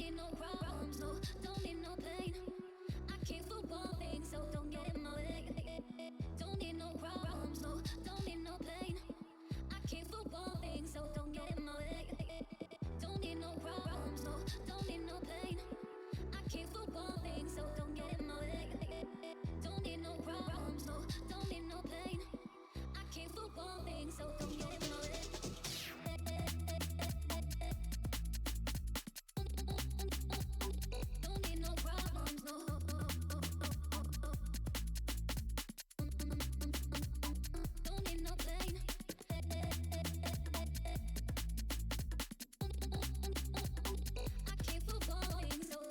need no problems, no, don't need no pain. I came for one thing, so don't get in my way. Don't need no problems, no, don't need no pain. I came for one thing, so don't get in my way. Don't need no problems, no, don't need no pain. I came for one thing, so don't get in my way. Don't need no problems, no, don't need no pain. I came for one thing, so don't get in my way. Don't need no problems, no. Don't need no pain. I came for one thing, so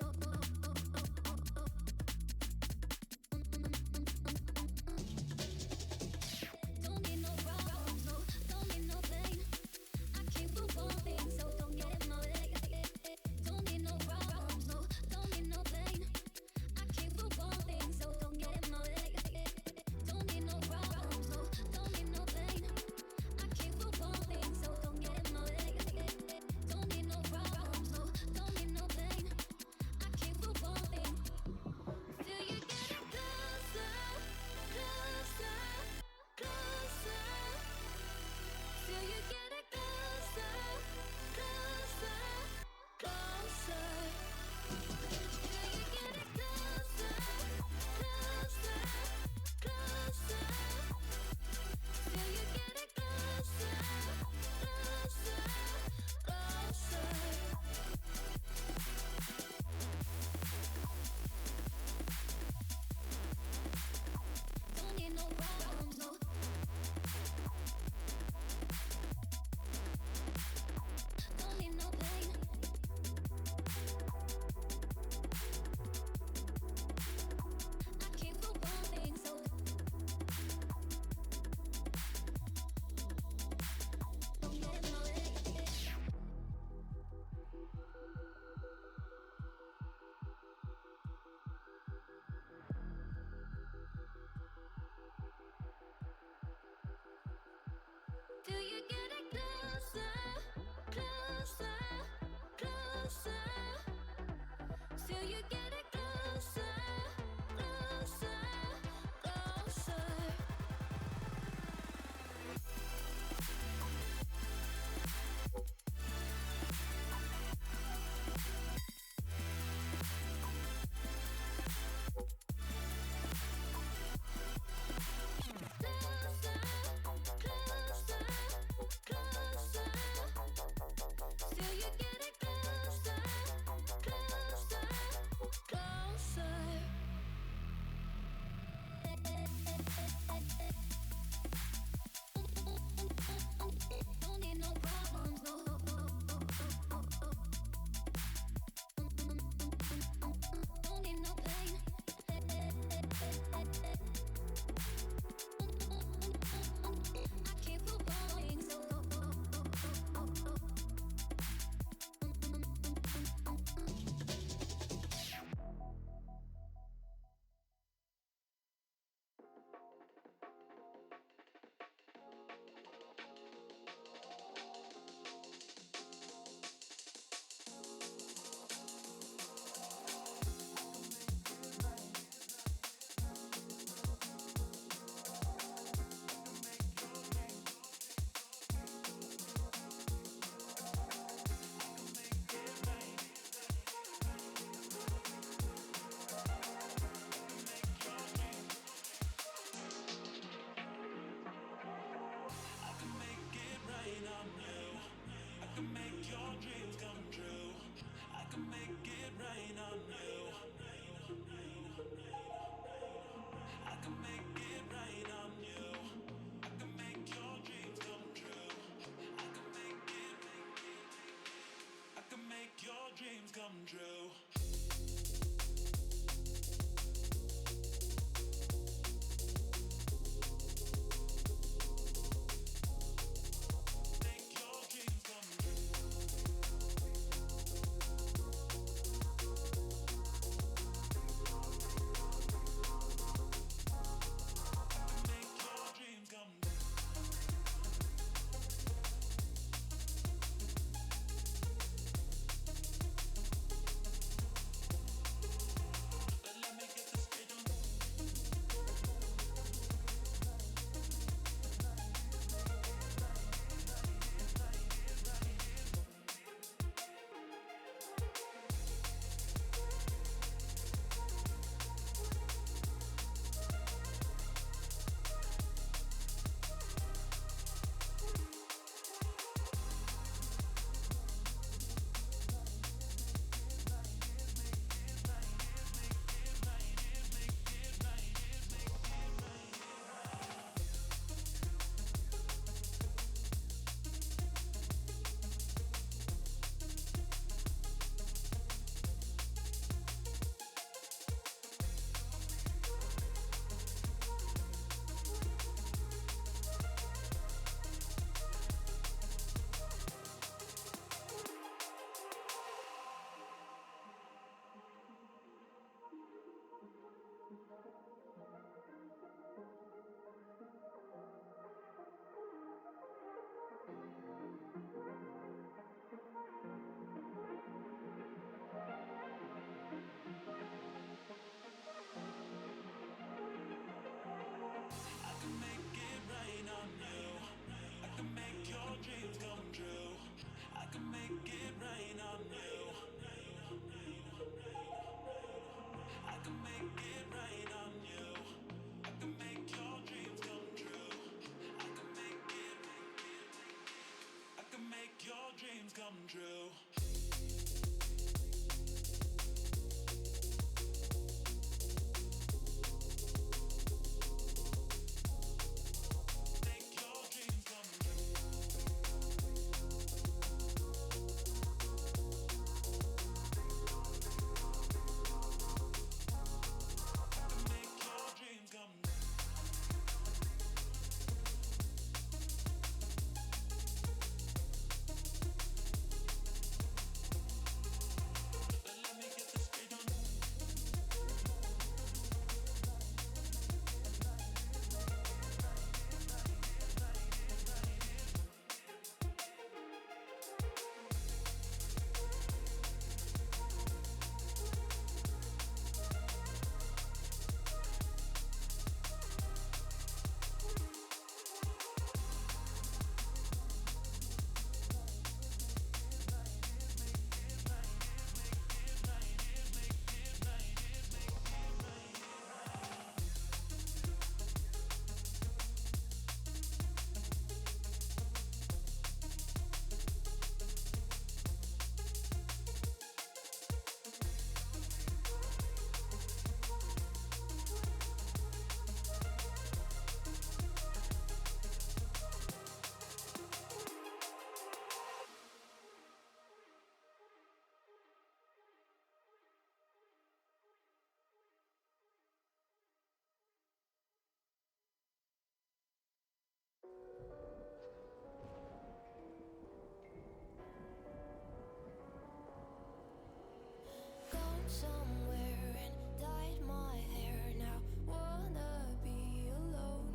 Somewhere and dyed my hair now. Wanna be alone.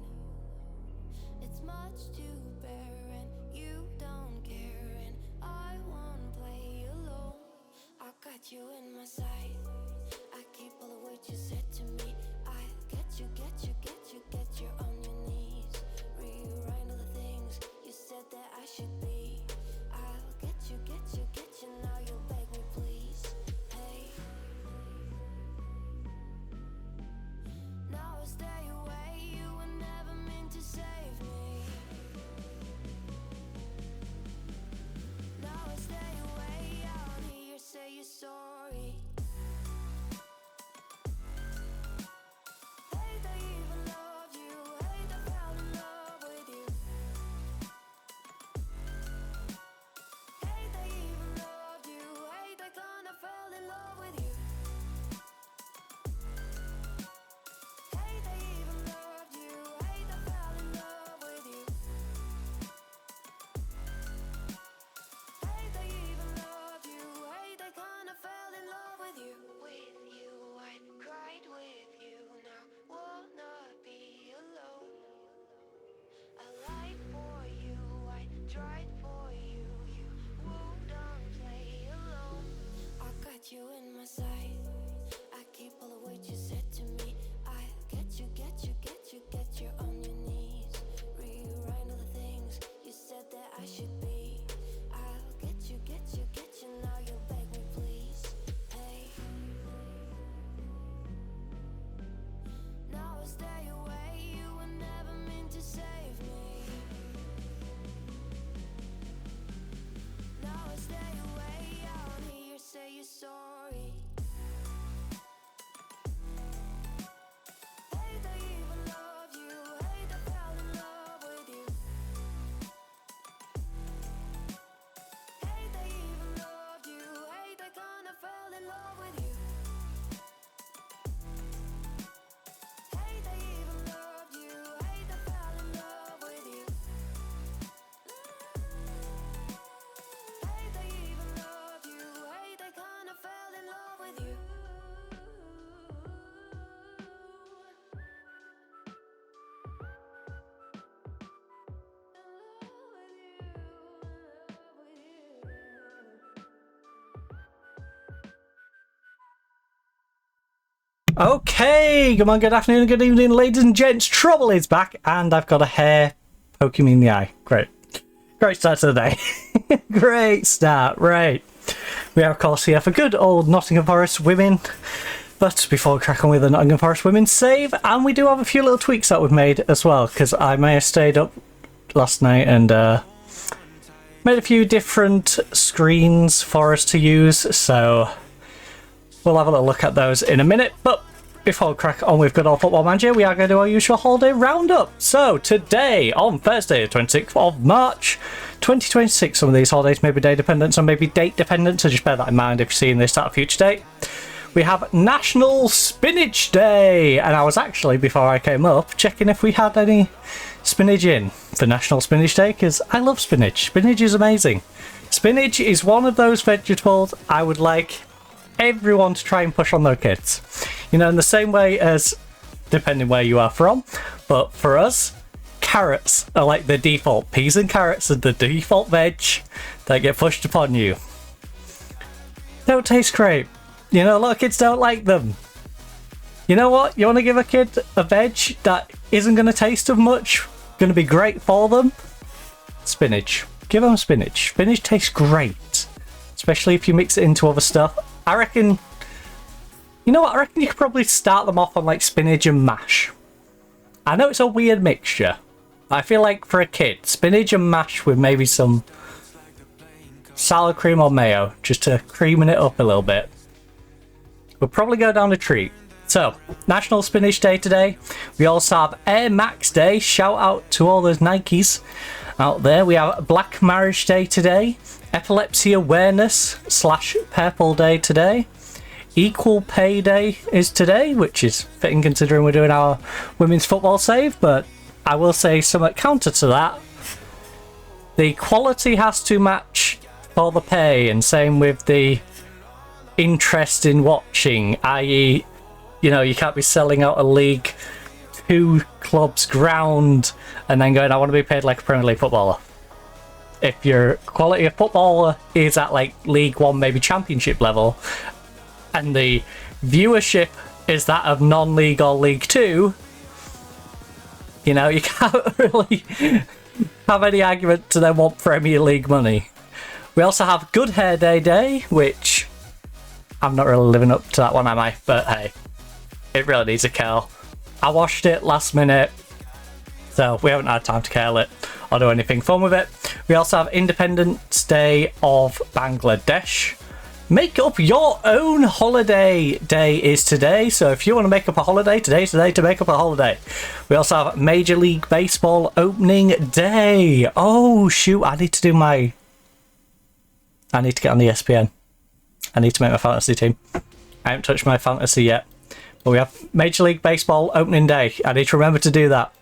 It's much to bear and you don't care, and I won't play alone. I got you in my sight. I keep all the words you said to me. I get you, get you, get you, get you on your knees. Rewrite all the things you said that I should be. I'll get you, get you, get you. Now you'll beg me please. Hey. Now I stay away, you were never meant to save me. Now I stay away, I don't hear you say you're sorry. Hate I even loved you, hate I fell in love with you. Hate I even loved you, hate I kinda fell in love with you. Hate I even loved you, hate I fell in love with you. Hate I even loved you, hate I kinda fell in love with you. With you, I cried with you, now wanna be alone. I lied for you, I tried for you, you wouldn't play alone. I got you in my sight. I keep all the words you said to me. I get you, get you, get you, get you on your knees. Rewrite all the things you said that I should be. I'll get you, get you, get you. Now you'll beg me please. Hey. Now I stay away, you were never meant to save me. Now I stay away, I don't hear you say you're sorry. Hate I even loved you, hate I fell in love with you. Hate I even loved you, hate I kinda fell in love with you. Hate I even loved you, hate I fell in love with you. Hate I even loved you, hate I kinda fell in love with you. Okay, come on, good afternoon and good evening, ladies and gents. Trouble is back, and I've got a hair poking me in the eye. Great. Great start to the day. Great start, right. We are, of course, here for good old Nottingham Forest Women. But before we crack on with the Nottingham Forest Women save, and we do have a few little tweaks that we've made as well, because I may have stayed up last night and Made a few different screens for us to use, so we'll have a little look at those in a minute. But before we crack on with good old Football Manager, we are going to do our usual holiday roundup. So today, on Thursday, the 26th of March, 2026, some of these holidays may be day dependent, some may be date dependent, so just bear that in mind if you're seeing this at a future date. We have National Spinach Day, and I was actually, before I came up, checking if we had any spinach in for National Spinach Day, because I love spinach. Spinach is amazing. Spinach is one of those vegetables I would like everyone to try and push on their kids. You know, in the same way as, depending where you are from, but for us, carrots are like the default. Peas and carrots are the default veg that get pushed upon you. Don't taste great. You know, a lot of kids don't like them. You know what? You want to give a kid a veg that isn't going to taste of much, going to be great for them? Spinach. Give them spinach. Spinach tastes great. Especially if you mix it into other stuff. I reckon... You know what? I reckon you could probably start them off on like spinach and mash. I know it's a weird mixture. I feel like for a kid, spinach and mash with maybe some sour cream or mayo, just to creaming it up a little bit. We'll probably go down a treat. So, National Spinach Day today. We also have Air Max Day. Shout out to all those Nikes out there. We have Black Marriage Day today. Epilepsy Awareness / Purple Day today. Equal Pay Day is today, which is fitting considering we're doing our women's football save, but I will say somewhat counter to that. The quality has to match for the pay, and same with the interest in watching, i.e., you know, you can't be selling out a League 2 club's ground and then going, I want to be paid like a Premier League footballer. If your quality of footballer is at like League 1, maybe Championship level, and the viewership is that of non-League or League 2, you know, you can't really have any argument to then want Premier League money. We also have Good Hair Day, which I'm not really living up to that one, am I? But hey, it really needs a curl. I washed it last minute, so we haven't had time to curl it or do anything fun with it. We also have Independence Day of Bangladesh. Make up your own holiday day is today, so if you want to make up a holiday, today's the day to make up a holiday. We also have Major League Baseball Opening Day. Oh shoot, I need to get on the ESPN. I need to make my fantasy team. I haven't touched my fantasy yet. But we have Major League Baseball Opening Day. I need to remember to do that.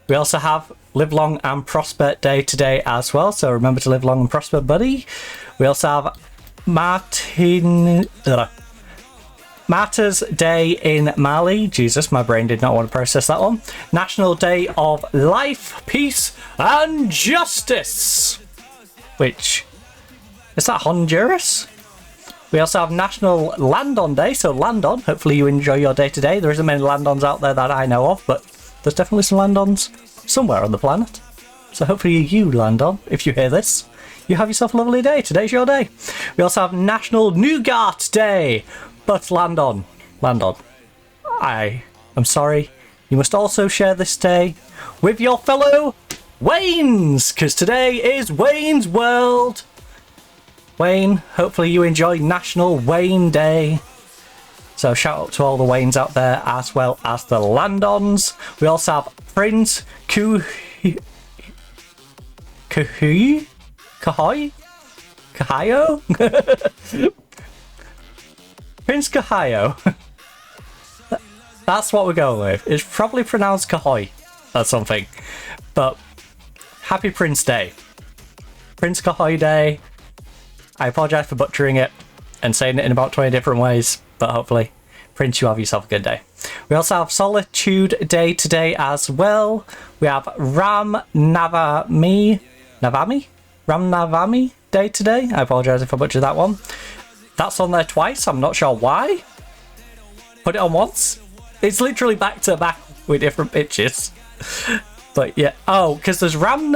We also have Live Long and Prosper Day today as well. So remember to live long and prosper, buddy. We also have Martyrs Day in Mali. Jesus, my brain did not want to process that one. National Day of Life, Peace and Justice. Which... is that Honduras? We also have National Land-On Day, so land on. Hopefully you enjoy your day today. There isn't many land-ons out there that I know of, but there's definitely some land-ons somewhere on the planet. So hopefully you land on, if you hear this. You have yourself a lovely day. Today's your day. We also have National Nougat Day, but land on. Land on. I am sorry. You must also share this day with your fellow Waynes, because today is Wayne's World. Wayne, hopefully you enjoy National Wayne Day. So shout out to all the Waynes out there as well as the Landons. We also have Prince Kahayo? Prince Kahayo. That's what we're going with. It's probably pronounced Kahoy or something. But happy Prince Day. Prince Kahoy Day. I apologise for butchering it and saying it in about 20 different ways, but hopefully, Prince, you have yourself a good day. We also have Solitude Day today as well. We have Ram Navami Day today. I apologise if I butchered that one. That's on there twice. I'm not sure why. Put it on once. It's literally back to back with different pictures. But yeah. Oh, because there's Ram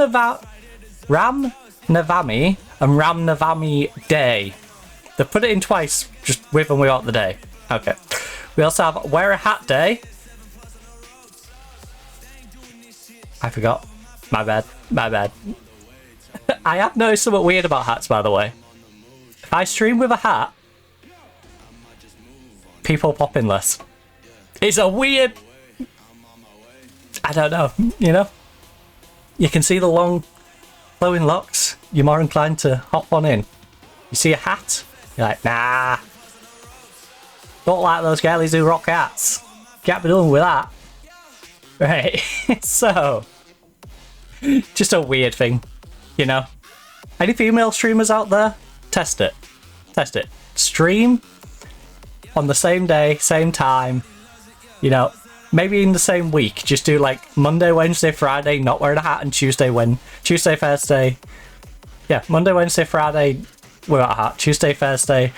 Navami and Ram Navami Day. They put it in twice, just with and without the day. Okay. We also have Wear a Hat Day. I forgot. My bad. I have noticed something weird about hats, by the way. If I stream with a hat, people pop in less. It's a weird... I don't know, you know? You can see the long flowing locks, you're more inclined to hop on in. You see a hat, you're like, nah. Don't like those girlies who rock hats. Can't be doing with that. Right, so... just a weird thing, you know? Any female streamers out there? Test it. Test it. Stream on the same day, same time, you know, maybe in the same week. Just do like Monday, Wednesday, Friday, not wearing a hat, and Tuesday, Thursday. Yeah, Monday, Wednesday, Friday without a hat, Tuesday, Thursday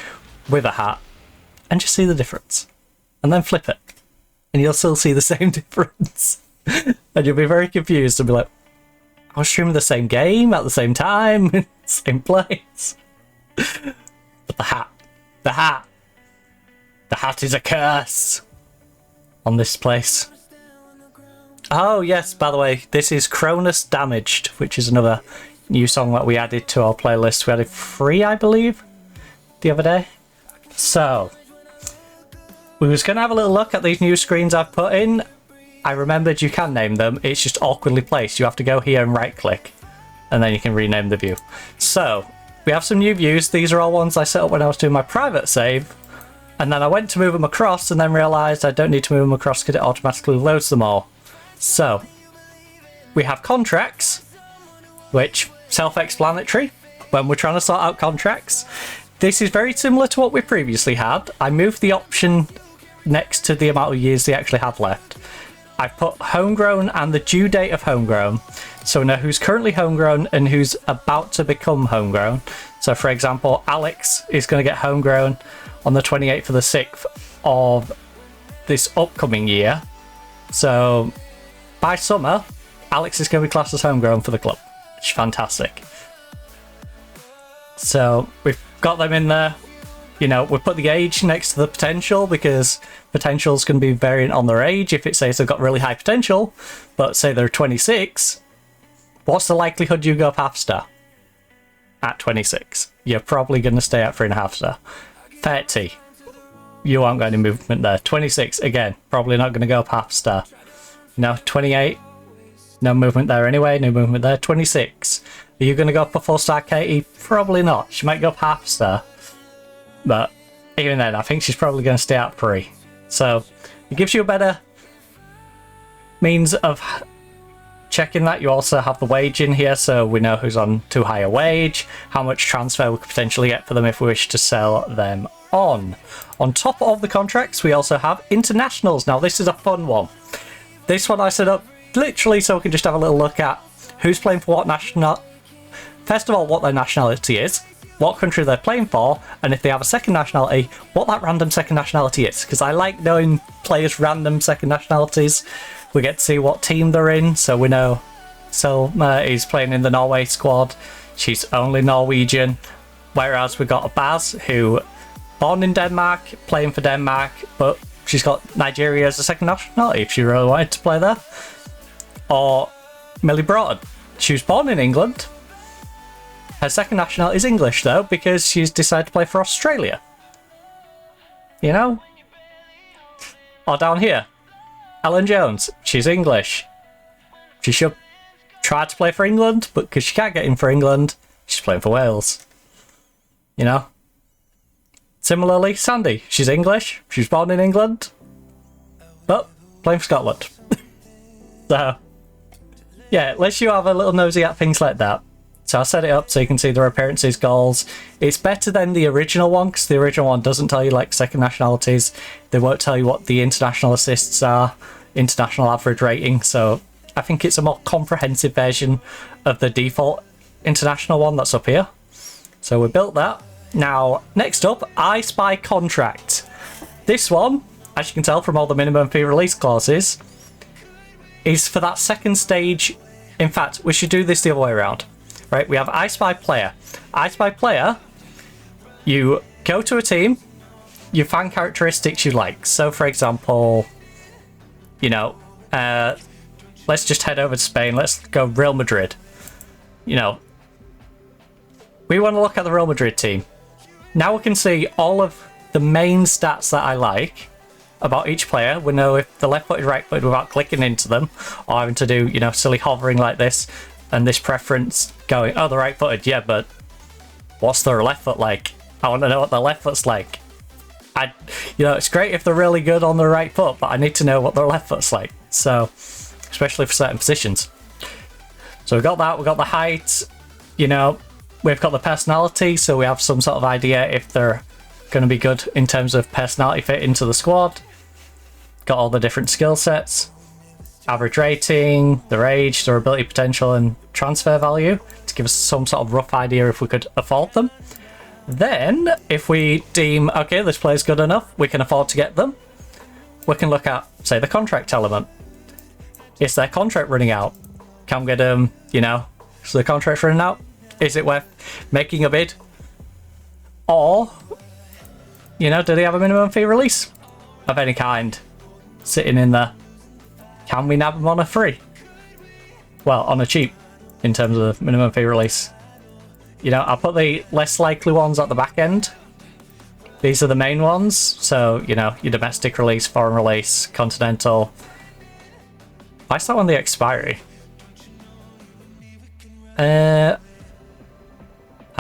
with a hat, and just see the difference. And then flip it, and you'll still see the same difference. And you'll be very confused and be like, I was streaming the same game at the same time, same place. But the hat is a curse on this place. Oh yes, by the way, this is Cronus Damaged, which is another new song that we added to our playlist. We added 3, I believe, the other day. So, we was going to have a little look at these new screens I've put in. I remembered you can name them, it's just awkwardly placed. You have to go here and right click, and then you can rename the view. So, we have some new views. These are all ones I set up when I was doing my private save, and then I went to move them across and then realised I don't need to move them across because it automatically loads them all. So, we have contracts, which, self-explanatory, when we're trying to sort out contracts. This is very similar to what we previously had. I moved the option next to the amount of years they actually have left. I've put homegrown and the due date of homegrown, so we know who's currently homegrown and who's about to become homegrown. So for example, Alex is going to get homegrown on the 28th of the 6th of this upcoming year. So by summer, Alex is going to be classed as homegrown for the club, which is fantastic. So we've got them in there. You know, we put the age next to the potential because potential's going to be variant on their age. If it says they've got really high potential, but say they're 26, what's the likelihood you go up half star? At 26. You're probably going to stay at 3.5 star. 30. You aren't got any movement there. 26, again, probably not going to go up half star. You know, 28, no movement there anyway, no movement there. 26. Are you going to go up a full star, Katie? Probably not. She might go up half star. But even then, I think she's probably going to stay at 3. So it gives you a better means of checking that. You also have the wage in here, so we know who's on too high a wage, how much transfer we could potentially get for them if we wish to sell them on. On top of the contracts, we also have internationals. Now this is a fun one. This one I set up literally so we can just have a little look at who's playing for what national. First of all, what their nationality is, what country they're playing for, and if they have a second nationality, what that random second nationality is. Because I like knowing players' random second nationalities. We get to see what team they're in, so we know Selma is playing in the Norway squad. She's only Norwegian. Whereas we got a Baz, who born in Denmark, playing for Denmark, but she's got Nigeria as a second nationality if she really wanted to play there. Or Millie Broughton. She was born in England. Her second nationality is English, though, because she's decided to play for Australia. You know? Or down here, Ellen Jones. She's English. She should try to play for England, but because she can't get in for England, she's playing for Wales. You know? Similarly, Sandy. She's English. She was born in England, but playing for Scotland. So, yeah, let's you have a little nosy at things like that. So I set it up so you can see their appearances, goals. It's better than the original one, because the original one doesn't tell you like second nationalities. They won't tell you what the international assists are, international average rating. So I think it's a more comprehensive version of the default international one that's up here. So we built that. Now, next up, I Spy contract. This one, as you can tell from all the minimum fee release clauses, is for that second stage. In fact, we should do this the other way around. Right, we have I Spy player. I Spy player, you go to a team, you find characteristics you like. So, for example, you know, let's just head over to Spain. Let's go Real Madrid. You know, we want to look at the Real Madrid team. Now we can see all of the main stats that I like about each player. We know if they're left-footed, right-footed without clicking into them or having to do, you know, silly hovering like this and this preference going, oh, they're right-footed, yeah, but what's their left foot like? I want to know what their left foot's like. You know, it's great if they're really good on their right foot, but I need to know what their left foot's like. So, especially for certain positions. So we've got that, we've got the height, you know, we've got the personality, so we have some sort of idea if they're going to be good in terms of personality fit into the squad. Got all the different skill sets, average rating, their age, their ability potential, and transfer value to give us some sort of rough idea if we could afford them. Then, if we deem, okay, this player's good enough, we can afford to get them, we can look at, say, the contract element. Is their contract running out? Can we get them, you know, so the contract's running out? Is it worth making a bid? Or, you know, do they have a minimum fee release of any kind sitting in there? Can we nab them on a free? Well, on a cheap, in terms of minimum fee release. You know, I'll put the less likely ones at the back end. These are the main ones. So, you know, your domestic release, foreign release, continental. Why is that one the expiry? I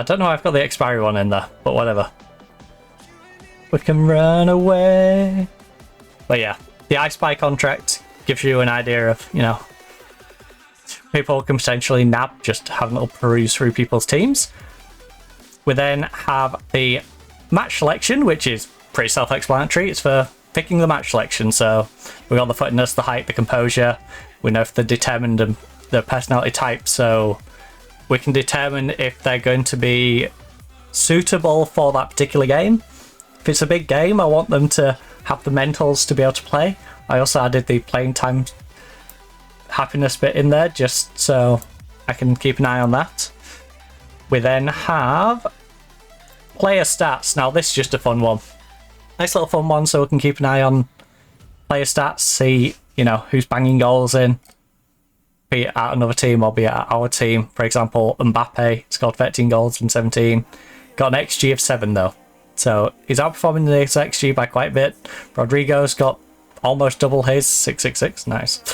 don't know why I've got the expiry one in there, but whatever. We can run away. But yeah, the I Spy contract gives you an idea of, you know, people can potentially nab just having a little peruse through people's teams. We then have the match selection, which is pretty self-explanatory. It's for picking the match selection. So we got the fitness, the height, the composure. We know if they're determined and the personality type. So we can determine if they're going to be suitable for that particular game. If it's a big game, I want them to have the mentals to be able to play. I also added the playing time happiness bit in there just so I can keep an eye on that. We then have player stats. Now this is just a fun one. Nice little fun one so we can keep an eye on player stats, see, you know, who's banging goals in, be it at another team or be it at our team. For example, Mbappe scored 13 goals in 17. Got an XG of 7 though. So he's outperforming the XG by quite a bit. Rodrigo's got almost double his, 666, nice.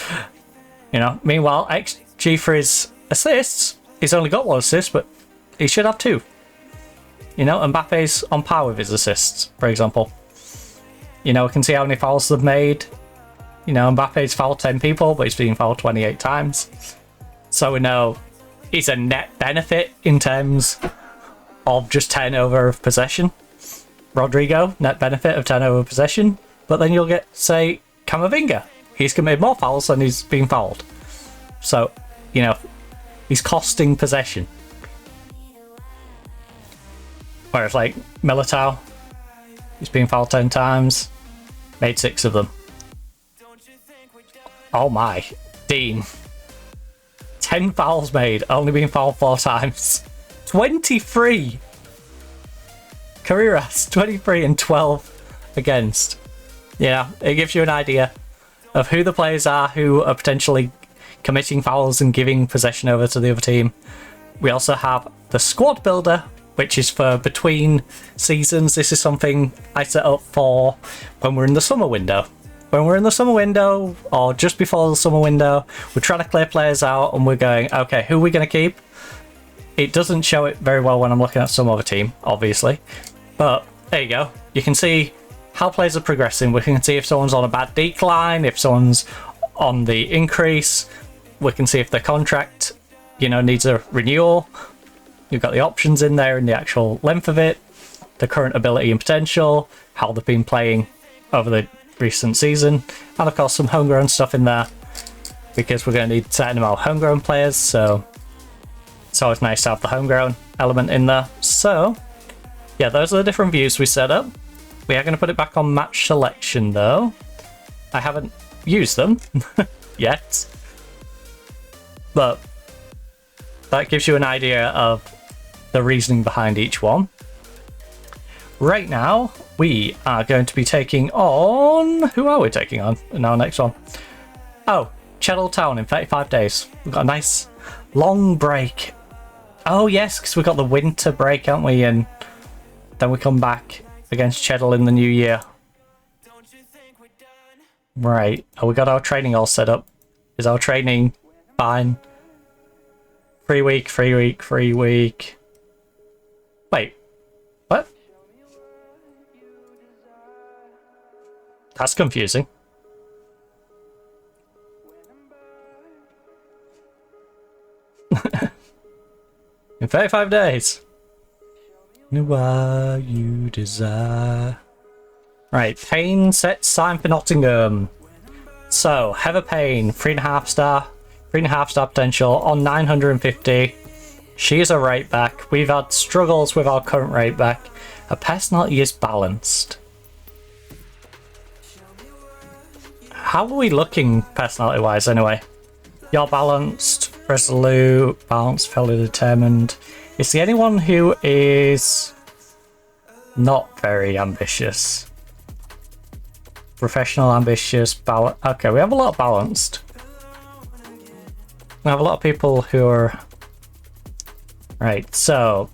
You know, meanwhile, XG for his assists, he's only got 1 assist, but he should have 2. You know, Mbappe's on par with his assists, for example. You know, we can see how many fouls they've made. You know, Mbappe's fouled 10 people, but he's been fouled 28 times. So we know he's a net benefit in terms of just turnover of possession. Rodrigo, net benefit of turnover of possession. But then you'll get, say, Camavinga. He's committed more fouls than he's been fouled. So, you know, he's costing possession. Whereas, like, Militao, he's been fouled 10 times, made 6 of them. Oh my. Dean. 10 fouls made, only been fouled 4 times. 23! Carreras, 23 and 12 against. Yeah, it gives you an idea of who the players are who are potentially committing fouls and giving possession over to the other team. We also have the squad builder, which is for between seasons. This is something I set up for when we're in the summer window. When we're in the summer window, or just before the summer window, we're trying to clear players out and we're going, okay, who are we going to keep? It doesn't show it very well when I'm looking at some other team, obviously. But there you go. You can see how players are progressing. We can see if someone's on a bad decline, if someone's on the increase. We can see if their contract, you know, needs a renewal. You've got the options in there and the actual length of it, the current ability and potential, how they've been playing over the recent season, and of course some homegrown stuff in there because we're going to need a certain amount of homegrown players, so it's always nice to have the homegrown element in there. So yeah, those are the different views we set up. We are going to put it back on match selection though. I haven't used them yet, but that gives you an idea of the reasoning behind each one. Right now, we are going to be taking on... Who are we taking on in our next one? Oh, Cheddle Town in 35 days. We've got a nice long break Oh yes, because we got the winter break, haven't we? And then we come back against Cheddle in the new year. Right. Oh, we got our training all set up. Is our training fine? Free week. Wait. What? That's confusing. In 35 days. What you desire. Right, Payne sets sign for Nottingham. So, Heather Payne, 3.5 star. 3.5 star potential on 950. She is a right back. We've had struggles with our current right back. Her personality is balanced. How are we looking personality wise anyway? You're balanced, resolute, balanced, fairly determined. Is there anyone who is not very ambitious? Professional, ambitious, okay, we have a lot of balanced. We have a lot of people who are... Right, so...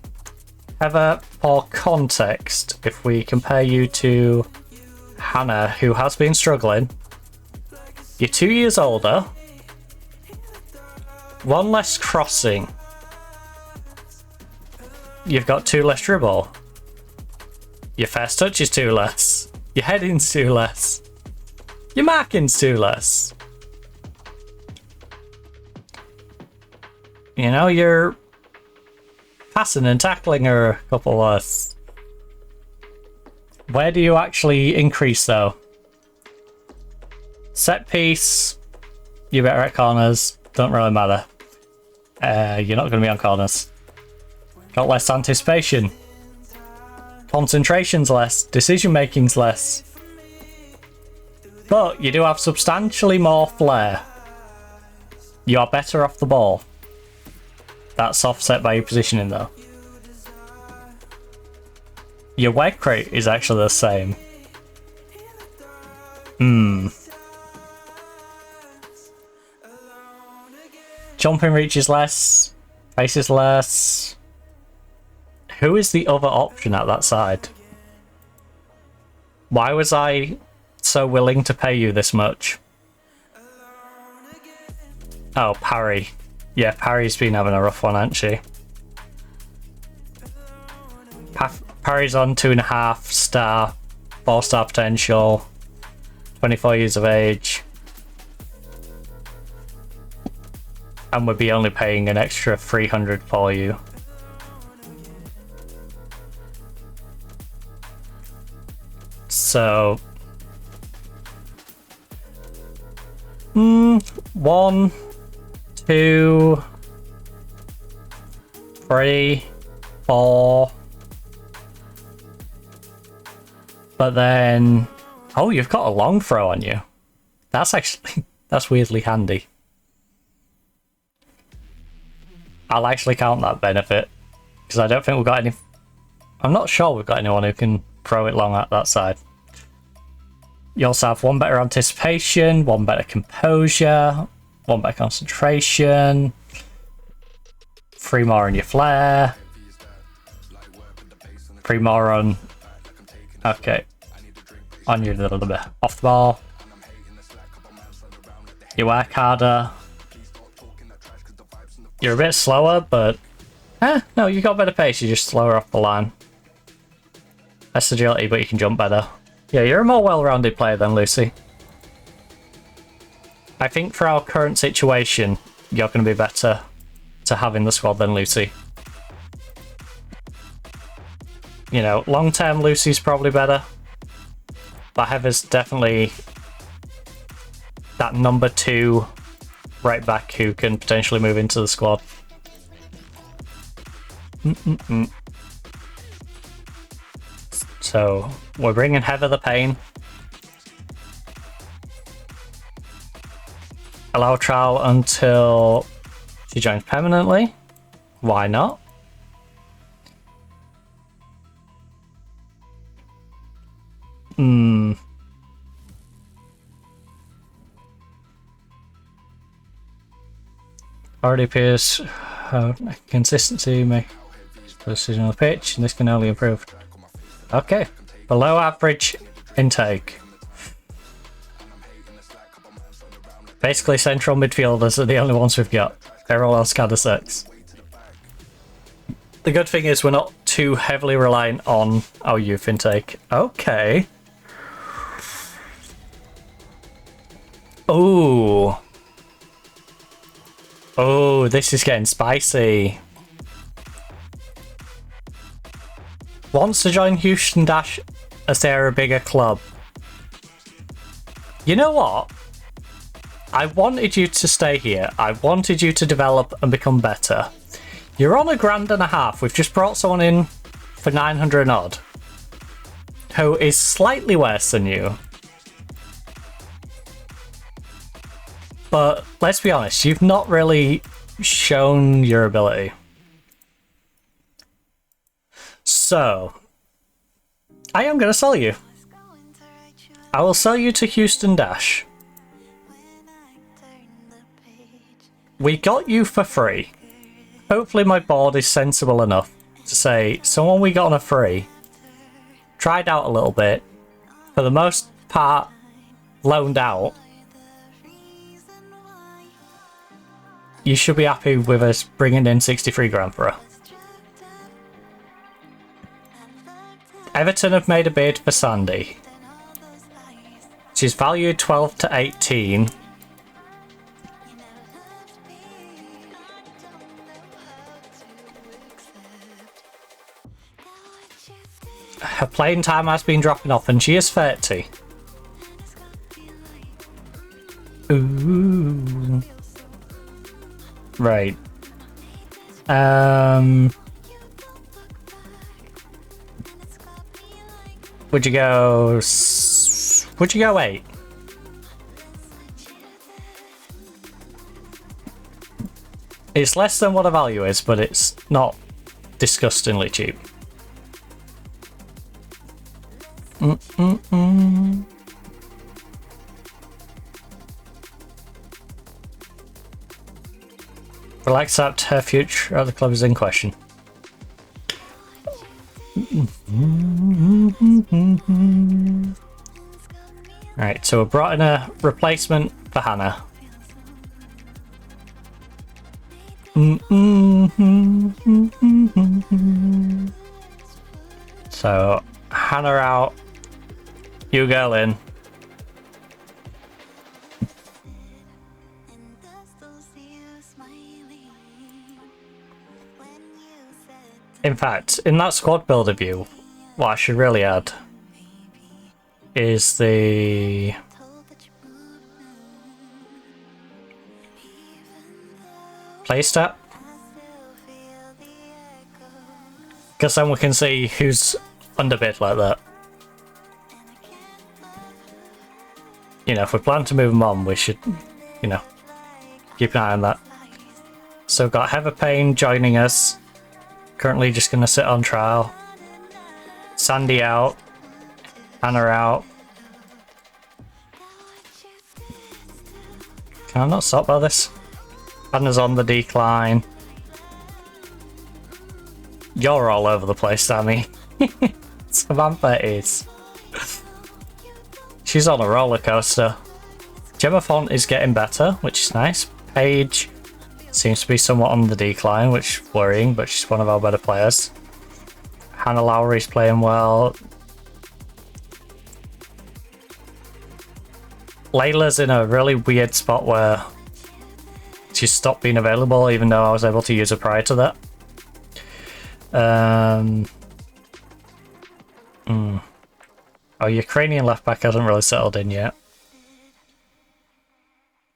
Heather, for context, if we compare you to Hannah, who has been struggling, you're 2 years older, 1 less crossing, you've got 2 less dribble, your first touch is 2 less, your heading's 2 less, your marking's 2 less. You know, you're passing and tackling are a couple less. Where do you actually increase though? Set piece, you're better at corners, don't really matter. You're not going to be on corners. Got less anticipation. Concentration's less, decision making's less. But you do have substantially more flair. You are better off the ball. That's offset by your positioning though. Your work rate is actually the same. Jumping reach is less. Pace is less. Who is the other option at that side? Why was I so willing to pay you this much? Oh, Parry. Yeah, Parry's been having a rough one, hasn't she? Parry's on 2.5 star, 4 star potential, 24 years of age. And we'd be only paying an extra 300 for you. So... 1, 2, 3, 4. But then... Oh, you've got a long throw on you. That's actually... That's weirdly handy. I'll actually count that benefit. Because I don't think we've got any... I'm not sure we've got anyone who can throw it long at that side. You also have 1 better anticipation, 1 better composure, 1 better concentration, 3 more on your flair, 3 more on... Okay. On your little bit off the ball. You work harder. You're a bit slower, but... no, you got better pace, you're just slower off the line. Less agility, but you can jump better. Yeah, you're a more well-rounded player than Lucy. I think for our current situation, you're going to be better to have in the squad than Lucy. You know, long-term Lucy's probably better. But Heather's definitely that number 2 right back who can potentially move into the squad. So, we're bringing Heather the Pain. Allow trial until she joins permanently. Why not? Already appears Consistency, make precision on the pitch, and this can only improve. Okay, below average intake. Basically, central midfielders are the only ones we've got. Everyone else kind of sucks. The good thing is we're not too heavily reliant on our youth intake. Okay. Ooh. Oh, this is getting spicy. Wants to join Houston Dash as they're a bigger club. You know what? I wanted you to stay here. I wanted you to develop and become better. You're on £1.5. We've just brought someone in for 900 odd, who is slightly worse than you. But let's be honest, you've not really shown your ability. So, I am going to sell you. I will sell you to Houston Dash. We got you for free. Hopefully my board is sensible enough to say, someone we got on a free, tried out a little bit, for the most part, loaned out. You should be happy with us bringing in 63 grand for her. Everton have made a bid for Sandy. She's valued 12 to 18. Her playing time has been dropping off and she is 30. Ooh. Right. Would you go 8? It's less than what a value is, but it's not disgustingly cheap. Will accept her future at the club is in question. Right, so we brought in a replacement for Hannah. So Hannah out, you girl in. In fact, in that squad builder view, what I should really add is the play stat, because then we can see who's underbid like that. You know, if we plan to move them on, we should, you know, keep an eye on that. So we've got Heather Payne joining us. Currently just going to sit on trial. Sandy out. Hannah out. Can I not stop by this? Hannah's on the decline. You're all over the place, Sammy. Samantha is. She's on a roller coaster. Gemma Font is getting better, which is nice. Paige seems to be somewhat on the decline, which is worrying, but she's one of our better players. Hannah Lowry's playing well. Layla's in a really weird spot where she's stopped being available, even though I was able to use her prior to that. Our Ukrainian left back hasn't really settled in yet.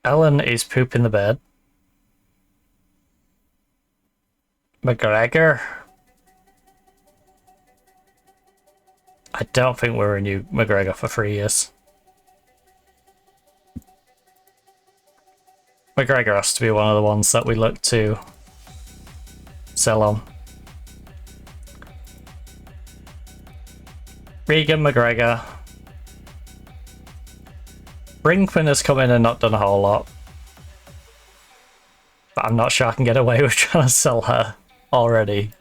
Ellen is pooping the bed. McGregor. I don't think we're renew McGregor for 3 years. McGregor has to be one of the ones that we look to sell on. Regan McGregor. Brinkman has come in and not done a whole lot. But I'm not sure I can get away with trying to sell her already.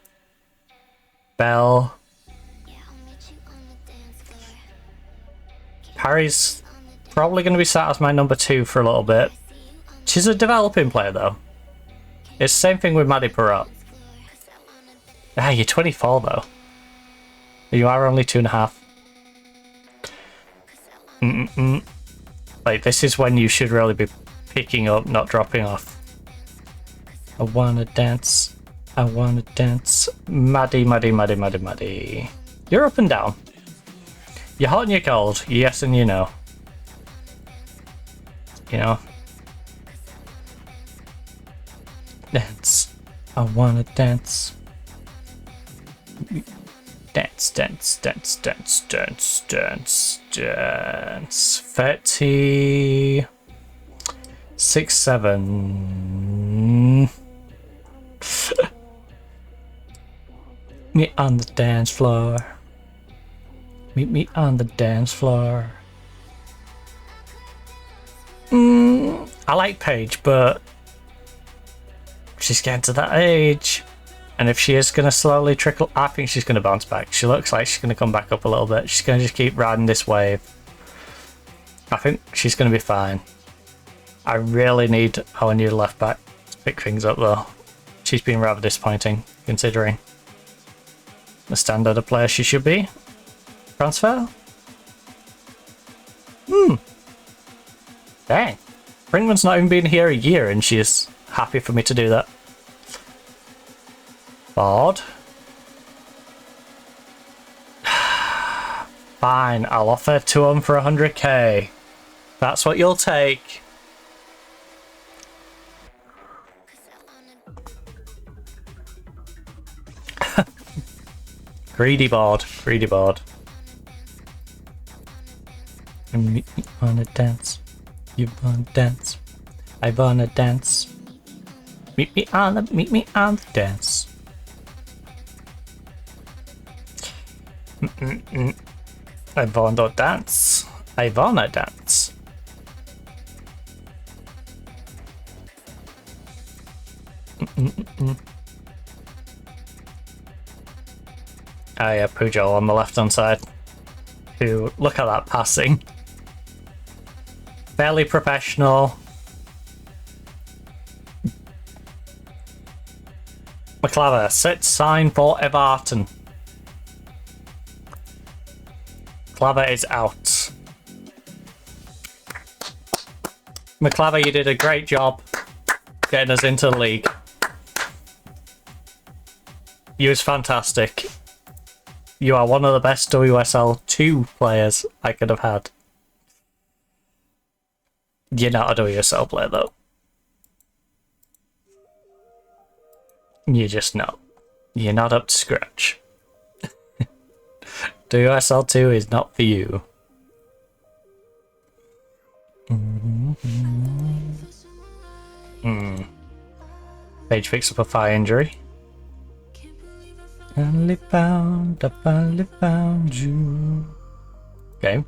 Belle. Harry's probably going to be sat as my number 2 for a little bit. She's a developing player though. It's the same thing with Maddie Perrott. Ah, you're 24 though. You are only 2.5. Like, this is when you should really be picking up, not dropping off. I wanna dance. I wanna dance. Maddie, Maddie, Maddie, Maddie, Maddie. You're up and down. You're hot and you're cold. Yes and you know. You know. Dance. I wanna dance. Dance, dance, dance, dance, dance, dance, dance. 30. 6, 7. Me on the dance floor. Meet me on the dance floor. I like Paige, but she's getting to that age. And if she is going to slowly trickle, I think she's going to bounce back. She looks like she's going to come back up a little bit. She's going to just keep riding this wave. I think she's going to be fine. I really need our new left back to pick things up though. She's been rather disappointing considering the standard of player she should be. Transfer? Dang. Brinkman's not even been here a year and she is happy for me to do that. Bored. Fine, I'll offer to him for 100k. That's what you'll take. Greedy board, greedy board. Meet me on a dance. You wanna dance. I wanna dance. Meet me on the dance. I wanna dance. I wanna dance. Oh yeah, Pujol on the left hand side. Who, look at that passing. Fairly professional. McClaver, set sign for Everton. McClaver is out. McClaver, you did a great job getting us into the league. You was fantastic. You are one of the best WSL 2 players I could have had. You're not a WSL player though. You're just not. You're not up to scratch. WSL 2 is not for you. Paige picks up a thigh injury. I finally found you. Okay.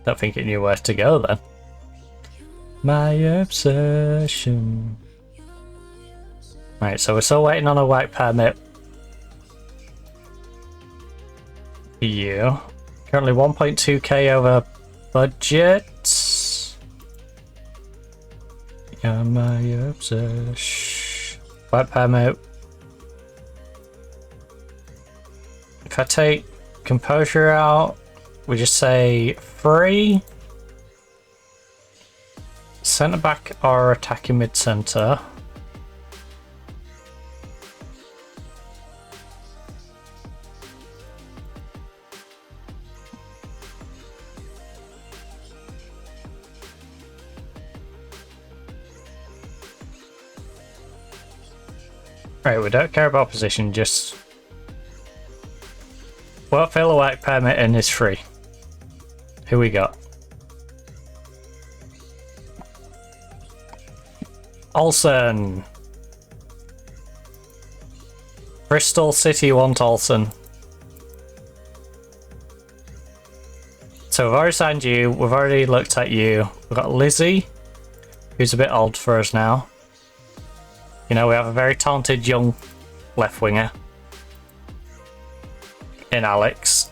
Don't think it knew where to go then. My obsession. Right, so we're still waiting on a work permit. For you. Currently 1.2k over budget. Yeah, my obsession. Work permit. If I take composure out, we just say free. Centre back or attacking mid centre. Right, we don't care about position, just won't fill a work permit and is free. Who we got? Olsen. Bristol City want Olsen. So we've already signed you, we've already looked at you. We've got Lizzie, who's a bit old for us now. You know, we have a very talented young left winger in Alex.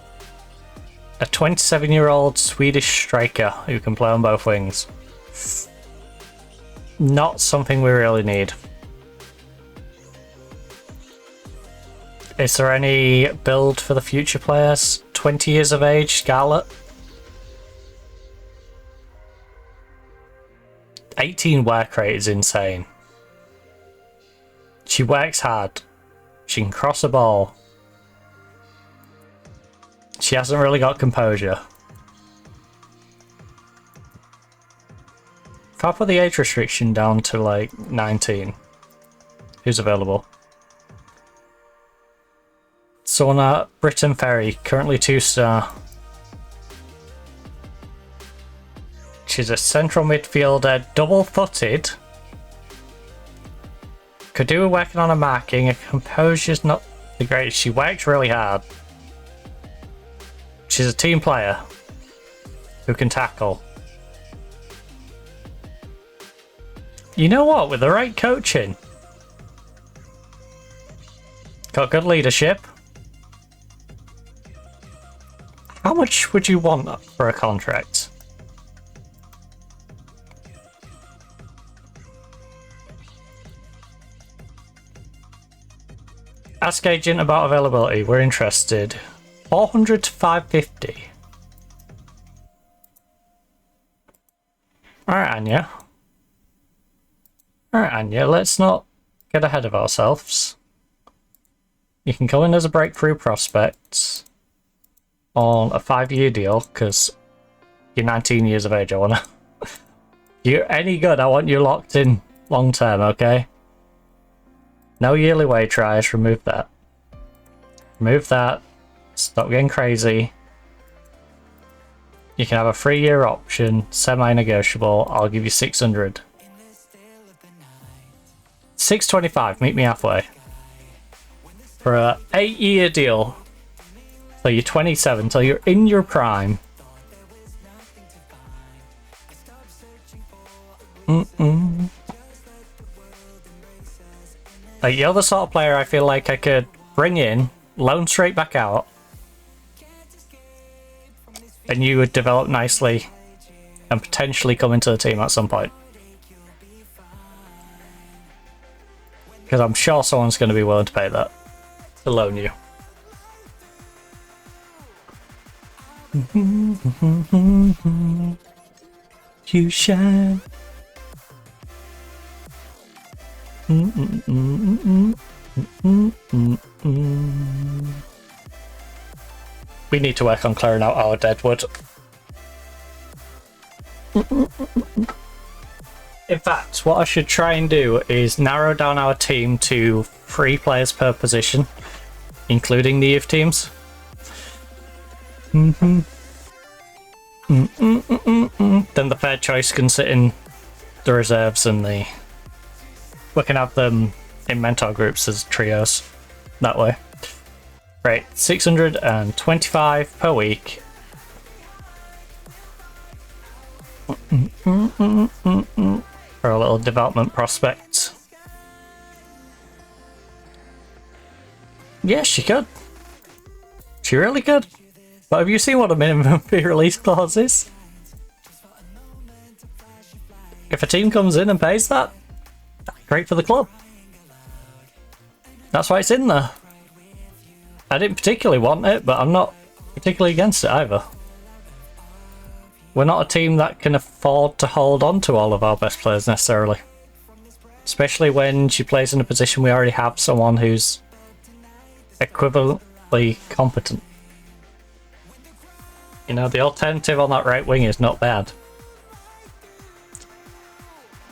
A 27-year-old Swedish striker who can play on both wings. Not something we really need. Is there any build for the future players? 20 years of age, Scarlett. 18 work rate is insane. She works hard. She can cross a ball. She hasn't really got composure. If I put the age restriction down to like 19, who's available? Sauna Britain Ferry, currently 2-star. She's a central midfielder, double-footed. Could do with working on her marking. Her composure's not the greatest. She works really hard. She's a team player who can tackle. You know what? With the right coaching, got good leadership. How much would you want for a contract? Ask agent about availability. We're interested. 400 to 550. Alright, Anya. Alright, Anya, let's not get ahead of ourselves. You can go in as a breakthrough prospect on a 5-year deal, because you're 19 years of age, I wanna. You're any good, I want you locked in long term, okay? No yearly wage rise, remove that. Remove that. Stop getting crazy. You can have a 3-year option, semi-negotiable. I'll give you 600. 625, meet me halfway. For a 8-year deal. So you're 27, till you're in your prime. Like, you're the sort of player I feel like I could bring in, loan straight back out, and you would develop nicely and potentially come into the team at some point. Because I'm sure someone's going to be willing to pay that to loan you. You shine. We need to work on clearing out our deadwood. In fact, what I should try and do is narrow down our team to 3 players per position, including the youth teams. Then the third choice can sit in the reserves, and we can have them in mentor groups as trios that way. Right, 625 per week. For a little development prospect. Yeah, she could. She really could. But have you seen what a minimum fee release clause is? If a team comes in and pays that, great for the club. That's why it's in there. I didn't particularly want it, but I'm not particularly against it either. We're not a team that can afford to hold on to all of our best players necessarily. Especially when she plays in a position we already have someone who's equivalently competent. You know, the alternative on that right wing is not bad.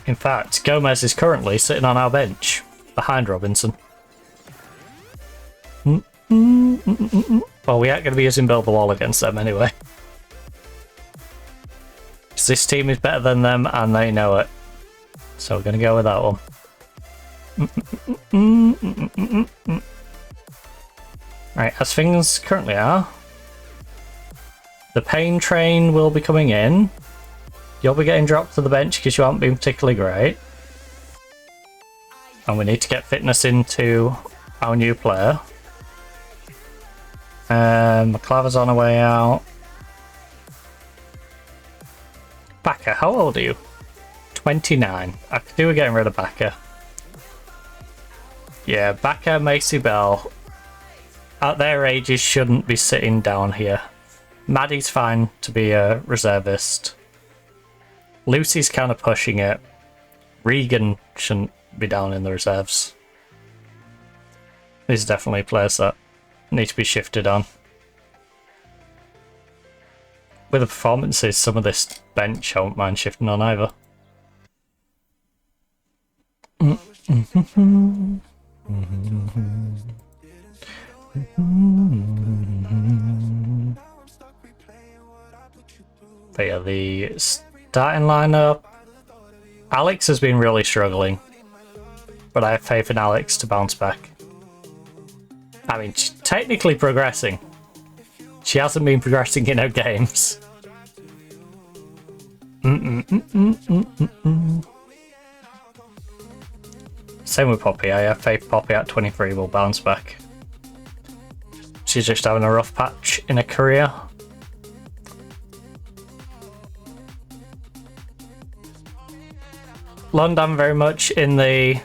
In fact, Gomez is currently sitting on our bench, behind Robinson. Well, we aren't going to be using Build the Wall against them anyway. Because this team is better than them and they know it. So we're going to go with that one. Right, as things currently are, The pain train will be coming in. You'll be getting dropped to the bench because you haven't been particularly great. And we need to get fitness into our new player. McClaver's on her way out. Backer, how old are you? 29. I could do with getting rid of Backer. Yeah, Backer, Macy Bell. At their ages shouldn't be sitting down here. Maddie's fine to be a reservist. Lucy's kind of pushing it. Regan shouldn't be down in the reserves. These are definitely players that need to be shifted on. With the performances, some of this bench I won't mind shifting on either. But yeah, the starting lineup. Alex has been really struggling, but I have faith in Alex to bounce back. I mean, she's technically progressing. She hasn't been progressing in her games. Same with Poppy. I have faith Poppy at 23 will bounce back. She's just having a rough patch in her career. London very much in the...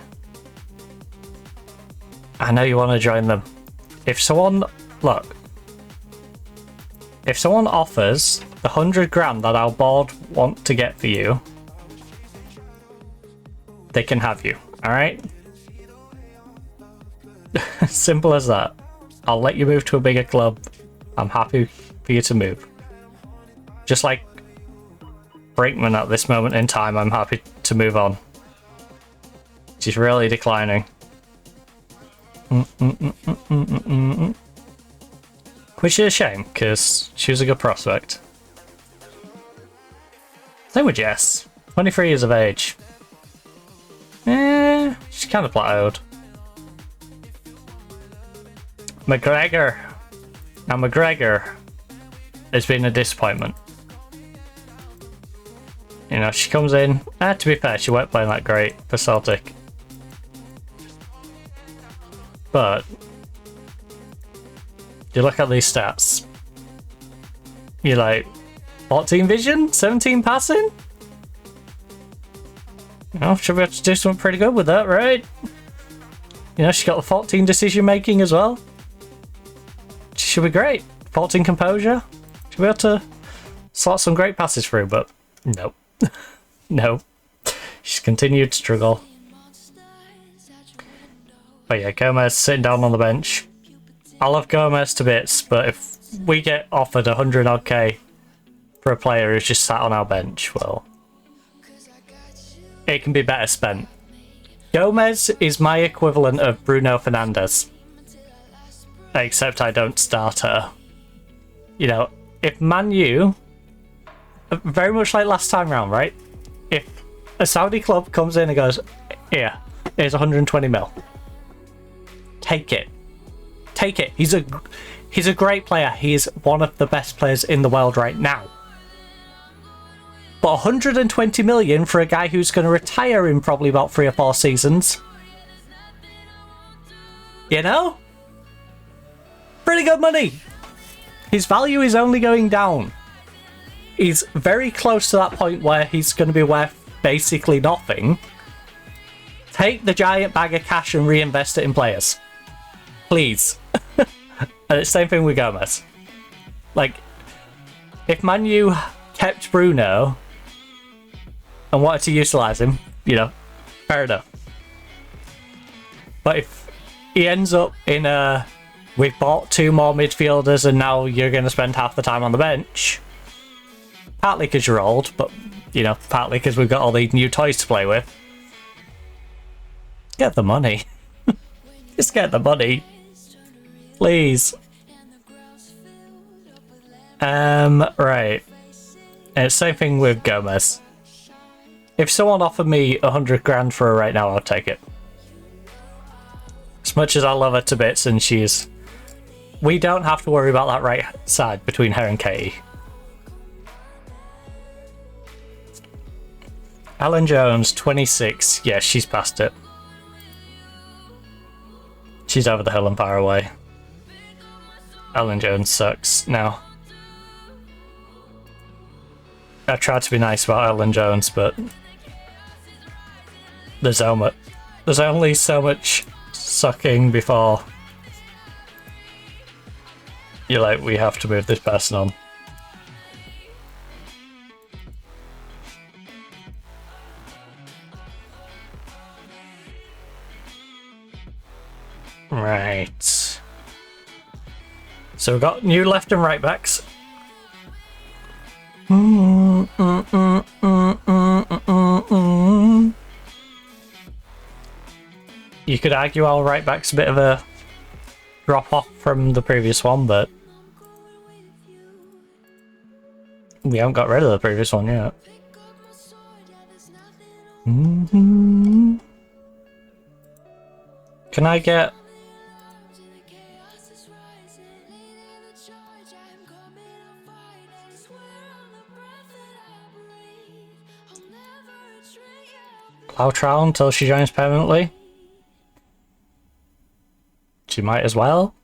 I know you want to join them. If someone... Look. If someone offers the 100 grand that our board want to get for you, they can have you, alright? Simple as that. I'll let you move to a bigger club. I'm happy for you to move. Just like Brinkman at this moment in time, I'm happy to move on. She's really declining. Which is a shame, because she was a good prospect. Same with Jess. 23 years of age. She's kind of plateaued. McGregor. Now McGregor has been a disappointment. You know, she comes in. To be fair, she weren't playing that great for Celtic. But you look at these stats. You're like, 14 vision, 17 passing? You know, should be able to do something pretty good with that, right? You know, she got the 14 decision making as well. She should be great. 14 composure. Should be able to slot some great passes through, but nope. No. She's continued to struggle. But yeah, Gomez sitting down on the bench. I love Gomez to bits, but if we get offered 100 odd K for a player who's just sat on our bench, well, it can be better spent. Gomez is my equivalent of Bruno Fernandes, except I don't start her. You know, if Man U, very much like last time round, right? If a Saudi club comes in and goes, here, here's 120 mil. Take it. Take it. He's a great player. He is one of the best players in the world right now. But 120 million for a guy who's going to retire in probably about 3 or 4 seasons. You know? Pretty good money. His value is only going down. He's very close to that point where he's going to be worth basically nothing. Take the giant bag of cash and reinvest it in players. Please. And it's the same thing with Gomez. Like, if Man U kept Bruno and wanted to utilise him, you know, fair enough. But if he ends up in a, we've bought 2 more midfielders and now you're going to spend half the time on the bench, partly because you're old, but, you know, partly because we've got all these new toys to play with. Get the money. Just get the money. Please. Right. And it's the same thing with Gomez. If someone offered me 100 grand for her right now, I'll take it. As much as I love her to bits and she's... We don't have to worry about that right side between her and Katie. Ellen Jones, 26. Yeah, she's past it. She's over the hill and far away. Ellen Jones sucks now. I tried to be nice about Ellen Jones, but there's only so much sucking before you're like, we have to move this person on. Right. So we've got new left and right backs. You could argue our right back's a bit of a drop off from the previous one, but we haven't got rid of the previous one yet. Can I get... Allow trial until she joins permanently? She might as well.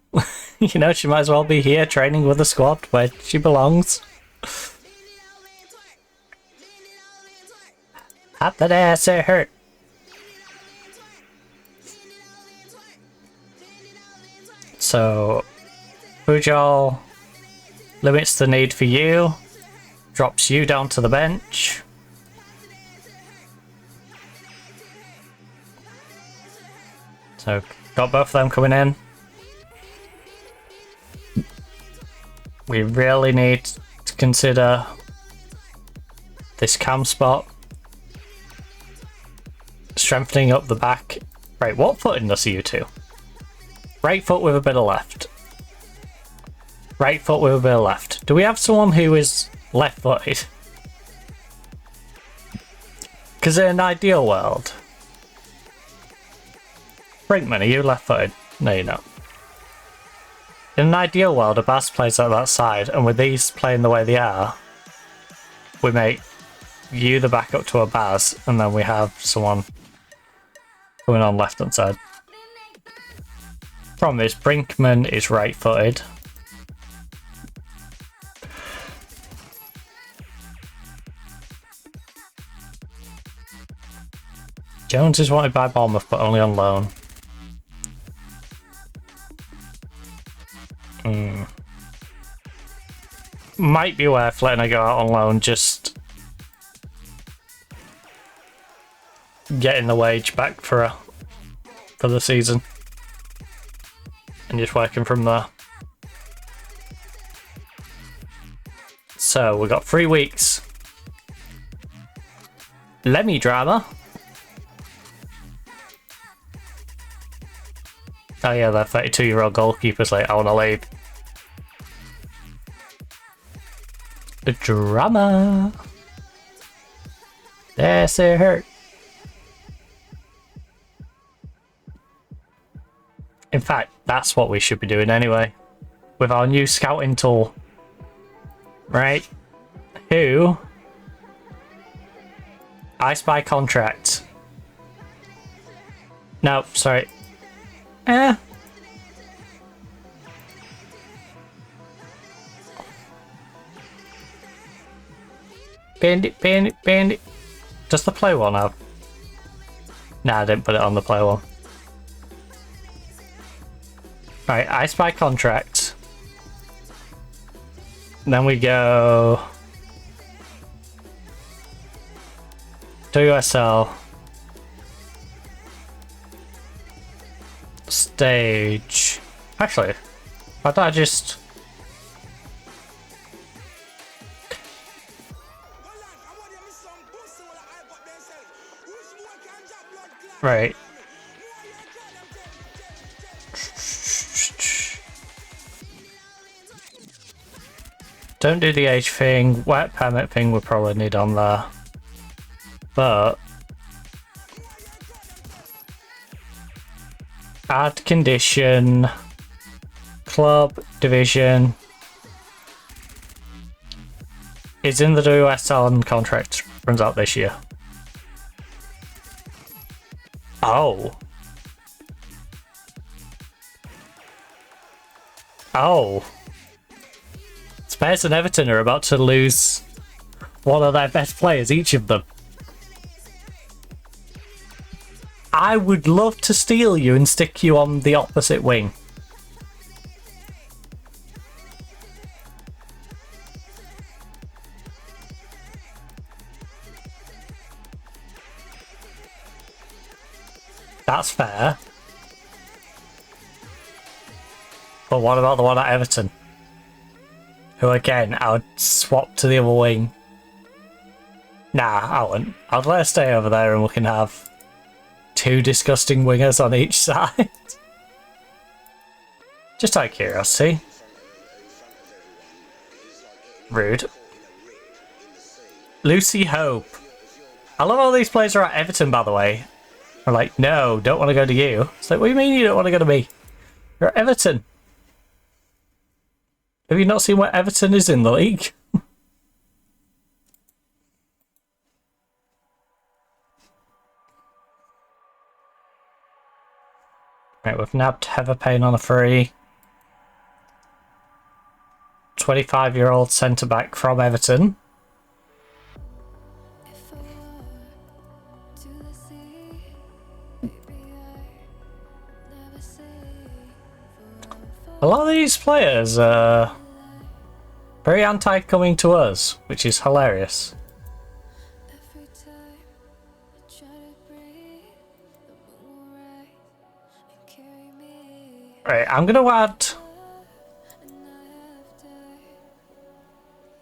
You know, she might as well be here training with the squad where she belongs. At that ass, it hurt. So, Pujol limits the need for you, drops you down to the bench. So, got both of them coming in. We really need to consider this cam spot. Strengthening up the back. Right, what footedness are you two? Right foot with a bit of left. Right foot with a bit of left. Do we have someone who is left-footed? Because in an ideal world... Brinkman, are you left-footed? No, you're not. In an ideal world, a Baz plays at that side, and with these playing the way they are, we make you the backup to a Baz, and then we have someone coming on left-hand side. Problem is, Brinkman is right-footed. Jones is wanted by Bournemouth, but only on loan. Might be worth letting her go out on loan, just getting the wage back for her for the season. And just working from there. So, we've got 3 weeks. Lemmy drama. Oh yeah, that 32-year-old goalkeeper's like, I want to leave. The drama. That's it hurt. In fact, that's what we should be doing anyway. With our new scouting tool. Right? Who? I Spy contract. No, sorry. Bandit. Does the play one have? Nah, I didn't put it on the play one. Right, I Spy contract. Then we go WSL. Stage. Actually, why don't I just... Right. Don't do the age thing. Work permit thing we probably need on there. But add condition, club, division is in the WSL and contract runs out this year. Oh. Oh. Spurs and Everton are about to lose one of their best players, each of them. I would love to steal you and stick you on the opposite wing. That's fair. But what about the one at Everton? Who again, I would swap to the other wing. Nah, I wouldn't. I'd let her stay over there and we can have two disgusting wingers on each side. Just out of curiosity. Rude. Lucy Hope. I love all these players are at Everton, by the way. Are like, no, don't want to go to you. It's like, what do you mean you don't want to go to me? You're at Everton. Have you not seen where Everton is in the league? Right, we've nabbed Heather Payne on a free. 25-year-old centre-back from Everton. A lot of these players are very anti-coming to us, which is hilarious. Right, I'm going to add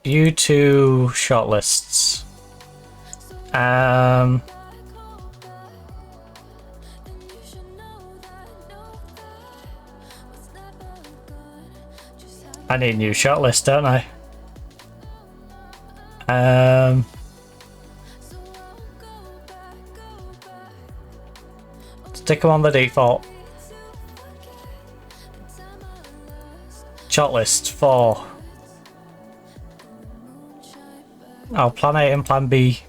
you to shortlists. I need a new shortlist, don't I? Stick them on the default. Shortlist for plan A and plan B.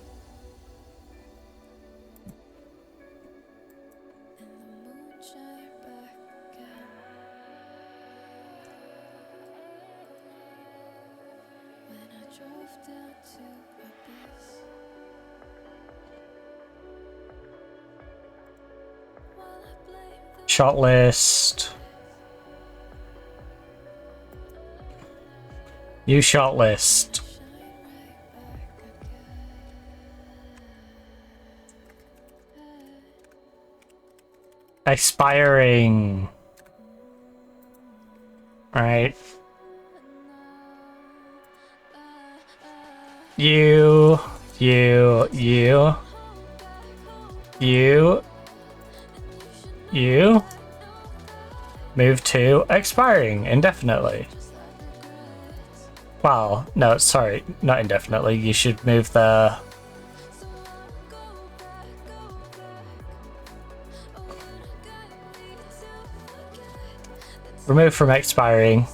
Shortlist. New shortlist. Expiring. Right. You. Move to expiring indefinitely. Well, no, sorry, not indefinitely. You should move the... Remove from expiring.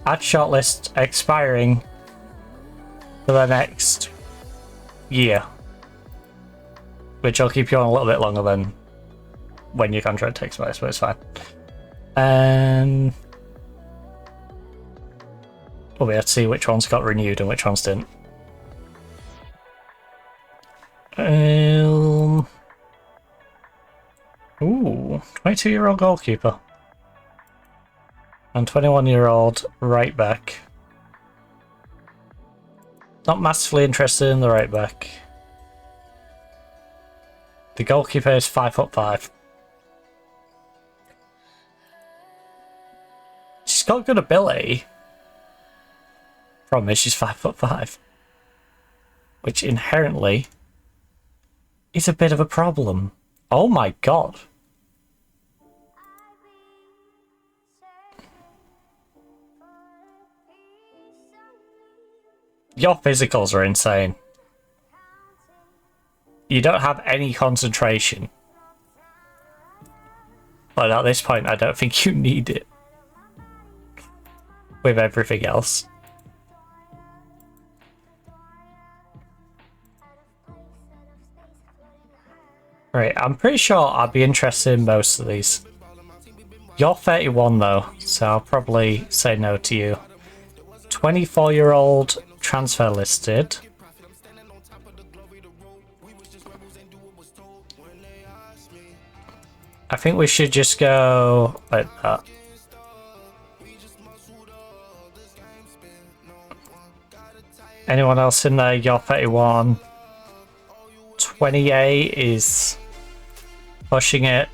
Add shortlist expiring for the next year. Which will keep you on a little bit longer than when your contract takes place, but it's fine. We'll be able to see which ones got renewed and which ones didn't. Ooh, 22-year-old goalkeeper. And 21-year-old right back. Not massively interested in the right back. The goalkeeper is 5'5". She's got good ability. Problem is she's 5'5", which inherently is a bit of a problem. Oh my god. Your physicals are insane. You don't have any concentration. But at this point, I don't think you need it. With everything else. Right, I'm pretty sure I'd be interested in most of these. You're 31 though, so I'll probably say no to you. 24-year-old transfer listed. I think we should just go like that. Anyone else in there? You're 31. 28 is pushing it.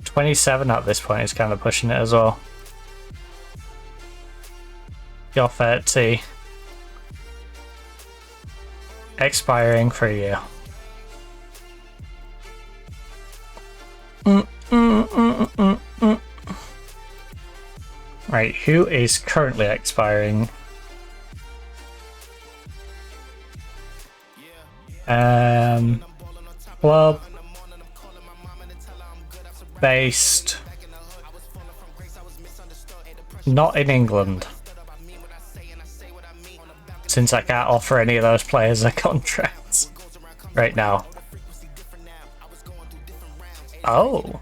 27 at this point is kind of pushing it as well. You're 30. Expiring for a year. Right, who is currently expiring? Club based not in England, since I can't offer any of those players a contract right now. Oh.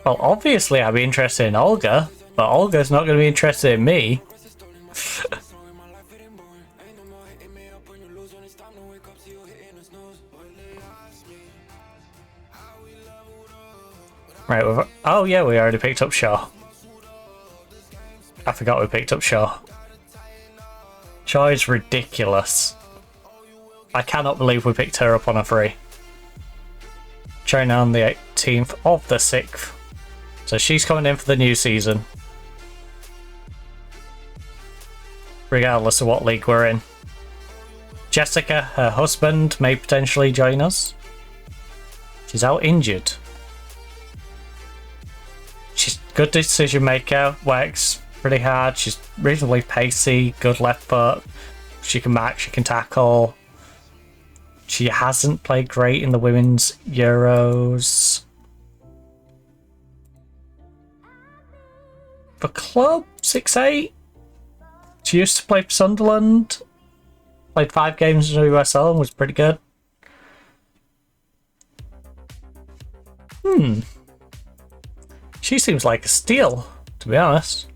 Well, obviously I'd be interested in Olga, but Olga's not going to be interested in me. Right, oh yeah, we already picked up Shaw. I forgot we picked up Shaw. Shaw is ridiculous. I cannot believe we picked her up on a free. China on the 18th of the 6th. So she's coming in for the new season. Regardless of what league we're in. Jessica, her husband, may potentially join us. She's out injured. She's good decision maker, works pretty hard, she's reasonably pacey, good left foot. She can mark, she can tackle. She hasn't played great in the women's Euros. For club, 6'8". She used to play for Sunderland. Played 5 games in the USL and was pretty good. She seems like a steal, to be honest.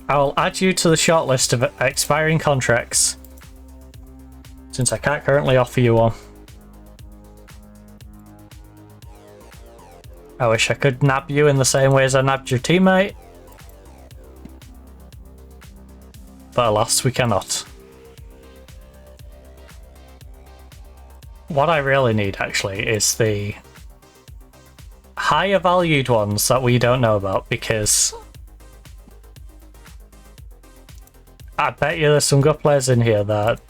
I'll add you to the shortlist of expiring contracts, since I can't currently offer you one. I wish I could nab you in the same way as I nabbed your teammate, but alas, we cannot. What I really need, actually, is the higher valued ones that we don't know about, because I bet you there's some good players in here that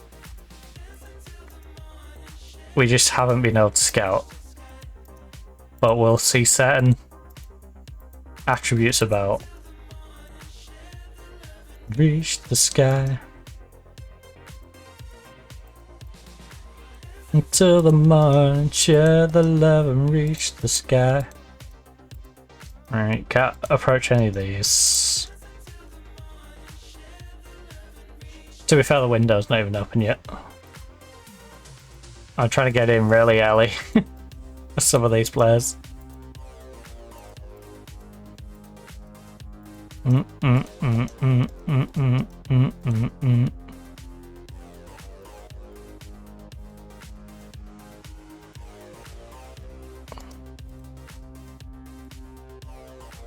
we just haven't been able to scout. But we'll see certain attributes about. Reach the sky. Until the morning, share the love and reach the sky. Alright, can't approach any of these. To be fair, the window's not even open yet. I'm trying to get in really early for some of these players.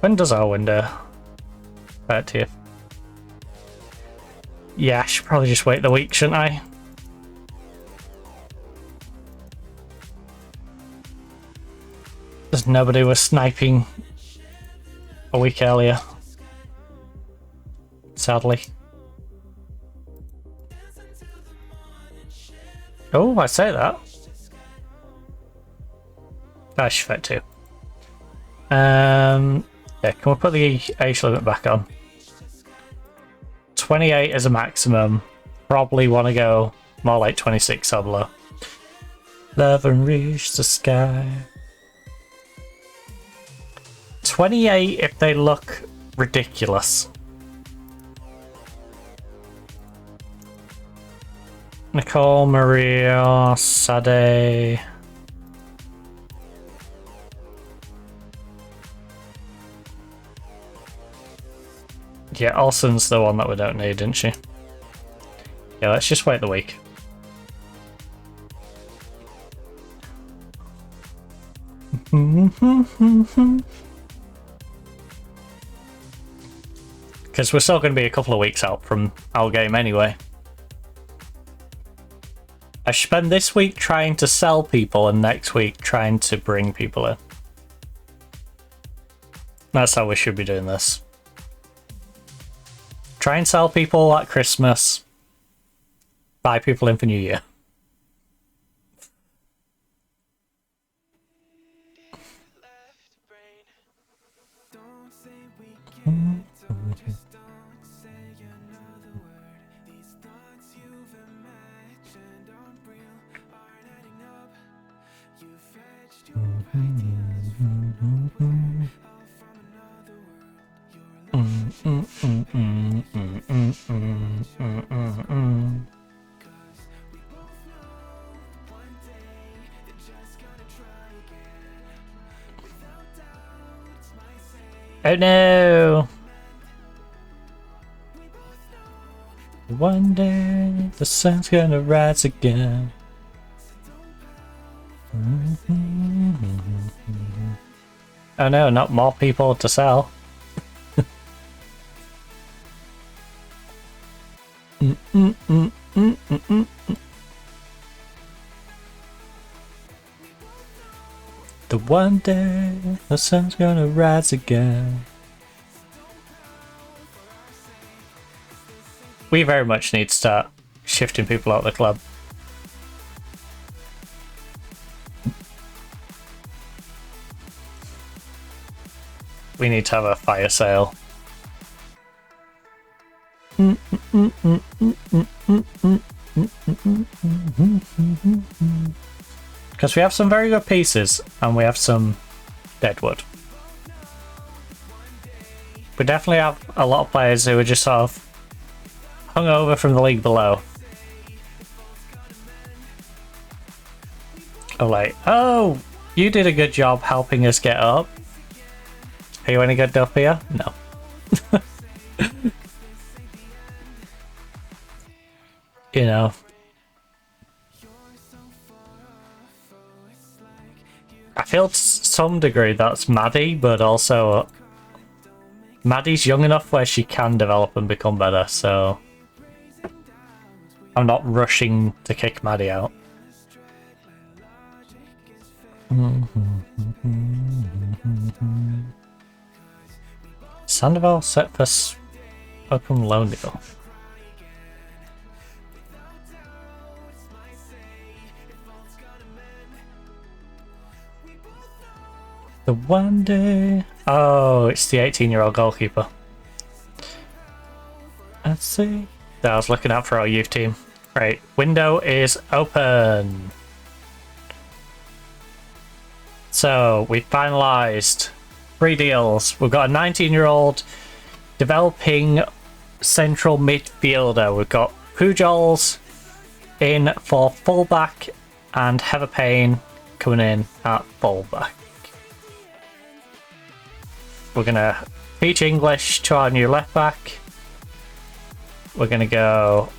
When does our window? 30th. Yeah, I should probably just wait the week, shouldn't I? Because nobody was sniping a week earlier. Sadly. Oh, I say that. I should fit too. Yeah, can we put the age limit back on? 28 is a maximum. Probably want to go more like 26 or below. Love and reach the sky. 28 if they look ridiculous. Nicole, Maria, Sade. Yeah, Olsen's the one that we don't need, isn't she? Yeah, let's just wait the week. Because we're still going to be a couple of weeks out from our game anyway. I spend this week trying to sell people and next week trying to bring people in. That's how we should be doing this. Try and sell people at Christmas. Buy people in for New Year. Oh no! One day the sun's gonna rise again. Oh no, not more people to sell. The one day the sun's gonna rise again. We very much need to start shifting people out of the club. We need to have a fire sale. Because we have some very good pieces and we have some deadwood. We definitely have a lot of players who are just sort of hungover from the league below. Oh, like, oh, you did a good job helping us get up. Are you any good up here? No. You know. I feel to some degree that's Maddie, but also Maddie's young enough where she can develop and become better, so I'm not rushing to kick Maddie out. Sandoval set for open loan deal. The one day... Oh, it's the 18-year-old goalkeeper. Let's see. That I was looking out for our youth team. Right, window is open. So, we finalised 3 deals. We've got a 19-year-old developing central midfielder. We've got Pujols in for fullback and Heather Payne coming in at fullback. We're going to teach English to our new left back. We're going to go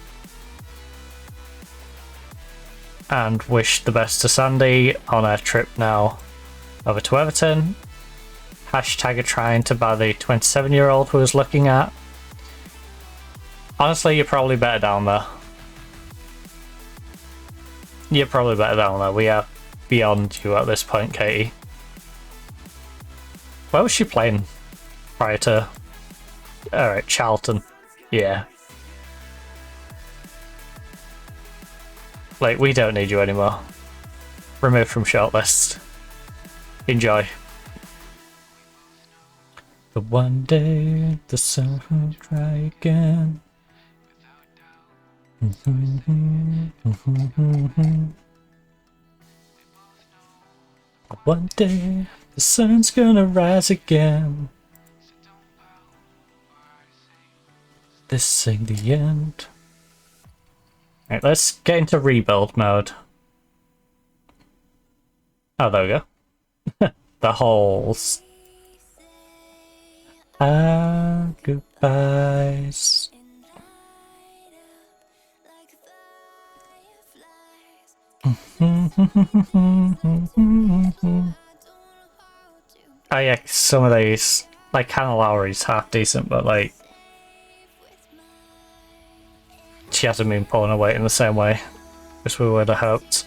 and wish the best to Sandy on our trip now over to Everton. Hashtag trying to buy the 27-year-old who was looking at. Honestly, you're probably better down there. You're probably better down there. We are beyond you at this point, Katie. Where was she playing prior to... Alright, Charlton. Yeah. Like, we don't need you anymore. Removed from shortlist. Enjoy. But one day the sun will try again. One day the sun's gonna rise again. This ain't the end. Right, let's get into rebuild mode. Oh, there we go. The holes. Goodbyes. Oh yeah, some of these, like Hannah Lowry's half decent, but like she hasn't been pulling her weight in the same way as we would have hoped.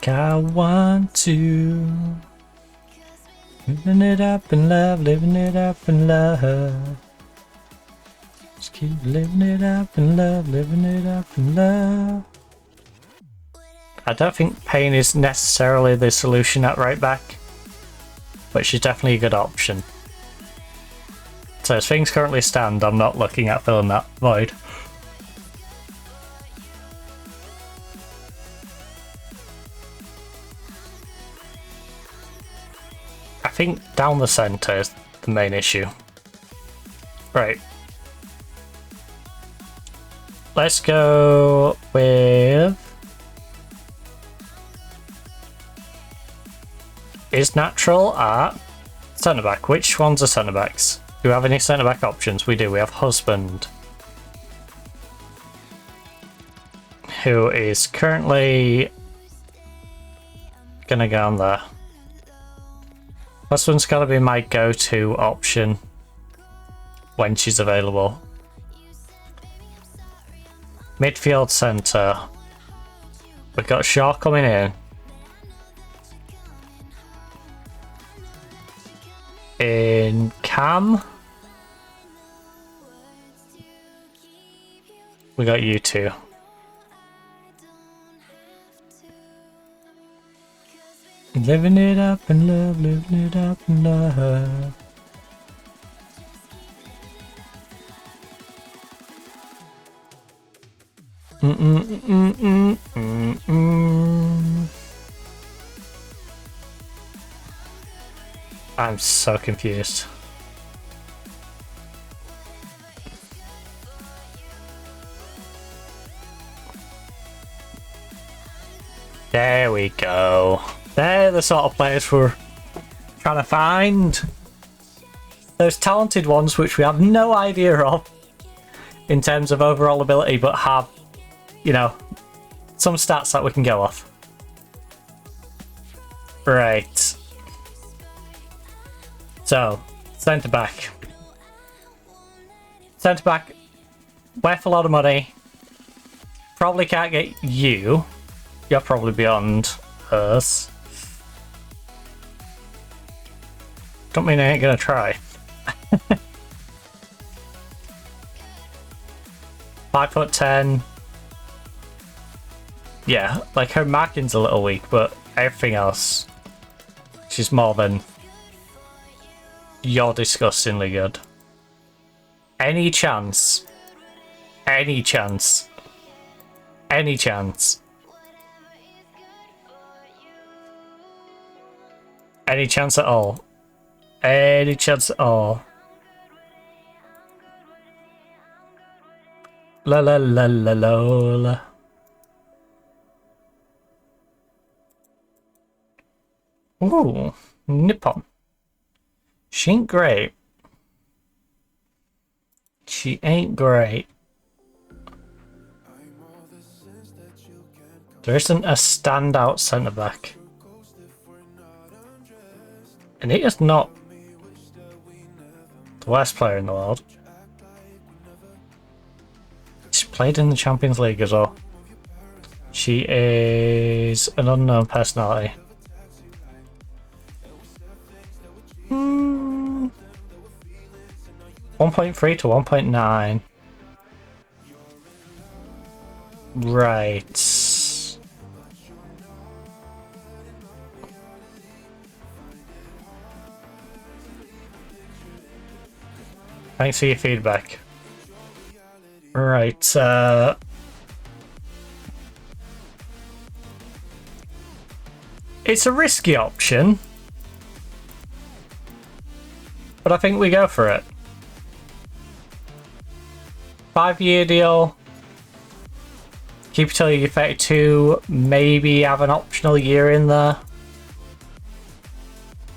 I want to living it up in love, living it up in love. Just keep living it up in love, living it up in love. I don't think Payne is necessarily the solution at right back, but she's definitely a good option. So as things currently stand, I'm not looking at filling that void. I think down the centre is the main issue. Right. Let's go with... Is natural at centre back. Which ones are centre backs? Do we have any centre back options? We do. We have Husband, who is currently gonna go on there. Husband's gotta be my go-to option when she's available. Midfield centre. We've got Shaw coming in. In Cam, we got you two. Living it up in love, living it up in love. I'm so confused. There we go. They're the sort of players we're trying to find. Those talented ones which we have no idea of in terms of overall ability, but have, you know, some stats that we can go off. Right. So, centre back. Centre back, worth a lot of money. Probably can't get you. You're probably beyond us. Don't mean I ain't gonna try. 5'10". Yeah, like her marking's a little weak, but everything else, she's more than... You're disgustingly good. Any chance? Any chance? Any chance? Any chance at all? Any chance at all? La la la la la la. Ooh, Nippon. She ain't great. She ain't great. There isn't a standout centre back. And he is not the worst player in the world. She played in the Champions League as well. She is an unknown personality. 1.3 to 1.9. Right. Thanks for your feedback. Right, it's a risky option, but I think we go for it. 5-year deal. Keep it till you're 32. Maybe have an optional year in there.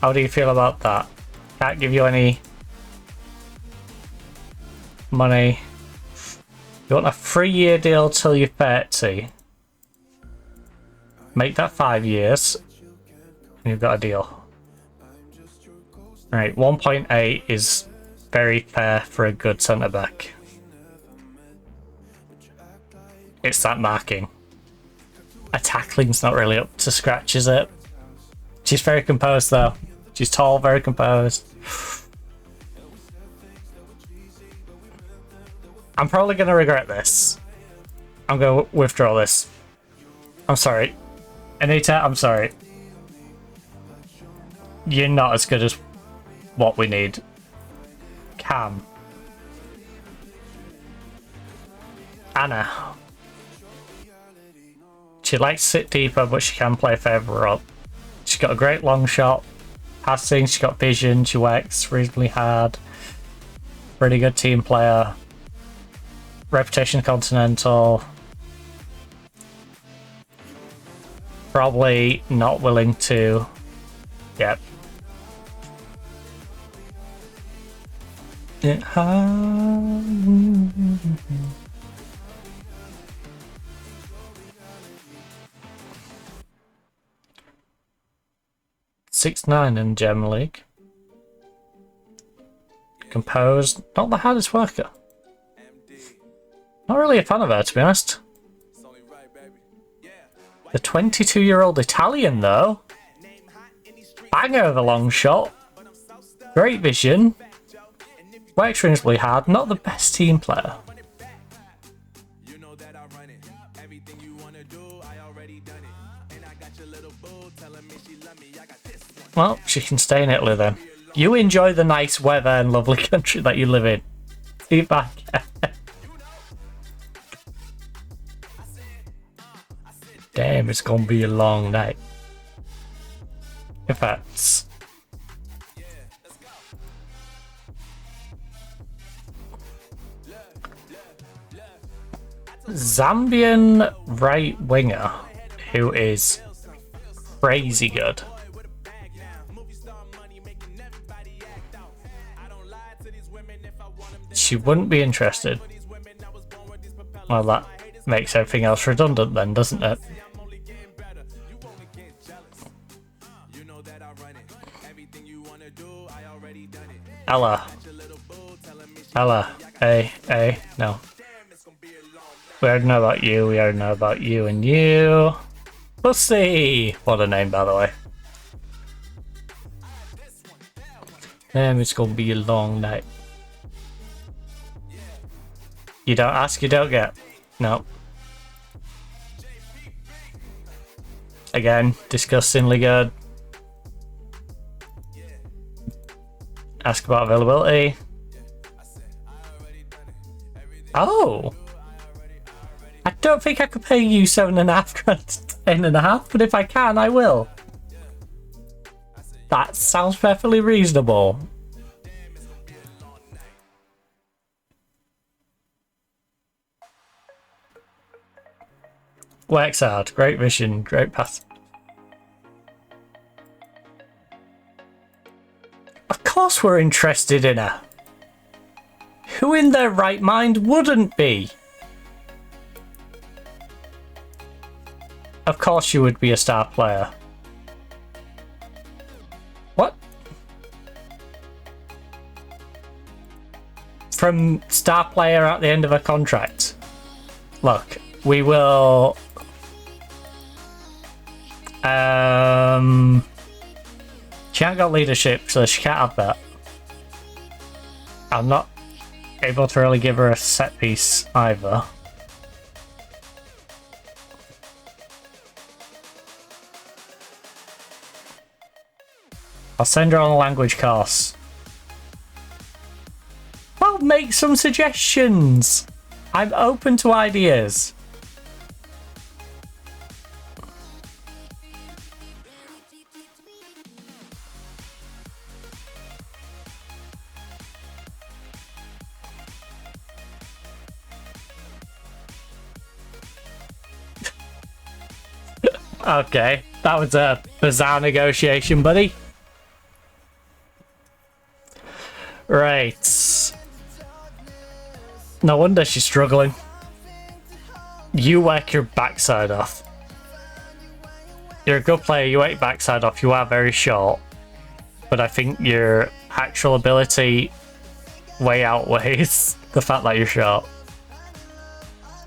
How do you feel about that? Can't give you any money. You want a 3-year deal till you're 30. Make that 5 years. And you've got a deal. Right, 1.8 is very fair for a good centre back. It's that marking. A tackling's not really up to scratch, is it? She's very composed though. She's tall, very composed. I'm probably going to regret this. I'm going to withdraw this. I'm sorry. Anita, I'm sorry. You're not as good as what we need. Cam. Anna. She likes to sit deeper, but she can play further up. She's got a great long shot. Passing, she's got vision, she works reasonably hard. Pretty good team player. Reputation continental. Probably not willing to. Yep. It 6'9" in Gem League. Composed, not the hardest worker. Not really a fan of her, to be honest. The 22-year-old Italian, though. Banger of a long shot. Great vision. Works reasonably hard. Not the best team player. Well, she can stay in Italy then. You enjoy the nice weather and lovely country that you live in. Be back. Damn, it's gonna be a long night. In fact, Zambian right winger who is crazy good. She wouldn't be interested. Well, that makes everything else redundant then, doesn't it? Ella. Ella. Hey, no. We already know about you, we already know about you and you. Pussy! What a name, by the way. Damn, it's gonna be a long night. You don't ask, you don't get. No. Again, disgustingly good. Ask about availability. Oh! I don't think I could pay you 7.5 grand to 10.5, but if I can, I will. That sounds perfectly reasonable. Works hard, great vision, great pass. Of course we're interested in her. Who in their right mind wouldn't be? Of course you would be a star player. What? From star player at the end of a contract? Look, we will... She ain't got leadership, so she can't have that. I'm not able to really give her a set piece either. I'll send her on a language course. Well, make some suggestions. I'm open to ideas. Okay, that was a bizarre negotiation, buddy. Right. No wonder she's struggling. You work your backside off. You're a good player, you work your backside off, you are very short. But I think your actual ability way outweighs the fact that you're short.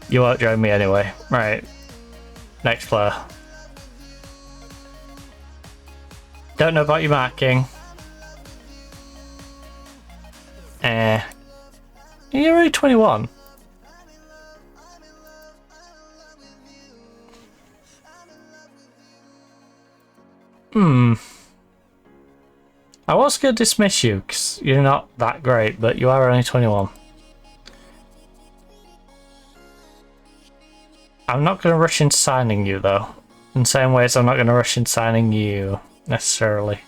You won't join me anyway. Right. Next player. Don't know about your marking. You're only 21. I was going to dismiss you because you're not that great, but you are only 21. I'm not going to rush into signing you, though. In the same way as I'm not going to rush into signing you, necessarily.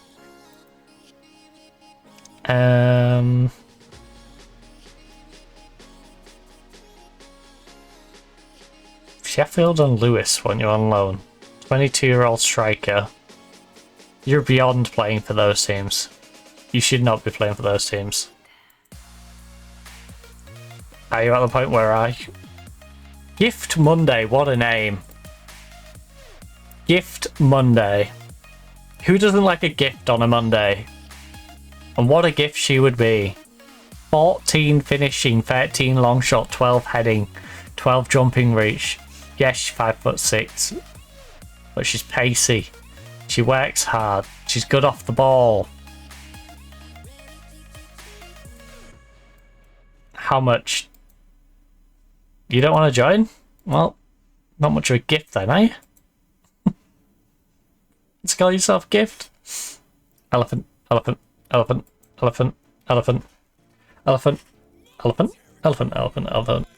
Sheffield and Lewis want you on loan. 22-year-old striker. You're beyond playing for those teams. You should not be playing for those teams. Are you at the point where I... Gift Monday, what a name. Gift Monday. Who doesn't like a gift on a Monday? And what a gift she would be. 14 finishing, 13 long shot, 12 heading, 12 jumping reach. Yes, she's 5'6", but she's pacey. She works hard. She's good off the ball. How much? You don't want to join? Well, not much of a gift then, eh? Let's call yourself gift. Elephant, elephant, elephant, elephant, elephant, elephant, elephant, elephant, elephant, elephant.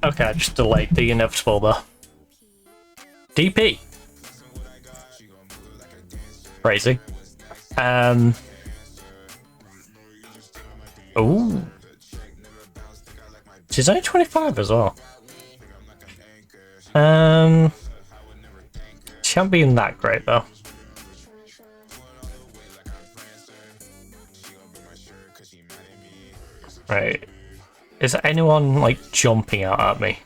Okay, I just delayed the inevitable there. DP. Crazy. Ooh. She's only 25 as well. She hasn't been that great though. Right. Is anyone like jumping out at me?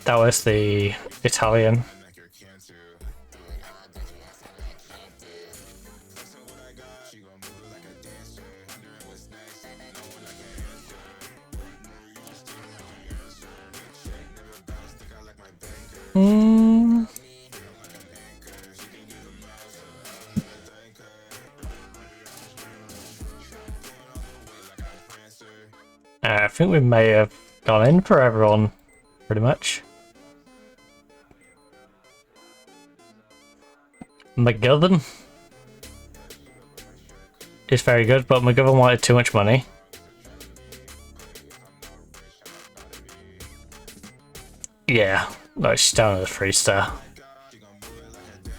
That was the Italian. I think we may have gone in for everyone, pretty much. McGovern is very good, but McGovern wanted too much money. Yeah, no, she's down as a 3-star.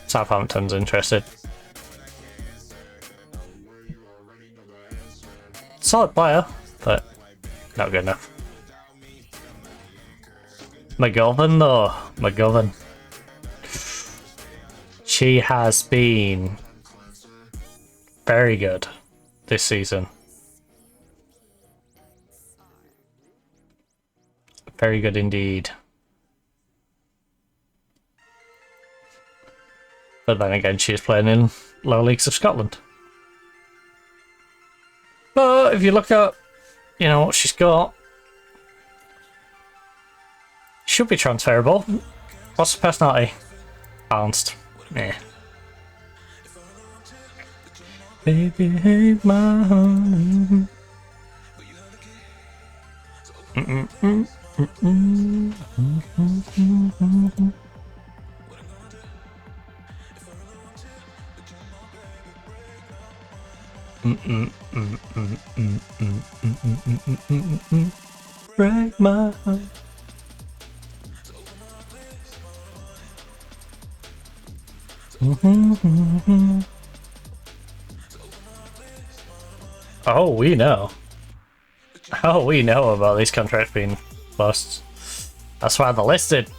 Southampton's interested. Solid player, but not good enough. McGovern though, McGovern. She has been very good this season. Very good indeed. But then again, she is playing in lower leagues of Scotland. But if you look at, you know, what she's got, should be transferable. What's the personality? Balanced. Yeah. Baby, hate my heart. Break my heart. Oh, we know. Oh, we know about these contracts being lost. That's why they're listed.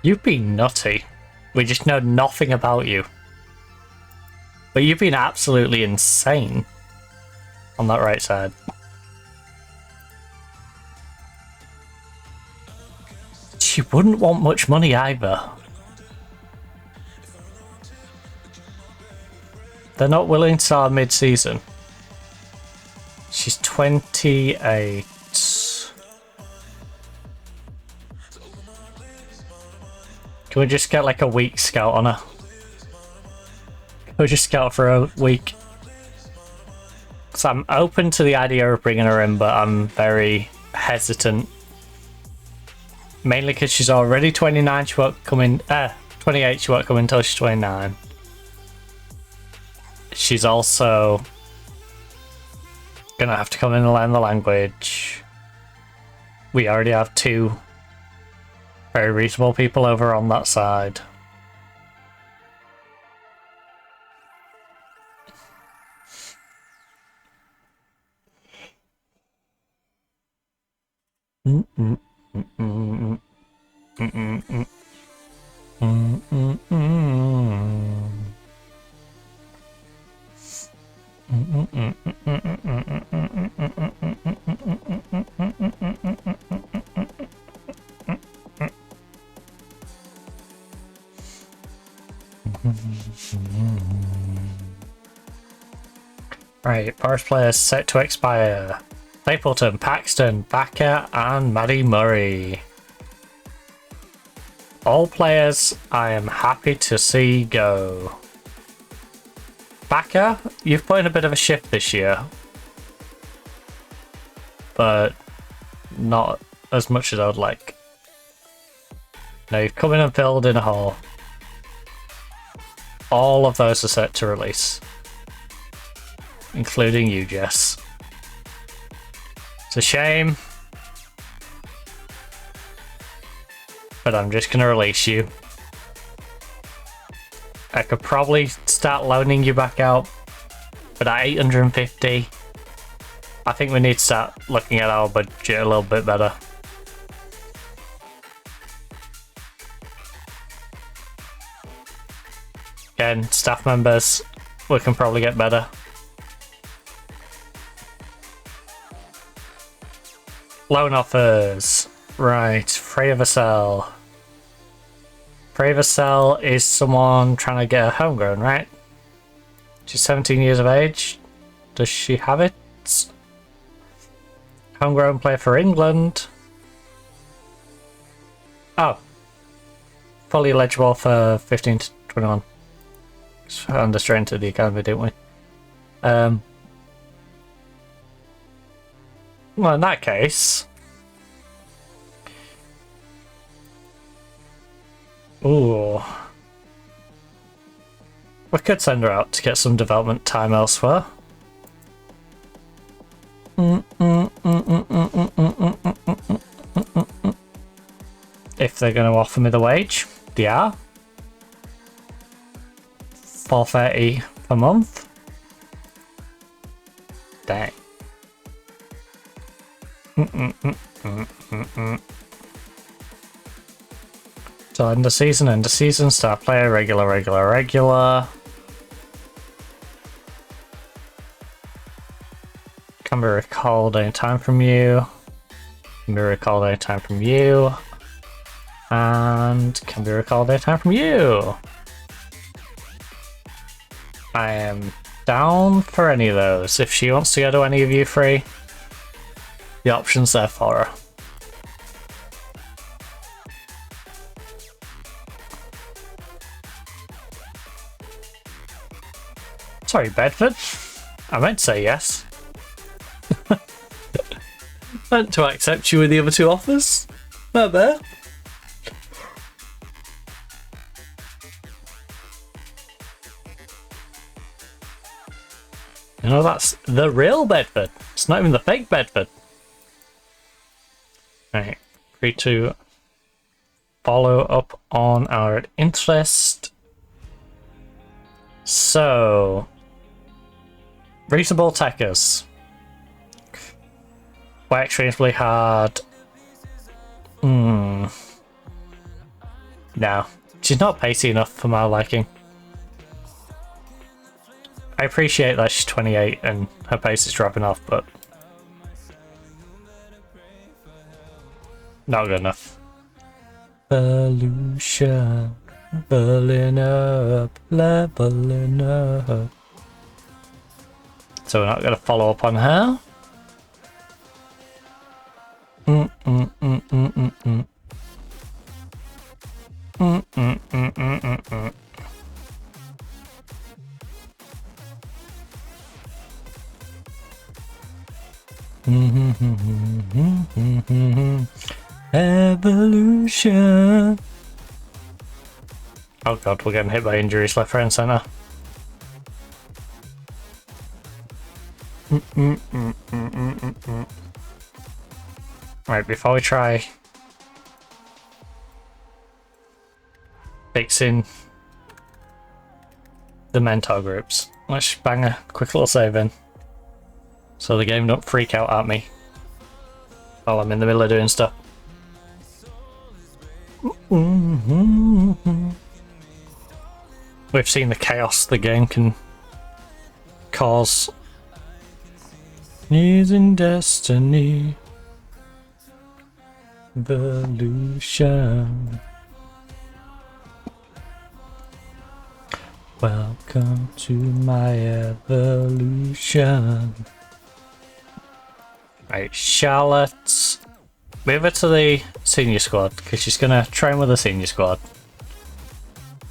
You've been nutty. We just know nothing about you. But you've been absolutely insane on that right side. She wouldn't want much money either. They're not willing to start mid-season. She's 28. Can we just get like a week scout on her? Can we just scout for a week? So I'm open to the idea of bringing her in, but I'm very hesitant. Mainly because she's already 29, she won't come in, 28, she won't come in until she's 29. She's also gonna have to come in and learn the language. We already have 2 very reasonable people over on that side. Right, Forest players set to expire. Stapleton, Paxton, Backer, and Maddie Murray. All players I am happy to see go. Backer, you've put in a bit of a shift this year. But not as much as I would like. Now you've come in and filled in a hole. All of those are set to release. Including you, Jess. It's a shame. But I'm just gonna release you. I could probably start loaning you back out. But at 850, I think we need to start looking at our budget a little bit better. Again, staff members, we can probably get better. Loan offers. Right, Freya Vassell. Freya Vassell is someone trying to get a homegrown, right? She's 17 years of age. Does she have it? Homegrown player for England. Oh. Fully eligible for 15 to 21. Under straight into the academy, didn't we? Well, in that case... Ooh. We could send her out to get some development time elsewhere. If they're going to offer me the wage, they are. $4.30 per month. Dang. So end of season, star player, regular. Can be recalled anytime from you. Can be recalled anytime from you. And can be recalled anytime from you. I am down for any of those. If she wants to go to any of you three, the option's there for her. Sorry, Bedford. I meant to say yes. Meant to accept you with the other two offers. Not bad. You know, that's the real Bedford. It's not even the fake Bedford. Right, free to follow up on our interest. So, reasonable techers. Quite extremely hard. No, she's not pacey enough for my liking. I appreciate that she's 28 and her pace is dropping off, but not good enough. Evolution, leveling up, leveling up. So we're not going to follow up on her. Evolution. Oh god, we're getting hit by injuries left, right and centre. Right, before we try fixing the mentor groups, let's bang a quick little save in so the game don't freak out at me while I'm in the middle of doing stuff. We've seen the chaos the game can cause. Using destiny. Evolution. Welcome to my evolution. Right, Charlotte. Move her to the senior squad because she's gonna train with the senior squad.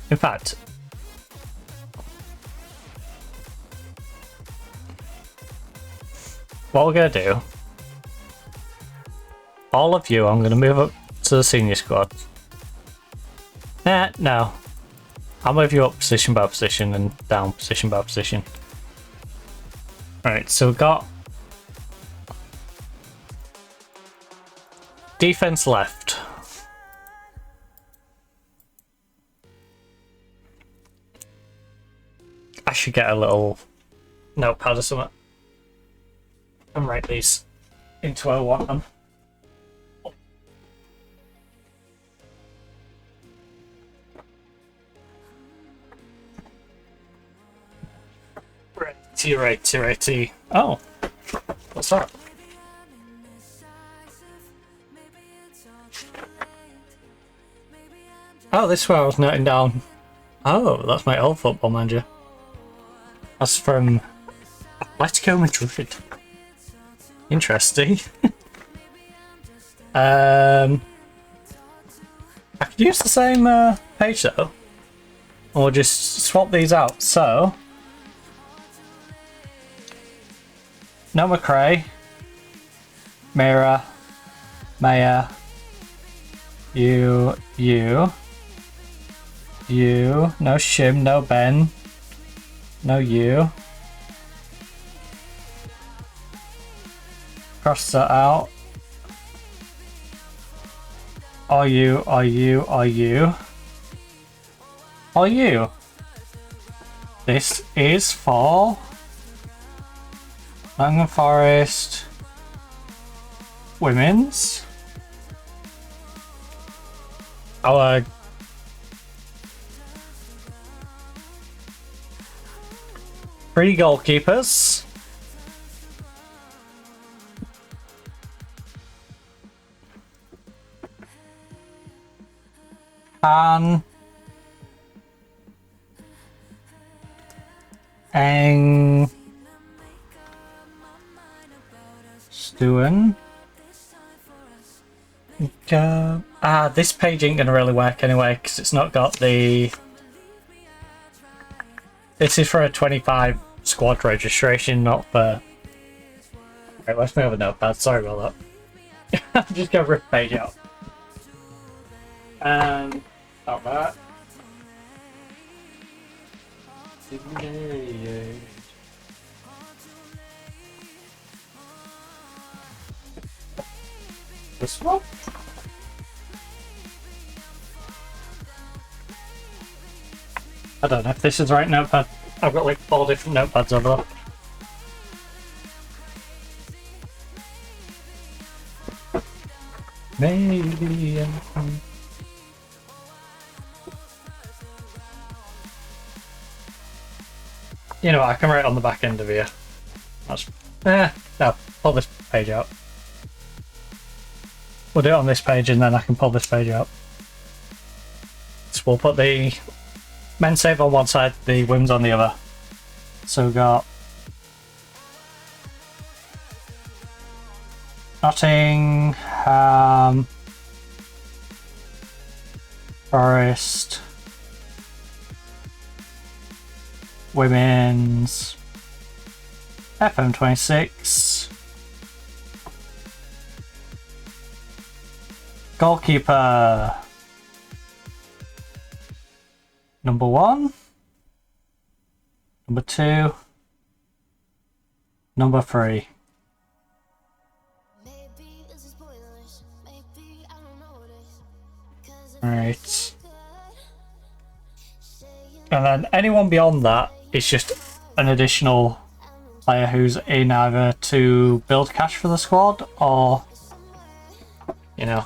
In fact, what we're gonna do, all of you, I'm gonna move up to the senior squad. No. I'll move you up position by position and down position by position. Alright, so we've got defense left. I should get a little notepad or something and write these into where I want them. Righty. Oh, what's that? Oh, this is where I was noting down. Oh, that's my old football manager. That's from Atletico Madrid. Interesting. I could use the same page though, or just swap these out. So, no McRae, Mira, Maya, you, no Shim, no Ben, no you. Cross that out. Are you? This is for Nottingham Forest Women's. Our three goalkeepers. Eng Stuen. This page ain't gonna really work anyway because it's not got the. This is for a 25 squad registration, not for... Right, let's move a notepad. Sorry about that. I'm just going to rip the page out. And... Not that. This one? I don't know if this is the right notepad. I've got like 4 different notepads over there. Maybe. You know what, I can write on the back end of here. That's... no, pull this page out. We'll do it on this page and then I can pull this page out. So we'll put the men's save on one side, the women's on the other. So we've got Nottingham Forest Women's FM26 goalkeeper number 1, number 2, number 3. Right. And then anyone beyond that is just an additional player who's in either to build cash for the squad or, you know,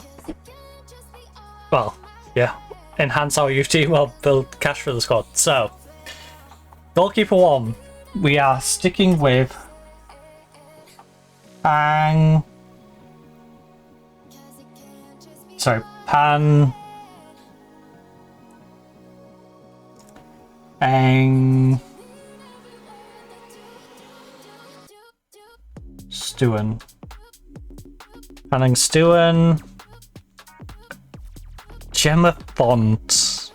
well, yeah, enhance our youth team or build cash for the squad. So, goalkeeper 1, we are sticking with Pan Stewart. Panning Stewart. Gemma Font.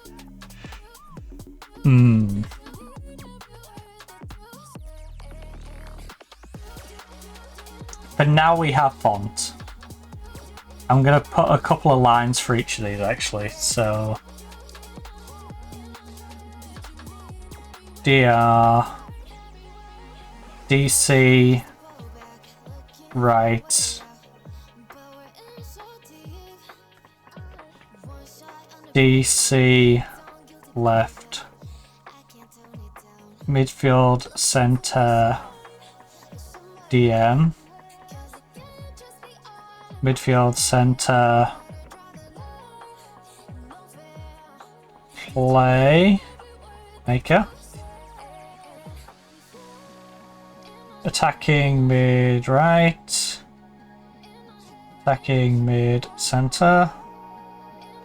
But now we have Font. I'm going to put a couple of lines for each of these actually. So DR DC right DC left midfield center DM midfield center play maker attacking mid right, attacking mid center,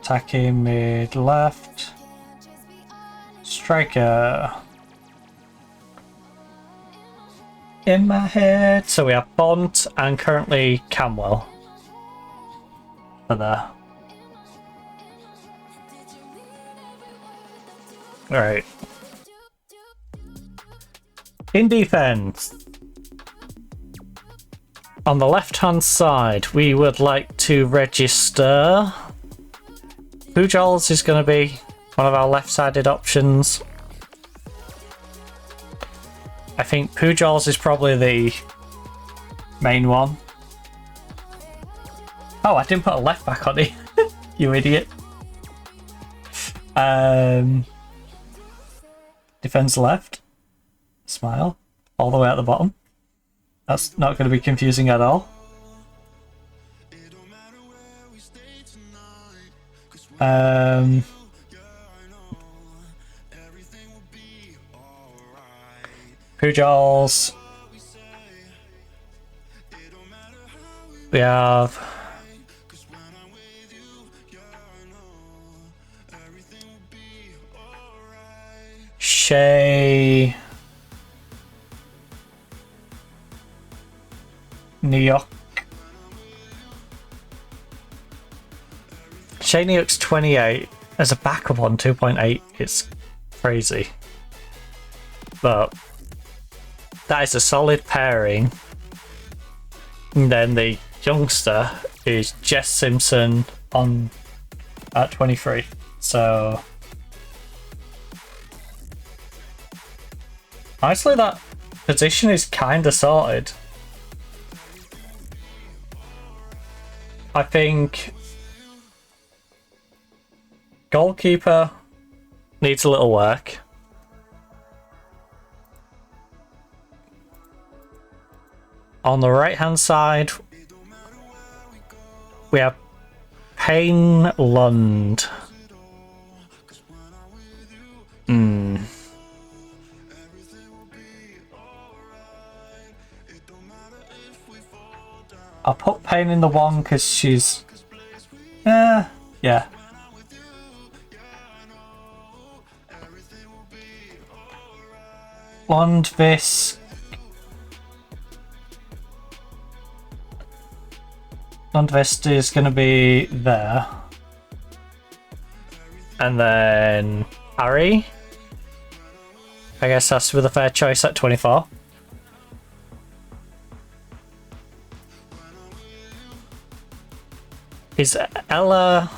attacking mid left, striker. In my head, so we have Bont and currently Camwell for there. Alright. In defense, on the left hand side, we would like to register. Pujols is going to be one of our left sided options. I think Pujols is probably the main one. Oh, I didn't put a left back on it. You idiot. Defense left. Smile. All the way at the bottom. That's not going to be confusing at all. Pujols. We have Shea Neok. Shea Neok's 28 as a backup on 2.8. It's crazy. But That is a solid pairing. And then the youngster is Jess Simpson on at 23. So honestly, that position is kind of sorted. I think goalkeeper needs a little work. On the right hand side, we have Payne Lund. I'll put Payne in the one because she's... yeah. Lundqvist. Lundqvist is going to be there. And then Harry. I guess that's with a fair choice at 24. Is Ella...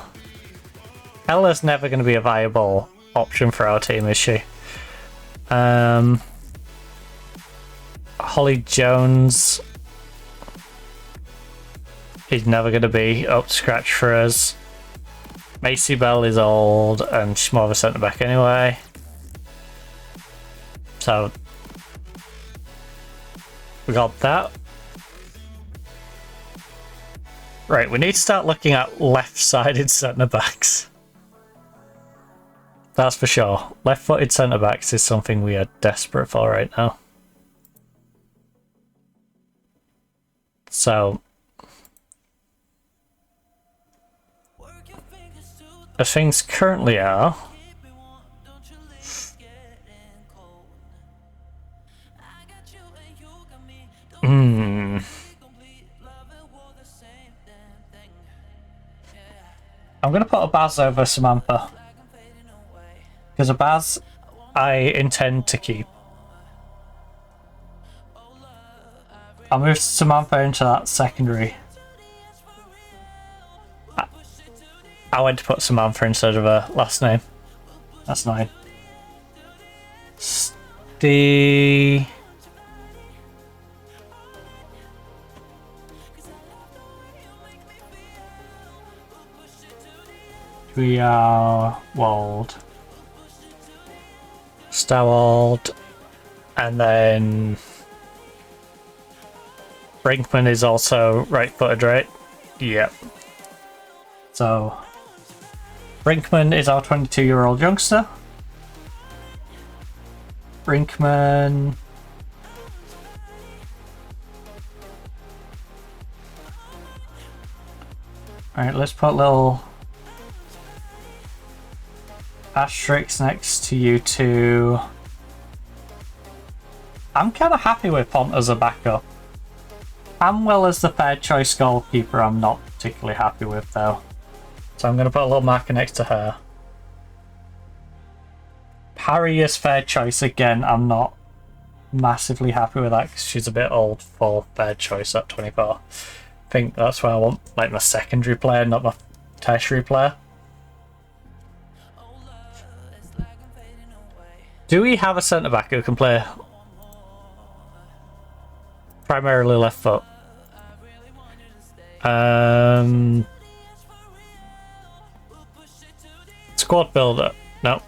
Ella's never going to be a viable option for our team, is she? Holly Jones is never going to be up to scratch for us. Macy Bell is old and she's more of a centre back anyway. So we got that. Right, we need to start looking at left-sided centre-backs. That's for sure. Left-footed centre-backs is something we are desperate for right now. So as things currently are, I'm going to put a Baz over Samantha. Because a Baz I intend to keep. I'll move Samantha into that secondary. I went to put Samantha instead of her last name. That's annoying. We are Wald. Stawald. And then Brinkman is also right-footed, right? Yep. So Brinkman is our 22-year-old youngster. Brinkman. Alright, let's put a little asterisk next to you two. I'm kind of happy with Pont as a backup. Amwell as the fair choice goalkeeper I'm not particularly happy with though. So I'm going to put a little marker next to her. Parry is fair choice again. I'm not massively happy with that because she's a bit old for fair choice at 24. I think that's why I want like my secondary player, not my tertiary player. Do we have a centre back who can play primarily left foot? Squad builder. No.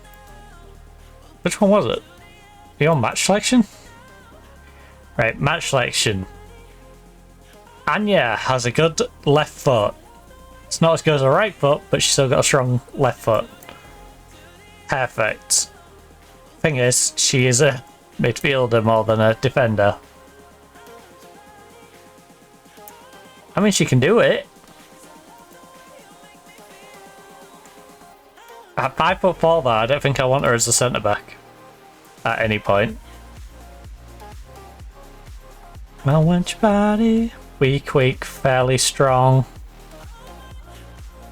Which one was it? Are you on match selection? Right, match selection. Anya has a good left foot. It's not as good as a right foot, but she's still got a strong left foot. Perfect. Thing is, she is a midfielder more than a defender. I mean, she can do it. At 5'4" though, I don't think I want her as a centre back at any point. Well, wench body. Weak, fairly strong.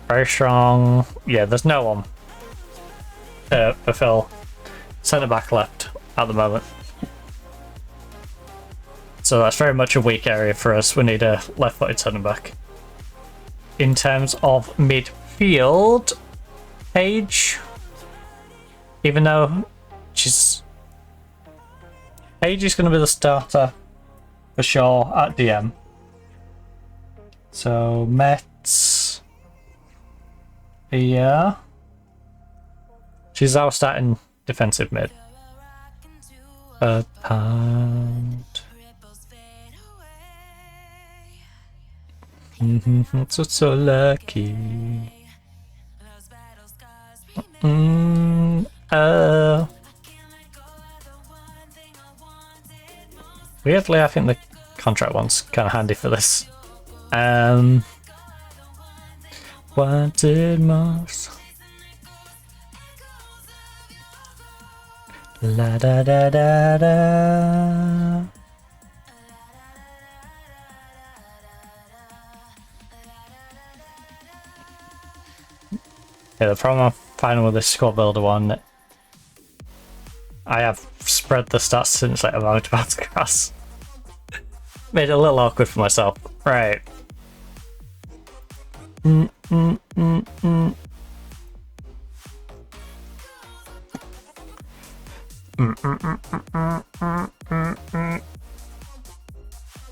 Very strong. Yeah, there's no one to fulfill centre back left at the moment. So that's very much a weak area for us. We need a left-footed centre back. In terms of midfield, Paige, even though Paige is going to be the starter for sure at DM. So Mets, yeah, she's our starting defensive mid. Pound. So lucky. Weirdly, I think the contract one's kind of handy for this. Wanted most. La da da da da. Yeah, the problem I'm finding with this squad builder one, I have spread the stats since like I'm about to cross. Made it a little awkward for myself. Right.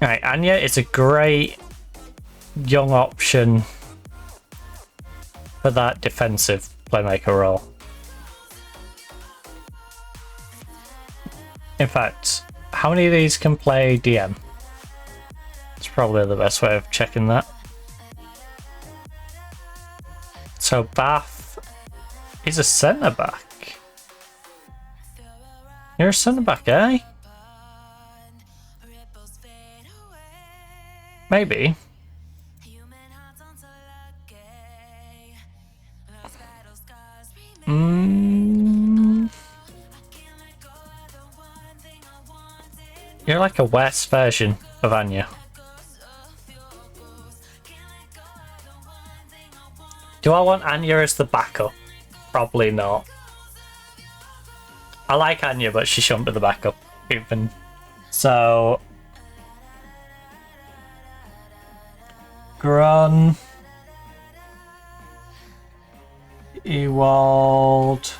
Right, Anya is a great young option for that defensive playmaker role. In fact, how many of these can play DM? It's probably the best way of checking that. So Bath is a centre back. You're a centre back, eh? Maybe. You're like a worse version of Anya. Do I want Anya as the backup? Probably not. I like Anya, but she shouldn't be the backup even. So Grun, Ewald.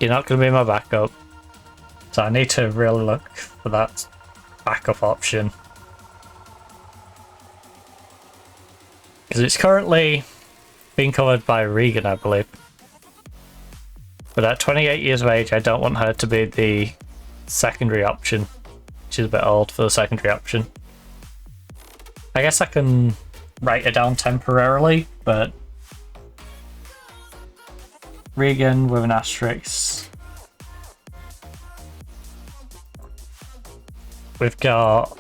You're not going to be my backup. So I need to really look for that backup option. Because it's currently being covered by Regan, I believe. But at 28 years of age, I don't want her to be the secondary option. She's a bit old for the secondary option. I guess I can write her down temporarily, but Regan with an asterisk. We've got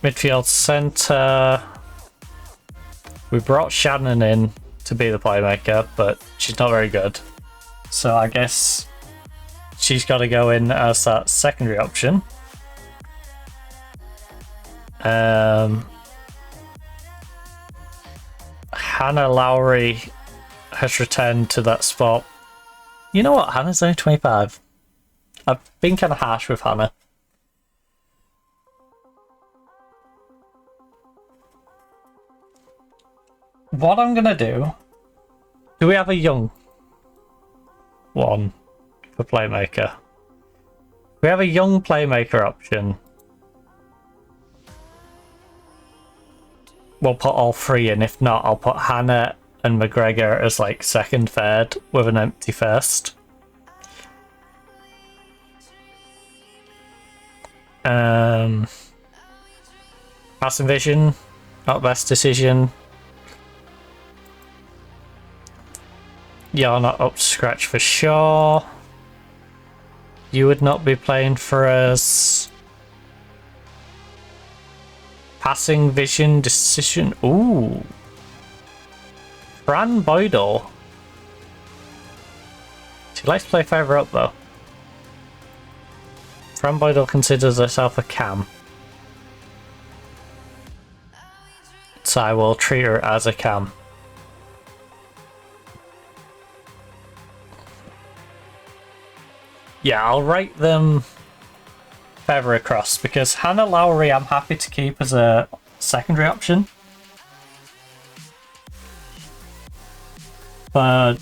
midfield centre. We brought Shannon in to be the playmaker, but she's not very good. So I guess she's got to go in as that secondary option. Hannah Lowry has returned to that spot. You know what? Hannah's only 25. I've been kind of harsh with Hannah. What I'm gonna do we have a young one for playmaker? We have a young playmaker option. We'll put all three in. If not, I'll put Hannah and McGregor as like second, third with an empty first. Passing vision, not best decision. You're not up to scratch for sure. You would not be playing for us. Passing vision, decision. Ooh. Fran Boydell. She likes to play further up though. Fran Boydell considers herself a cam. So I will treat her as a cam. Yeah, I'll write them feather across, because Hannah Lowry I'm happy to keep as a secondary option. But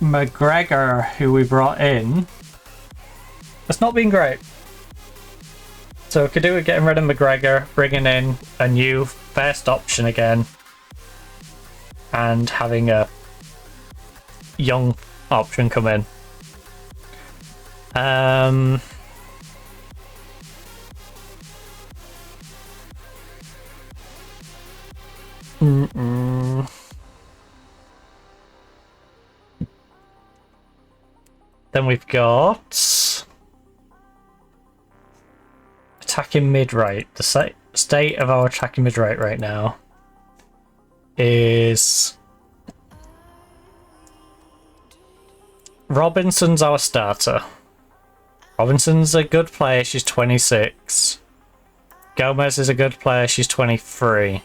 McGregor, who we brought in, it's not been great. So we could do with getting rid of McGregor, bringing in a new first option again, and having a young option come in. Then we've got attacking mid-right. The state of our attacking mid-right now is Robinson's our starter. Robinson's a good player, she's 26. Gomez is a good player, she's 23.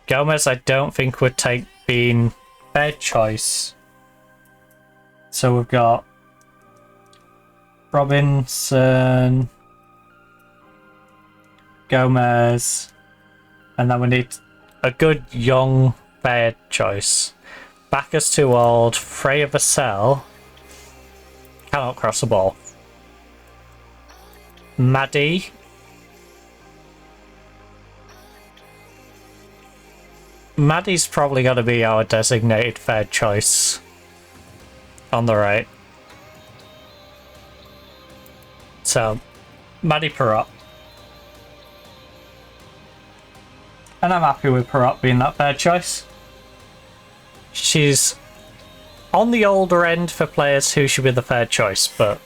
Gomez I don't think would take being third choice. So we've got Robinson, Gomez, and then we need a good young third choice. Backer's too old, Freya Vassell cannot cross the ball. Maddie. Maddie's probably got to be our designated third choice on the right. So, Maddie Perrott. And I'm happy with Perrott being that third choice. She's on the older end for players who should be the third choice, but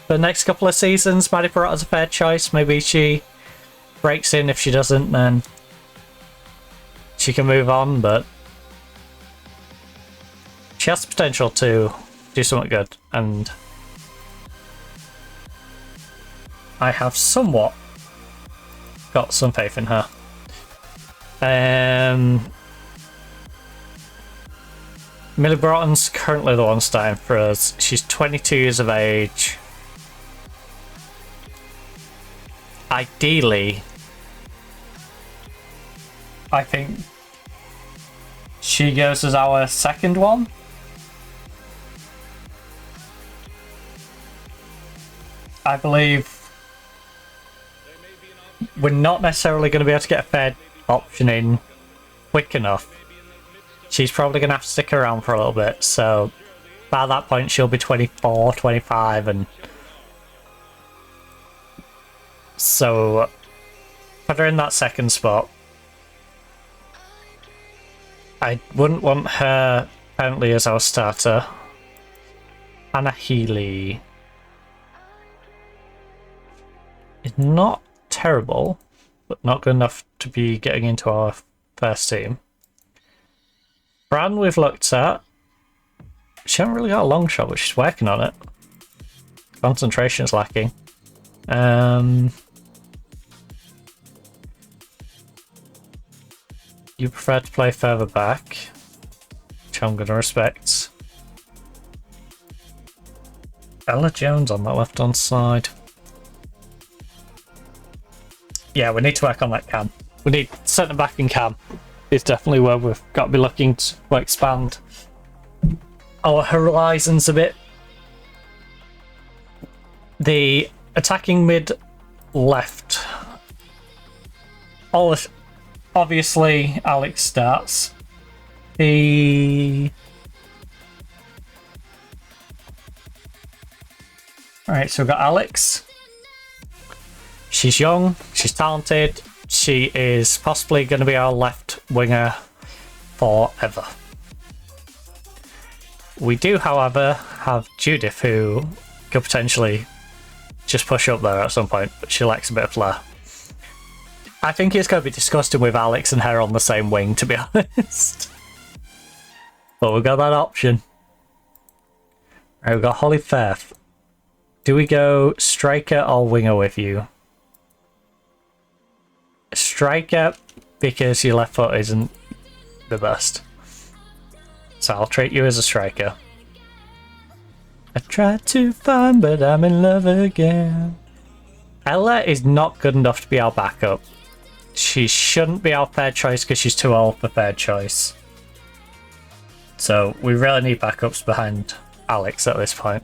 for the next couple of seasons, Maddie Perrott is a third choice. Maybe she breaks in. If she doesn't, then she can move on, but she has the potential to do something good, and I have somewhat got some faith in her. Millie Broughton's currently the one starting for us. She's 22 years of age. Ideally, I think she goes as our second one. I believe we're not necessarily going to be able to get a third option in quick enough. She's probably going to have to stick around for a little bit, so by that point she'll be 24, 25, and so put her in that second spot. I wouldn't want her apparently as our starter. Anna Healy is not terrible, but not good enough to be getting into our first team. Bran we've looked at. She hasn't really got a long shot, but she's working on it. Concentration's lacking. You prefer to play further back, which I'm going to respect. Ella Jones on that left-hand side. Yeah, we need to work on that cam. We need centre back and cam. It's definitely where we've got to be looking to expand our horizons a bit. The attacking mid left. Obviously, Alex starts. Alright, so we've got Alex. She's young, she's talented, she is possibly going to be our left winger forever. We do, however, have Judith, who could potentially just push up there at some point, but she lacks a bit of flair. I think it's going to be disgusting with Alex and her on the same wing, to be honest. But we've got that option. Right, we've got Holly Firth. Do we go striker or winger with you? Striker, because your left foot isn't the best. So I'll treat you as a striker. I tried to find, but I'm in love again. Ella is not good enough to be our backup. She shouldn't be our third choice because she's too old for third choice. So we really need backups behind Alex at this point.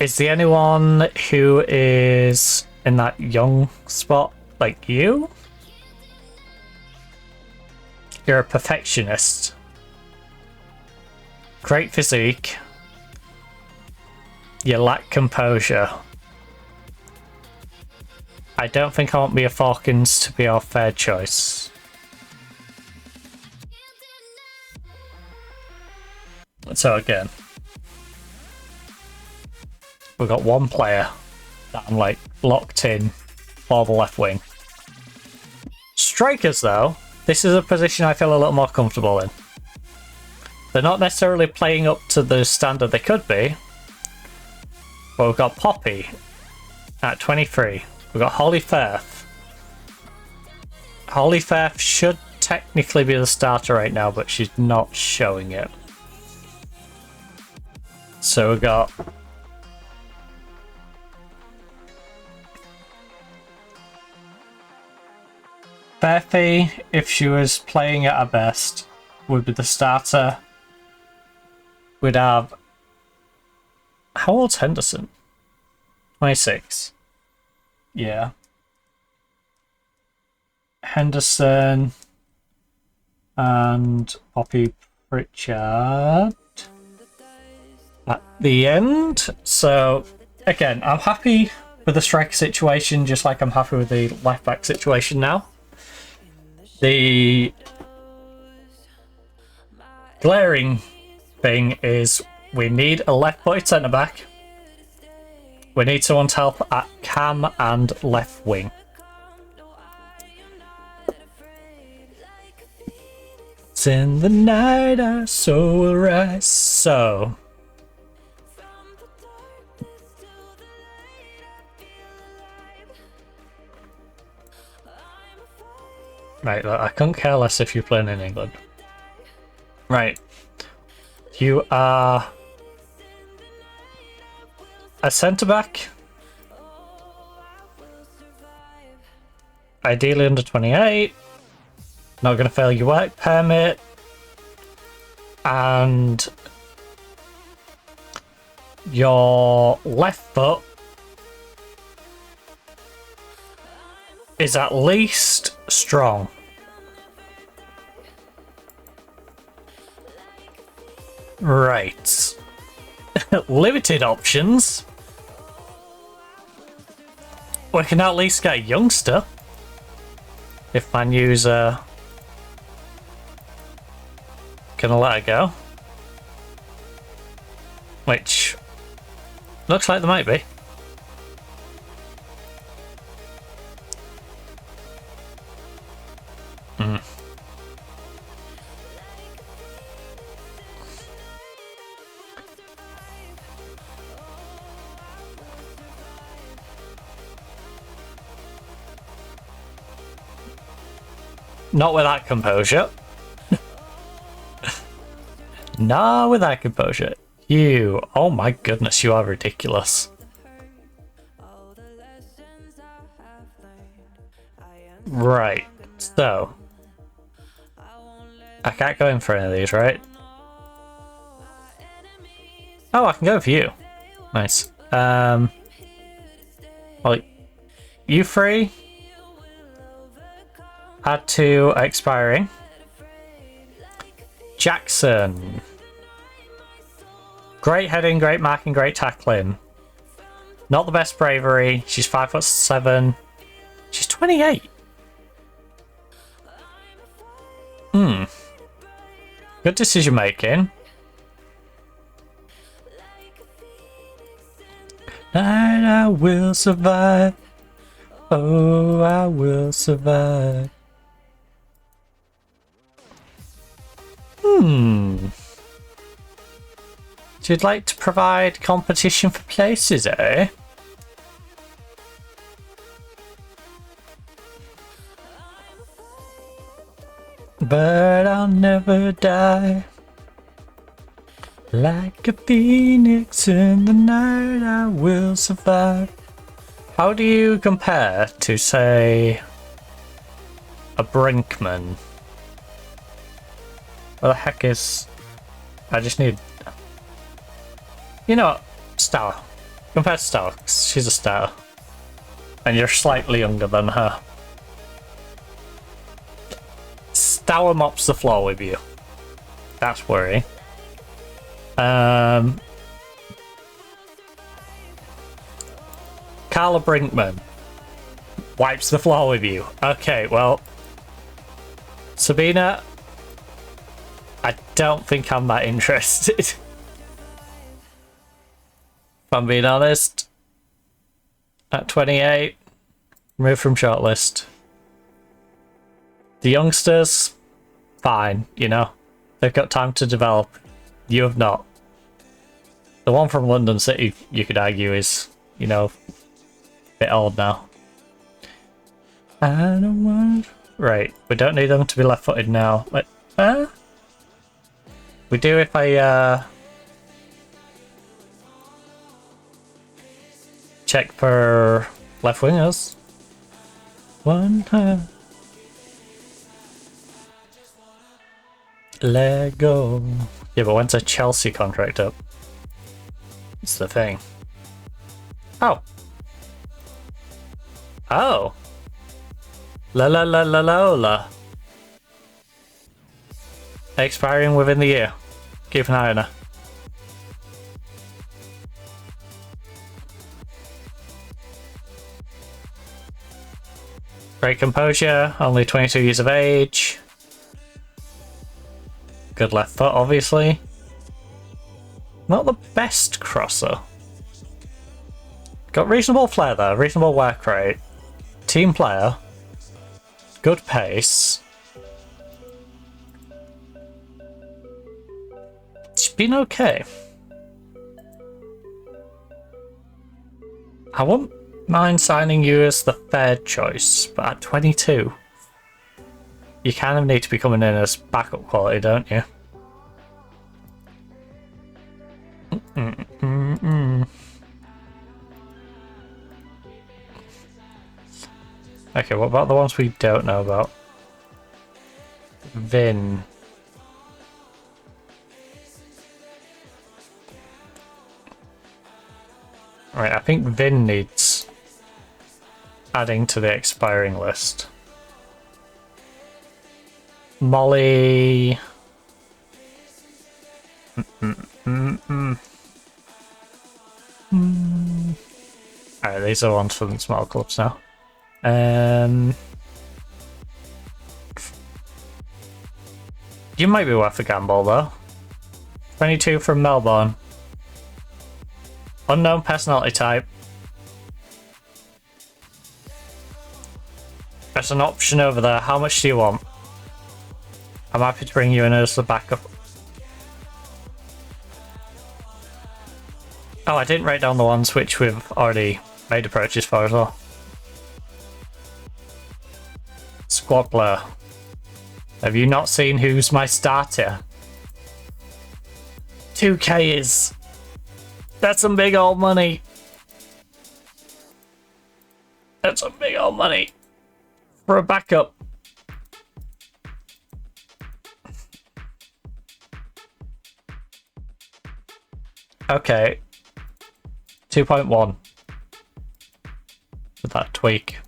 Is there anyone who is in that young spot like you? You're a perfectionist. Great physique. You lack composure. I don't think I want Mia Falkins to be our third choice. So again, we've got one player that I'm like locked in for the left wing. Strikers though, this is a position I feel a little more comfortable in. They're not necessarily playing up to the standard they could be. But we've got Poppy at 23. We've got Holly Firth. Holly Firth should technically be the starter right now, but she's not showing it. So we've got Berthy, if she was playing at her best, would be the starter. We'd have... How old's Henderson? 26. Yeah. Henderson and Poppy Pritchard at the end. So, again, I'm happy with the striker situation, just like I'm happy with the left back situation now. The glaring thing is we need a left-footed centre-back. We need someone to help at cam and left wing. It's in the night our soul will rise. So right, I couldn't care less if you're playing in England. Right. You are a centre-back. Ideally under 28. Not going to fail your work permit. And your left foot is at least strong. Right. Limited options. We can at least get a youngster. If Man U's gonna let her go. Which looks like there might be. Not with that composure. Nah, with that composure. You, oh my goodness, you are ridiculous. Right, so I can't go in for any of these, right? Oh, I can go for you. Nice. Well, you free? Add to expiring. Jackson. Great heading, great marking, great tackling. Not the best bravery. She's 5'7". She's 28. Good decision making. Night I will survive. Oh, I will survive. So you'd like to provide competition for places, eh? But I'll never die. Like a phoenix in the night, I will survive. How do you compare to, say, a Brinkman? What the heck is... I just need... You know what? Star. Compare to Star, 'cause she's a star. And you're slightly younger than her. Stour mops the floor with you. That's worrying. Carla Brinkman wipes the floor with you. Okay, well, Sabina, I don't think I'm that interested. If I'm being honest. At 28, remove from shortlist. The youngsters, fine, you know. They've got time to develop. You have not. The one from London City, you could argue, is, you know, a bit old now. I don't want... Right, we don't need them to be left-footed now. Wait, we do if I, check for left-wingers. One time. Let go. Yeah, but when's a Chelsea contract up? It's the thing. Oh. Oh. La la la la la la. Expiring within the year. Keep an eye on her. Great composure, only 22 years of age. Good left foot, obviously. Not the best crosser. Got reasonable flair though, reasonable work rate. Team player. Good pace. It's been okay. I wouldn't mind signing you as the third choice, but at 22, you kind of need to be coming in as backup quality, don't you? Okay, what about the ones we don't know about? Vin. Right, I think Vin needs adding to the expiring list. Molly. Alright, these are ones from small clubs now. You might be worth a gamble though. 22 from Melbourne. Unknown personality type. There's an option over there. How much do you want? I'm happy to bring you in as the backup. Oh, I didn't write down the ones which we've already made approaches for as well. Squad player. Have you not seen who's my starter? 2k is... That's some big old money. That's some big old money. For a backup. Okay. 2.1. With that tweak.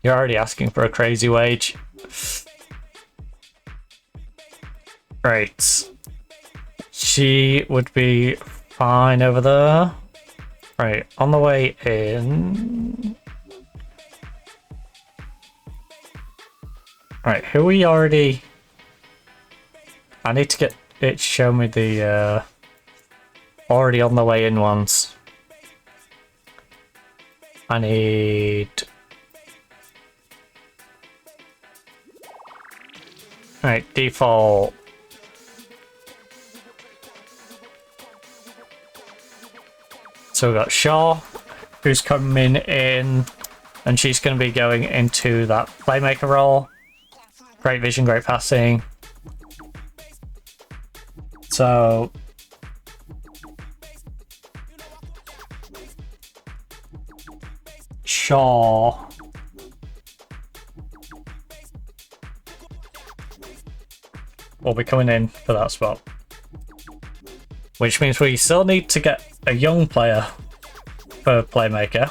You're already asking for a crazy wage. Right. She would be fine over there. Right, on the way in. Right, who we already... I need to get it to show me the already on the way in ones. I need... Right, default. So we've got Shaw, who's coming in, and she's going to be going into that playmaker role. Great vision, great passing. So Shaw. Will be coming in for that spot. Which means we still need to get a young player for playmaker.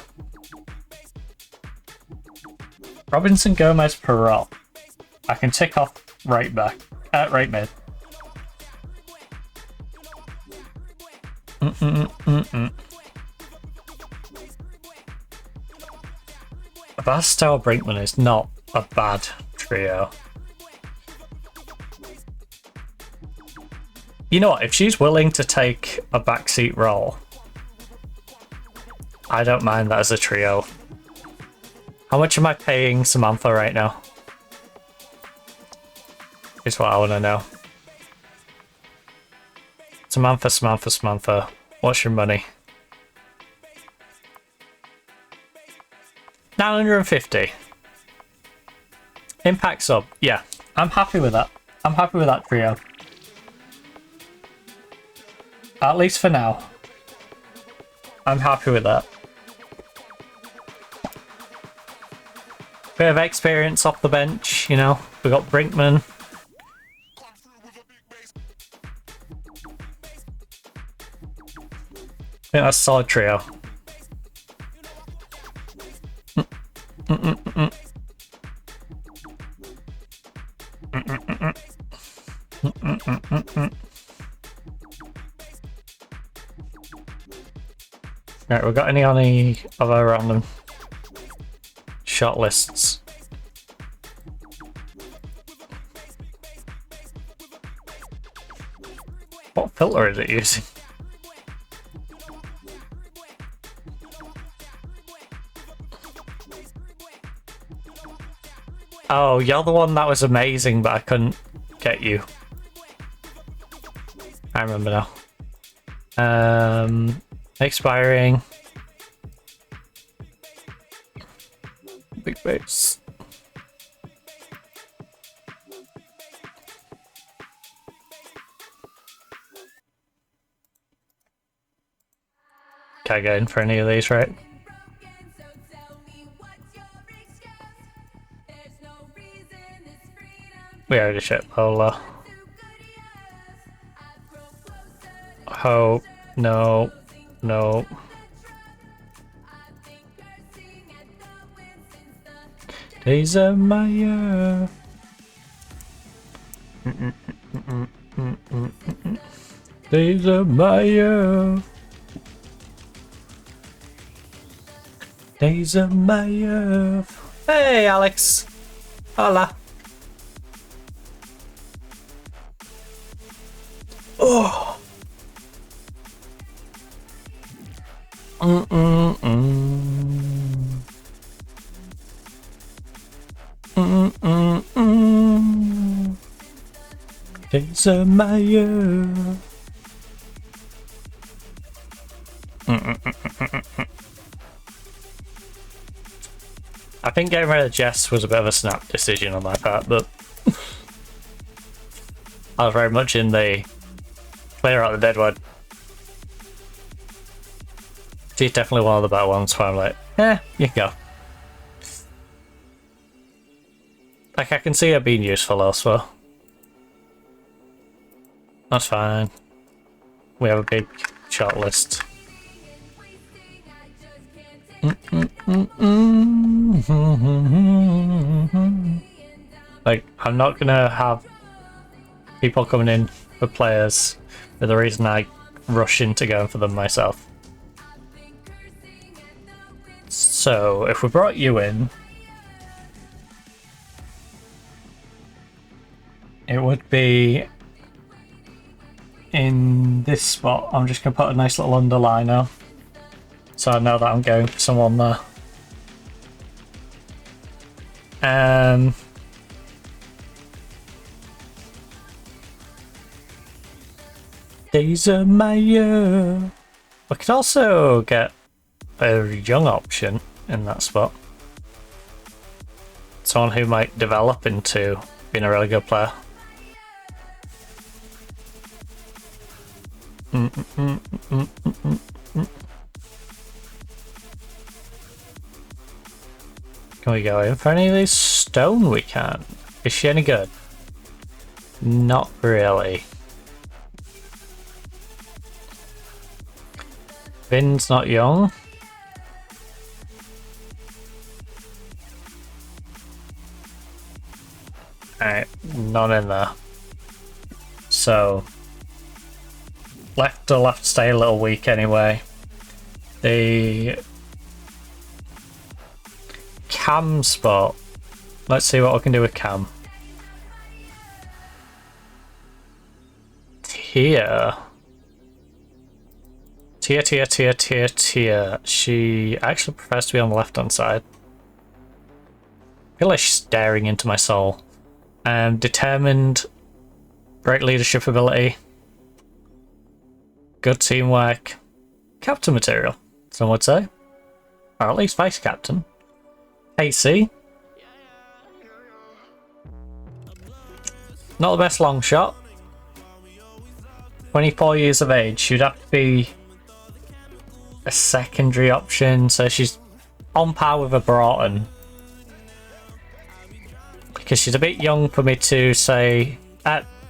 Robinson, Gomez, Perot. I can tick off right back. Right mid. Bastow Brinkman is not a bad trio. You know what? If she's willing to take a backseat role, I don't mind that as a trio. How much am I paying Samantha right now? Is what I want to know. Samantha. What's your money? 950. Impact sub. Yeah, I'm happy with that. I'm happy with that trio. At least for now. I'm happy with that. Bit of experience off the bench, you know. We got Brinkman. I think that's a solid trio. Right, we got any of our random shot lists? What filter is it using? Oh, you're the one that was amazing, but I couldn't get you. I remember now. Expiring. Big boots. Can't get in for any of these, right? We already shit Lola. Hope. No. No. Days of Maya. Days of Maya. Days of Maya. Hey, Alex. Hola. Oh. Days of Maya. I think getting rid of Jess was a bit of a snap decision on my part, but I was very much in the clear out the dead one. She's definitely one of the better ones where I'm like, you can go. Like, I can see her being useful elsewhere. That's fine. We have a big shot list. Like, I'm not gonna have people coming in for players for the reason I rush into going for them myself. So, if we brought you in, it would be in this spot. I'm just going to put a nice little underliner so I know that I'm going for someone there. Days of Maya. We could also get a young option in that spot. Someone who might develop into being a really good player. I Can we go in for any of these stone? We can. Is she any good? Not really. Vin's not young. Alright, none in there. So left will have to stay a little weak anyway. The Cam spot. Let's see what we can do with Cam. Tia. Tia. She actually prefers to be on the left hand side. I feel like she's staring into my soul. Determined, great leadership ability, good teamwork, captain material, some would say, or at least vice captain. AC, not the best long shot. 24 years of age, she'd have to be a secondary option, so she's on par with a Broughton. Because she's a bit young for me to say.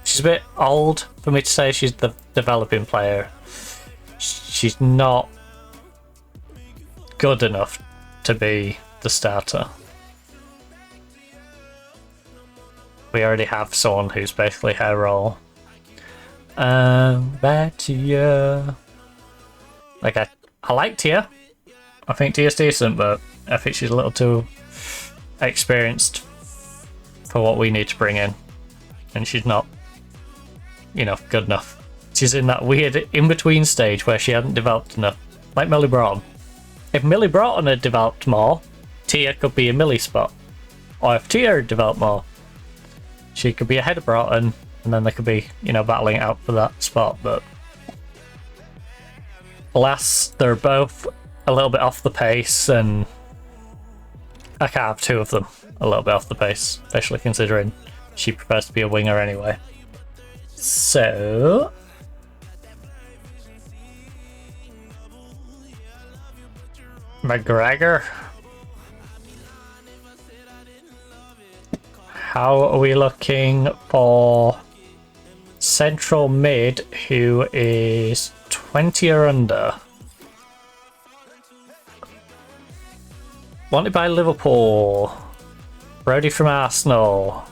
She's a bit old for me to say she's the developing player. She's not good enough to be the starter. We already have someone who's basically her role. Back to you. Like I like Tia. I think Tia's decent, but I think she's a little too experienced for what we need to bring in, and she's not, you know, good enough. She's in that weird in-between stage where she hadn't developed enough, like Millie Broughton. If Millie Broughton had developed more, Tia could be a Millie spot, or if Tia had developed more, she could be ahead of Broughton, and then they could be, you know, battling it out for that spot. But alas, they're both a little bit off the pace, and I can't have two of them a little bit off the pace, especially considering she prefers to be a winger anyway. So McGregor, how are we looking for central mid who is 20 or under? Wanted by Liverpool. Brody from Arsenal.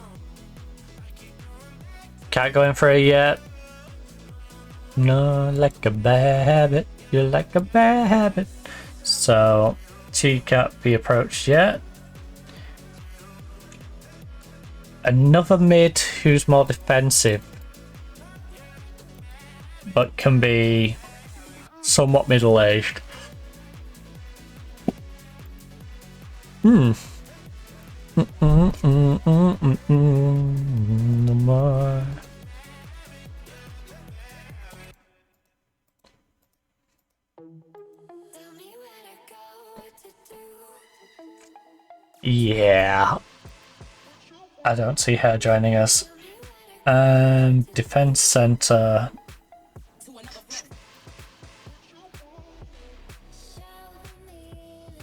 Can't go in for it yet. No, like a bad habit. You're like a bad habit. So, she can't be approached yet. Another mid who's more defensive, but can be somewhat middle-aged. No more. Yeah, I don't see her joining us. Defense center.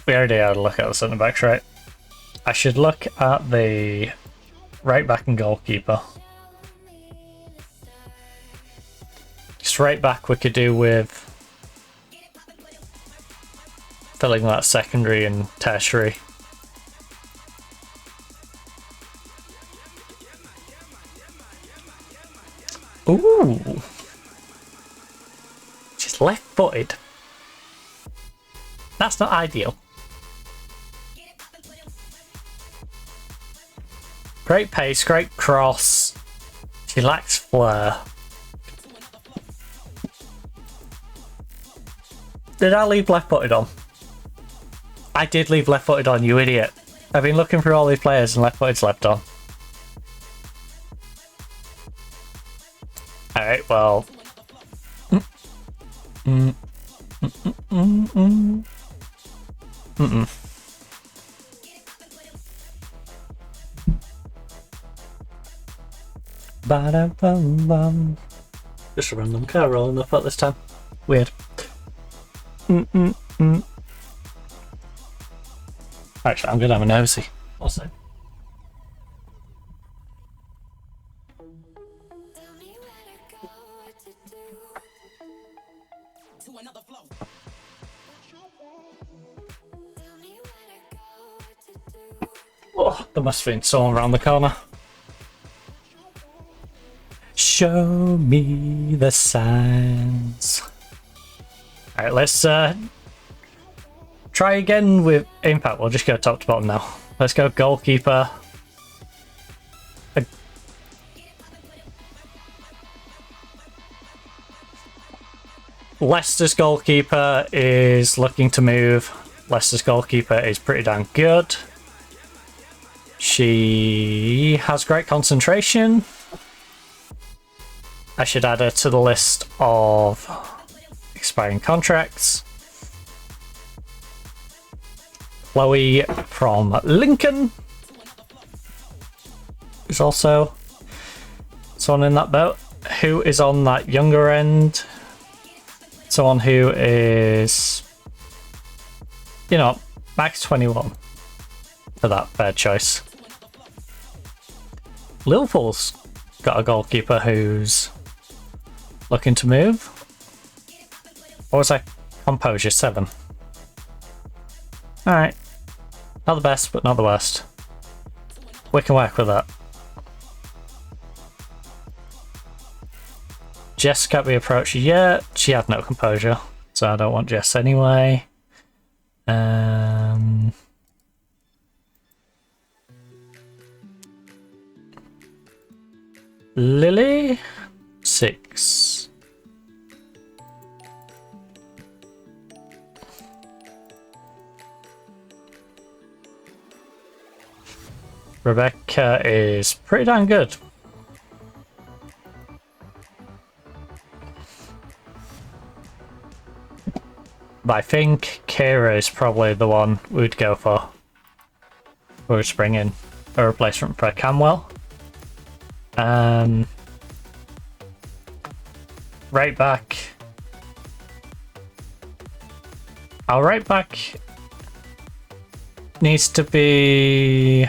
We already had a look at the centre backs, right? I should look at the right back and goalkeeper. Just right back we could do with filling that secondary and tertiary. Ooh, she's left-footed. That's not ideal. Great pace, great cross. She lacks flair. Did I leave left-footed on? I did leave left-footed on, you idiot. I've been looking through all these players and left-footed's left on. Alright, well. Ba-da-bum-bum. Just a random car rolling up at this time. Weird. Actually, I'm gonna have a nosy. What's it? Oh, there must have been someone around the corner. Show me the signs. Alright, let's try again with... In fact, we'll just go top to bottom now. Let's go goalkeeper. Leicester's goalkeeper is looking to move. Leicester's goalkeeper is pretty damn good. She has great concentration. I should add her to the list of expiring contracts. Chloe from Lincoln is also someone in that boat. Who is on that younger end? Someone who is, you know, max 21 for that fair choice. Liverpool's got a goalkeeper who's looking to move. What was that? Composure 7. Alright. Not the best, but not the worst. We can work with that. Jess can't be approached yet. She had no composure, so I don't want Jess anyway. Lily? 6. Rebecca is pretty damn good. But I think Kira is probably the one we'd go for. We would bring in a replacement for Camwell. Right back. Our right back needs to be...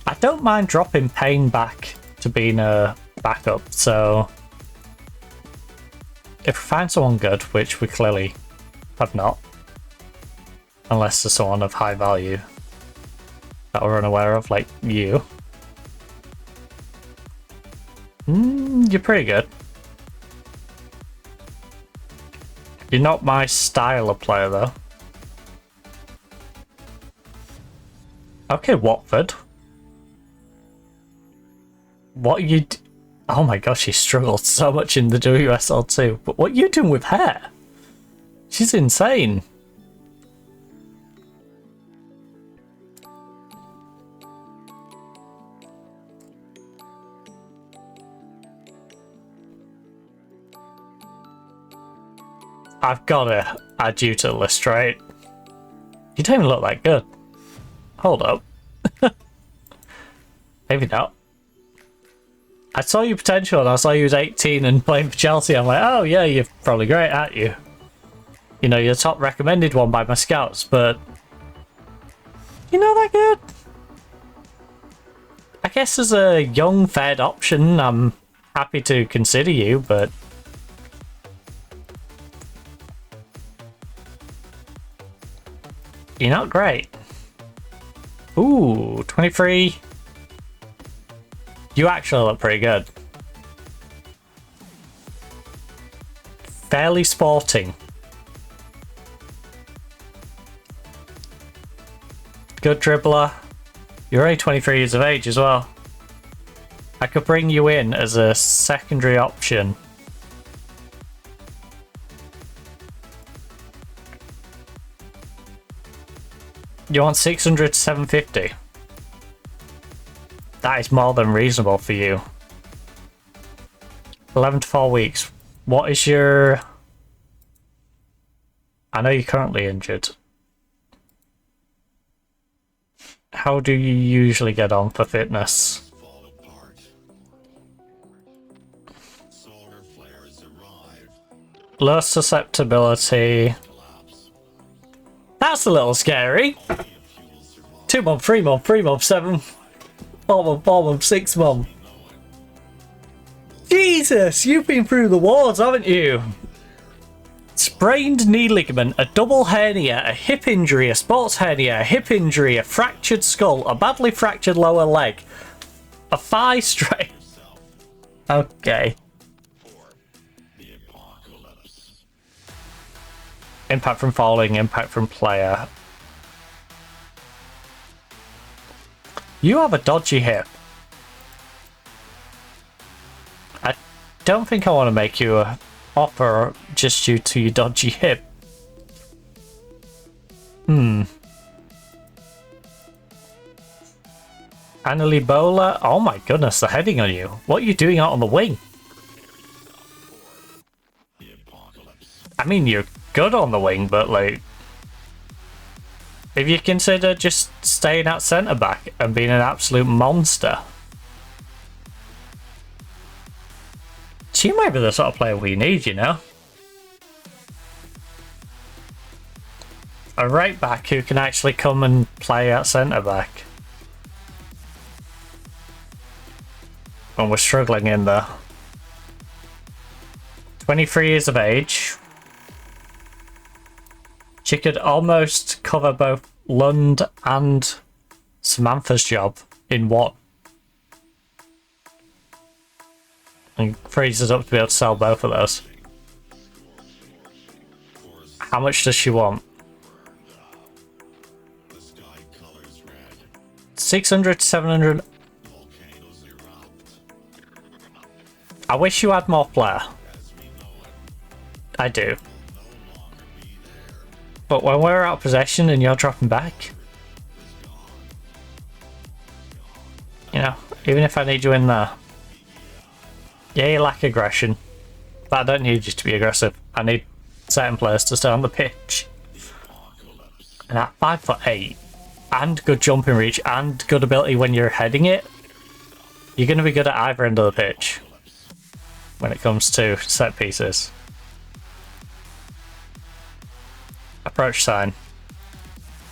I don't mind dropping Payne back to being a backup, so if we find someone good, which we clearly have not, unless there's someone of high value that we're unaware of, like you. You're pretty good. You're not my style of player, though. Okay, Watford. What you... Oh my gosh, she struggled so much in the WSL too. But what are you doing with hair? She's insane. I've gotta add you to the list, right? You don't even look that good. Hold up. Maybe not. I saw your potential and I saw you was 18 and playing for Chelsea. I'm like, oh yeah, you're probably great, aren't you? You know, you're the top recommended one by my scouts, but you're not that good. I guess as a young, fed option, I'm happy to consider you, but you're not great. Ooh, 23. You actually look pretty good. Fairly sporting. Good dribbler. You're only 23 years of age as well. I could bring you in as a secondary option. You want 600 to 750? That is more than reasonable for you. 11 to 4 weeks. What is your... I know you're currently injured. How do you usually get on for fitness? Low susceptibility. That's a little scary. 2 month, 3 month, 3 month, 7, 4 month, 6 month. Jesus, you've been through the wars, haven't you? Sprained knee ligament, a double hernia, a hip injury, a sports hernia, a hip injury, a fractured skull, a badly fractured lower leg, a thigh strain. Okay. Impact from falling, impact from player. You have a dodgy hip. I don't think I want to make you a offer just due to your dodgy hip. Annelibola? Oh my goodness, they're heading on you. What are you doing out on the wing? I mean, you're good on the wing, but like, if you consider just staying at centre back and being an absolute monster, she might be the sort of player we need, you know? A right back who can actually come and play at centre back. When we're struggling in there. 23 years of age. She could almost cover both Lund and Samantha's job in one. And frees us up to be able to sell both of those. How much does she want? 600 to 700. I wish you had more flair. I do. But when we're out of possession and you're dropping back, you know, even if I need you in there, yeah, you lack aggression, but I don't need you to be aggressive. I need certain players to stay on the pitch. And at 5'8", and good jumping reach, and good ability when you're heading it, you're going to be good at either end of the pitch when it comes to set pieces. Approach sign.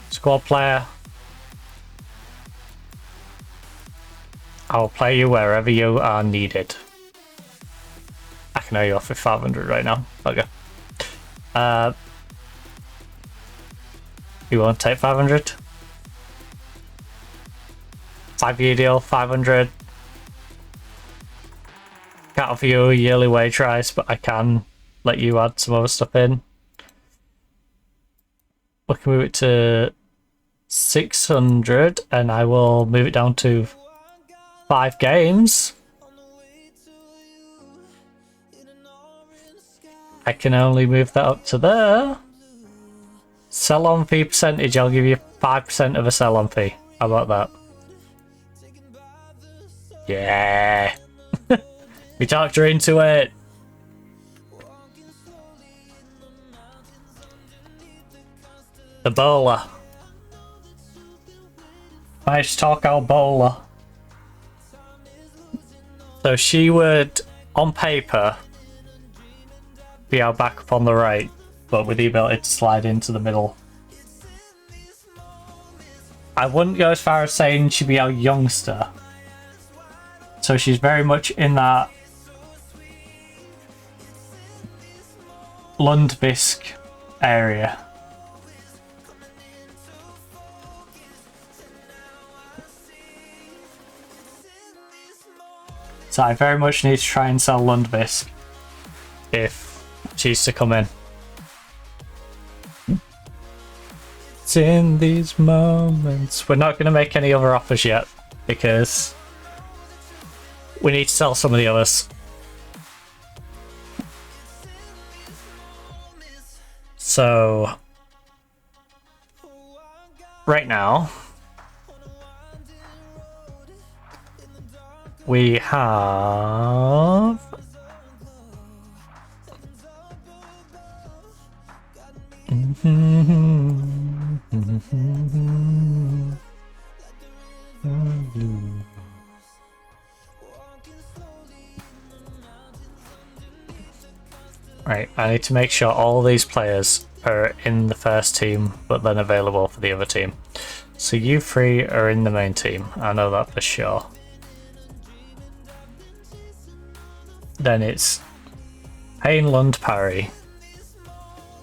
Squad player. I'll play you wherever you are needed. I can owe you off with 500 right now. Okay. You want to take 500? 5-year deal, 500. Can't offer you a yearly wage rise, but I can let you add some other stuff in. We can move it to 600 and I will move it down to 5 games. I can only move that up to there. Sell on fee percentage, I'll give you 5% of a sell on fee. How about that? Yeah. We talked her into it. The bowler. Nice talk out bowler. So she would, on paper, be our backup on the right, but with the ability to slide into the middle. I wouldn't go as far as saying she'd be our youngster. So she's very much in that Lundbisk area. So I very much need to try and sell Lundbisk if she's to come in. It's in these moments. We're not going to make any other offers yet because we need to sell some of the others. So right now we have right, I need to make sure all these players are in the first team but then available for the other team. So you three are in the main team. I know that for sure. Then it's Payne, Lund, Parry.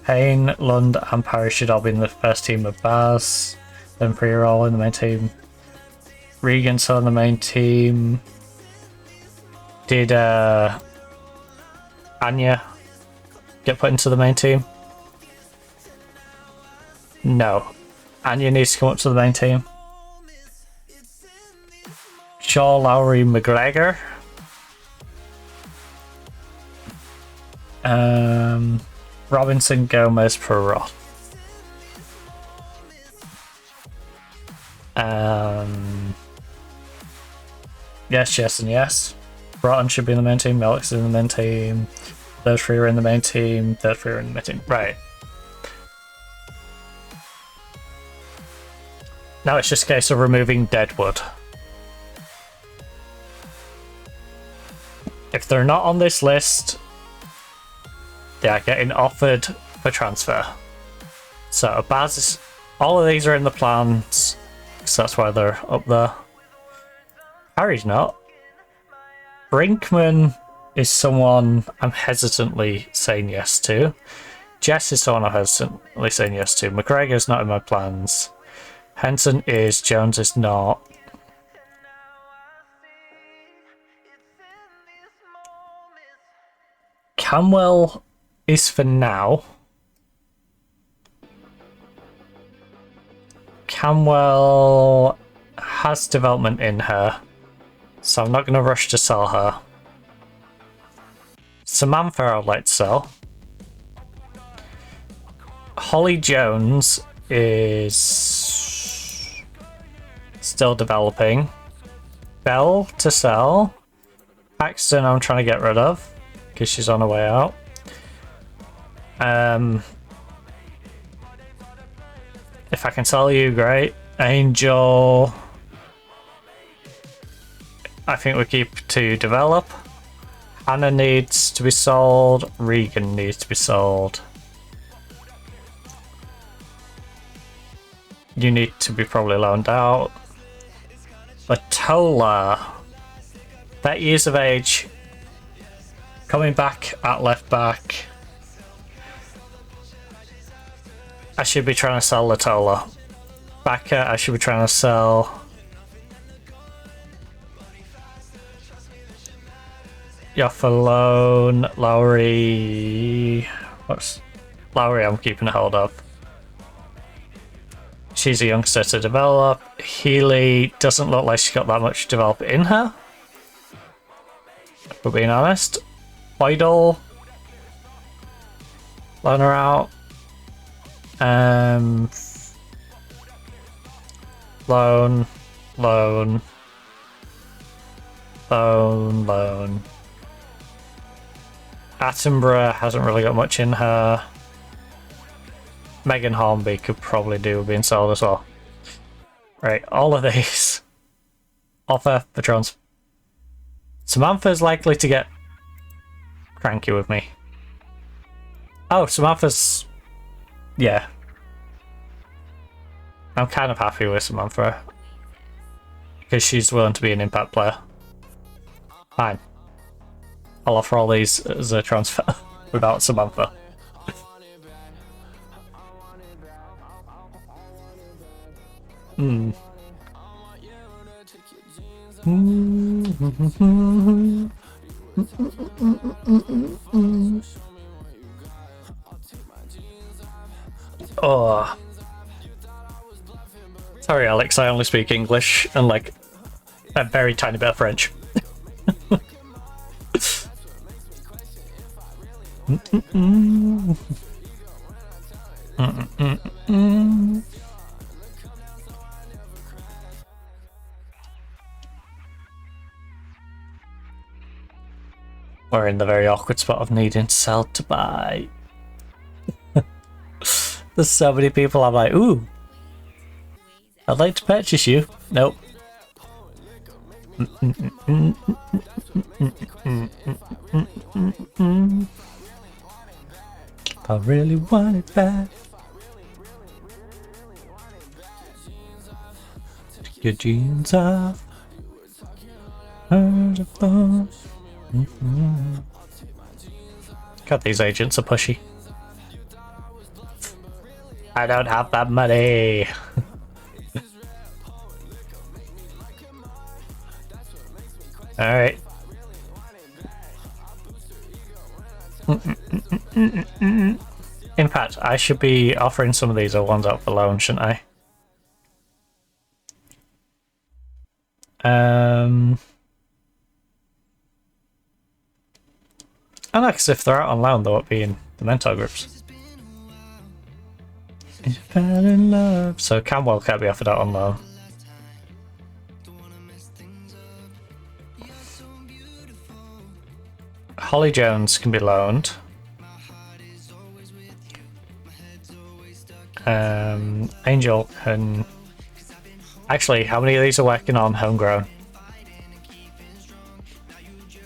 Payne, Lund, and Parry should all be in the first team of Baz. Then three are all in the main team. Regan's on the main team. Did Anya get put into the main team? No. Anya needs to come up to the main team. Shaw, Lowry, McGregor. Robinson, Gomez, Perot. Yes, and yes. Broughton should be in the main team. Alex is in the main team. Those three are in the main team. Those three are in the main team. Right. Now it's just a case of removing Deadwood. If they're not on this list, they are getting offered for transfer. So Baz, all of these are in the plans, because that's why they're up there. Harry's not. Brinkman is someone I'm hesitantly saying yes to. Jess is someone I'm hesitantly saying yes to. McGregor's not in my plans. Henson is, Jones is not. Camwell is for now. Camwell has development in her, so I'm not going to rush to sell her. Samantha I'd like to sell. Holly Jones is still developing. Belle to sell. Paxton I'm trying to get rid of because she's on her way out. If I can sell you, great. Angel, I think we keep to develop. Hannah needs to be sold. Regan needs to be sold. You need to be probably loaned out. Latola, 30 years of age, coming back at left back. I should be trying to sell Latola. Backer, I should be trying to sell. You're for loan. Lowry. What's Lowry? I'm keeping a hold of. She's a youngster to develop. Healy doesn't look like she's got that much to develop in her, if we're being honest. Boydell, loan her out. Loan. Attenborough hasn't really got much in her. Megan Hornby could probably do with being sold as well. Right, all of these offer for trans. Samantha's likely to get cranky with me. Oh, Samantha's... yeah. I'm kind of happy with Samantha because she's willing to be an impact player. Fine. I'll offer all these as a transfer without Samantha. Oh. Sorry, Alex, I only speak English and like a very tiny bit of French. We're in the very awkward spot of needing to sell to buy. There's so many people I'm like, ooh, I'd like to purchase you. Nope. I really want it back. your jeans off. God, these agents are pushy. I don't have that money. Alright. In fact, I should be offering some of these ones out for loan, shouldn't I? I know, because if they're out on loan, they won't be in the mentor groups. You fell in love. So Camwell can't be offered out on loan. Holly Jones can be loaned. Angel can... Actually, how many of these are working on homegrown?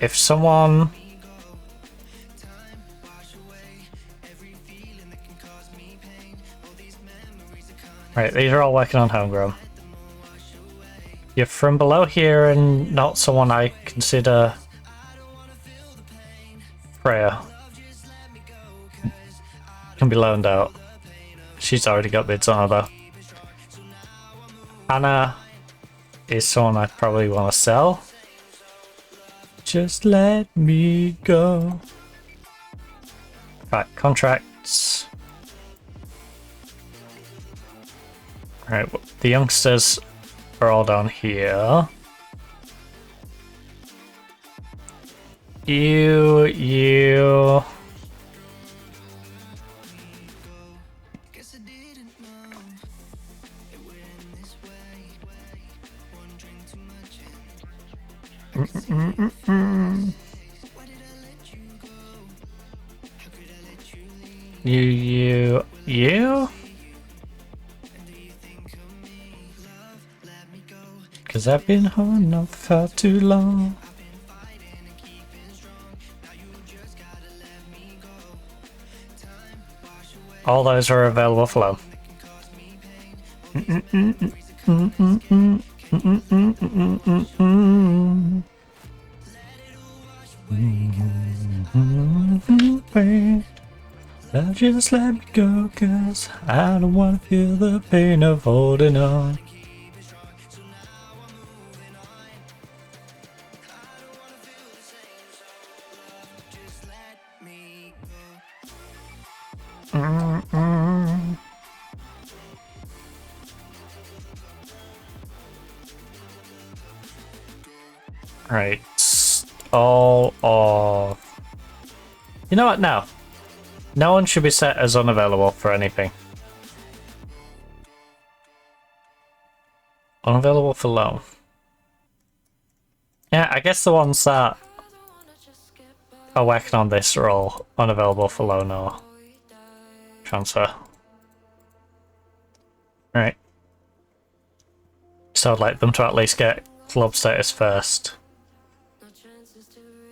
If someone... Right, these are all working on homegrown. You're from below here and not someone I consider Freya. Can be loaned out. She's already got bids on her though. Hannah is someone I probably want to sell. Just let me go. Right, contracts. Right, the youngsters are all down here. You. You? Cause I've been holding on for too long. All those are available for loan. Just let me go, cause I don't wanna feel the pain of holding on. Right, all of... You know what, no. No one should be set as unavailable for anything. Unavailable for loan. Yeah, I guess the ones that are working on this are all unavailable for loan or transfer. Right. So I'd like them to at least get club status first.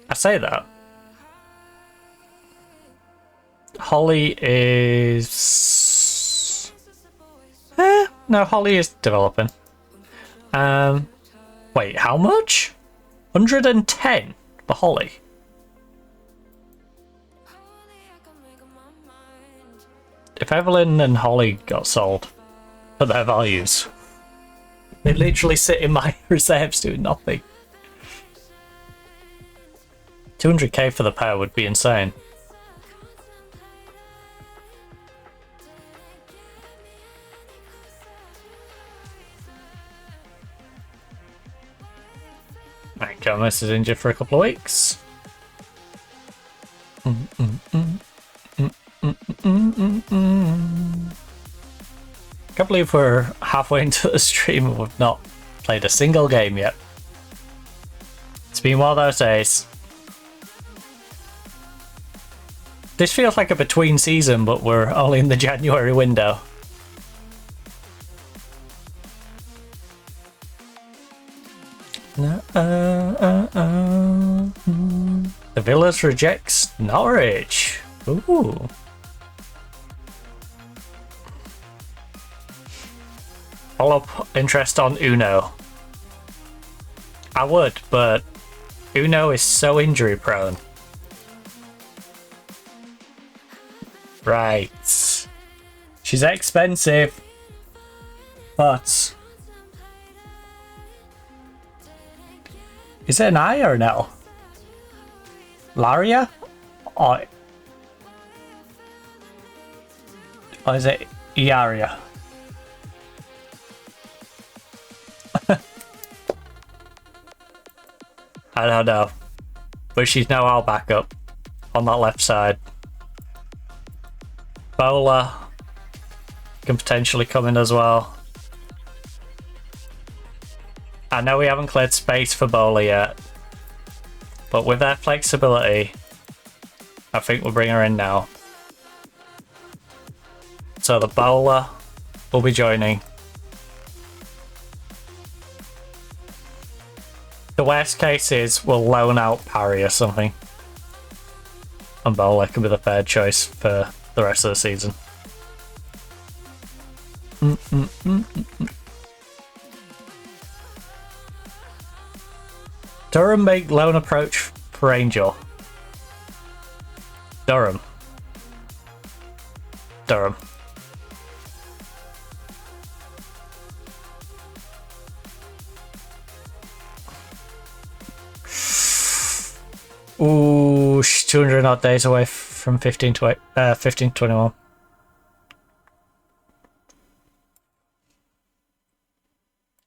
I say that. Holly is... no, Holly is developing. Wait, how much? 110 for Holly. If Evelyn and Holly got sold for their values, they literally sit in my reserves doing nothing. 200k for the pair would be insane. Right, Gomez is injured for a couple of weeks. Can't believe we're halfway into the stream and we've not played a single game yet. It's been one of those days. This feels like a between season, but we're only in the January window. The Villas rejects Norwich. Ooh. develop interest on Uno. I would, but Uno is so injury prone. Right. She's expensive, but is it an I or an L? Laria? Or is it Iaria? I don't know. But she's now our backup on that left side. Bowler can potentially come in as well. I know we haven't cleared space for Bowler yet, but with that flexibility, I think we'll bring her in now. So the Bowler will be joining. The worst case is we'll loan out Parry or something. And Bowler can be the third choice for the rest of the season. Durham make lone approach for Angel. Durham. Ooh, she's 200 odd days away from 15 to 21.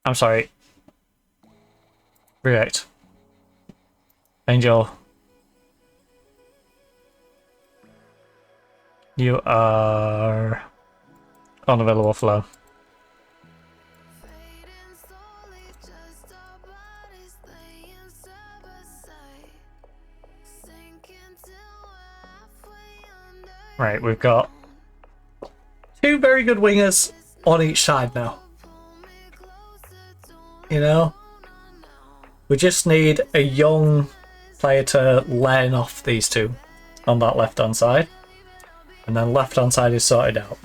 I'm sorry. React. Angel. You are unavailable for loan. Right, we've got two very good wingers on each side now. You know? We just need a young player to lane off these two on that left-hand side. And then left-hand side is sorted out.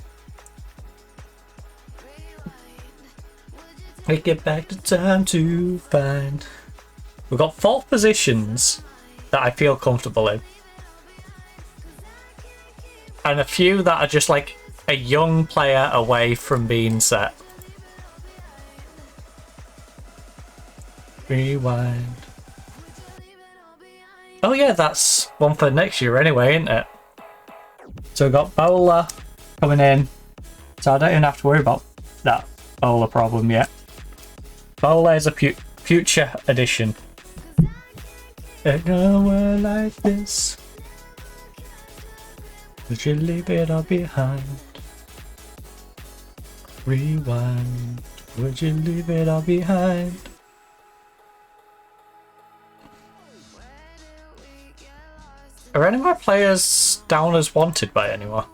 We get back to time to find. We've got 4 positions that I feel comfortable in. And a few that are just like a young player away from being set. Rewind. Oh yeah, that's one for next year anyway, isn't it? So we've got Bowler coming in. So I don't even have to worry about that Bowler problem yet. Bowler is a future addition. In a world like this, would you leave it all behind? Rewind. Would you leave it all behind? Are any of my players down as wanted by anyone?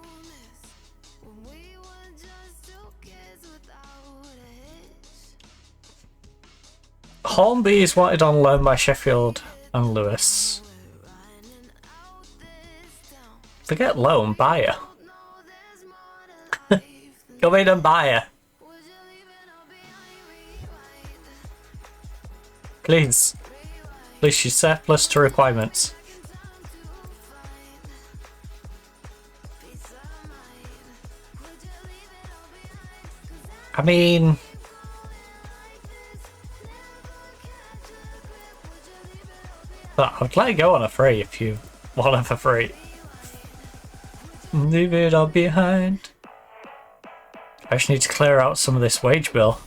Hornby is wanted on loan by Sheffield and Lewis. Forget loan, buyer. Come in and buy her. Please. Please, she's surplus to requirements. I mean... I would let it go on a free if you want it for free. Leave it all behind. I just need to clear out some of this wage bill.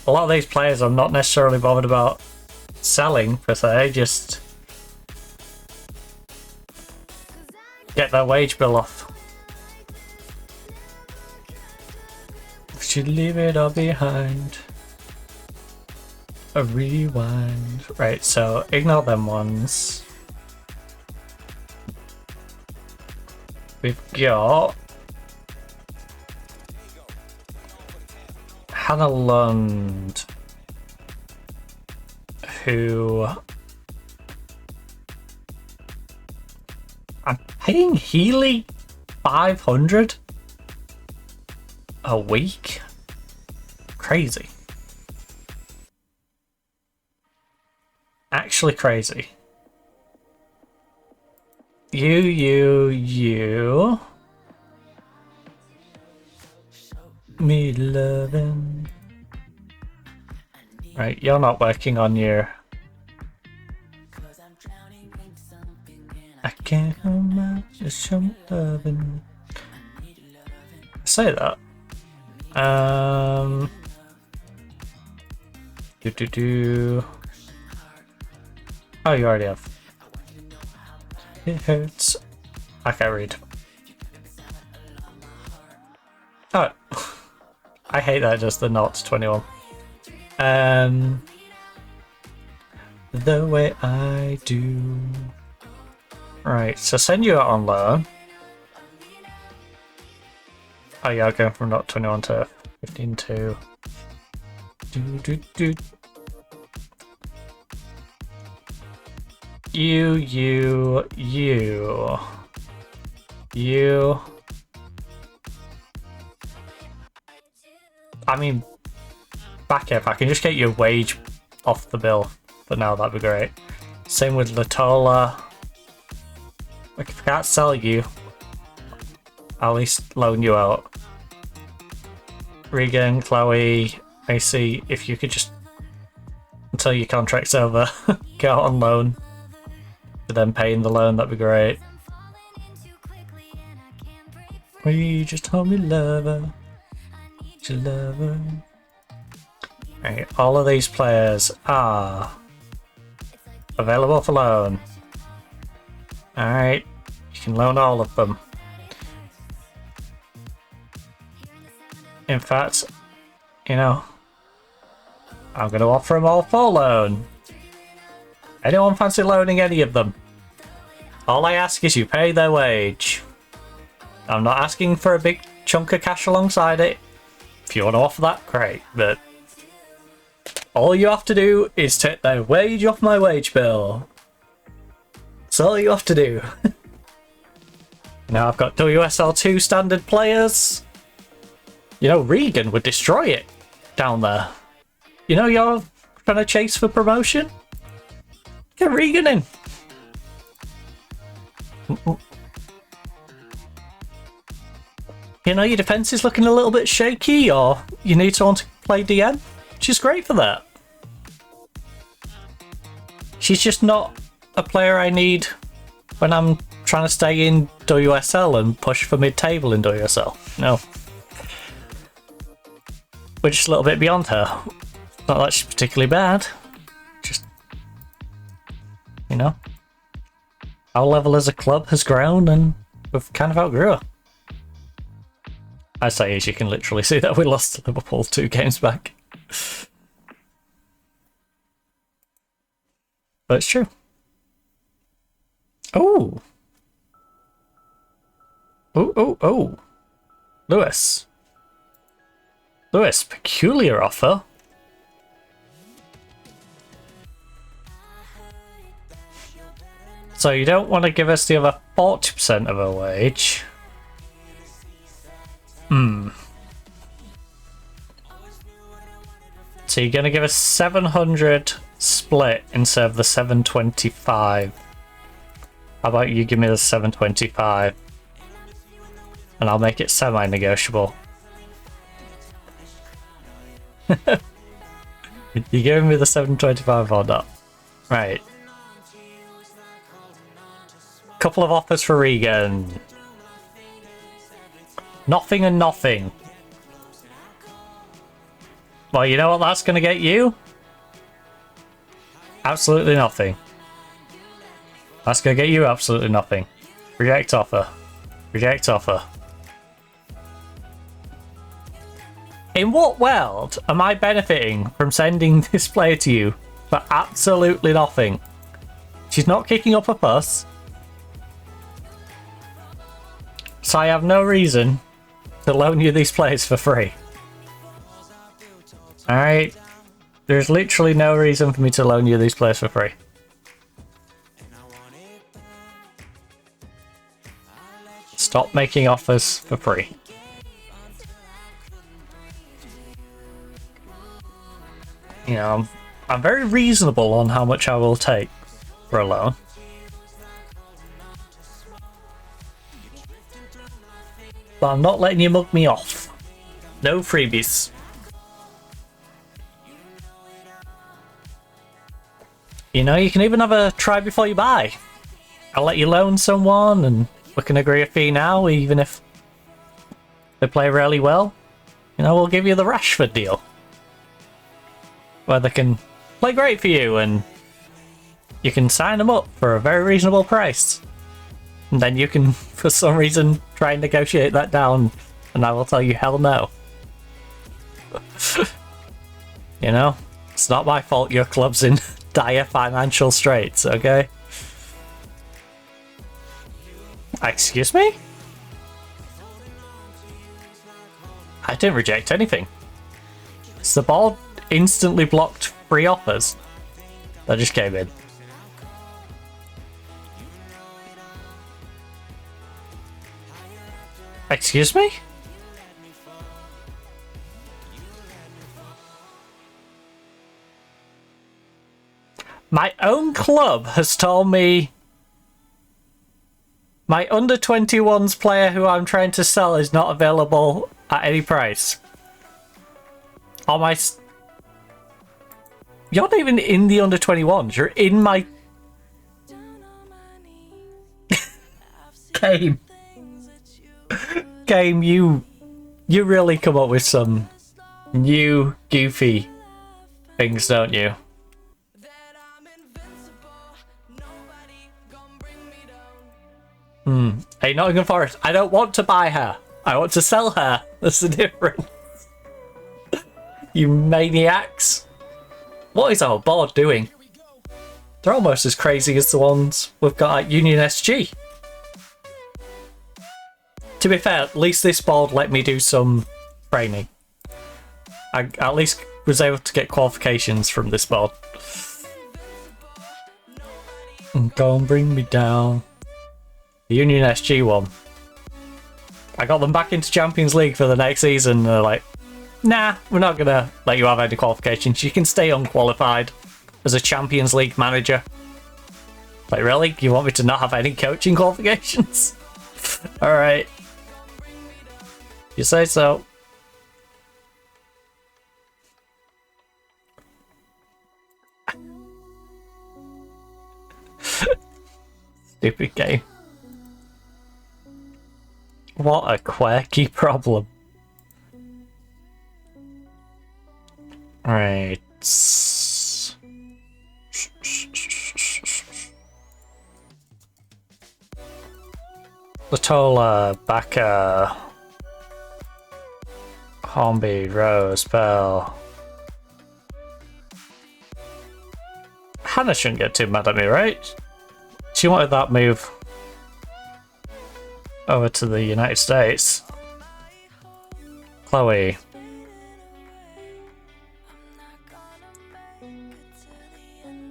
A lot of these players I'm not necessarily bothered about selling per se, just get their wage bill off. Should leave it all behind. A rewind. Right, so ignore them ones. We've got Hannah Lund, who I'm paying Healy 500 a week. Crazy. Actually crazy. You. Me loving. Right, you're not working on your... I can't come out, just show me loving. I say that. Oh, you already have. It hurts. I can't read. Oh. I hate that, just the not 21. The way I do. Right, so send you out on loan. Oh yeah, going from not 21 to 15 to... You. I mean, back if I can just get your wage off the bill for now, that'd be great. Same with Latola. Like, if I can't sell you, I'll at least loan you out. Regan, Chloe, Macy, if you could just, until your contract's over, get out on loan. To then paying the loan, that'd be great. We just hold me lover. Lover. Right, all of these players are available for loan. Alright, you can loan all of them. In fact, you know, I'm going to offer them all for loan. Anyone fancy loaning any of them? All I ask is you pay their wage. I'm not asking for a big chunk of cash alongside it. If you want to offer that, great, but all you have to do is take their wage off my wage bill. That's all you have to do. Now I've got WSL2 standard players. You know, Regan would destroy it down there. You know, you're trying to chase for promotion? Get Regan in. You know, your defense is looking a little bit shaky, or you need someone to play DM. She's great for that. She's just not a player I need when I'm trying to stay in WSL and push for mid-table in WSL. No. We're just a little bit beyond her. Not that she's particularly bad. Just, you know, our level as a club has grown and we've kind of outgrew her. I say, as you can literally see that we lost to Liverpool 2 games back. But it's true. Oh. Oh. Lewis, peculiar offer. So you don't want to give us the other 40% of her wage. So you're going to give us 700 split instead of the 725. How about you give me the 725? And I'll make it semi-negotiable. You giving me the 725 or not? Right. Couple of offers for Regan. Nothing and nothing. Well, you know what that's going to get you? Absolutely nothing. That's going to get you absolutely nothing. Reject offer. Reject offer. In what world am I benefiting from sending this player to you for absolutely nothing? She's not kicking up a fuss. So I have no reason to loan you these players for free. Alright? There's literally no reason for me to loan you these players for free. Stop making offers for free. You know, I'm very reasonable on how much I will take for a loan. But I'm not letting you mug me off. No freebies. You know, you can even have a try before you buy. I'll let you loan someone and we can agree a fee now, even if they play really well. You know, we'll give you the Rashford deal. Where they can play great for you and you can sign them up for a very reasonable price. And then you can, for some reason, try and negotiate that down and I will tell you hell no. You know, it's not my fault your club's in dire financial straits, okay? Excuse me? I didn't reject anything. The board instantly blocked free offers that just came in. Excuse me? My own club has told me my under 21s player who I'm trying to sell is not available at any price. On my... You're not even in the under 21s. You're in my... Game. Game, you really come up with some new goofy things, don't you? Hey, Nottingham Forest, I don't want to buy her. I want to sell her. That's the difference. You maniacs. What is our board doing? They're almost as crazy as the ones we've got at Union SG. To be fair, at least this board let me do some training. I at least was able to get qualifications from this board. Go and bring me down. The Union SG one. I got them back into Champions League for the next season and they're like, nah, we're not going to let you have any qualifications. You can stay unqualified as a Champions League manager. Like, really? You want me to not have any coaching qualifications? Alright. You say so. Stupid game. What a quirky problem. Right. Latola, Baka, Hornby, Rose, Bell. Hannah shouldn't get too mad at me, right? She wanted that move over to the United States. Chloe.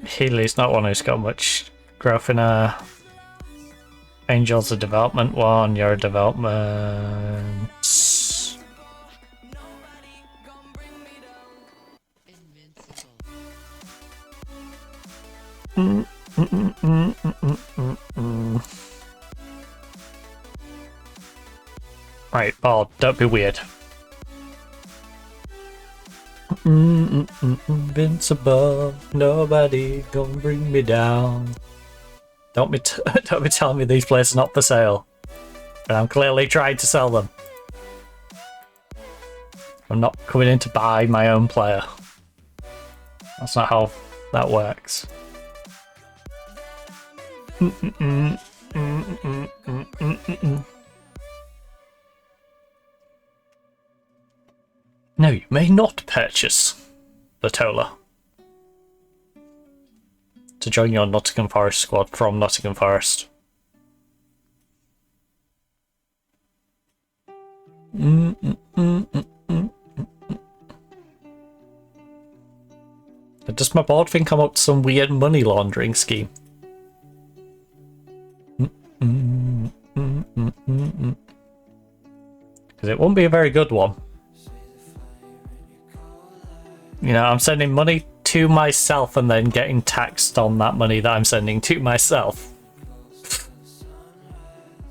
Healy's not one who's got much growth in her. Angel's a development one, you're a development. Right, ball, don't be weird. Invincible, nobody gonna bring me down. Don't be telling me these places are not for sale. And I'm clearly trying to sell them. I'm not coming in to buy my own player. That's not how that works. No, you may not purchase Latola to join your Nottingham Forest squad from Nottingham Forest. Does my board think I'm up to some weird money laundering scheme? Because it won't be a very good one. You know, I'm sending money to myself and then getting taxed on that money that I'm sending to myself.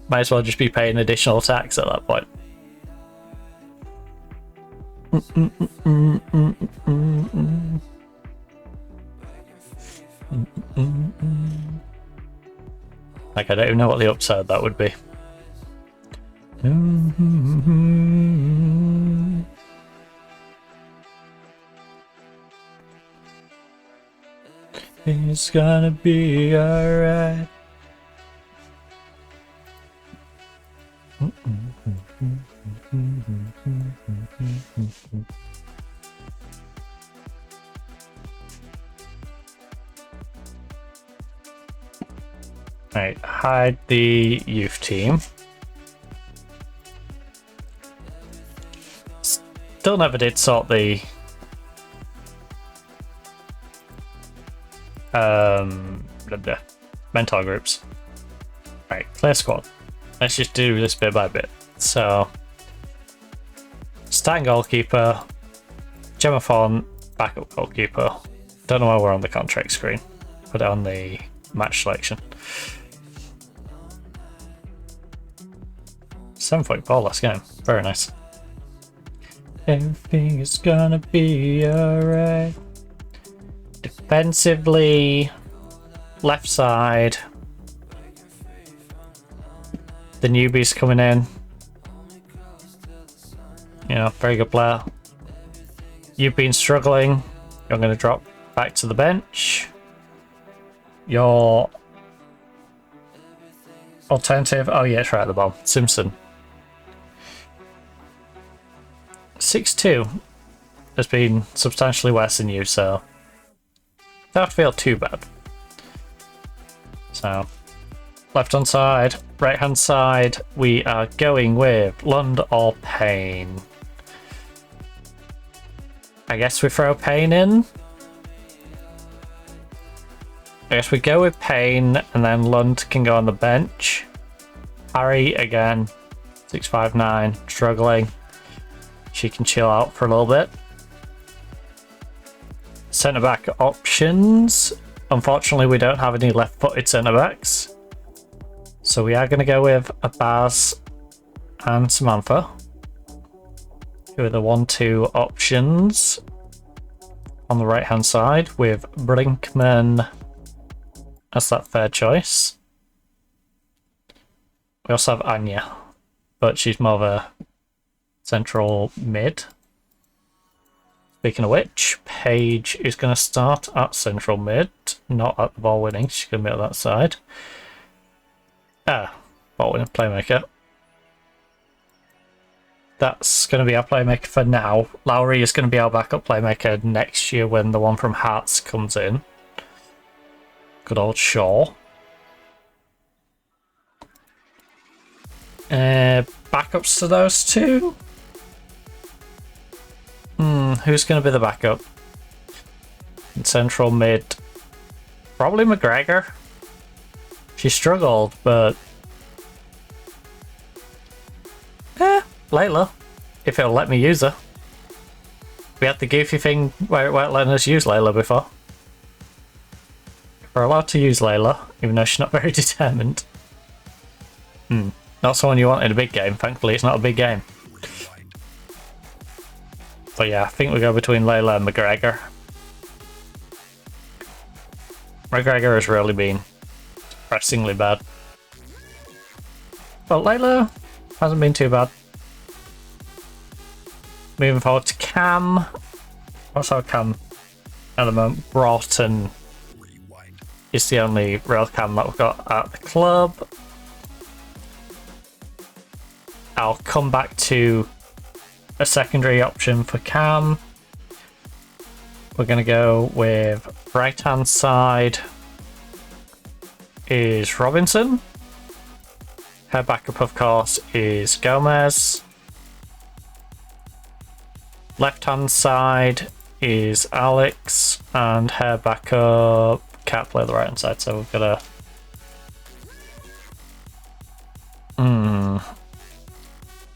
Might as well just be paying additional tax at that point. Like, I don't even know what the upside of that would be. It's gonna be alright. Right, hide the youth team. Still never did sort the mentor groups. Right, clear squad. Let's just do this bit by bit. So, starting goalkeeper, Gemma Font, backup goalkeeper. Don't know why we're on the contract screen. Put it on the match selection. 7-point ball last game. Very nice. Everything is gonna be alright. Defensively, left side. The newbies coming in. You know, very good player. You've been struggling. You're going to drop back to the bench. Your alternative. Oh, yeah, it's right at the bottom. Simpson. 6-2 has been substantially worse than you, so don't have to feel too bad. So, left hand side, right hand side, we are going with Lund or Payne. I guess we throw Payne in. I guess we go with Payne and then Lund can go on the bench. Harry again, 6'5", struggling. She can chill out for a little bit. Centre back options. Unfortunately, we don't have any left-footed centre backs. So we are going to go with a Baz and Samantha. Who are the 1-2 options. On the right-hand side with Brinkman as that third choice. We also have Anya, but she's more of a central mid. Speaking of which, Paige is going to start at central mid, not at the ball winning. She's going to be at that side. Ball winning playmaker. That's going to be our playmaker for now. Lowry is going to be our backup playmaker next year when the one from Hearts comes in. Good old Shaw. Backups to those two? Who's going to be the backup? In central mid. Probably McGregor. She struggled, but... Layla. If it'll let me use her. We had the goofy thing where it weren't letting us use Layla before. We're allowed to use Layla, even though she's not very determined. Not someone you want in a big game. Thankfully, it's not a big game. But yeah, I think we go between Layla and McGregor. McGregor has really been depressingly bad. But Layla hasn't been too bad. Moving forward to Cam. What's our Cam at the moment? Broughton is the only real Cam that we've got at the club. I'll come back to a secondary option for Cam. We're going to go with right hand side is Robinson. Her backup, of course, is Gomez. Left hand side is Alex, and her backup can't play the right hand side, so we've got to.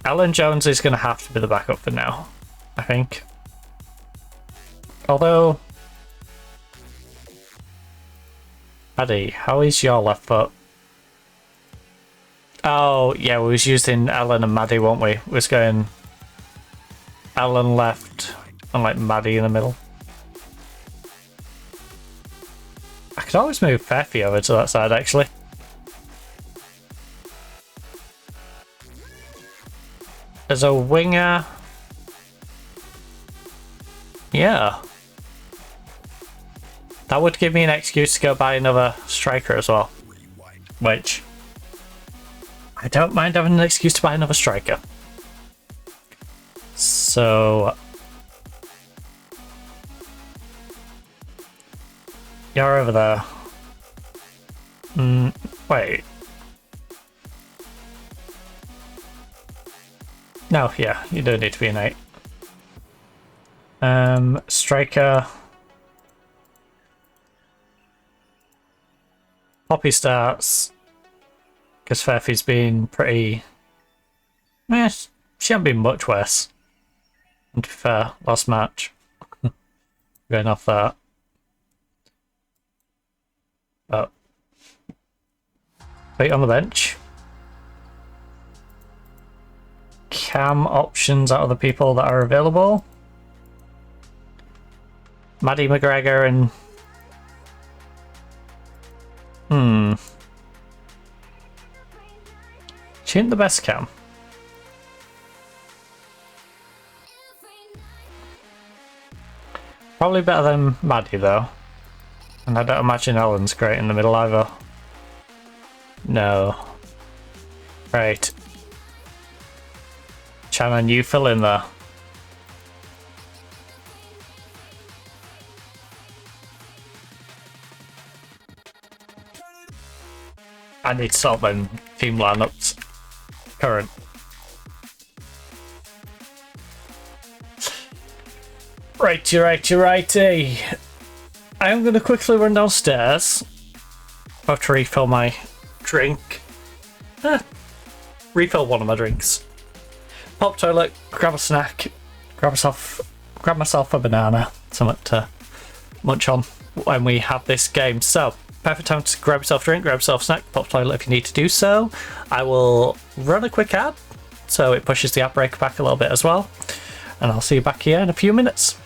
Ellen Jones is going to have to be the backup for now, I think. Although, Paddy, how is your left foot? Oh, yeah, we was using Ellen and Maddie, weren't we? We was going Ellen left and like Maddie in the middle. I could always move Feffy over to that side, actually. As a winger... Yeah. That would give me an excuse to go buy another striker as well. Which... I don't mind having an excuse to buy another striker. So... You're over there. Wait. No, yeah, you don't need to be an 8. Striker. Poppy starts. Because Feffy's been pretty... Eh, she hasn't been much worse. And to be fair, last match. Going off that. But... Wait on the bench. Cam options out of the people that are available. Maddie McGregor and... She ain't the best cam. Probably better than Maddie though. And I don't imagine Ellen's great in the middle either. No. Right. Shannon, you fill in there. I need to sort them team lineups. Current. Righty. I am going to quickly run downstairs. I have to refill my drink. Refill one of my drinks. Pop toilet, grab a snack, grab myself a banana, something to munch on when we have this game. So, perfect time to grab yourself a drink, grab yourself a snack, pop toilet if you need to do so. I will run a quick ad, so it pushes the ad break back a little bit as well. And I'll see you back here in a few minutes.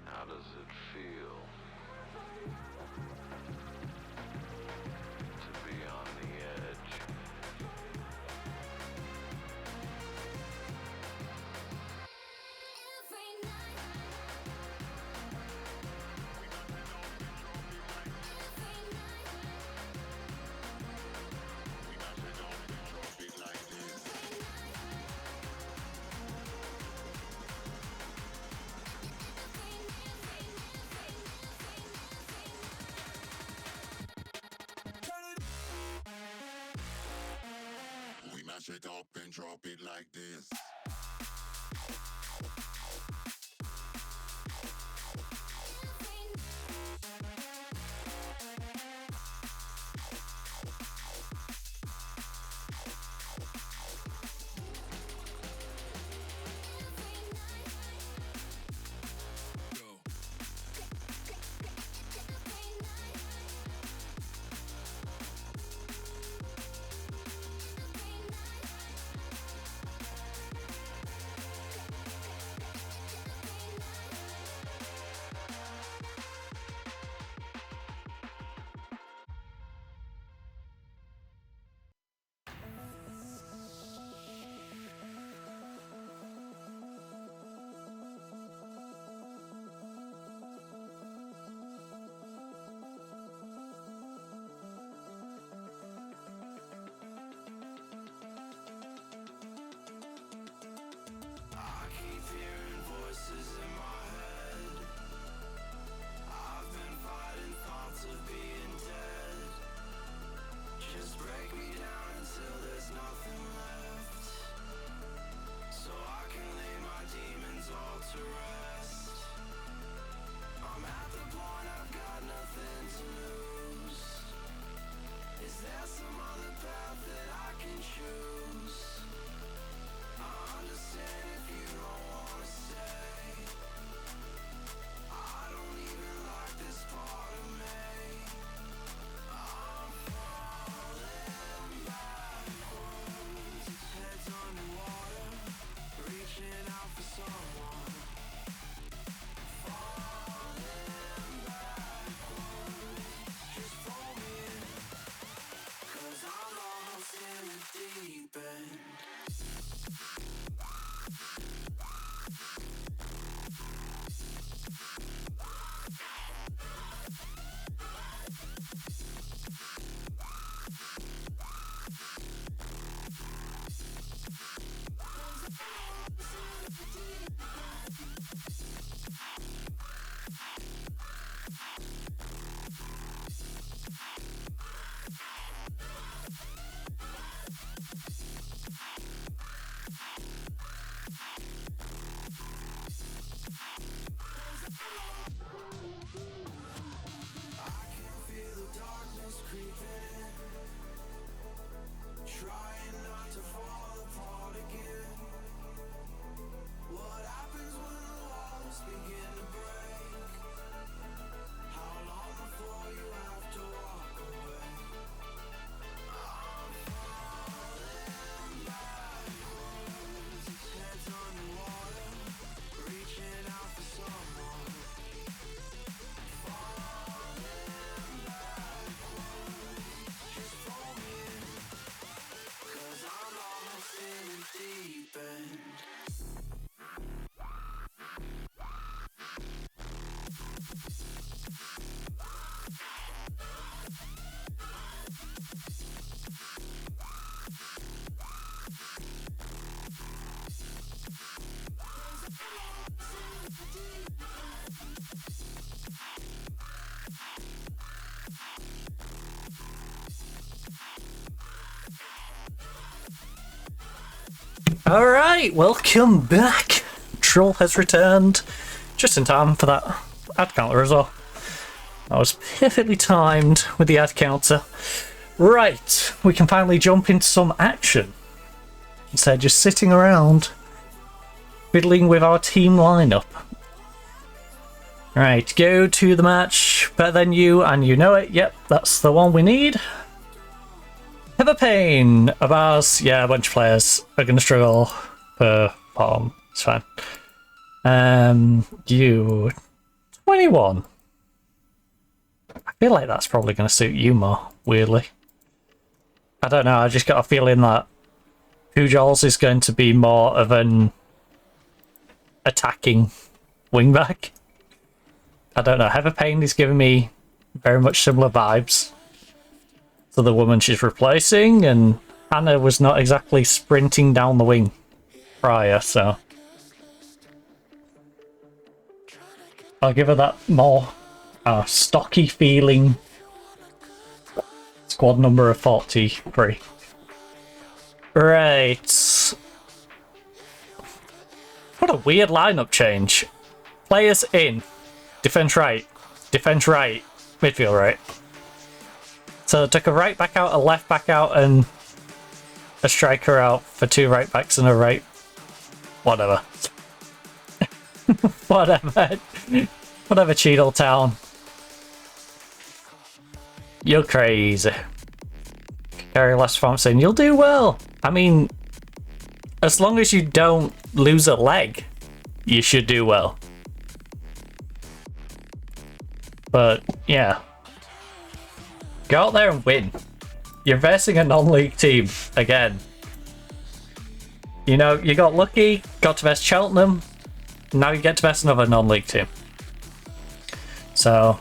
How does it feel to be on the edge? Mash it up and drop it like this. Alright, welcome back. Troll has returned just in time for that ad counter as well. That was perfectly timed with the ad counter. Right, we can finally jump into some action instead of just sitting around fiddling with our team lineup. Right, go to the match. Better than you, and you know it. Yep, that's the one we need. Heather Payne of ours. Yeah, a bunch of players are going to struggle per palm. It's fine. You 21. I feel like that's probably going to suit you more, weirdly. I don't know, I just got a feeling that Pujols is going to be more of an attacking wingback. I don't know, Heather Payne is giving me very much similar vibes to the woman she's replacing, and Anna was not exactly sprinting down the wing prior, so I'll give her that more stocky feeling squad number of 43. Right. What a weird lineup change. Players in. Defense right. Defense right. Midfield right. So I took a right back out, a left back out, and a striker out for 2 right backs and a right. Whatever. Whatever. Whatever, Cheadle Town. You're crazy. Gary Last Farm saying, you'll do well. I mean, as long as you don't lose a leg, you should do well. But, yeah. Go out there and win. You're versing a non-league team again. You know, you got lucky, got to verse Cheltenham, now you get to verse another non-league team. So,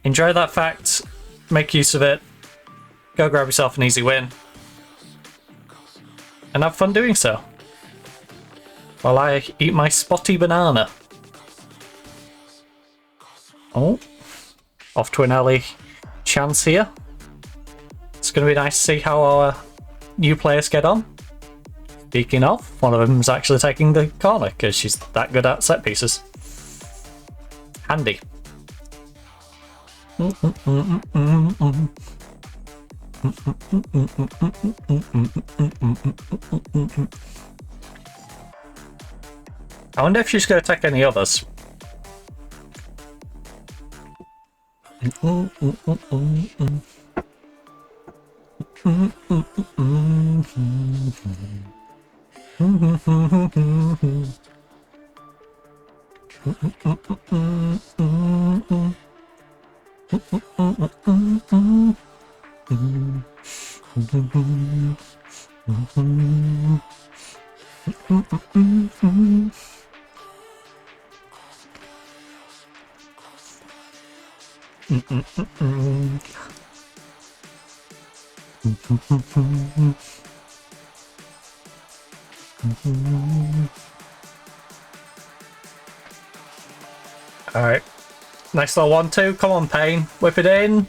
enjoy that fact, make use of it, go grab yourself an easy win, and have fun doing so. While I eat my spotty banana. Oh, off to an early chance here. It's going to be nice to see how our new players get on. Speaking of, one of them is actually taking the corner because she's that good at set pieces. Handy. I wonder if she's going to take any others. Alright. Nice little 1-2. Come on, Payne. Whip it in.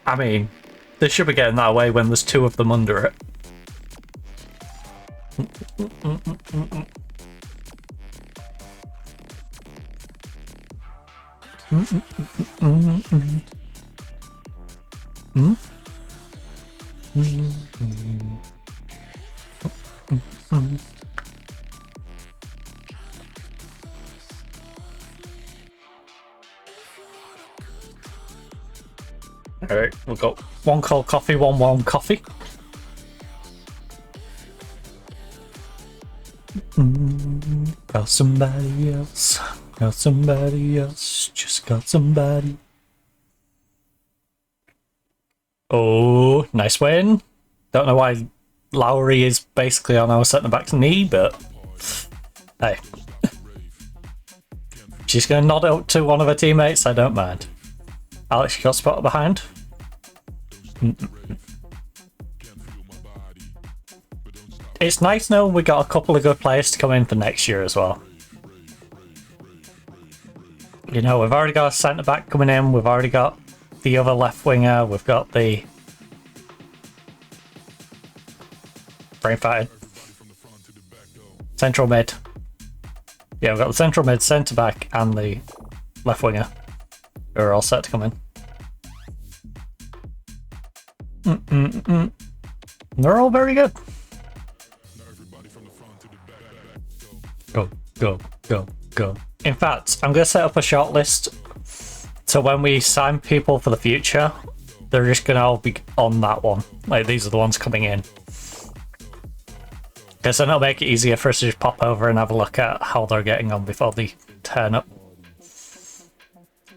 I mean, they should be getting that away when there's 2 of them under it. Alright, we've got 1 cold coffee, 1 warm coffee. Got somebody else. Got somebody else. Just got somebody. Oh, nice win. Don't know why Lowry is basically on our centre back's knee, but hey. She's going to nod out to one of her teammates, I don't mind. Alex, you got spotted behind? It's nice knowing we got a couple of good players to come in for next year as well. You know, we've already got a centre back coming in, we've already got the other left winger, we've got the brain fighting. Central mid. Yeah, we've got the central mid, centre back, and the left winger who are all set to come in. They're all very good. Go, go, go, go. In fact, I'm going to set up a shortlist so when we sign people for the future, they're just going to all be on that one. Like, these are the ones coming in. Because then it'll make it easier for us to just pop over and have a look at how they're getting on before they turn up.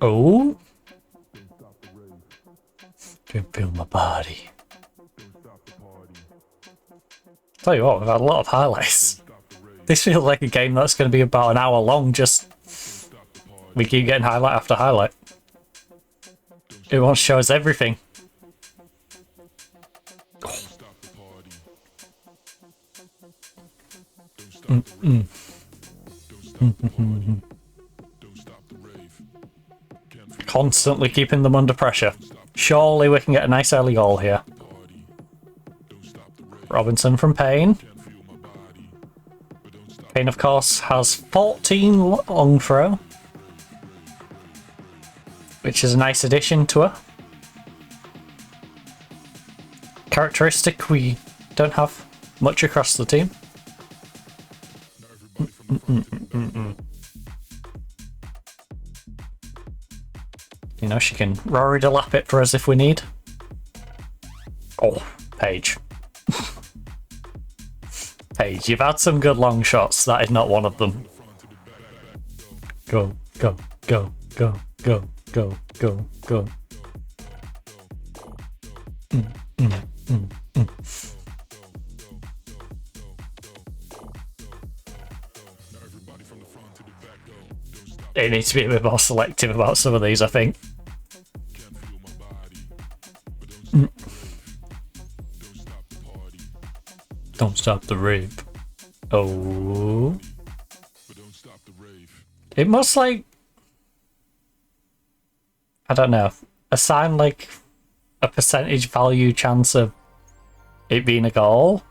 Oh. Can feel my body. Tell you what, we've had a lot of highlights. This feels like a game that's going to be about an hour long, just... We keep getting highlight after highlight. It wants to show us everything. Constantly keeping them under pressure. Surely we can get a nice early goal here. Robinson from Payne. Payne, of course, has 14 long throw, which is a nice addition to her. Characteristic we don't have much across the team. You know, she can Rory to lap it for us if we need. Oh, Paige. Paige, you've had some good long shots. That is not one of them. Go, go, go, go, go, go, go, go. It needs to be a bit more selective about some of these, I think. Don't stop the rave. Oh. It must, like... I don't know. Assign, like, a percentage value chance of it being a goal.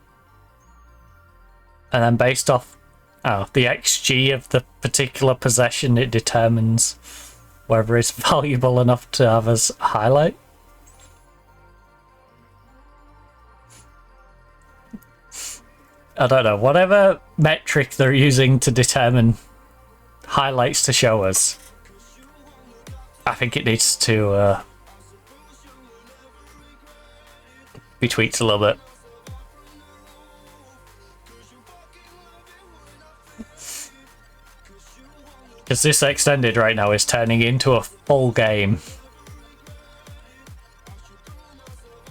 And then based off the XG of the particular possession, it determines whether it's valuable enough to have as a highlight. I don't know, whatever metric they're using to determine highlights to show us, I think it needs to be tweaked a little bit. Because this extended right now is turning into a full game.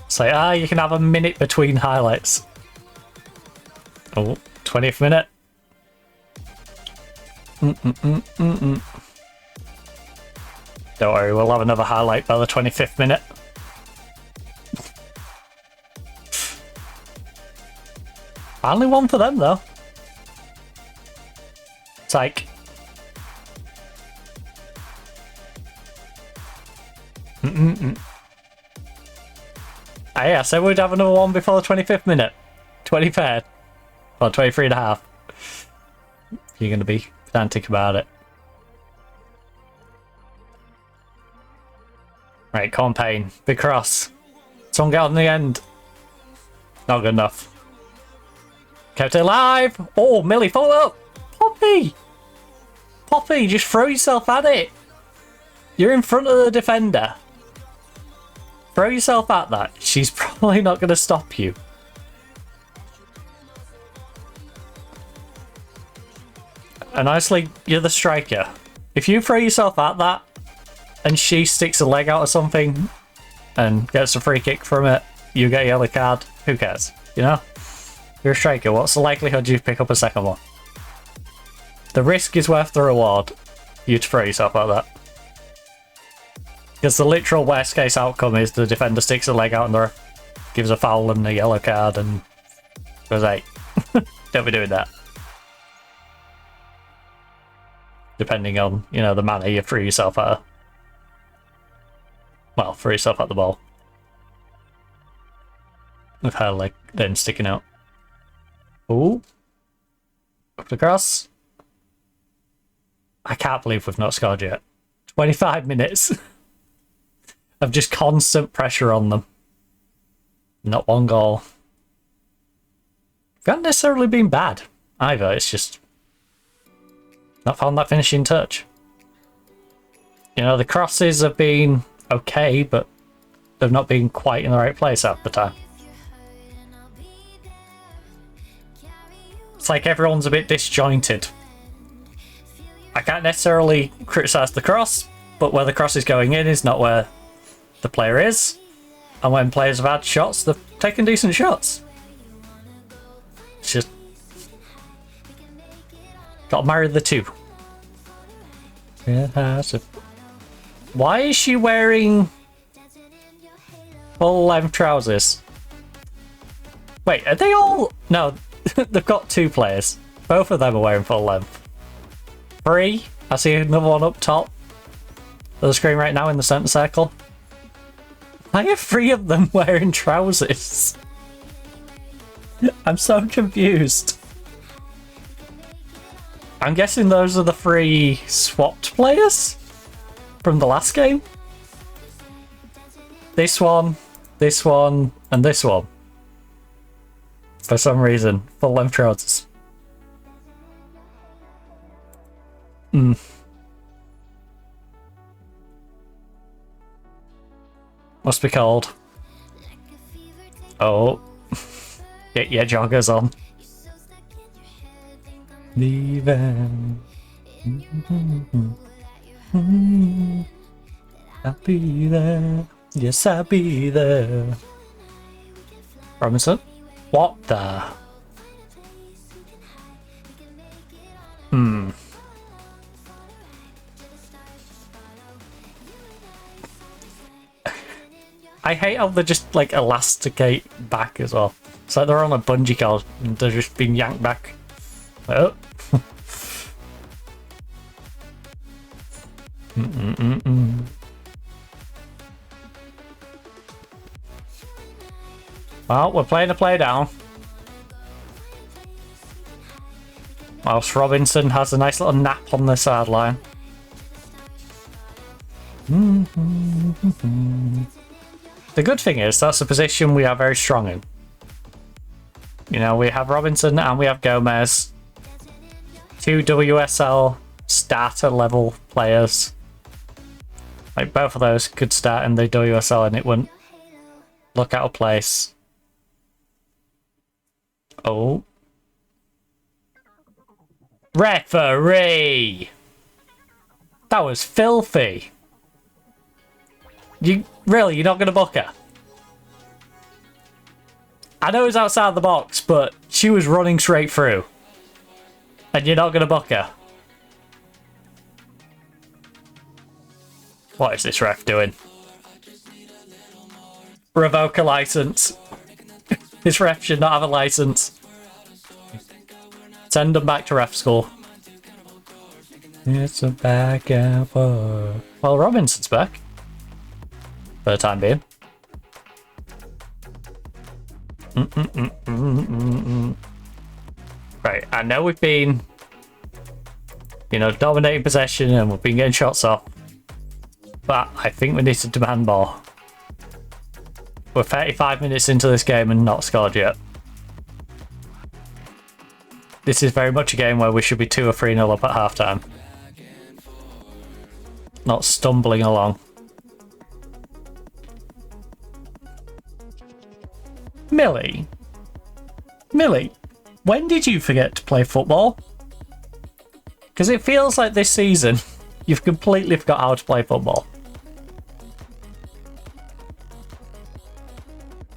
It's like, you can have a minute between highlights. Oh, 20th minute. Don't worry, we'll have another highlight by the 25th minute. Only one for them, though. It's like... Hey, I said we'd have another one before the 25th minute. 23rd. Well, 23 and a half. You're going to be pedantic about it. Right, campaign. Big cross. Someone get on the end. Not good enough. Kept it alive. Oh, Millie, follow up. Poppy. Poppy, just throw yourself at it. You're in front of the defender. Throw yourself at that. She's probably not going to stop you. And honestly, you're the striker. If you throw yourself at that and she sticks a leg out or something and gets a free kick from it, you get a yellow card. Who cares? You know? You're a striker. What's the likelihood you pick up a second one? The risk is worth the reward. You to throw yourself at that. Because the literal worst case outcome is the defender sticks a leg out and the gives a foul and a yellow card and goes, hey, don't be doing that. Depending on, you know, the manner you threw yourself at her. Well, threw yourself at the ball. With her leg then sticking out. Ooh. Up across. I can't believe we've not scored yet. 25 minutes of just constant pressure on them. Not one goal. We haven't necessarily been bad either, it's just not found that finishing touch. You know, the crosses have been okay, but they've not been quite in the right place half the time. It's like everyone's a bit disjointed. I can't necessarily criticise the cross, but where the cross is going in is not where the player is. And when players have had shots, they've taken decent shots. It's just... gotta marry the two. Why is she wearing full length trousers? Wait, are they all... No, they've got two players. Both of them are wearing full length. 3. I see another one up top of the screen right now in the centre circle. Why are 3 of them wearing trousers? I'm so confused. I'm guessing those are the 3 swapped players from the last game. This one, and this one. For some reason, full length trousers. Must be cold. Oh. Get your joggers on. Leaving. I'll be there. Yes, I'll be there. Robinson? What the? I hate how they just like elasticate back as well. It's like they're on a bungee cord and they're just being yanked back. Oh. Well, we're playing a play down. Whilst Robinson has a nice little nap on the sideline. The good thing is that's a position we are very strong in. You know, we have Robinson and we have Gomez. 2 WSL starter level players. Like both of those could start in the WSL and it wouldn't look out of place. Oh. Referee! That was filthy. You're not going to book her? I know it was outside the box, but she was running straight through. And you're not going to book her? What is this ref doing? Revoke a license. This ref should not have a license. Send them back to ref school. It's a back and forth. Well, Robinson's back. For the time being. Right, I know we've been, you know, dominating possession and we've been getting shots off. But I think we need to demand more. We're 35 minutes into this game and not scored yet. This is very much a game where we should be 2 or 3-0 up at half time. Not stumbling along. Millie, when did you forget to play football? Because it feels like this season you've completely forgot how to play football.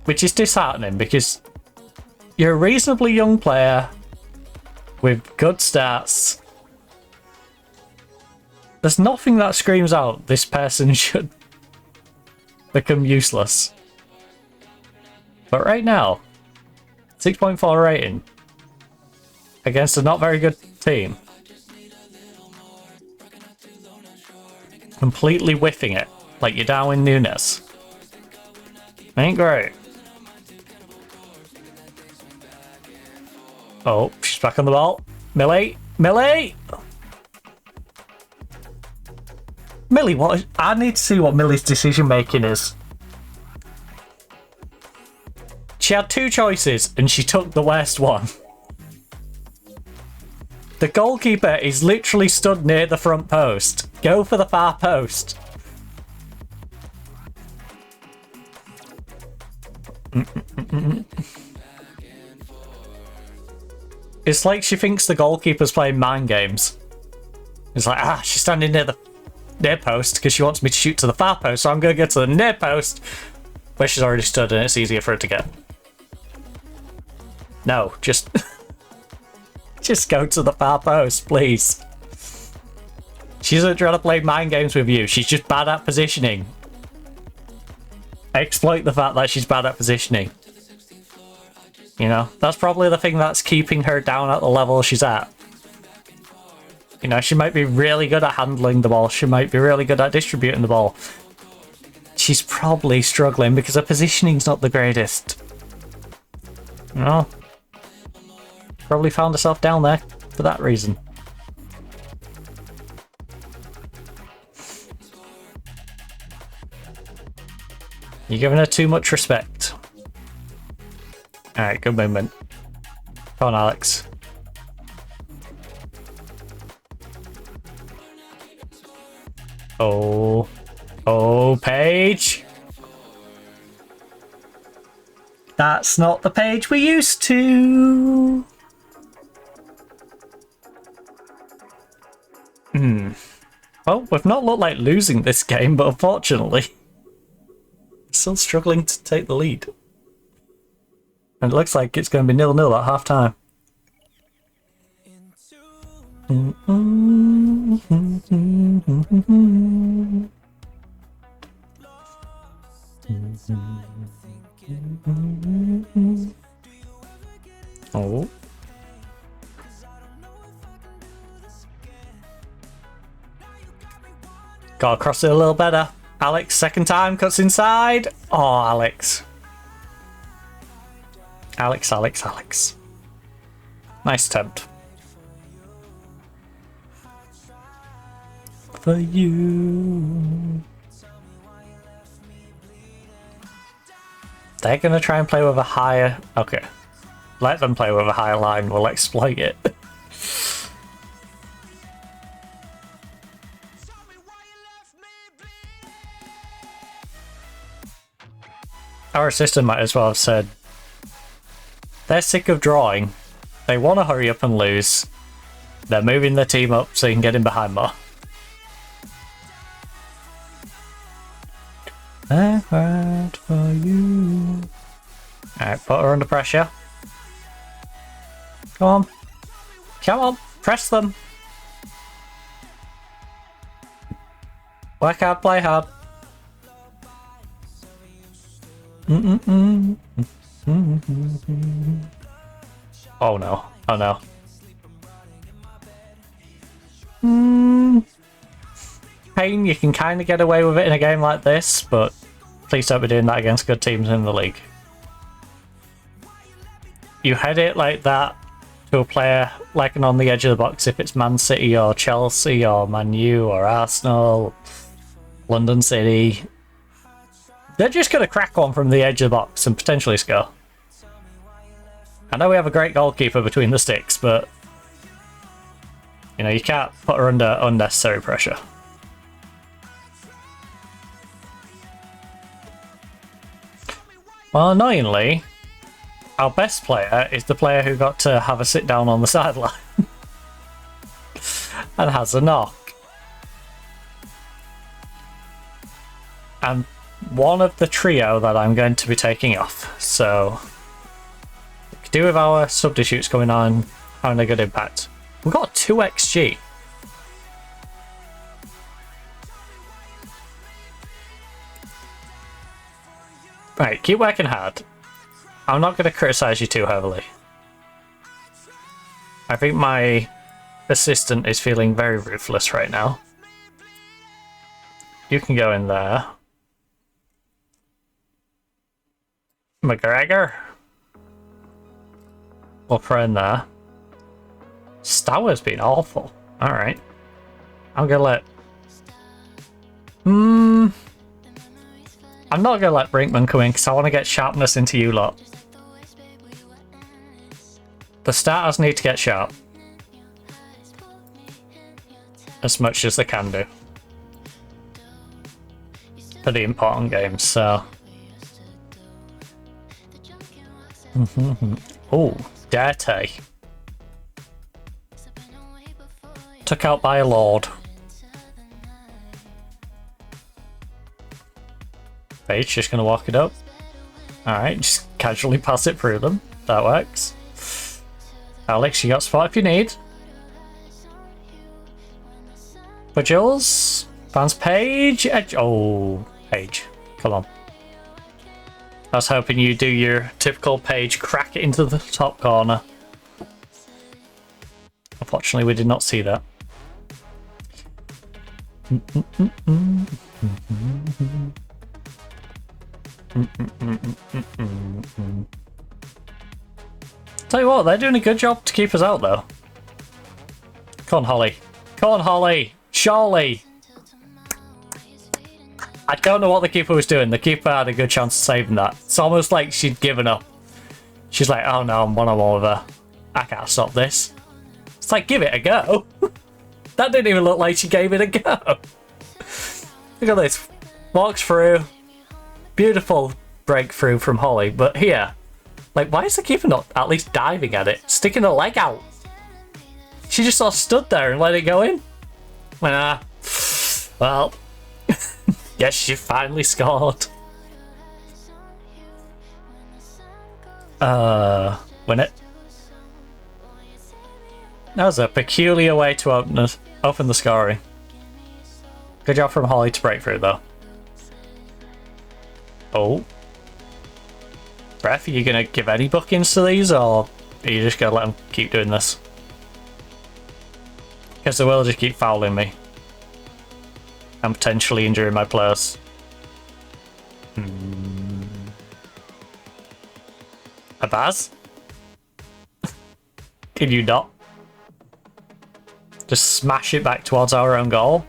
Which is disheartening because you're a reasonably young player with good stats. There's nothing that screams out this person should become useless. But right now, 6.4 rating against a not very good team. Completely whiffing it like you're Darwin Núñez. Ain't great. Oh, she's back on the ball. Millie! Millie! Millie, what? I need to see what Millie's decision making is. She had two choices and she took the worst one. The goalkeeper is literally stood near the front post. Go for the far post. It's like she thinks the goalkeeper's playing mind games. It's like, she's standing near the near post because she wants me to shoot to the far post, so I'm going to go to the near post where she's already stood and it's easier for her to get. No, just just go to the far post, please. She isn't trying to play mind games with you. She's just bad at positioning. Exploit the fact that she's bad at positioning. You know, that's probably the thing that's keeping her down at the level she's at. You know, she might be really good at handling the ball. She might be really good at distributing the ball. She's probably struggling because her positioning's not the greatest. You know? Probably found herself down there for that reason. You're giving her too much respect. Alright, good movement. Come on, Alex. Oh. Oh, Paige. That's not the Paige we used to. Well, we've not looked like losing this game, but unfortunately, still struggling to take the lead. And it looks like it's going to be 0-0 at half time. Oh. Gotta cross it a little better. Alex, second time, cuts inside. Oh, Alex. Alex. Nice attempt. For you. They're gonna try and play with a higher... Okay. Let them play with a higher line, we'll exploit it. Our assistant might as well have said, they're sick of drawing. They want to hurry up and lose. They're moving their team up so you can get in behind more. I fight for you. Alright, put her under pressure. Come on. Come on, press them. Work hard, play hard. Oh no. Oh no. Pain, you can kind of get away with it in a game like this, but please don't be doing that against good teams in the league. You head it like that to a player like on the edge of the box if it's Man City or Chelsea or Man U or Arsenal, London City. They're just going to crack one from the edge of the box and potentially score. I know we have a great goalkeeper between the sticks, but you know, you can't put her under unnecessary pressure. Well, annoyingly, our best player is the player who got to have a sit down on the sideline and has a knock. And one of the trio that I'm going to be taking off, so we could do with our substitutes coming on, having a good impact. We've got 2 XG. Right, keep working hard. I'm not going to criticise you too heavily. I think my assistant is feeling very ruthless right now. You can go in there. McGregor. We'll throw in there. Stour's been awful. Alright. I'm gonna let... I'm not gonna let Brinkman come in because I want to get sharpness into you lot. The starters need to get sharp. As much as they can do. For the important games, so... Oh, dirty. Took out by a lord. Page just gonna walk it up. Alright, just casually pass it through them. That works. Alex, you got spot if you need. For Jules. Bounce Page. Edge. Oh, Page. Come on. I was hoping you do your typical Page, crack it into the top corner. Unfortunately, we did not see that. Tell you what, they're doing a good job to keep us out, though. Come on, Holly. Come on, Holly. Surely. I don't know what the keeper was doing. The keeper had a good chance of saving that. It's almost like she'd given up. She's like, oh no, I'm one-on-one with her. I can't stop this. It's like, give it a go. That didn't even look like she gave it a go. Look at this. Walks through. Beautiful breakthrough from Holly. But here, like, why is the keeper not at least diving at it? Sticking her leg out. She just sort of stood there and let it go in. Well, yes, she finally scored. Win it. That was a peculiar way to open the scoring. Good job from Holly to break through, though. Oh. Ref, are you going to give any bookings to these, or are you just going to let them keep doing this? Because they will just keep fouling me. And potentially injuring my players. A Baz? Can you not? Just smash it back towards our own goal.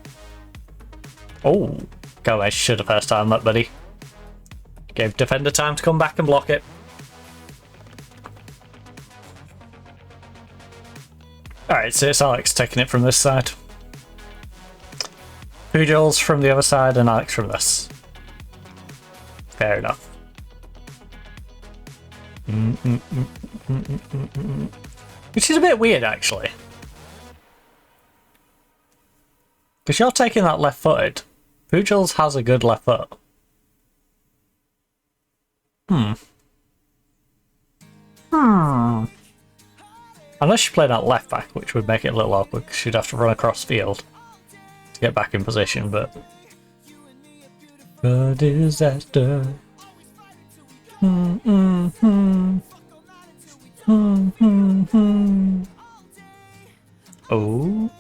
Oh, go away, should have first time that, buddy. Gave defender time to come back and block it. Alright, so it's Alex taking it from this side. Pujols from the other side and Alex from this. Fair enough. Which is a bit weird, actually. Because you're taking that left-footed. Pujols has a good left foot. Unless you play that left back, which would make it a little awkward, because you'd have to run across field to get back in position, but... A disaster. Oh.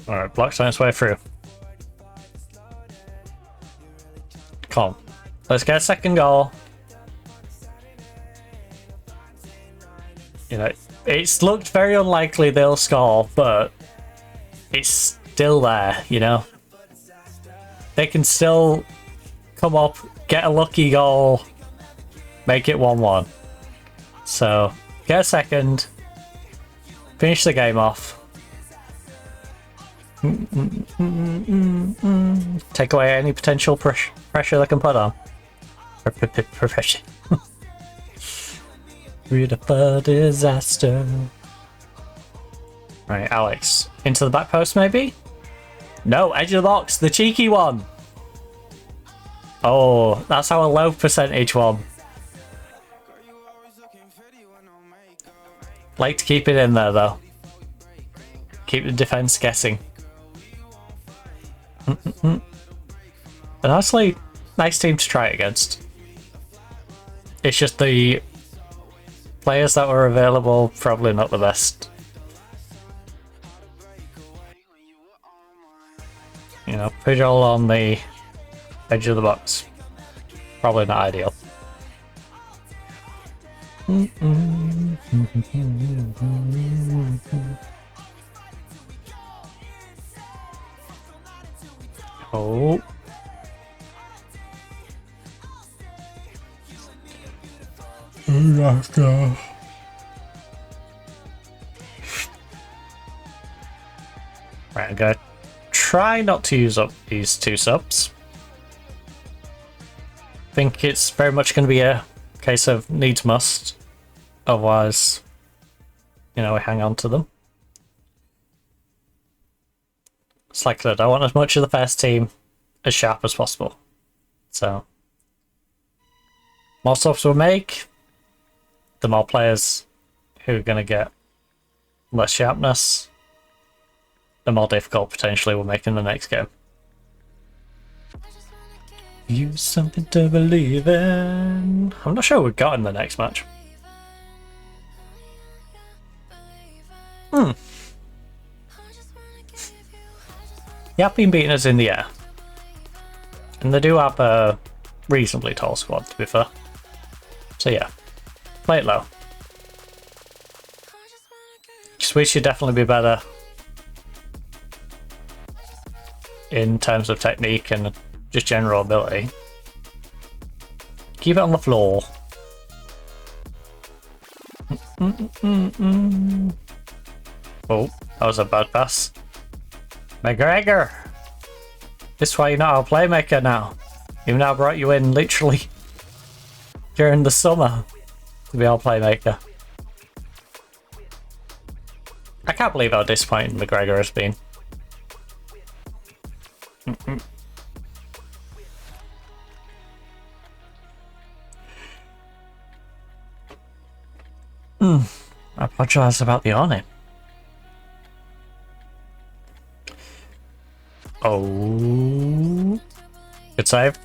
Alright, block's on its way through. Come on. Let's get a second goal. You know, it's looked very unlikely they'll score, but it's still there, you know? They can still come up, get a lucky goal, make it 1-1. So, get a second, finish the game off. Take away any potential pressure they can put on. Pressure. Beautiful disaster. Right, Alex. Into the back post, maybe? No, edge of the box, the cheeky one. Oh, that's our low percentage one. Like to keep it in there, though. Keep the defense guessing. But honestly, nice team to try it against. It's just the players that were available, probably not the best. You know, Pujol on the edge of the box. Probably not ideal. Oh. Right, I'm gonna try not to use up these 2 subs. I think it's very much going to be a case of needs must. Otherwise, you know, we hang on to them. It's like I said, I want as much of the first team as sharp as possible. So, more subs we make, the more players who are going to get less sharpness, the more difficult potentially we'll make in the next game. Use something to believe in. I'm not sure what we got in the next match. You have been beating us in the air. And they do have a reasonably tall squad, to be fair. So yeah, play it low. Just we should definitely be better in terms of technique and just general ability. Keep it on the floor. Oh, that was a bad pass. McGregor! This is why you're not our playmaker now. Even though I brought you in literally during the summer to be our playmaker. I can't believe how disappointing McGregor has been. I apologise about the awning. Oh, good save.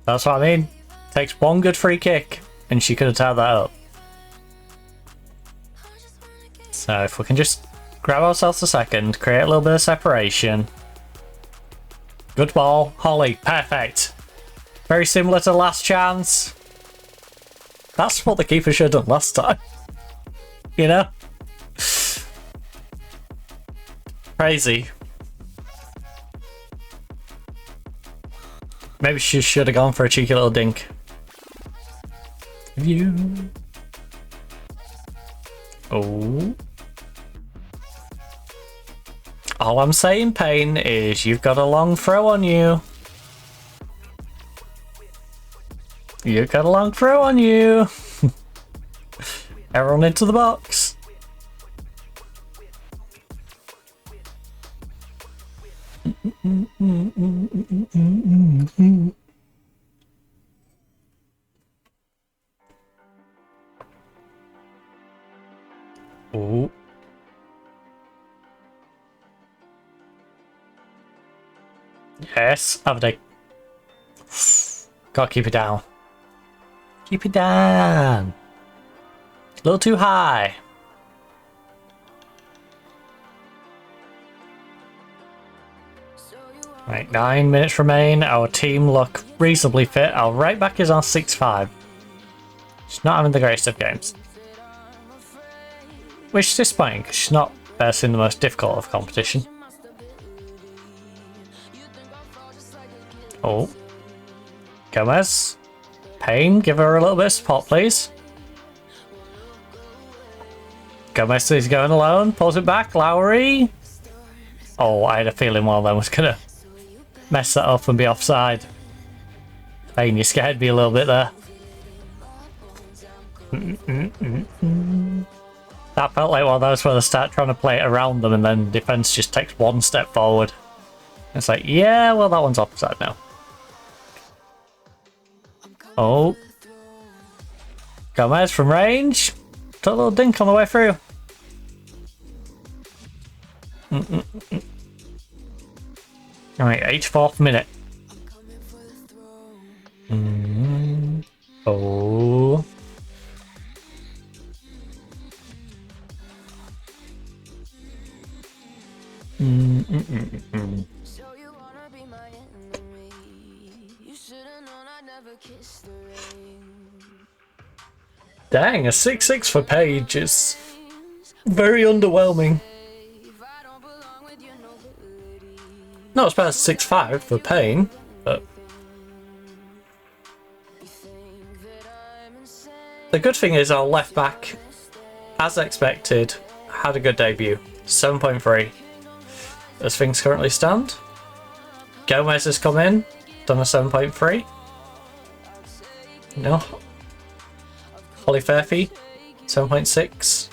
That's what I mean. Takes one good free kick and she could have tied that up. So if we can just grab ourselves a second, create a little bit of separation. Good ball, Holly, perfect. Very similar to last chance. That's what the keeper should have done last time. You know? Crazy. Maybe she should have gone for a cheeky little dink. You. Oh. All I'm saying, Payne, is you've got a long throw on you. You've got a long throw on you. Everyone into the box. Oh. Yes, have a dig. Gotta keep it down. Keep it down. A little too high. Right, 9 minutes remain. Our team look reasonably fit. Our right back is on 6-5. She's not having the greatest of games. Which is disappointing because she's not versing the most difficult of competition. Oh. Gomez. Payne, give her a little bit of support, please. Gomez is going alone. Pulls it back. Lowry. Oh, I had a feeling one of them was going to mess that up and be offside. Payne, you scared me a little bit there. That felt like one of those where they start trying to play it around them and then defense just takes one step forward. It's like, yeah, well, that one's offside now. Oh. Gomez from range. Took a little dink on the way through. Alright, 84th minute. Oh. Dang, a 6-6 for Paige is very underwhelming. Not as bad as 6-5 for Payne, but the good thing is our left back, as expected, had a good debut. 7.3 as things currently stand. Gomez has come in, done a 7.3. No. Holly Fairfie, 7.6.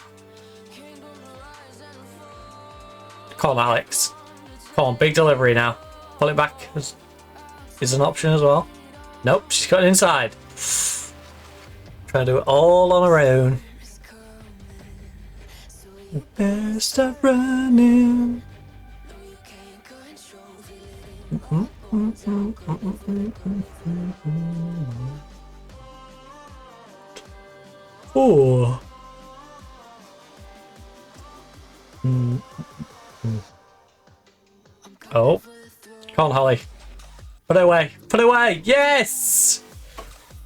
Come on, Alex. Come on, big delivery now. Pull it back is an option as well. Nope, she's got it inside. Trying to do it all on her own. Better stop running. Oh. Oh. Come on, Holly. Put it away. Put it away. Yes!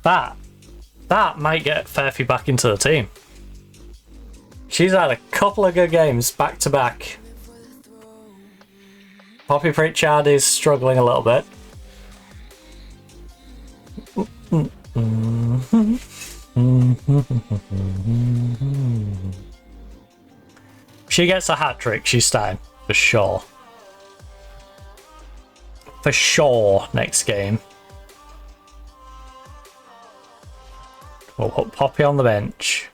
That might get Fairfie back into the team. She's had a couple of good games back to back. Poppy Pritchard is struggling a little bit. She gets a hat trick, she's starting. For sure. For sure, next game. We'll put Poppy on the bench.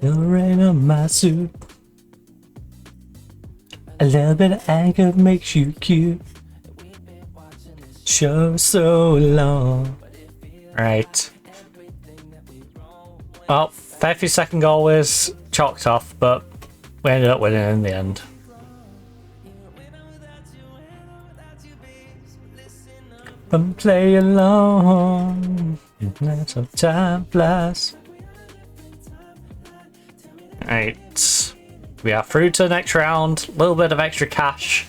The rain on my suit. A little bit of anger makes you cute. Show so long. Right. Well, Fairfie's second goal was chalked off, but we ended up winning in the end. But play along. Let some time flies. Right. We are through to the next round. A little bit of extra cash.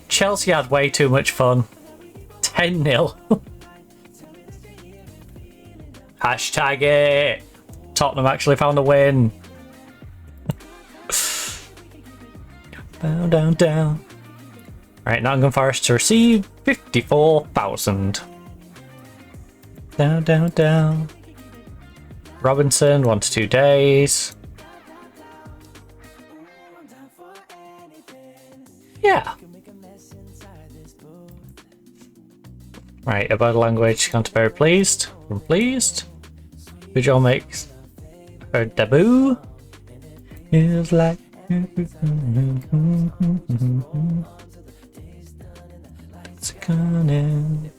Chelsea had way too much fun. 10-0. Hashtag it. Tottenham actually found a win. Down, down, down. Right, Nottingham Forest to receive 54,000. Down, down, down. Robinson, 1 to 2 days. Yeah. Right, about language, can't very pleased. I'm pleased. Visual makes her debut. Feels like it's coming.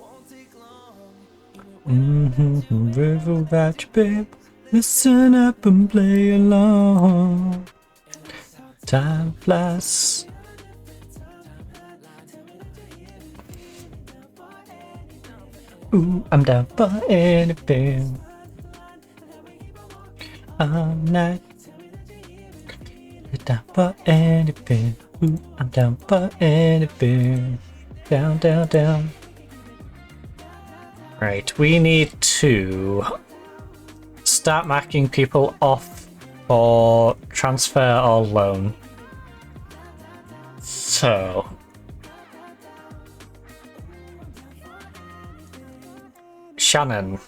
River about you, babe. Listen up and play along. Time flies. Ooh, I'm down for anything. I'm not down for anything. Ooh, I'm down for anything. Down, down, down. Right, we need to start marking people off for transfer or loan. So Shannon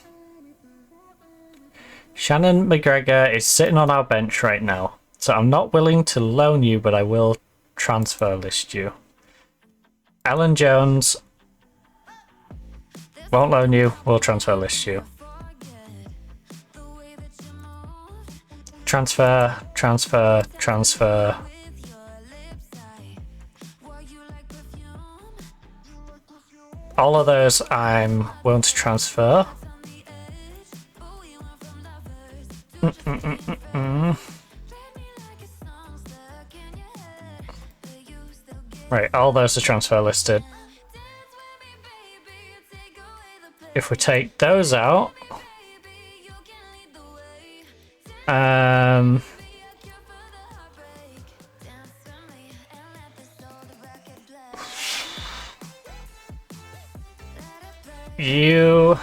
McGregor is sitting on our bench right now, so I'm not willing to loan you, but I will transfer list you. Ellen Jones, won't loan you, we'll transfer list you. Transfer, transfer, transfer. All of those I'm willing to transfer. Right, all those are transfer listed. If we take those out, You.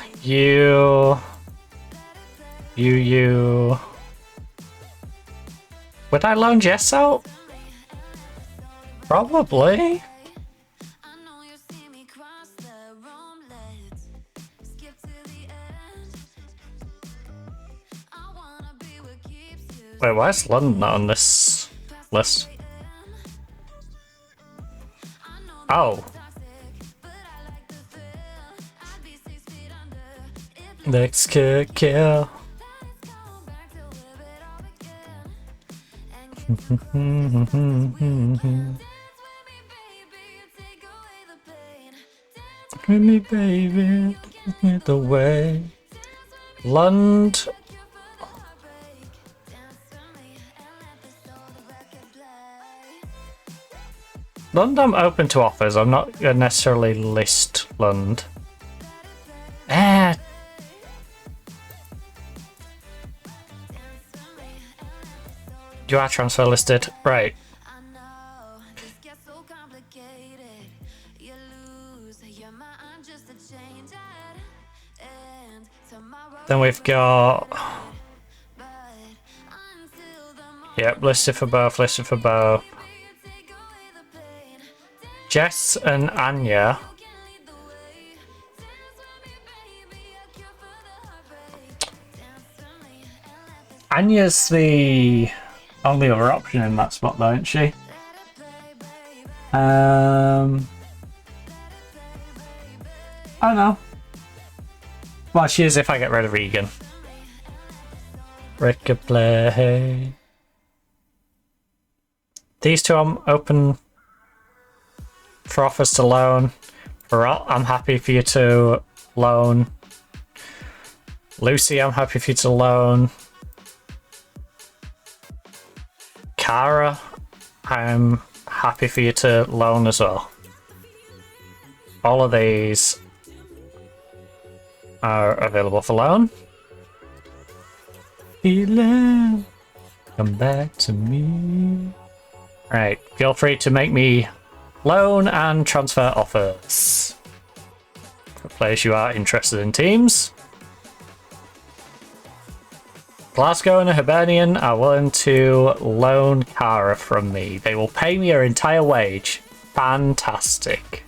Would I loan Jess out? Probably. Wait, why is London not on this list? Oh. Next kill. With me, baby, take me the way. Lund. Lund, I'm open to offers. I'm not gonna necessarily list Lund. You are transfer listed, right? Then we've got, yep, listed for both, listed for both. Jess and Anya. Anya's the only other option in that spot, though, isn't she? I don't know. Well, she is if I get rid of Regan. Rick play. These two I'm open for offers to loan. Barot, I'm happy for you to loan. Lucy, I'm happy for you to loan. Kara, I'm happy for you to loan as well. All of these are available for loan. Feeling, come back to me. Right, feel free to make me loan and transfer offers for players you are interested in teams. Glasgow and a Hibernian are willing to loan Kara from me. They will pay me her entire wage. Fantastic.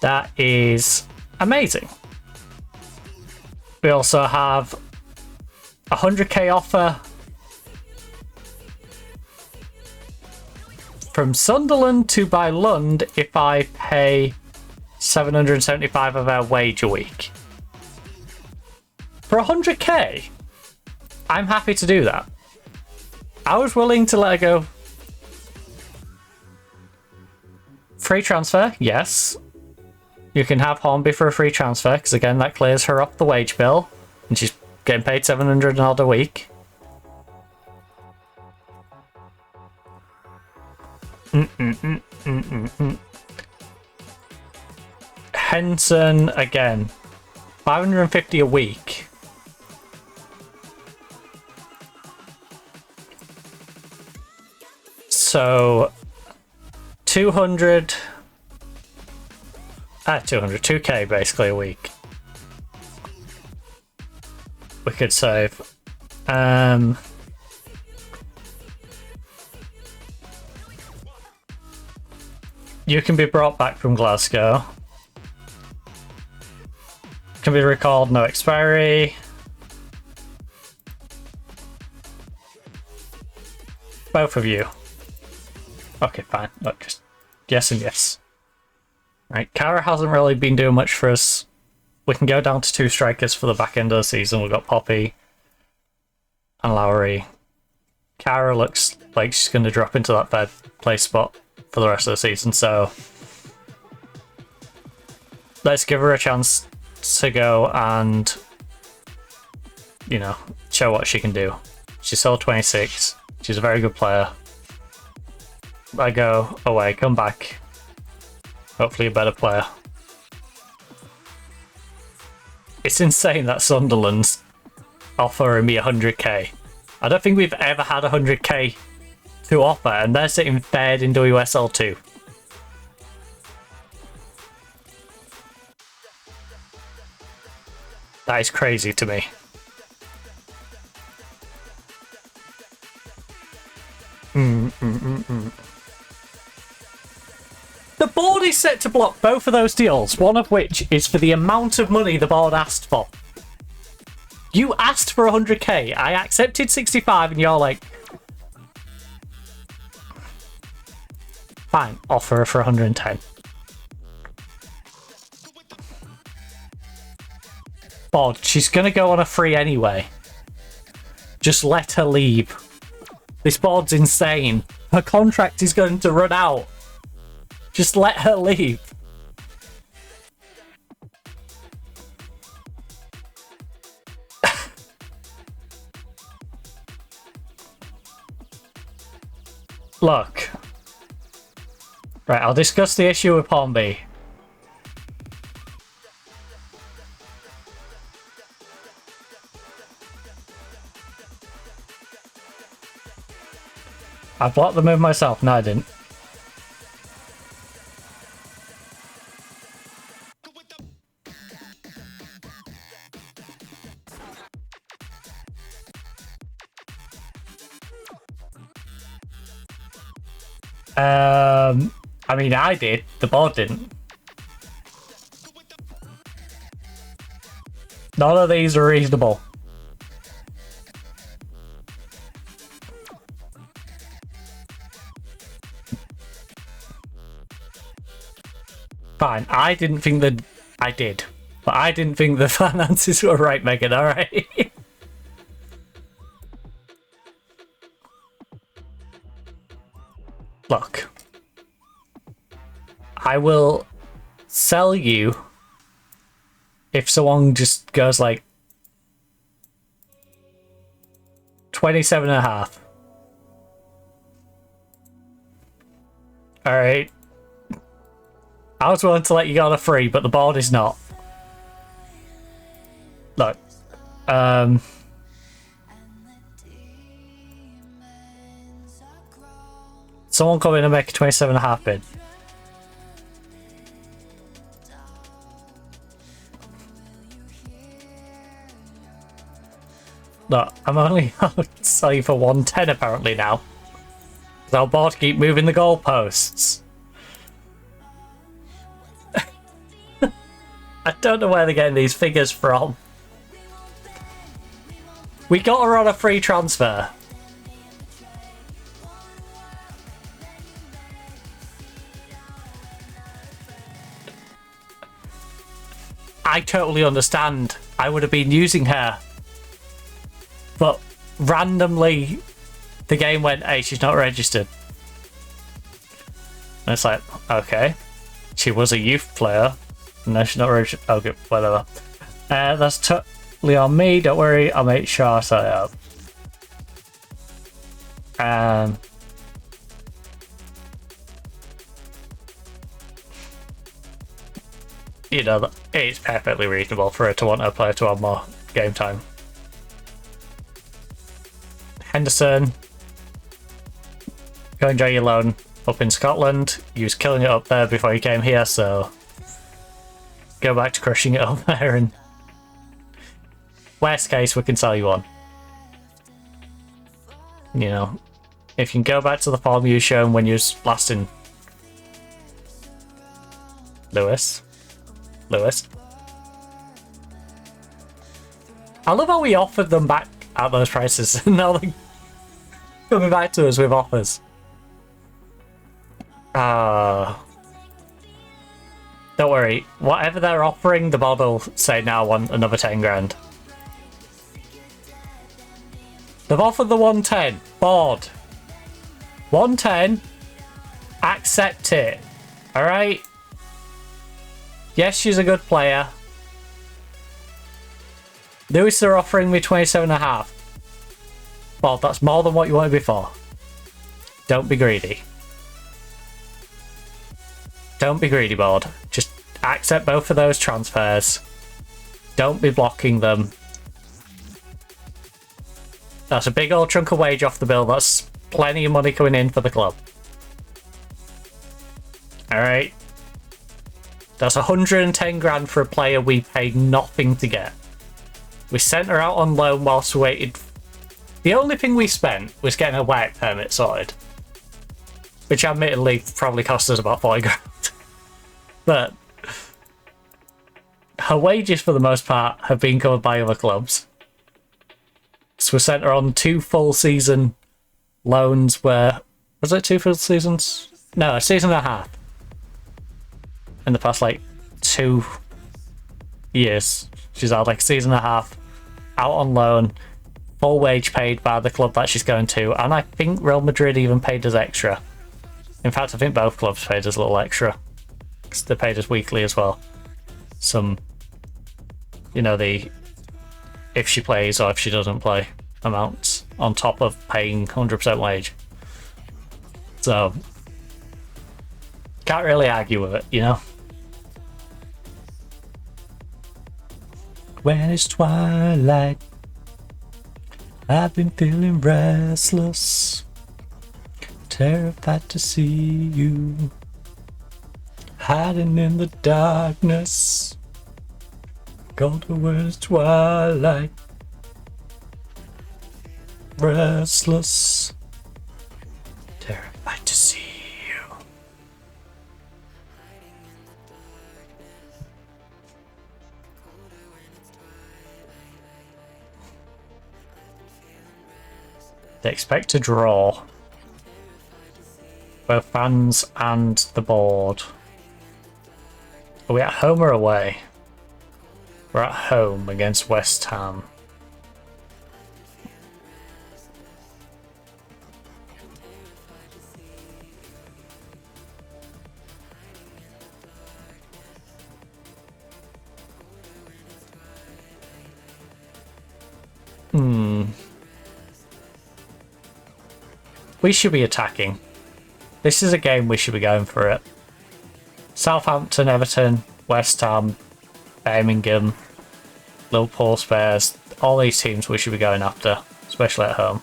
That is amazing. We also have a 100k offer from Sunderland to buy Lund if I pay 775 of their wage a week. For 100k, I'm happy to do that. I was willing to let her go. Free transfer, yes. You can have Hornby for a free transfer, because again, that clears her off the wage bill, and she's getting paid 700 odd a week. Henson, again, 550 a week. So 2k basically a week. We could save. You can be brought back from Glasgow. Can be recalled, no expiry. Both of you. Okay, fine. Look, just yes and yes. Right, Kara hasn't really been doing much for us. We can go down to 2 strikers for the back end of the season. We've got Poppy and Lowry. Kara looks like she's going to drop into that third place spot for the rest of the season, so let's give her a chance to go and, you know, show what she can do. She's still 26. She's a very good player. I go away, come back. Hopefully a better player. It's insane that Sunderland's offering me 100k. I don't think we've ever had 100k to offer, and they're sitting third in WSL 2. That is crazy to me. The board is set to block both of those deals, one of which is for the amount of money the board asked for. You asked for 100k, I accepted 65, and you're like, fine, offer her for 110. Board, she's gonna go on a free anyway. Just let her leave. This board's insane. Her contract is going to run out. Just let her leave. Look. Right, I'll discuss the issue with Hornby. I blocked the move myself. No, I didn't. I mean, I did. The board didn't. None of these are reasonable. Fine, I didn't think that I did, but I didn't think the finances were right, Megan, alright? Look, I will sell you if someone just goes like 27.5. Alright. I was willing to let you go on a free, but the board is not. Look. Someone come in and make a 27.5 bid. Look, I'm only selling for 110 apparently now. Because our board keep moving the goalposts. I don't know where they're getting these figures from. We got her on a free transfer. I totally understand. I would have been using her. But randomly, the game went, hey, she's not registered. And it's like, okay. She was a youth player. No, she's not registered. Okay, whatever. That's totally on me. Don't worry. I'll make sure I sort it out. You know, it's perfectly reasonable for her to want her player to have more game time. Henderson, go enjoy your loan up in Scotland. You was killing it up there before you came here, so go back to crushing it up there, and worst case, we can sell you on. You know, if you can go back to the form you shown when you was last in Lewis. I love how we offered them back at those prices, and now they're coming back to us with offers. Don't worry, whatever they're offering, the board will say now I want another 10 grand. They've offered the 110. Board. 110. Accept it. Alright? Yes, she's a good player. Lewis are offering me 27.5. Well, that's more than what you wanted before. Don't be greedy. Don't be greedy, board. Just accept both of those transfers. Don't be blocking them. That's a big old chunk of wage off the bill. That's plenty of money coming in for the club. Alright. That's 110 grand for a player we paid nothing to get. We sent her out on loan whilst we waited. The only thing we spent was getting a work permit sorted. Which admittedly probably cost us about 40 grand. But her wages for the most part have been covered by other clubs. So we sent her on 2 full season loans where... Was it 2 full seasons? No, a season and a half. In the past, like, 2 years. She's had, like, a season and a half out on loan, full wage paid by the club that she's going to, and I think Real Madrid even paid us extra. In fact, I think both clubs paid us a little extra. Because they paid us weekly as well. Some, you know, the if she plays or if she doesn't play amounts on top of paying 100% wage. So, can't really argue with it, you know? When it's twilight, I've been feeling restless, terrified to see you, hiding in the darkness, colder when it's twilight, restless, terrified to see you. They expect to draw both fans and the board. Are we at home or away? We're at home against West Ham. We should be attacking. This is a game we should be going for it. Southampton, Everton, West Ham, Birmingham, Liverpool, Spurs, all these teams we should be going after, especially at home.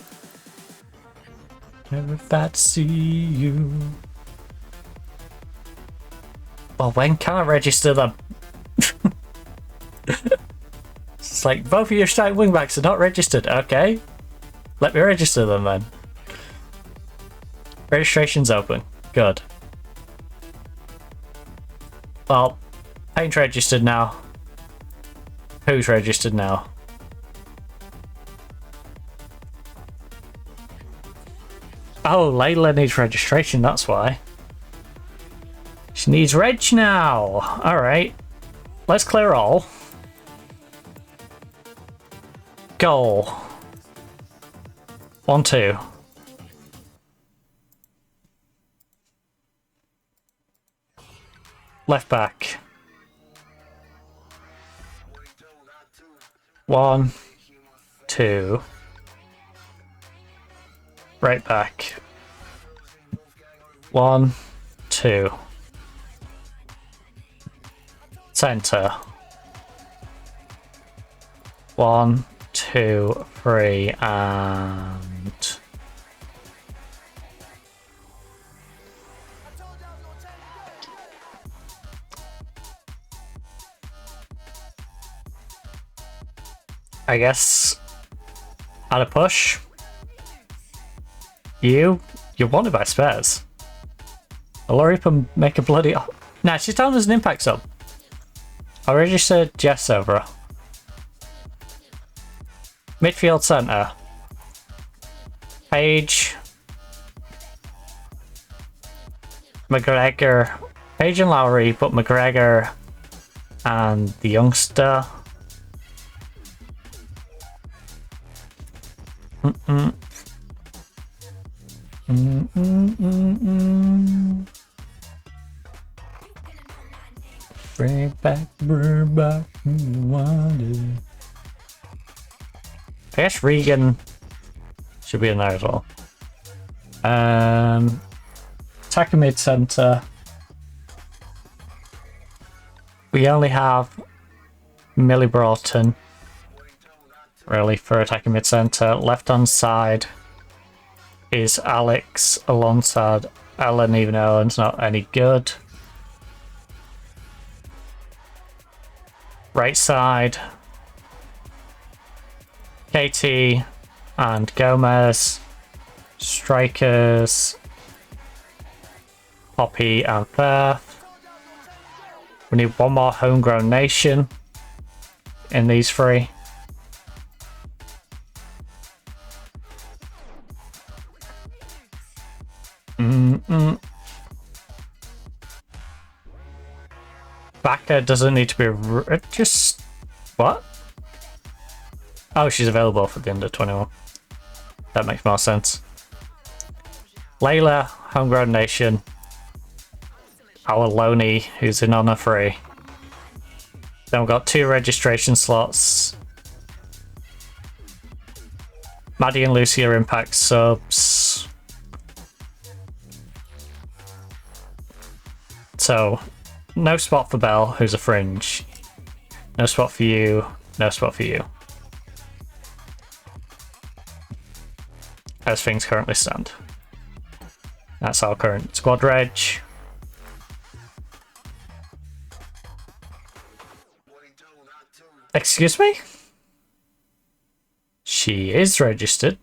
Never thought to see you. Well, when can I register them? It's like, both of your starting wingbacks are not registered. Okay. Let me register them then. Registration's open. Good. Well, Paint's registered now. Who's registered now? Oh, Layla needs registration, that's why. She needs reg now. Alright. Let's clear all. Goal. 1-2. Left back. 1, 2. Right back. 1, 2. Centre. 1, 2, 3, and... I guess at a push. You're wanted by Spurs. I'll hurry up and make a bloody... Nah, she's down as an impact sub. I'll register Jess over her. Midfield centre. Paige. McGregor. Paige and Lowry, but McGregor and the youngster. Bring back, you wanted. I guess Regan should be in there as well. Attacker mid center. We only have Millie Broughton. really, for attacking mid-centre. Left-hand side is Alex alongside Ellen, even though Ellen's not any good. Right side, Katie and Gomez. Strikers, Poppy and Firth. We need one more homegrown nation in these three. Backer doesn't need to be just what? Oh, she's available for the under 21. That makes more sense. Layla, homegrown nation. Our Loney, who's in honor 3. Then we've got 2 registration slots. Maddie and Lucy are impact subs. So, no spot for Belle, who's a fringe. No spot for you. No spot for you. As things currently stand. That's our current squad reg. Excuse me? She is registered.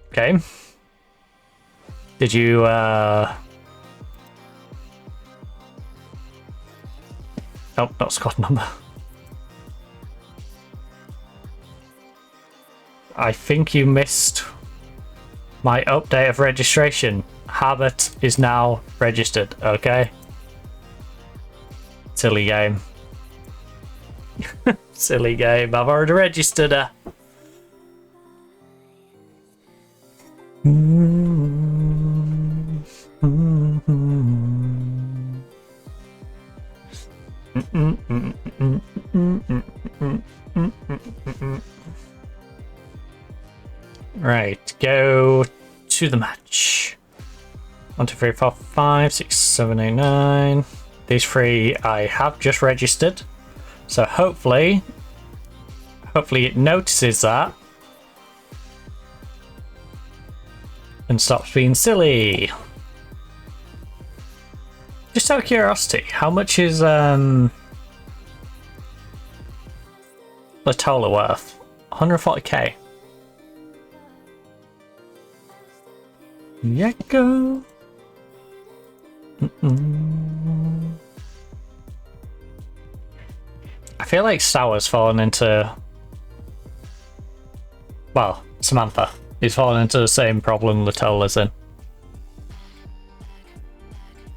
Okay. Did you, Oh, not squad number. I think you missed my update of registration. Habit is now registered, okay? Silly game. Silly game. I've already registered her. Right, go to the match. 1, 2, 3, 4, 5, 6, 7, 8, 9. These 3 I have just registered. So hopefully it notices that and stops being silly. Just out of curiosity, how much is Latola worth? 140k. Yeah, go. I feel like Sour's fallen into... Well, Samantha is fallen into the same problem Latola's in.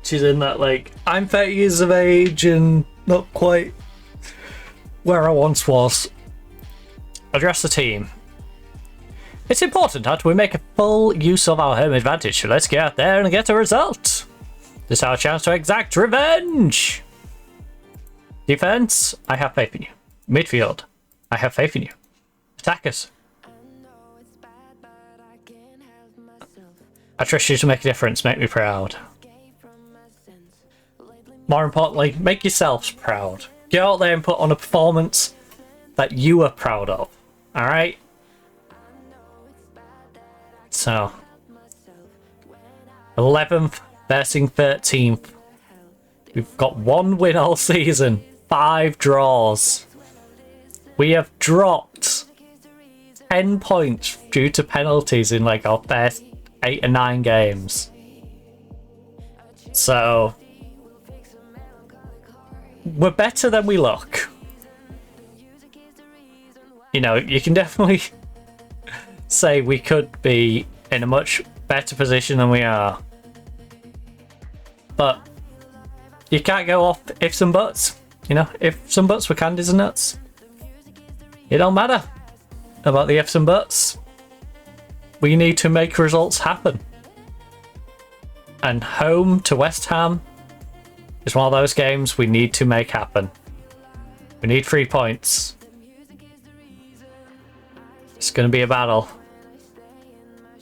She's in that, like, I'm 30 years of age and not quite where I once was. Address the team. It's important that we make a full use of our home advantage, so let's get out there and get a result. This is our chance to exact revenge. Defense, I have faith in you. Midfield, I have faith in you. Attackers, I trust you to make a difference, make me proud. More importantly, make yourselves proud. Get out there and put on a performance that you are proud of. Alright? So, 11th versus 13th. We've got 1 win all season, 5 draws. We have dropped 10 points due to penalties in like our first 8 or 9 games. So, we're better than we look. You know, you can definitely say we could be in a much better position than we are. But you can't go off ifs and buts. You know, ifs and buts were candies and nuts. It don't matter about the ifs and buts. We need to make results happen. And home to West Ham is one of those games we need to make happen. We need 3 points. It's going to be a battle.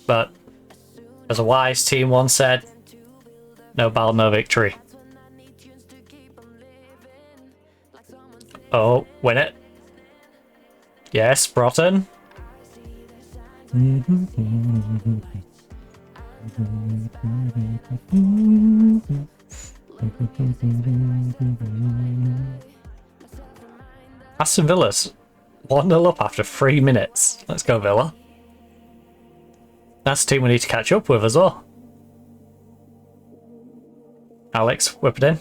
But as a wise team once said, No ball, no victory. Oh, win it. Yes, Broughton. Aston Villa's 1-0 up after 3 minutes. Let's go, Villa. That's a team we need to catch up with as well. Alex, whip it in.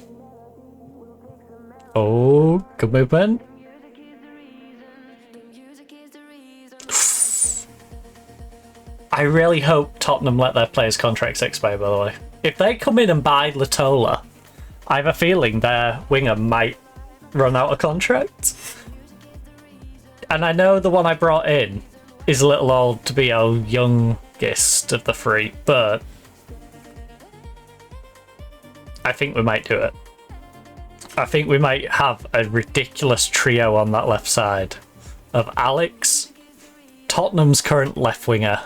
Oh, good movement. I really hope Tottenham let their players' contracts expire, by the way. If they come in and buy Latola, I have a feeling their winger might run out of contract. And I know the one I brought in is a little old to be our youngest of the three, but I think we might do it. I think we might have a ridiculous trio on that left side of Alex, Tottenham's current left winger,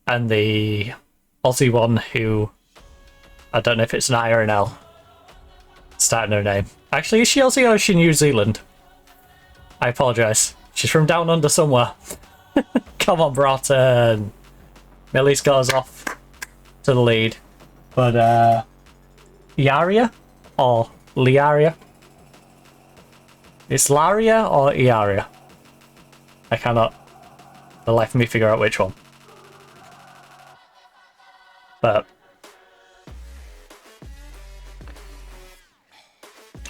and the Aussie one who, I don't know if it's an I or an L. Starting her name. Actually, is she Aussie or is she New Zealand? I apologise. She's from down under somewhere. Come on, Broughton. Millie's got us off to the lead. But, Iaria or Liaria? It's Laria or Iaria? I cannot for the life of me figure out which one. But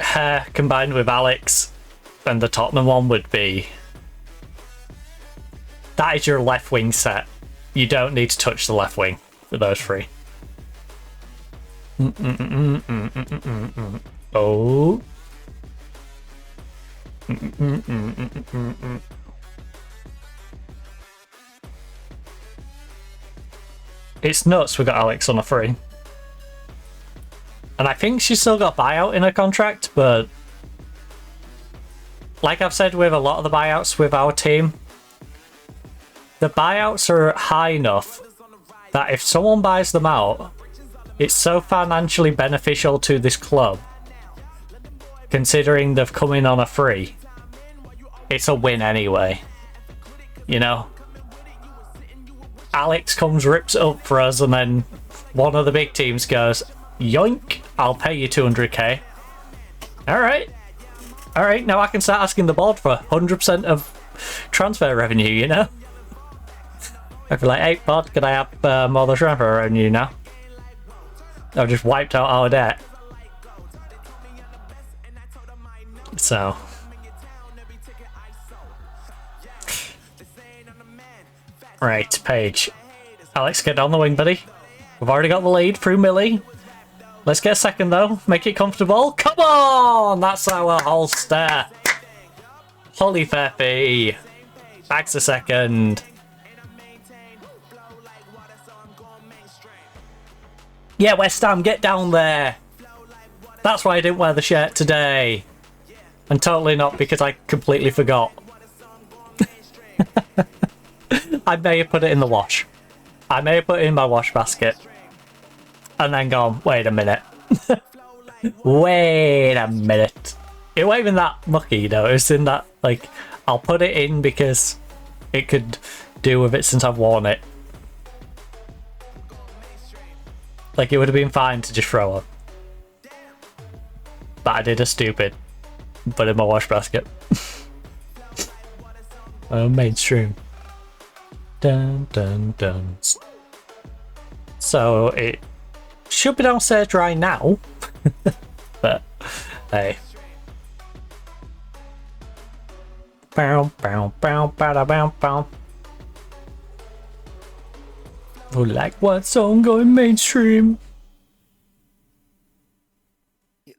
her combined with Alex and the Tottenham one would be... That is your left wing set. You don't need to touch the left wing for those three. Oh. It's nuts we got Alex on a free. And I think she's still got buyout in her contract, but like I've said with a lot of the buyouts with our team, the buyouts are high enough that if someone buys them out, it's so financially beneficial to this club, considering they've come in on a free. It's a win anyway, you know? Alex comes, rips it up for us, and then one of the big teams goes, yoink, I'll pay you 200k. Alright, now I can start asking the board for 100% of transfer revenue, you know? I'd be like, hey board, could I have more of the transfer revenue now? I've just wiped out our debt. So right, Paige. Alex, get down the wing, buddy. We've already got the lead through Millie. Let's get a second though. Make it comfortable. Come on! That's our Holster. Holy Feppy. Back to second. Yeah, West Ham, get down there. That's why I didn't wear the shirt today. And totally not because I completely forgot. I may have put it in the wash. I may have put it in my wash basket. And then gone, wait a minute. Wait a minute. It wasn't even that mucky, you know. It was in that, like, I'll put it in because it could do with it since I've worn it. Like, it would have been fine to just throw up. But I did a stupid. Put in my wash basket. Oh, mainstream. Dun dun dun. So it should be downstairs dry now. But hey. Bow bow bow bow bow bow. Who like what song going mainstream? The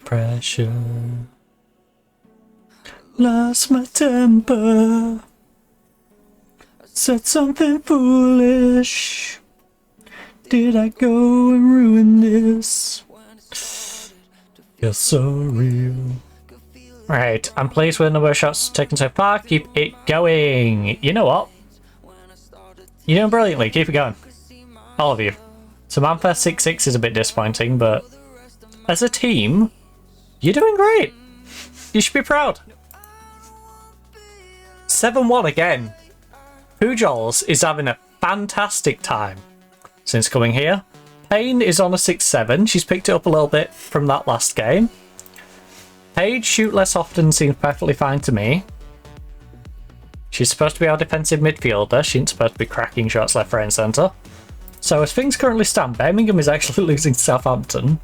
pressure. Lost my temper. Said something foolish. Did I go and ruin this? You're so real. Right, I'm pleased with the number of shots taken so far. Keep it going. You know what? You're doing brilliantly. Keep it going. All of you. So Manfair 6-6 is a bit disappointing, but as a team, you're doing great. You should be proud. 7-1 again. Pujols is having a fantastic time since coming here. Payne is on a 6-7. She's picked it up a little bit from that last game. Paige, shoot less often, seems perfectly fine to me. She's supposed to be our defensive midfielder. She ain't supposed to be cracking shots left, right and centre. So as things currently stand, Birmingham is actually losing to Southampton.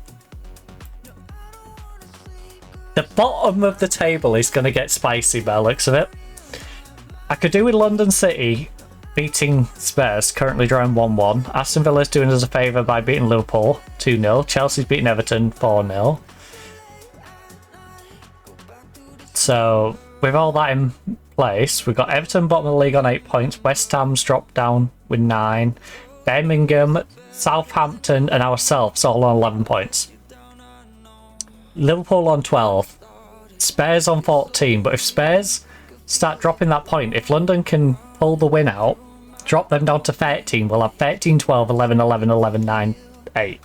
The bottom of the table is going to get spicy by the looks of it. I could do with London City beating Spurs, currently drawing 1-1. Aston Villa's doing us a favour by beating Liverpool 2-0. Chelsea's beating Everton 4-0. So with all that in place, we've got Everton bottom of the league on 8 points. West Ham's dropped down with 9. Birmingham, Southampton and ourselves all on 11 points. Liverpool on 12. Spurs on 14. But if Spurs start dropping that point, if London can pull the win out, drop them down to 13, we'll have 13, 12, 11, 11, 11, 9, 8.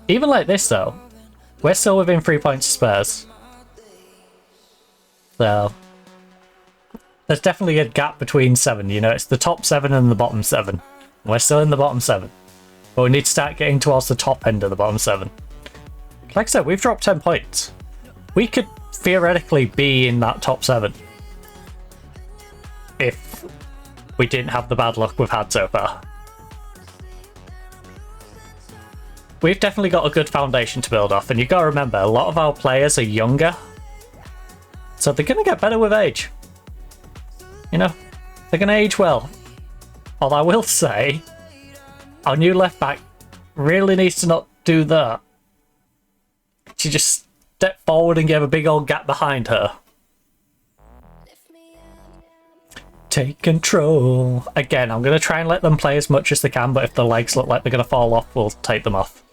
Even like this though, we're still within 3 points of Spurs. So there's definitely a gap between 7, you know, it's the top 7 and the bottom 7. We're still in the bottom 7. But we need to start getting towards the top end of the bottom 7. Like I said, we've dropped 10 points. We could theoretically be in that top 7. If we didn't have the bad luck we've had so far. We've definitely got a good foundation to build off, and you've got to remember, a lot of our players are younger. So they're going to get better with age. You know, they're going to age well. Although I will say, our new left back really needs to not do that. She just stepped forward and gave a big old gap behind her. Take control. Again, I'm going to try and let them play as much as they can, but if the legs look like they're going to fall off, we'll take them off.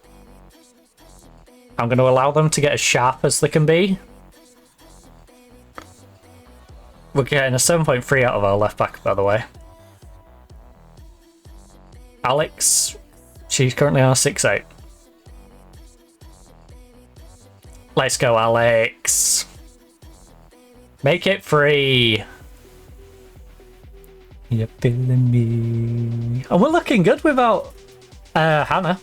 I'm going to allow them to get as sharp as they can be. We're getting a 7.3 out of our left back, by the way. Alex, she's currently on a 6-8. Let's go, Alex. Make it free. You're feeling me. And we're looking good without Hannah.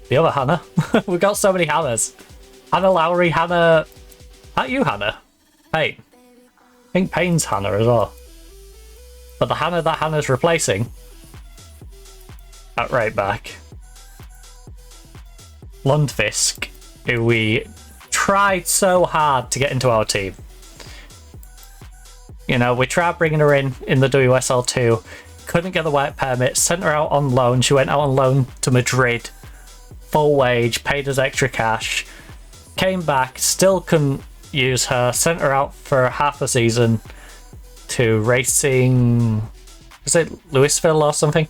The other Hannah. We've got so many Hannahs. Hannah Lowry, Hannah... Aren't you Hannah? Payne. I think Payne's Hannah as well. But the Hannah that Hannah's replacing... at right back. Lundfisk, who we tried so hard to get into our team. You know, we tried bringing her in the WSL2, couldn't get the work permit, sent her out on loan. She went out on loan to Madrid, full wage, paid us extra cash, came back, still couldn't use her, sent her out for half a season to Racing, is it Louisville or something?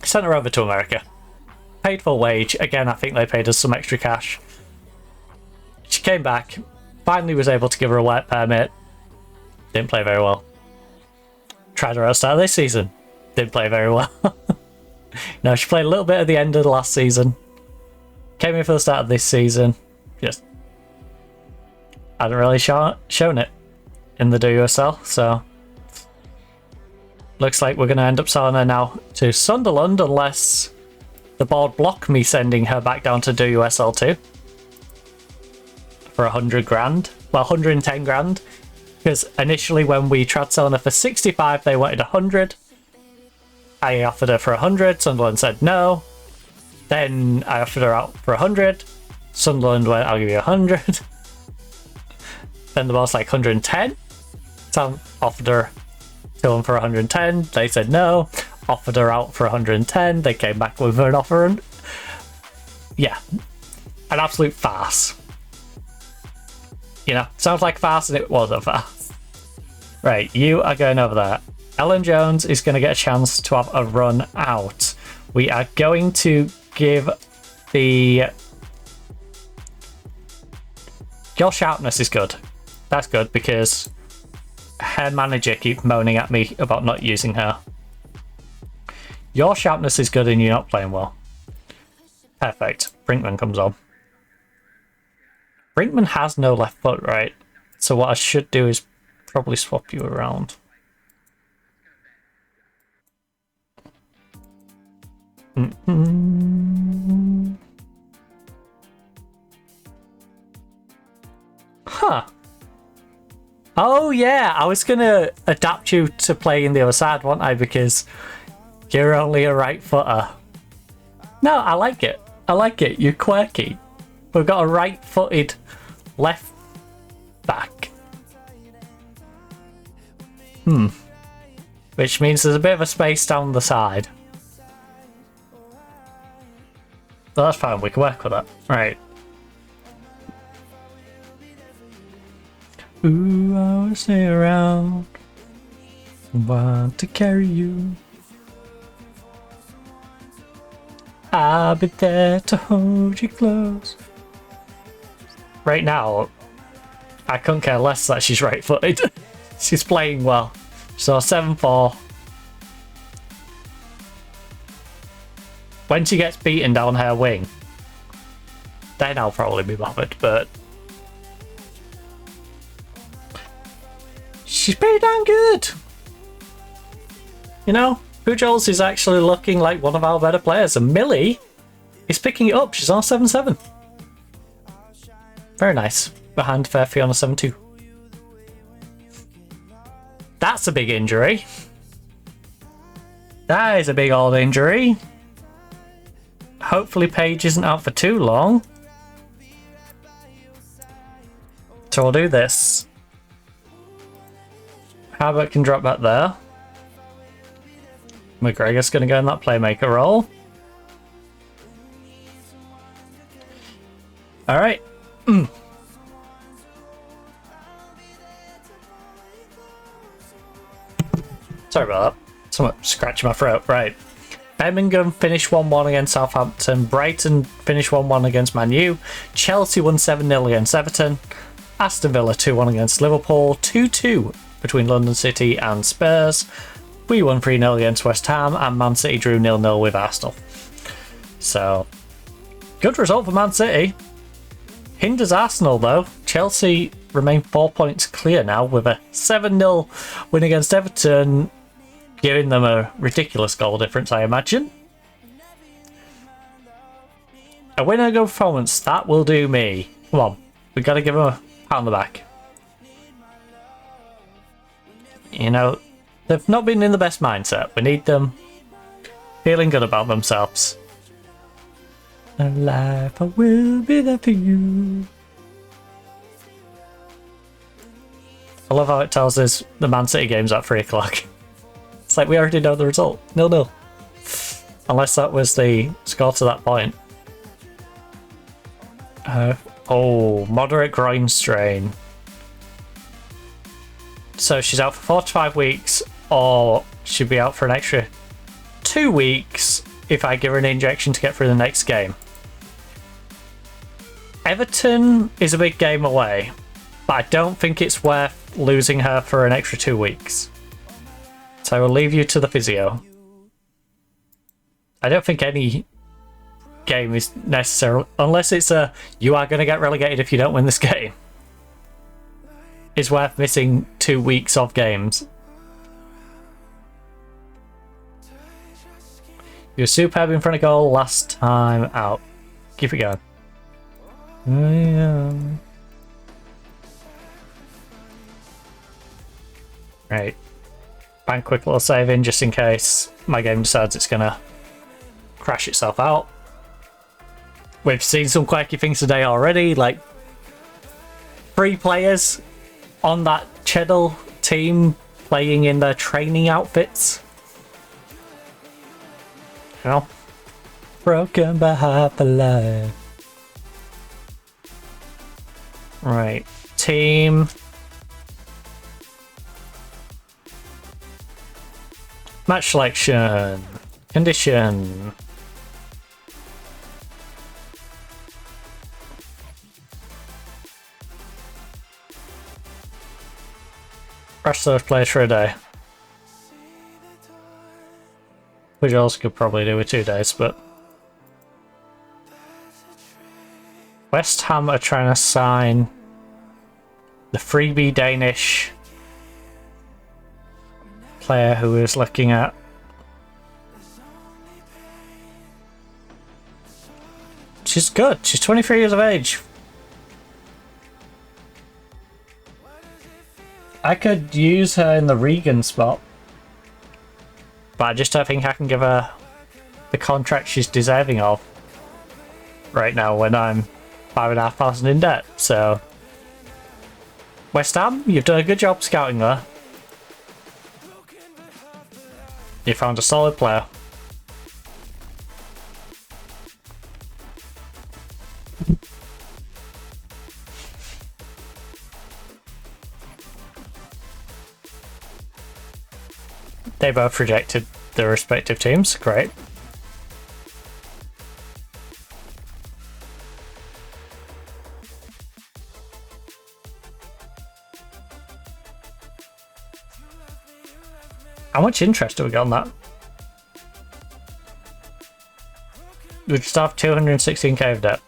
Sent her over to America, paid full wage, again I think they paid us some extra cash. She came back, finally was able to give her a work permit. Didn't play very well. Tried her at the start of this season. Didn't play very well. No, she played a little bit at the end of the last season. Came in for the start of this season. Just hadn't really shown it in the WSL. So looks like we're going to end up selling her now to Sunderland unless the board block me sending her back down to WSL2 for 100 grand. Well, 110 grand. Because initially when we tried selling her for 65, they wanted 100. I offered her for 100. Sunderland said no. Then I offered her out for 100. Sunderland went, I'll give you 100. Then the boss like 110. So I offered her to them for 110. They said no. Offered her out for 110. They came back with an offer. And yeah, an absolute farce. You know, sounds like a farce and it was a farce. Right, you are going over there. Ellen Jones is going to get a chance to have a run out. We are going to give the... Your sharpness is good. That's good because her manager keeps moaning at me about not using her. Your sharpness is good and you're not playing well. Perfect. Brinkman comes on. Brinkman has no left foot, right? So what I should do is probably swap you around. Huh. Oh yeah, I was gonna adapt you to playing the other side, wasn't I? Because you're only a right footer. No, I like it. I like it. You're quirky. We've got a right-footed left back. Which means there's a bit of a space down the side. But that's fine, we can work with that. Right. Ooh, I wanna stay around. Want to carry you. I'll be there to hold you close. Right now, I couldn't care less that she's right-footed. She's playing well. So 7-4. When she gets beaten down her wing, then I'll probably be bothered, but she's pretty damn good. You know, Pujols is actually looking like one of our better players, and Millie is picking it up. She's on a 7-7. Very nice. Behind Fairfield on a 7-2. That's a big injury. That is a big old injury. Hopefully Paige isn't out for too long. So we'll do this. Harbert can drop back there. McGregor's going to go in that playmaker role. Alright. Sorry about that. Someone scratching my throat. Right. Birmingham finished 1-1 against Southampton. Brighton finished 1-1 against Man U. Chelsea won 7-0 against Everton. Aston Villa 2-1 against Liverpool. 2-2 between London City and Spurs. We won 3-0 against West Ham. And Man City drew 0-0 with Arsenal. So, good result for Man City. Hinders Arsenal though. Chelsea remain 4 points clear now with a 7-0 win against Everton, giving them a ridiculous goal difference, I imagine. A win and a good performance, that will do me. Come on, we got to give them a pat on the back. You know, they've not been in the best mindset. We need them feeling good about themselves. Alive, I will be there for you. I love how it tells us the Man City game's at 3 o'clock. It's like we already know the result. 0-0. Unless that was the score to that point. Oh, moderate groin strain. So she's out for 4 to 5 weeks, or she'll be out for an extra 2 weeks if I give her an injection to get through the next game. Everton is a big game away, but I don't think it's worth losing her for an extra 2 weeks. So I will leave you to the physio. I don't think any game is necessary, unless it's a you are going to get relegated if you don't win this game, is worth missing 2 weeks of games. You were superb in front of goal last time out. Keep it going. Right. Bang, quick little save in just in case my game decides it's gonna crash itself out. We've seen some quirky things today already, like 3 players on that Cheddle team playing in their training outfits. You know? Broken by half a life. Right. Team. Match selection. Condition. Rest those players for a day. which I also could probably do with 2 days, but West Ham are trying to sign the freebie Danish player who is looking at she's good. She's 23 years of age. I could use her in the Regan spot, but I just don't think I can give her the contract she's deserving of right now when I'm 5,500 in debt. So West Ham, you've done a good job scouting her. You found a solid player. They both rejected their respective teams. Great. How much interest have we got on that? We just have 216k of debt.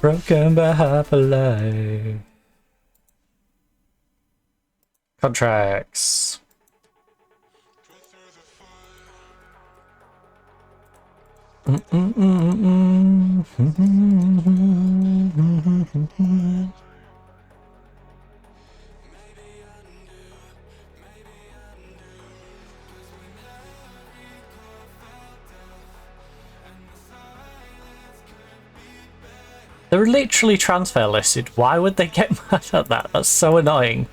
Broken by half a life. Contracts. They're literally transfer listed. Why would they get mad at that? That's so annoying.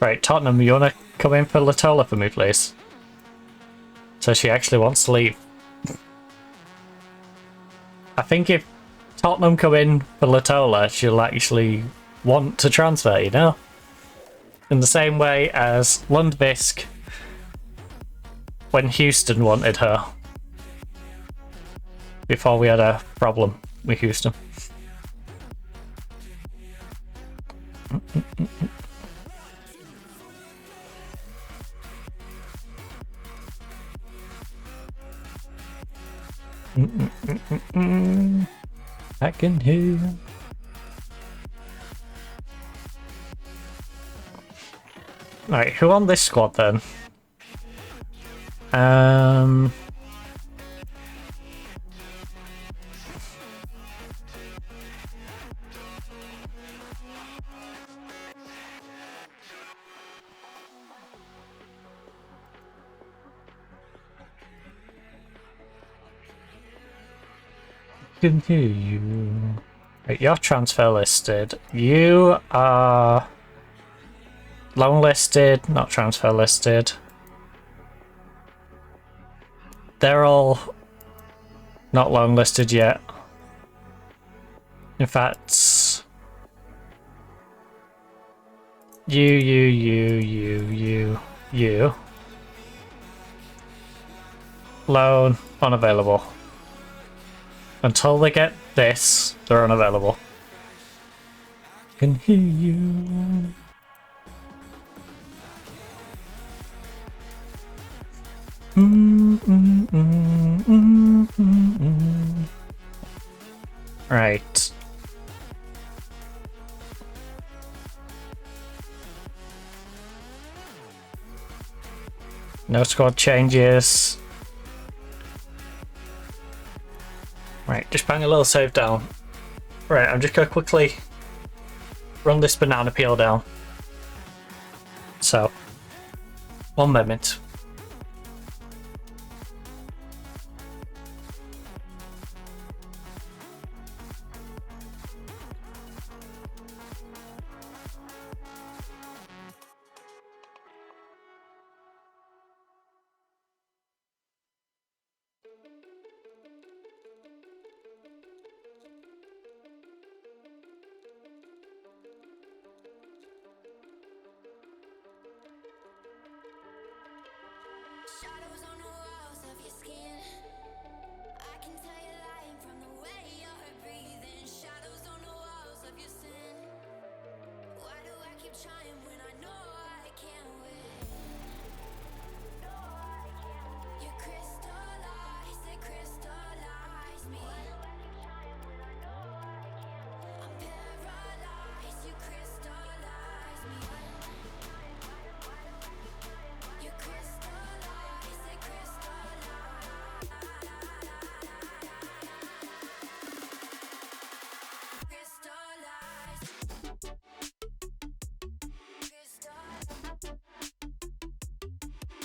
Right, Tottenham, you wanna come in for Latola for me, please? So she actually wants to leave. I think if Tottenham come in for Latola, she'll actually want to transfer, you know? In the same way as Lundbisk when Houston wanted her. Before we had a problem with Houston. I can hear you. Right, who on this squad then? Can hear you. Right, you're transfer listed. You are loan listed, not transfer listed. They're all not loan listed yet. In fact, you. Loan unavailable. Until they get this, they're unavailable. Can hear you. Right. No squad changes. Right, just bang a little save down. Right, I'm just gonna quickly run this banana peel down. So, 1 moment. skin. I can tell you're lying from the way you're breathing. Shadows on the walls of your sin. Why do I keep trying when I know I can't win? You crystallize, they crystallize me. I'm paralyzed, you crystallize me. You crystallize, they crystallize. Crystallize.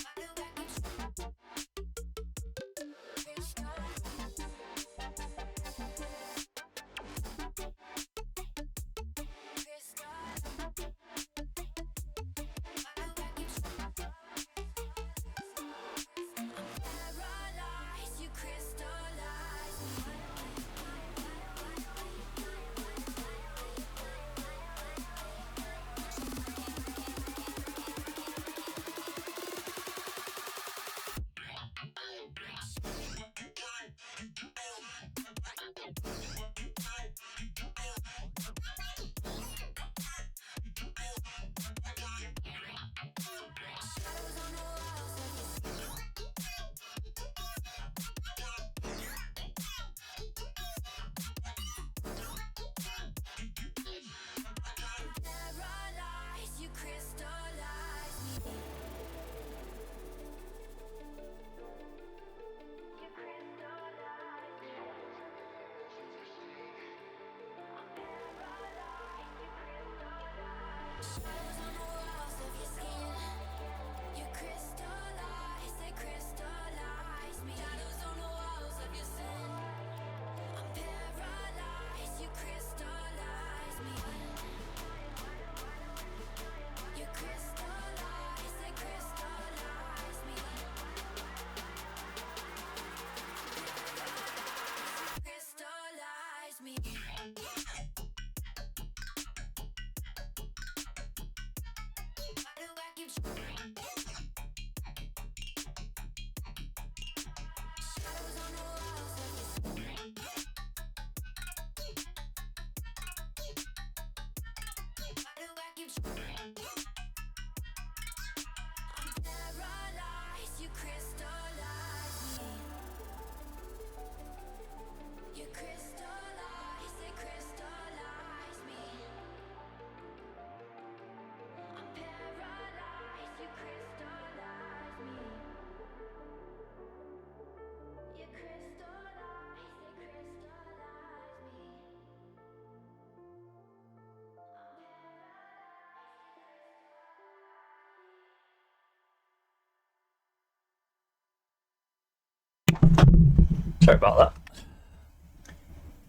Why do I keep paralyzed, you crystallize me. Shadows on the walls of your paralyzed, you crystallize me. You crystallize me. Shadows on the walls of your skin. You crystallize, they crystallize me. Shadows on the walls of your sin. I'm paralyzed, you crystallize me. You crystallize, they crystallize me. Crystallize me. Why do I keep shadows on the walls of your Why do I keep I'm paralyzed, you crystallize me. You crystallize, they crystallize me. I'm paralyzed, you crystallize me. You crystallize, they crystallize me. Sorry about that.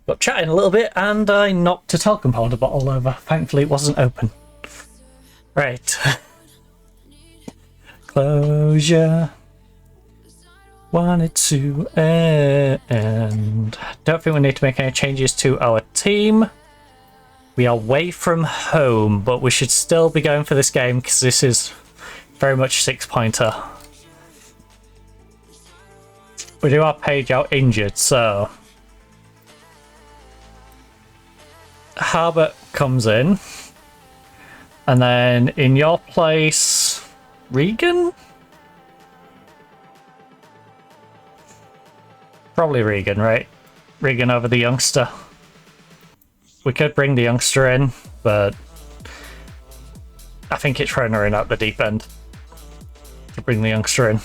Got chatting a little bit and I knocked a talcum powder bottle over. Thankfully it wasn't open. Right. Closure. Want it to end. Don't think we need to make any changes to our team. We are away from home, but we should still be going for this game because this is very much 6-pointer. We do have Paige out injured, so Harbert comes in, and then in your place, Regan? Probably Regan, right? Regan over the youngster. We could bring the youngster in, but I think it's throwing her in at the deep end to bring the youngster in.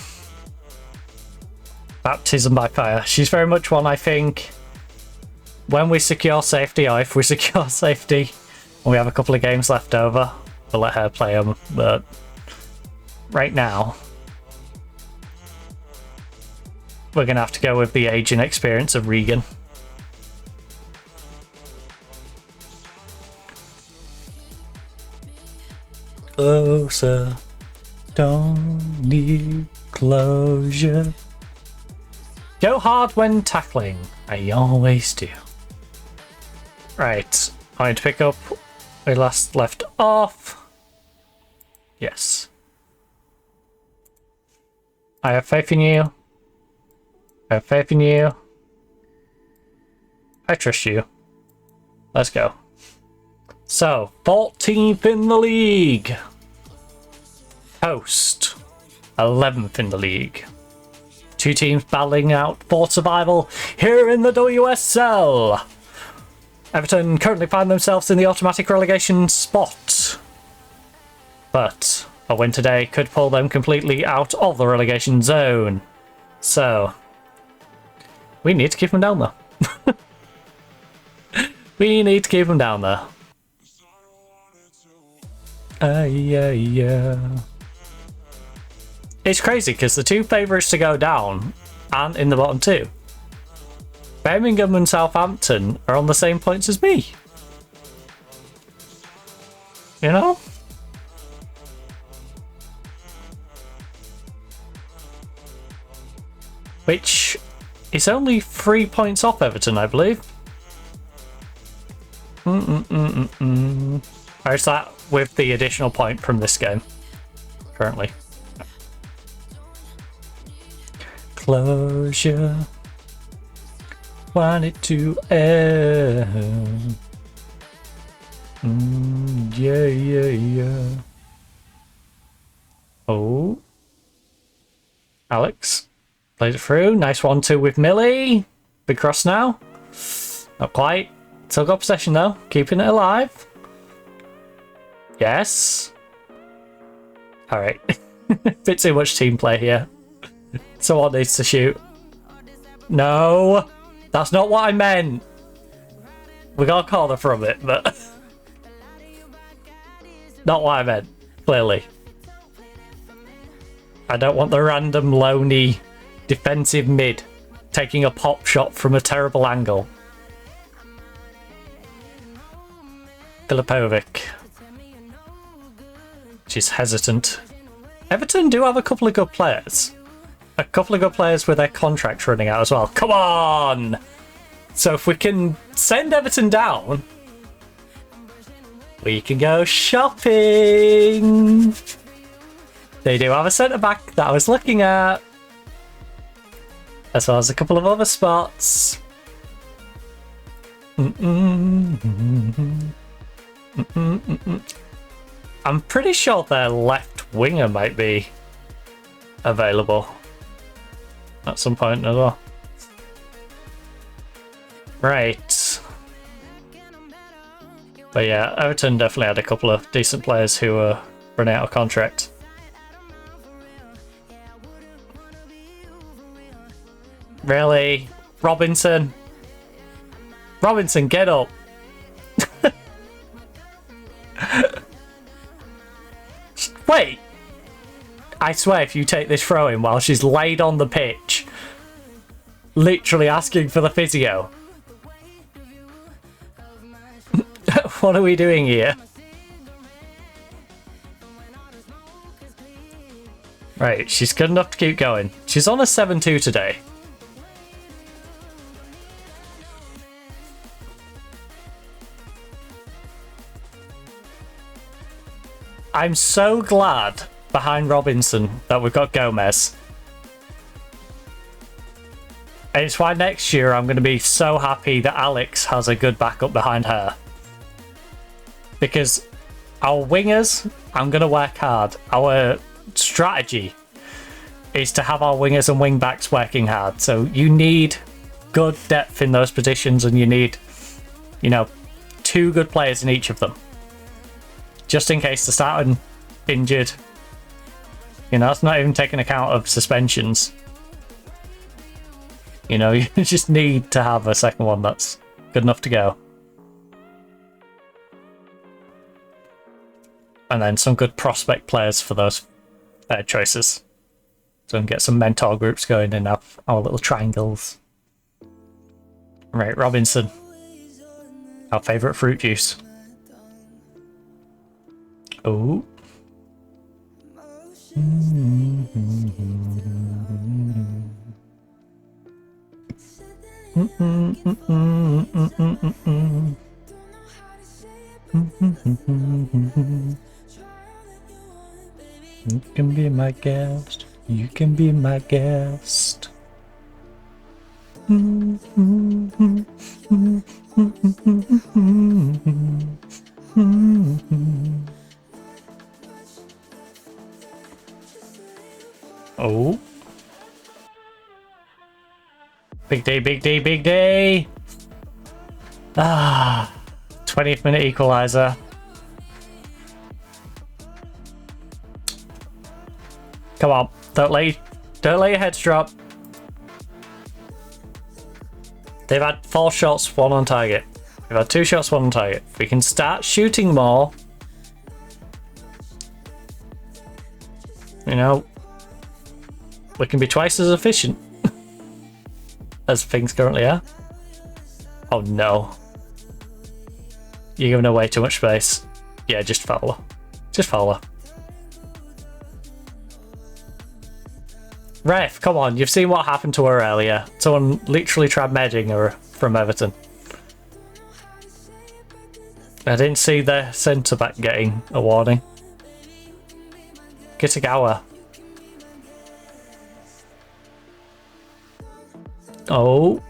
Baptism by fire. She's very much one, I think, when we secure safety, or if we secure safety and we have a couple of games left over, we'll let her play them. But right now, we're going to have to go with the age and experience of Regan. Closer, don't need closure. Go hard when tackling. I always do. Right, I need to pick up where we last left off. Yes. I have faith in you. I have faith in you. I trust you. Let's go. So, 14th in the league. Host, 11th in the league. Two teams battling out for survival here in the WSL. Everton currently find themselves in the automatic relegation spot. But a win today could pull them completely out of the relegation zone. So, we need to keep them down there. We need to keep them down there. Yeah. It's crazy because the two favourites to go down aren't in the bottom two. Birmingham and Southampton are on the same points as me. You know? Which is only 3 points off Everton, I believe. Or is that with the additional point from this game? Currently. Closure. Want it to end. Yeah. Oh. Alex. Plays it through. Nice 1-2 with Millie. Big cross now. Not quite. Still got possession though. Keeping it alive. Yes. Alright. Bit too much team play here. Someone needs to shoot. No. That's not what I meant. We got a corner from it, but... not what I meant. Clearly. I don't want the random loney defensive mid taking a pop shot from a terrible angle. Filipovic. She's hesitant. Everton do have a couple of good players. A couple of good players with their contracts running out as well. Come on! So if we can send Everton down, we can go shopping! They do have a centre-back that I was looking at. As well as a couple of other spots. I'm pretty sure their left winger might be available at some point as well. Right. But yeah, Everton definitely had a couple of decent players who were running out of contract. Really? Robinson? Robinson, get up! Wait! I swear if you take this throw in while she's laid on the pitch, literally asking for the physio. What are we doing here? Right, she's good enough to keep going. She's on a 7-2 today. I'm so glad behind Robinson that we've got Gomez. And it's why next year I'm going to be so happy that Alex has a good backup behind her. Because our wingers, I'm going to work hard. Our strategy is to have our wingers and wing backs working hard. So you need good depth in those positions and you need, you know, 2 good players in each of them. Just in case they're starting injured. You know, that's not even taking account of suspensions. You know, you just need to have a second one that's good enough to go. And then some good prospect players for those choices. So we can get some mentor groups going and have our little triangles. Right, Robinson. Our favourite fruit juice. Oh. You can be my guest. You can be my guest. Oh. Big day, big day, big day. Ah, 20th minute equalizer. Come on, don't let your heads drop. They've had 4 shots, 1 on target. We've had 2 shots, 1 on target. If we can start shooting more, you know, we can be twice as efficient as things currently are. Oh no. You're giving away too much space. Yeah, just foul her. Just foul her. Ref, come on, you've seen what happened to her earlier. Someone literally tried medding her from Everton. I didn't see the centre back getting a warning. Kitagawa. Oh.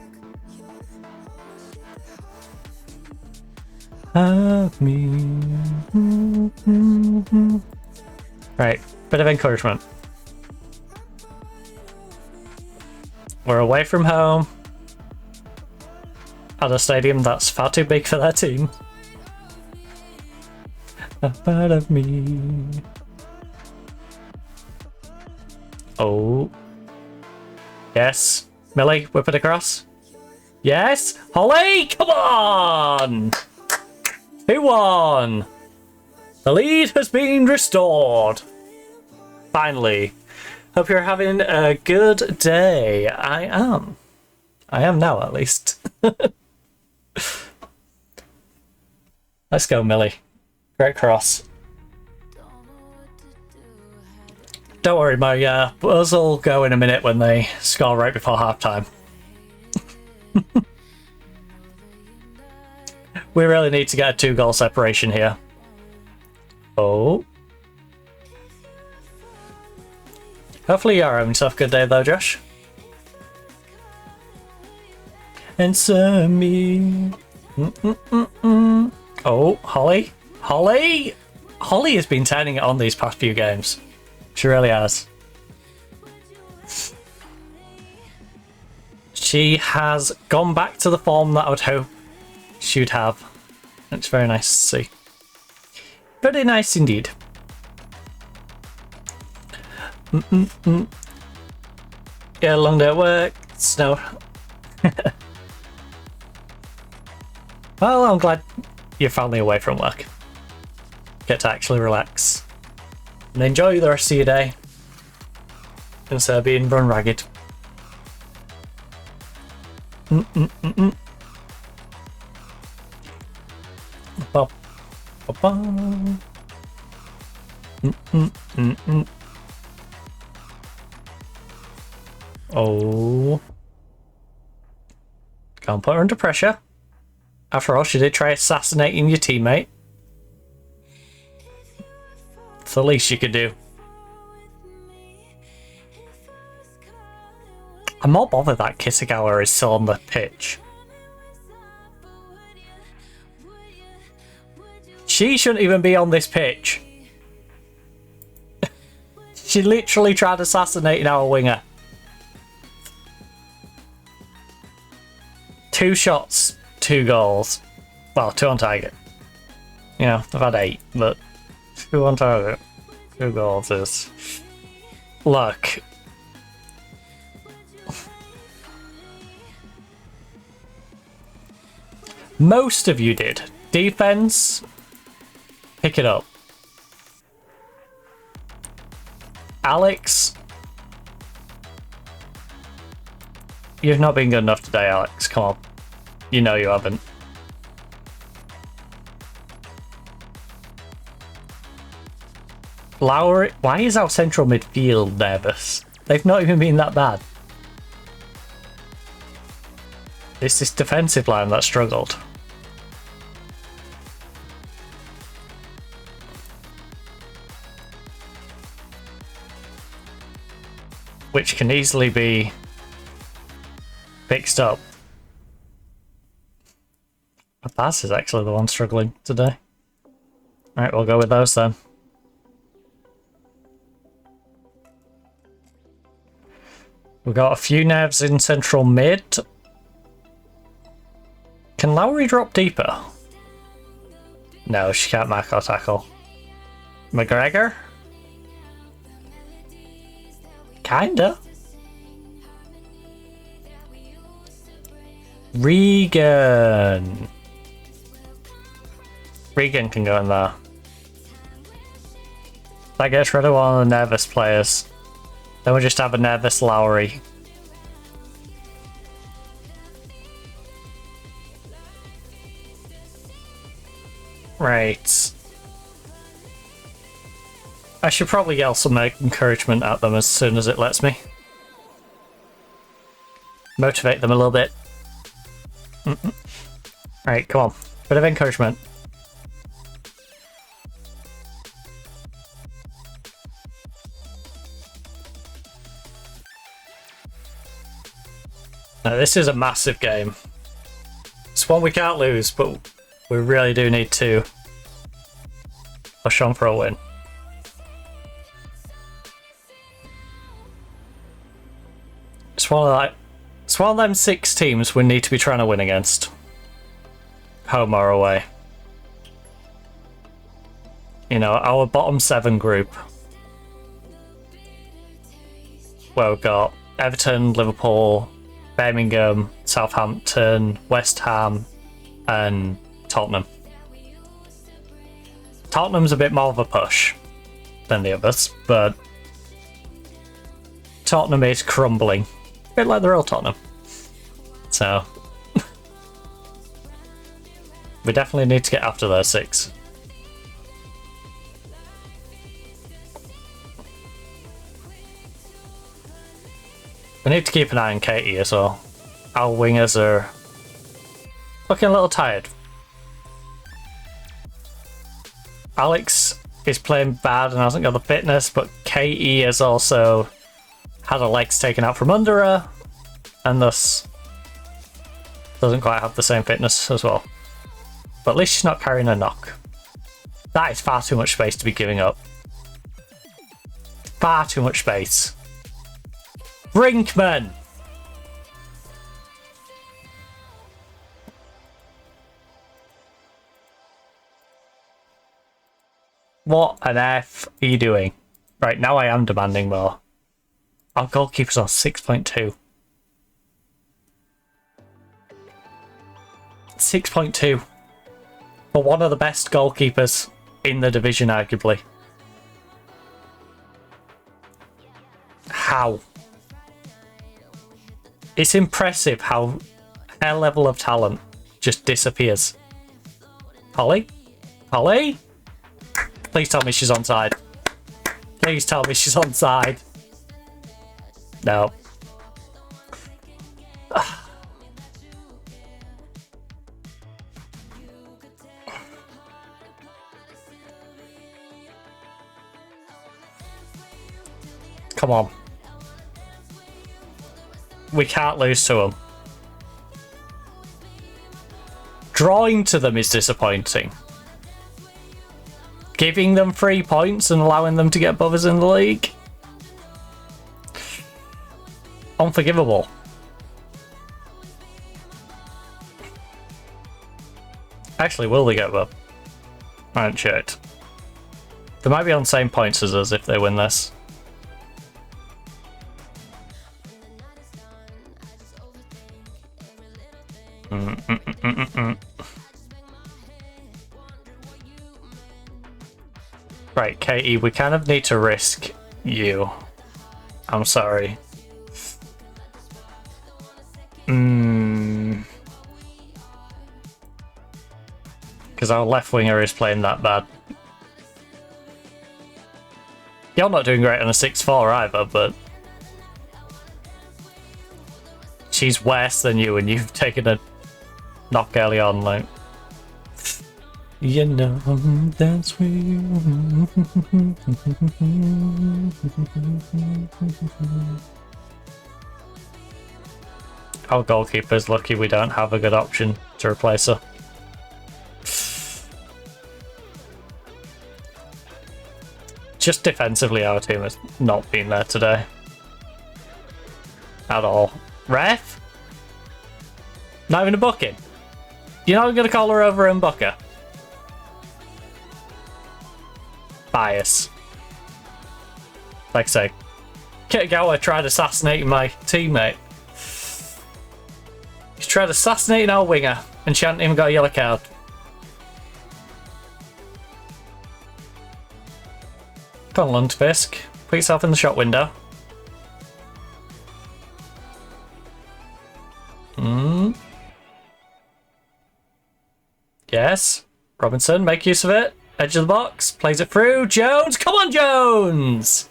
Have me. Right, bit of encouragement. We're away from home at a stadium that's far too big for their team. A part of me. Oh. Yes. Millie, whip it across. Yes. Holly, come on! Who won? The lead has been restored. Finally. Hope you're having a good day. I am. I am now, at least. Let's go, Millie. Great cross. Don't worry, my buzz will go in a minute when they score right before half-time. We really need to get a 2-goal separation here. Oh. Hopefully you're having yourself a good day though, Josh. Answer me. Oh, Holly. Holly! Holly has been turning it on these past few games. She really has. She has gone back to the form that I would hope she'd have. It's very nice to see. Very nice indeed. Yeah, long day at work. Snow. Well, I'm glad you're finally away from work. Get to actually relax and enjoy the rest of your day instead of being run ragged. Ba, ba, ba. Oh. Can't put her under pressure. After all, she did try assassinating your teammate. It's the least you could do. I'm more bothered that Kitagawa is still on the pitch. She shouldn't even be on this pitch. She literally tried assassinating our winger. 2 shots, 2 goals. Well, 2 on target. You know, I've had 8, but 2 on target, 2 goals is... Look. Most of you did. Defense, pick it up. Alex, you've not been good enough today, Alex. Come on. You know you haven't. Lowry, why is our central midfield nervous? They've not even been that bad. It's this defensive line that struggled. Which can easily be fixed up. Baz is actually the one struggling today. Alright, we'll go with those then. We've got a few nerves in central mid. Can Lowry drop deeper? No, she can't mark or tackle. McGregor? Kinda. Regan. Regan can go in there. That gets rid of one of the nervous players. Then we just have a nervous Lowry. Right. I should probably yell some encouragement at them as soon as it lets me. Motivate them a little bit. Right, come on. Bit of encouragement. Now, this is a massive game. It's one we can't lose, but we really do need to push on for a win. It's one of them 6 teams we need to be trying to win against. Home or away. You know, our bottom 7 group. Where we've got Everton, Liverpool, Birmingham, Southampton, West Ham, and Tottenham. Tottenham's a bit more of a push than the others, but Tottenham is crumbling. A bit like the real Tottenham. So we definitely need to get after those 6. We need to keep an eye on Katie as well. Our wingers are looking a little tired. Alex is playing bad and hasn't got the fitness, but Katie has also had her legs taken out from under her and thus doesn't quite have the same fitness as well. But at least she's not carrying a knock. That is far too much space to be giving up. Far too much space. Brinkman! What on earth are you doing? Right, now I am demanding more. Our goalkeeper's on 6.2. 6.2. For one of the best goalkeepers in the division, arguably. How? It's impressive how her level of talent just disappears. Holly? Holly? Please tell me she's onside. Please tell me she's onside. No. Come on. We can't lose to them. Drawing to them is disappointing. Giving them 3 points and allowing them to get above us in the league? Unforgivable. Actually, will they get above? I haven't checked. They might be on the same points as us if they win this. Right, Katie, we kind of need to risk you. I'm sorry. Because our left winger is playing that bad. You're not doing great on a 6-4 either, but she's worse than you and you've taken a knock early on, like. You know, that's real. Our goalkeeper's lucky we don't have a good option to replace her. Just defensively, our team has not been there today. At all. Ref? Not even a booking? You're not going to call her over and book her? Bias. Like I say, Kitagawa tried assassinating my teammate. He's tried assassinating our winger, and she hadn't even got a yellow card. Come on, Lundfisk. Put yourself in the shot window. Yes. Robinson, make use of it. Edge of the box. Plays it through. Jones. Come on, Jones!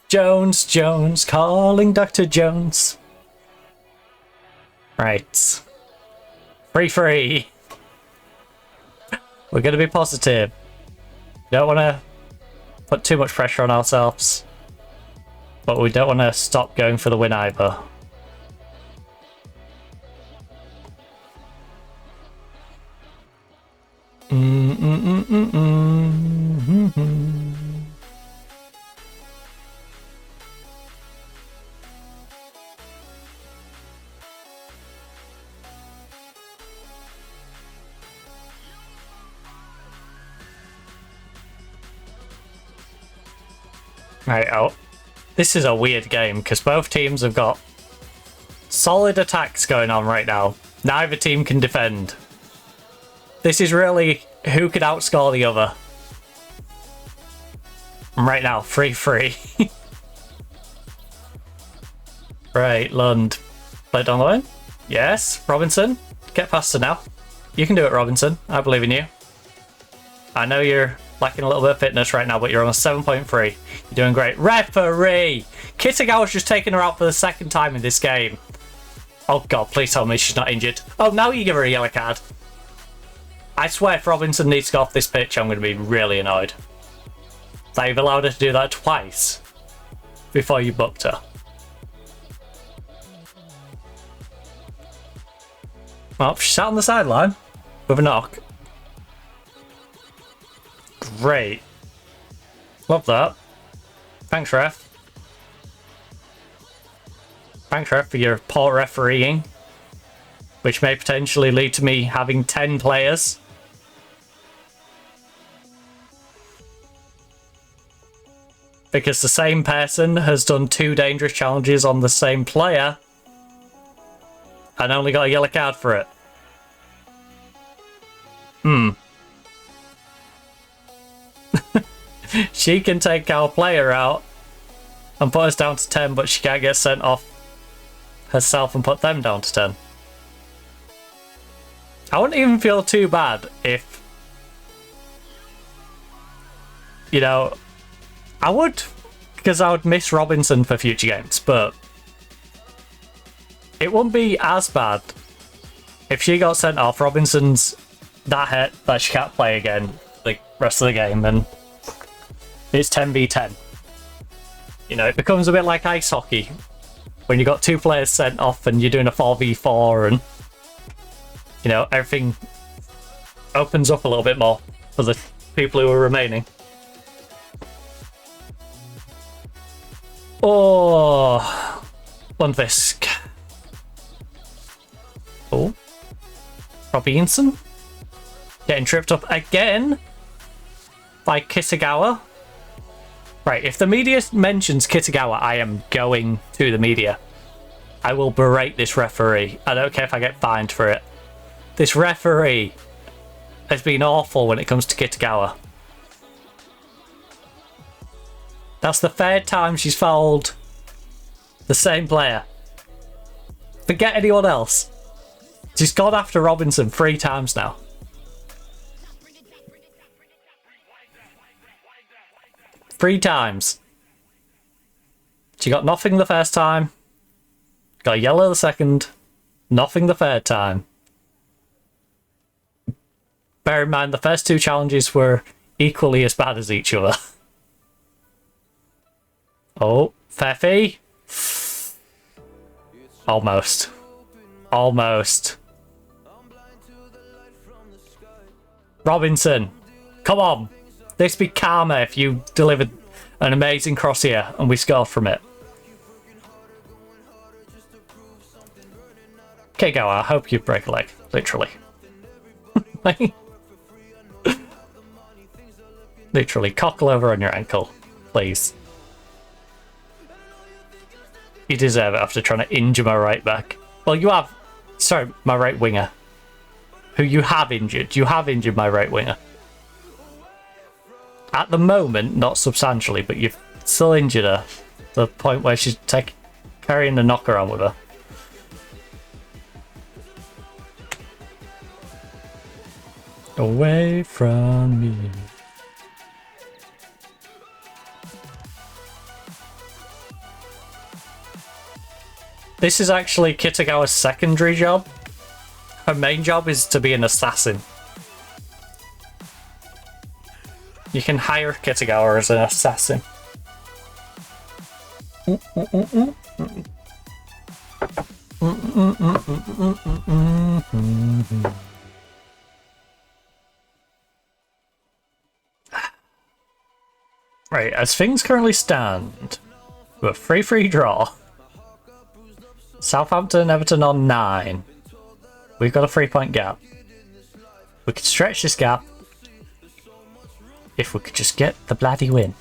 Jones, Jones. Calling Dr. Jones. Right. 3-3. We're going to be positive. Don't want to put too much pressure on ourselves. But we don't want to stop going for the win either. Right, oh. This is a weird game because both teams have got solid attacks going on right now. Neither team can defend. This is really who could outscore the other. And right now, 3-3. Right, Lund. Play it down the line. Yes, Robinson. Get past her now. You can do it, Robinson. I believe in you. I know you're lacking a little bit of fitness right now, but you're on 7.3. You're doing great. Referee! Kitagawa's just taken her out for the second time in this game. Oh god, please tell me she's not injured. Oh, now you give her a yellow card. I swear if Robinson needs to go off this pitch, I'm going to be really annoyed. They've allowed her to do that twice before you booked her. Oh, she sat on the sideline with a knock. Great. Love that. Thanks, ref. Thanks, ref, for your poor refereeing, which may potentially lead to me having 10 players. Because the same person has done 2 dangerous challenges on the same player and only got a yellow card for it. She can take our player out and put us down to 10, but she can't get sent off herself and put them down to 10. I wouldn't even feel too bad if, you know, I would, because I would miss Robinson for future games, but it wouldn't be as bad if she got sent off. Robinson's that hit that she can't play again the rest of the game, and it's 10v10. You know, it becomes a bit like ice hockey when you got 2 players sent off and you're doing a 4v4, and you know, everything opens up a little bit more for the people who are remaining. Oh, Lundfisk. Oh, Robinson getting tripped up again by Kitagawa. Right, if the media mentions Kitagawa, I am going to the media. I will berate this referee. I don't care if I get fined for it. This referee has been awful when it comes to Kitagawa. That's the 3rd time she's fouled the same player. Forget anyone else. She's gone after Robinson 3 times now. Three times. She got nothing the first time. Got a yellow the second. Nothing the third time. Bear in mind, the first 2 challenges were equally as bad as each other. Oh, fair fee. Almost. Almost. Robinson, come on. This be karma if you delivered an amazing cross here and we scored from it. Okay, go. I hope you break a leg. Literally. Literally, cockle over on your ankle, please. You deserve it after trying to injure my right back. Well, you have... Sorry, my right winger. Who you have injured. You have injured my right winger. At the moment, not substantially, but you've still injured her. To the point where she's carrying the knocker on with her. Away from me. This is actually Kitagawa's secondary job. Her main job is to be an assassin. You can hire Kitagawa as an assassin. Right, as things currently stand, we're a free draw. Southampton and Everton on 9. We've got a 3-point gap. We could stretch this gap if we could just get the bloody win.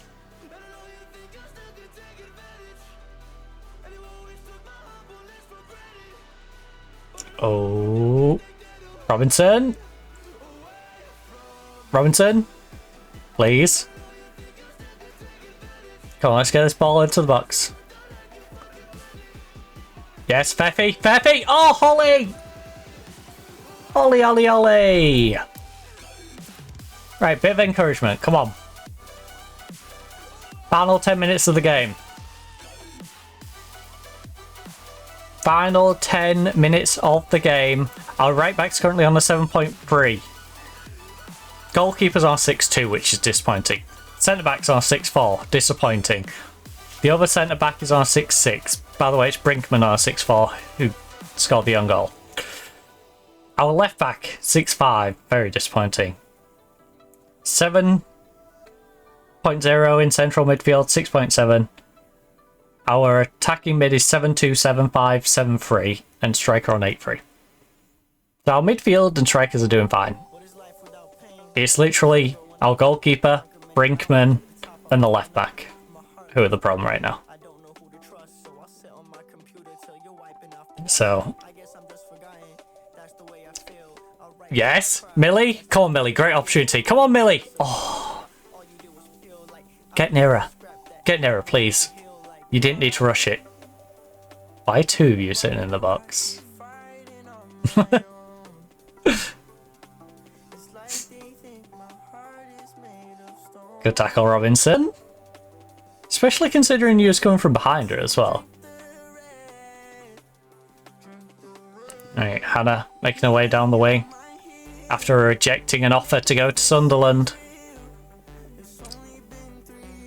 Oh, Robinson, please. Come on, let's get this ball into the box. Yes, Fefe! Oh, Holly! Ollie! Right, bit of encouragement, come on. Final 10 minutes of the game. Final 10 minutes of the game. Our right back's currently on a 7.3. Goalkeeper's on 6.2, which is disappointing. Centre back's on 6.4, disappointing. The other centre back is on 6.6. By the way, it's Brinkman on 6.4 who scored the own goal. Our left back 6.5, very disappointing. 7.0 in central midfield, 6.7. Our attacking mid is 7.2, 7.5, 7.3, and striker on 8.3. So our midfield and strikers are doing fine. It's literally our goalkeeper, Brinkman, and the left back who are the problem right now. So, yes, Millie, come on, Millie, great opportunity. Come on, Millie. Oh, get nearer, please. You didn't need to rush it. Why two of you sitting in the box? Good tackle, Robinson. Especially considering you was coming from behind her as well. Alright, Hannah making her way down the wing after rejecting an offer to go to Sunderland.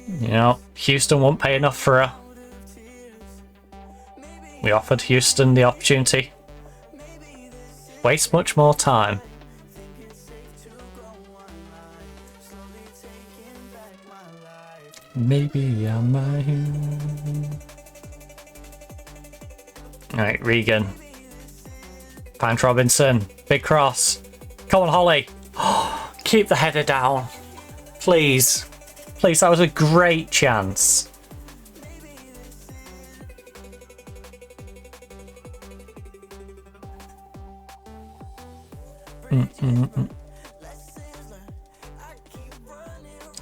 You know, Houston won't pay enough for her. We offered Houston the opportunity. Waste much more time. Maybe I might. Alright, Regan. Pant Robinson. Big cross. Come on, Holly. Keep the header down. Please. Please, that was a great chance.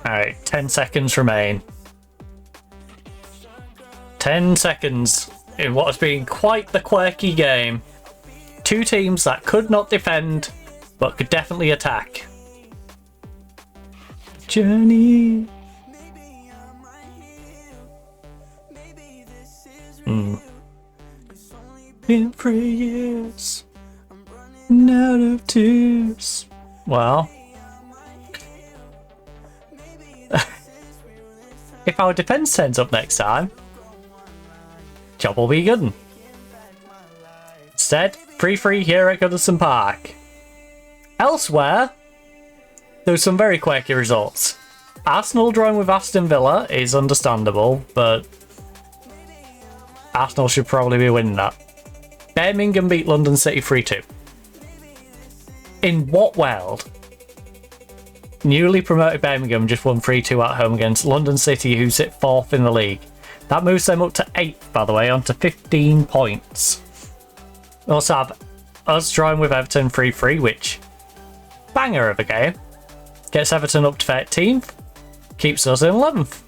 Alright, 10 seconds remain. 10 seconds in what has been quite the quirky game. Two teams that could not defend, but could definitely attack. Journey. Been 3 years. Out of twos. Well. If our defence turns up next time, job will be good. Instead, 3-3 here at Goodison Park. Elsewhere, there were some very quirky results. Arsenal drawing with Aston Villa is understandable, but Arsenal should probably be winning that. Birmingham beat London City 3-2. In what world? Newly promoted Birmingham just won 3-2 at home against London City, who sit 4th in the league. That moves them up to 8th, by the way, onto 15 points. We also have us drawing with Everton 3-3, which, banger of a game. Gets Everton up to 13th, keeps us in 11th.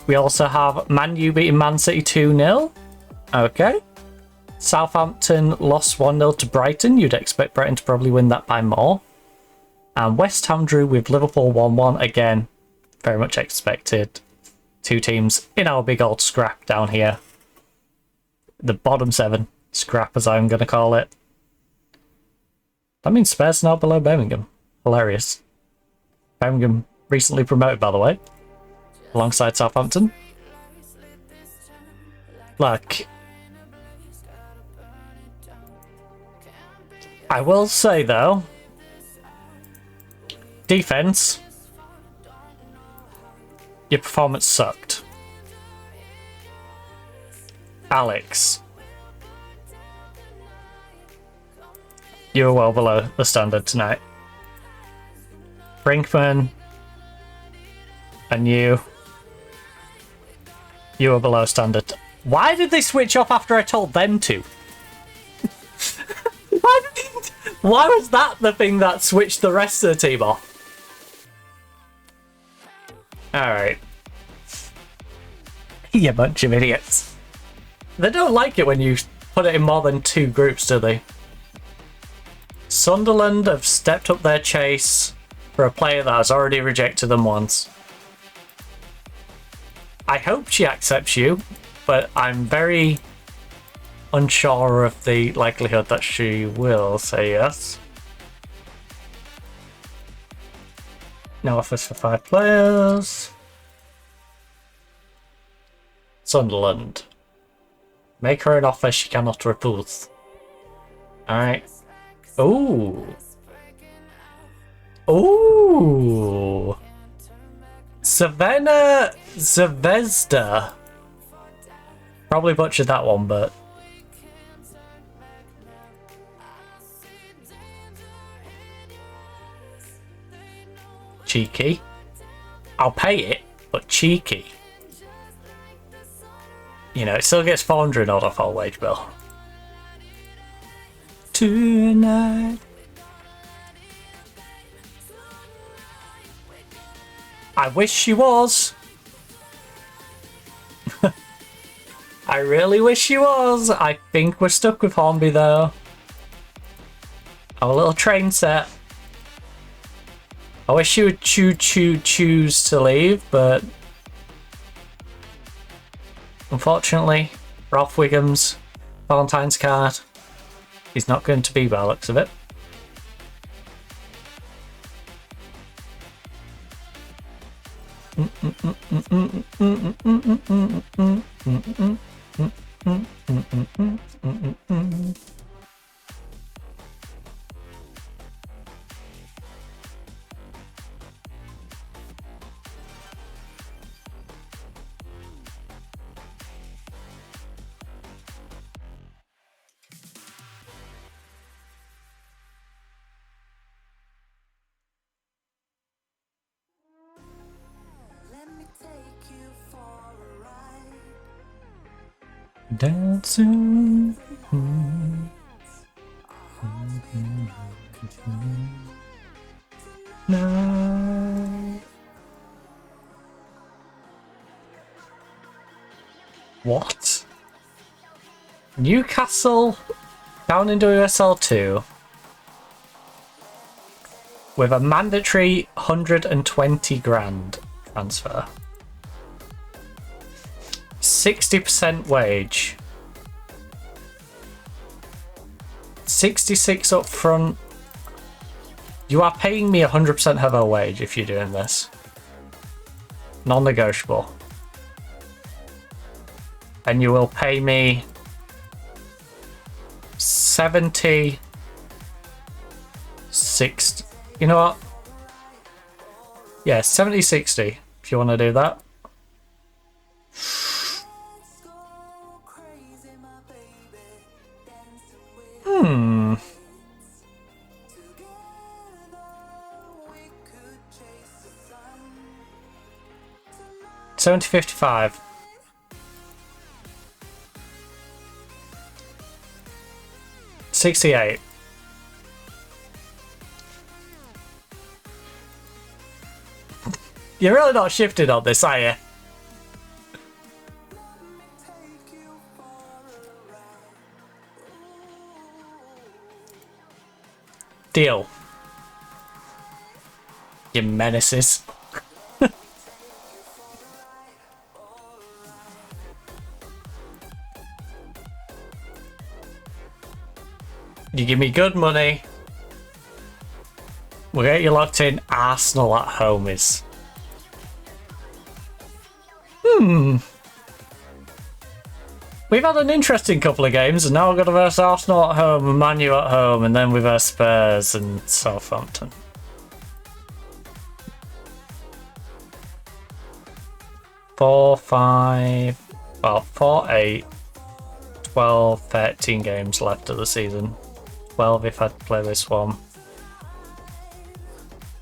We also have Man U beating Man City 2-0. Okay. Southampton lost 1-0 to Brighton. You'd expect Brighton to probably win that by more. And West Ham drew with Liverpool 1-1. Again, very much expected. Two teams in our big old scrap down here. The bottom 7 scrap, as I'm going to call it. That means Spurs now below Birmingham. Hilarious. Birmingham recently promoted, by the way, alongside Southampton. Look, I will say though, defense, your performance sucked. Alex, you were well below the standard tonight. Brinkman and you were below standard. Why did they switch off after I told them to? Why was that the thing that switched the rest of the team off? Alright. You bunch of idiots. They don't like it when you put it in more than 2 groups, do they? Sunderland have stepped up their chase for a player that has already rejected them once. I hope she accepts you, but I'm very unsure of the likelihood that she will say yes. No offers for 5 players. Sunderland. Make her an offer she cannot refuse. Alright. Ooh. Ooh. Savannah Zvezda. Probably butchered that one, but cheeky. I'll pay it, but cheeky. You know, it still gets 400 odd off our wage bill. Tonight. I wish she was. I really wish she was. I think we're stuck with Hornby though. Our little train set. I wish she would choose to leave, but unfortunately, Ralph Wiggum's Valentine's card is not going to be by the looks of it. Dancing. No. What? Newcastle down into USL2 with a mandatory 120 grand transfer. 60% wage. 66 up front. You are paying me 100% of our wage if you're doing this. Non-negotiable. And you will pay me 70, 60. You know what? Yeah, 70, 60, if you want to do that. Hmm. 70, 55. $68. You're really not shifted on this, are you? Deal. You menaces. You give me good money. We'll get you locked in. Arsenal at home is. We've had an interesting couple of games, and now we've got to verse Arsenal at home and Man U at home, and then we verse Spurs and Southampton. Four, 8, 12, 13 games left of the season. 12 if I play this one.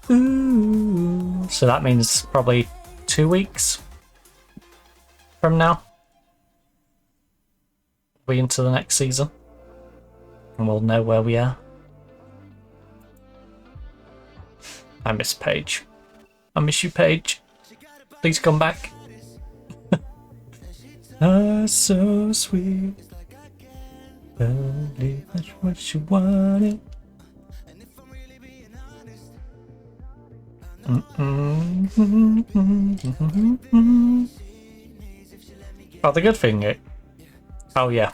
Ooh. So that means probably 2 weeks from now. We into the next season. And we'll know where we are. I miss Paige. I miss you, Paige. Please come back. Ah, so sweet. Only that's what you wanted. Oh, the good thing. Oh yeah.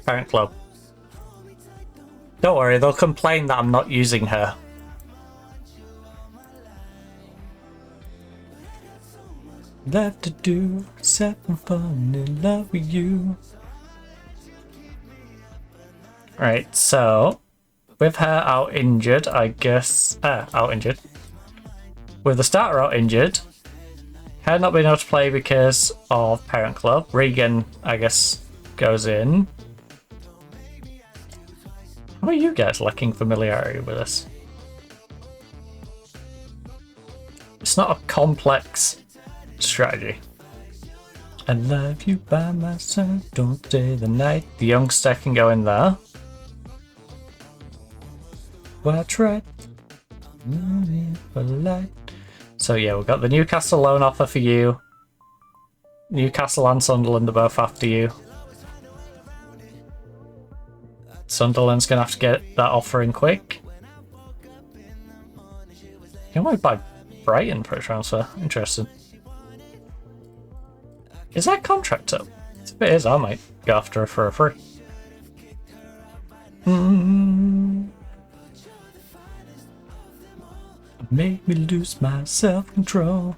Parent club. Don't worry, they'll complain that I'm not using her. Love to do, having fun in love with you. Right, so with her out injured, I guess. Out injured. With the starter out injured, had not been able to play because of parent club. Regan, I guess, goes in. How are you guys lacking familiarity with this? It's not a complex strategy. I love you by my side, don't stay the night. The youngster can go in there. Watch right. So yeah, we've got the Newcastle loan offer for you. Newcastle and Sunderland are both after you. Sunderland's gonna have to get that offer in quick. You might buy Brighton for a transfer. Interesting. Is that contract up? If it is, I might go after her for a free. Make me lose my self-control.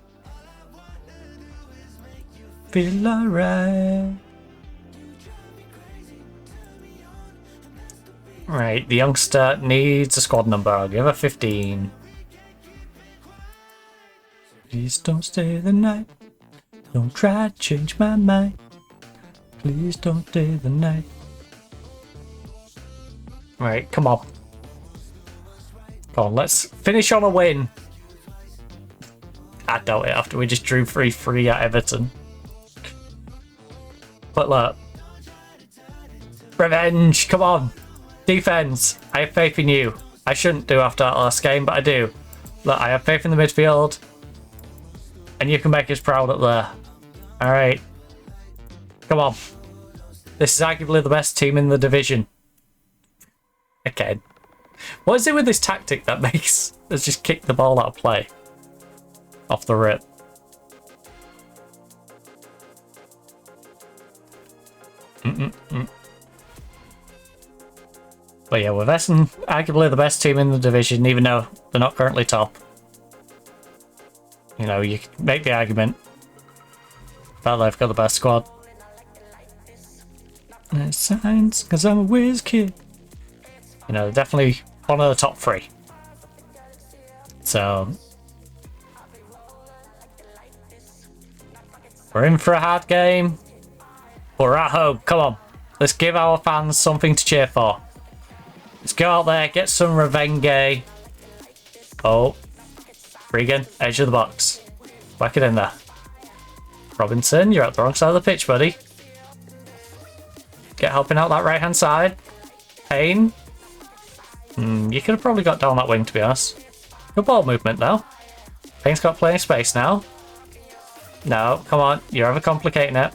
Feel alright. Right, the youngster needs a squad number. I'll give her 15. Please don't stay the night. Don't try to change my mind. Please don't stay the night. Right, come on. Come on, let's finish on a win. I doubt it after we just drew 3-3 at Everton. But look. Revenge, come on. Defense, I have faith in you. I shouldn't do after that last game, but I do. Look, I have faith in the midfield. And you can make us proud up there. Alright. Come on. This is arguably the best team in the division. Again. What is it with this tactic that makes us just kick the ball out of play? Off the rip. But yeah, with Essen arguably the best team in the division, even though they're not currently top. You know, you can make the argument that they've got the best squad. Signs, because I'm a whiz kid. You know, definitely one of the top three. So we're in for a hard game. We're at home. Come on. Let's give our fans something to cheer for. Let's go out there, get some revenge. Oh. Regan, edge of the box. Whack it in there. Robinson, you're at the wrong side of the pitch, buddy. Get helping out that right-hand side. Payne. You could have probably got down that wing, to be honest. Good ball movement, though. Payne's got plenty of space now. No, come on. You're overcomplicating it.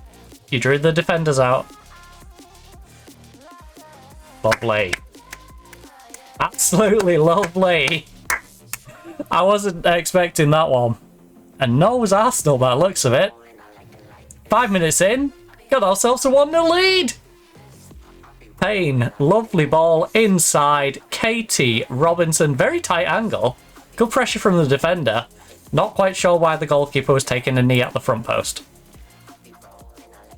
You drew the defenders out. Lovely. Absolutely lovely. I wasn't expecting that one. And nor was Arsenal by the looks of it. 5 minutes in, got ourselves a 1-0 lead. Payne, lovely ball inside. Katie, Robinson, very tight angle. Good pressure from the defender. Not quite sure why the goalkeeper was taking a knee at the front post.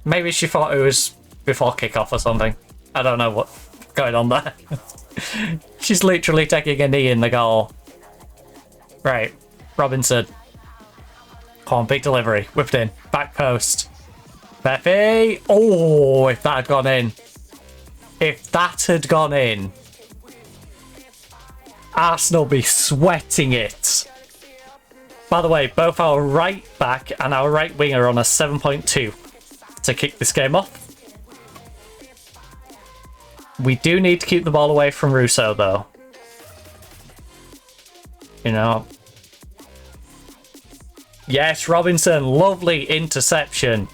Maybe she thought it was before kickoff or something. I don't know what's going on there. She's literally taking a knee in the goal. Right, Robinson. Come on, big delivery. Whipped in. Back post. Pepe. Oh, if that had gone in. If that had gone in. Arsenal be sweating it. By the way, both our right back and our right wing are on a 7.2 to kick this game off. We do need to keep the ball away from Russo, though. You know. Yes, Robinson, lovely interception.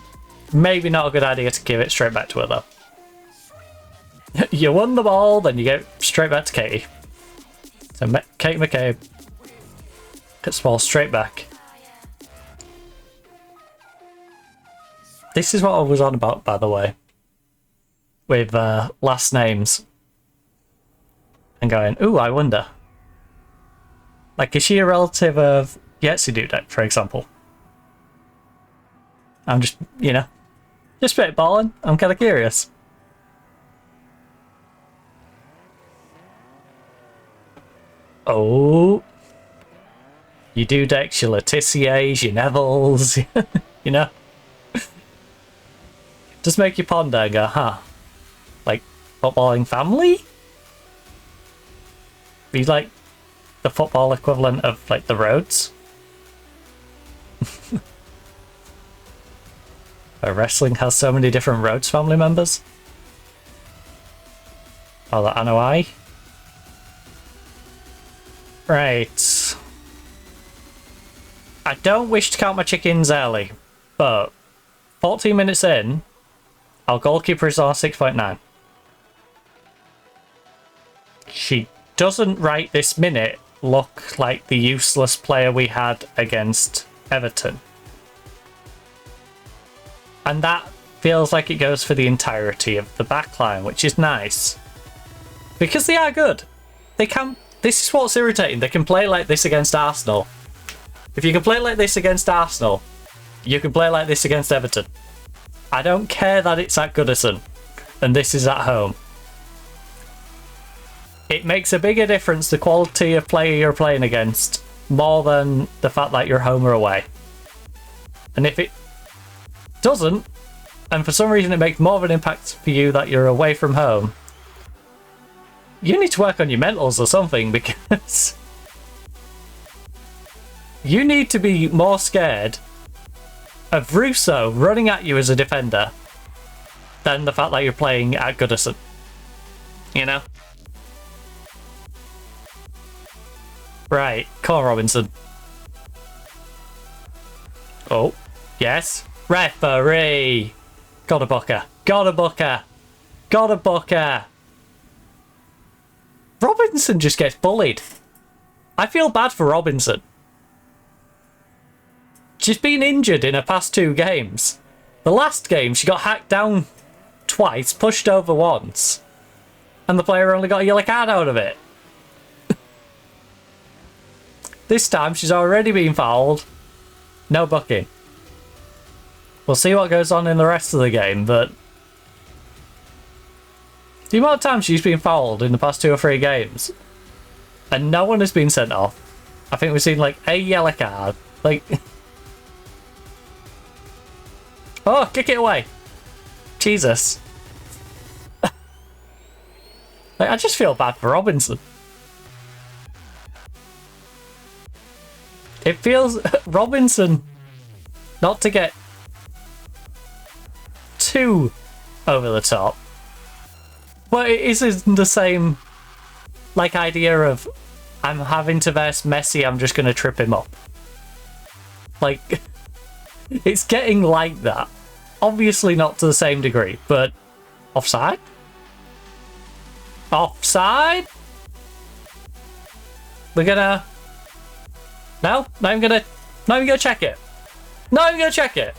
Maybe not a good idea to give it straight back to her, though. You won the ball, then you go straight back to Katie. So Kate McCabe gets the ball straight back. This is what I was on about, by the way. With last names. And going, ooh, I wonder. Like, is she a relative of Yetzi Dudek, for example? I'm just, you know, just spitballing. I'm kind of curious. Oh. You Dudeks, your Letitiers, your Nevilles, you know? Just make you ponder and go, huh? Like, footballing family? Be like the football equivalent of like the Rhodes. Where wrestling has so many different Rhodes family members. Oh, that Anoi. Right. I don't wish to count my chickens early, but 14 minutes in, our goalkeeper is on 6.9. She doesn't right this minute look like the useless player we had against Everton. And that feels like it goes for the entirety of the backline, which is nice. Because they are good. They can. This is what's irritating. They can play like this against Arsenal. If you can play like this against Arsenal, you can play like this against Everton. I don't care that it's at Goodison and this is at home. It makes a bigger difference the quality of player you're playing against more than the fact that you're home or away. And if it doesn't, and for some reason it makes more of an impact for you that you're away from home, you need to work on your mentals or something, because you need to be more scared of Russo running at you as a defender than the fact that you're playing at Goodison. You know? Right, come on, Robinson. Oh, yes. Referee! Got a booker. Got a booker. Got a booker. Robinson just gets bullied. I feel bad for Robinson. She's been injured in her past 2 games. The last game, she got hacked down twice, pushed over once, and the player only got a yellow card out of it. This time, she's already been fouled. No booking. We'll see what goes on in the rest of the game, but The amount of times she's been fouled in the past 2 or 3 games, and no one has been sent off. I think we've seen like a yellow card. Like, oh, kick it away! Jesus. Like, I just feel bad for Robinson. It feels Robinson not to get too over the top, but it isn't the same like idea of I'm having to verse Messi, I'm just gonna trip him up. Like, it's getting like that. Obviously not to the same degree, but offside? Offside? We're gonna... No? Not even gonna check it. Not even gonna check it.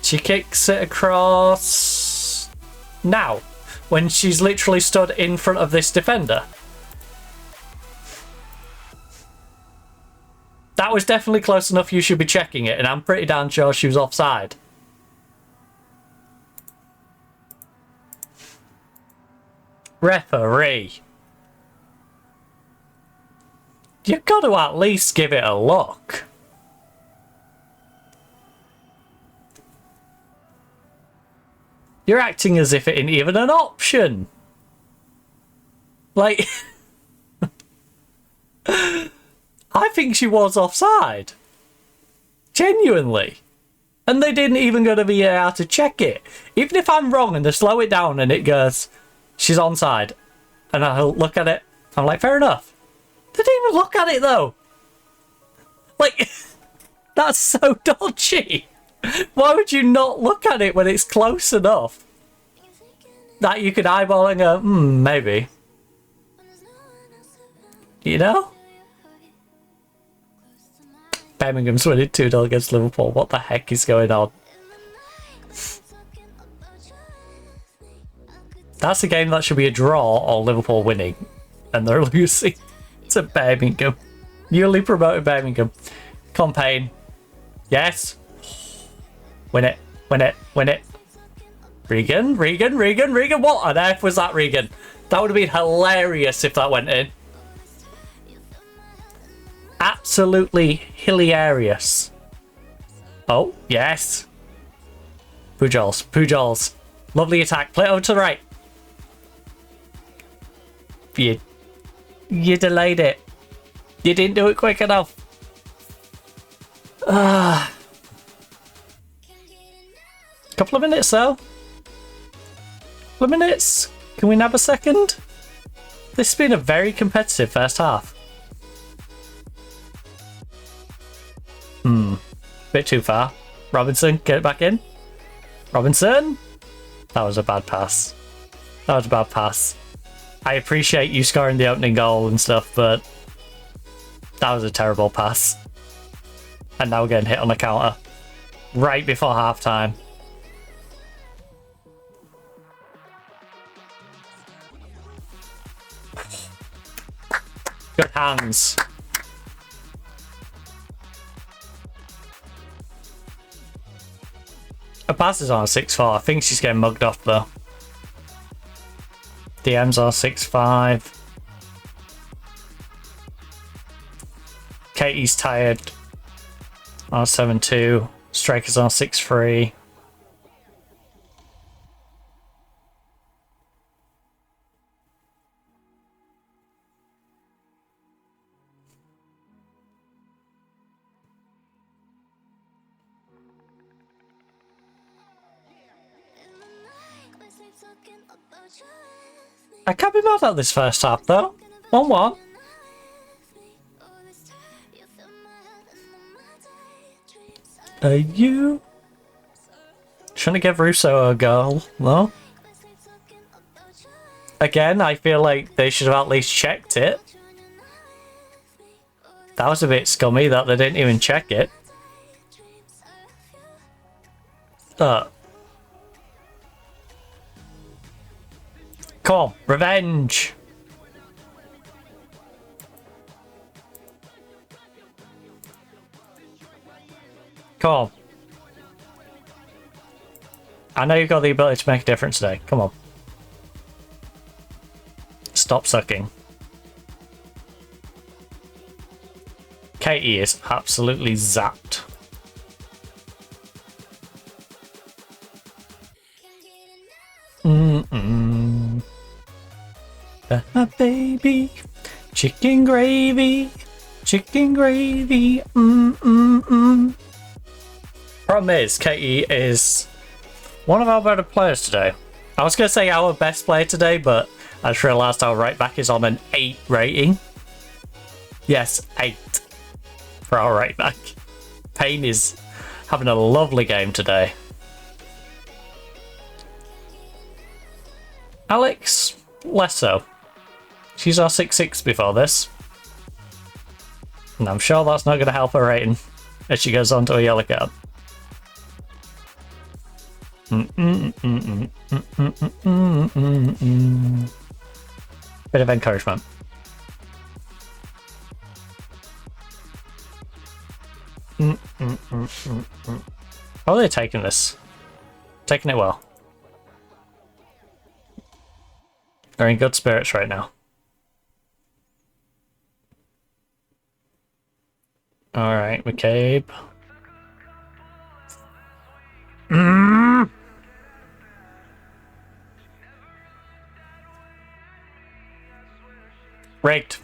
She kicks it across... Now. When she's literally stood in front of this defender. That was definitely close enough you should be checking it, and I'm pretty damn sure she was offside. Referee. You've got to at least give it a look. You're acting as if it ain't even an option. Like... I think she was offside. Genuinely. And they didn't even go to VAR to check it. Even if I'm wrong and they slow it down and it goes, she's onside, and I'll look at it, I'm like, fair enough. They didn't even look at it though. Like, that's so dodgy. Why would you not look at it when it's close enough that you could eyeball and go, maybe. You know? Birmingham's winning 2-0 against Liverpool. What the heck is going on? That's a game that should be a draw or Liverpool winning. And they're losing to Birmingham. Newly promoted Birmingham. Campaign. Yes. Win it. Win it. Win it. Regan. Regan. Regan. Regan. What on earth was that, Regan? That would have been hilarious if that went in. Absolutely hilarious. Oh, yes. Pujols. Pujols. Lovely attack. Play it over to the right. You delayed it. You didn't do it quick enough. Couple of minutes though. Couple of minutes. Can we nab a second? This has been a very competitive first half. Bit too far. Robinson, get it back in. Robinson. That was a bad pass. That was a bad pass. I appreciate you scoring the opening goal and stuff, but that was a terrible pass. And now we're getting hit on the counter. Right before half time. Good hands. Her pass is on a 6-4. I think she's getting mugged off though. DM's on 6-5. Katie's tired on 7-2. Striker's on 6-3. I can't be mad at this first half though. 1-1. Are you trying to give Russo a goal? No. Again, I feel like they should have at least checked it. That was a bit scummy that they didn't even check it. Come on, revenge! Come on. I know you've got the ability to make a difference today. Come on. Stop sucking. Katie is absolutely zapped. Baby, chicken gravy, chicken gravy. Problem is, Katie is one of our better players today. I was going to say our best player today, but I just realised our right back is on an 8 rating. Yes, 8 for our right back. Payne is having a lovely game today. Alex, less so. She's our 6-6 before this. And I'm sure that's not going to help her rating as she goes on to a yellow card. Bit of encouragement. How are they taking this? Taking it well. They're in good spirits right now. Alright, McCabe. Rigged.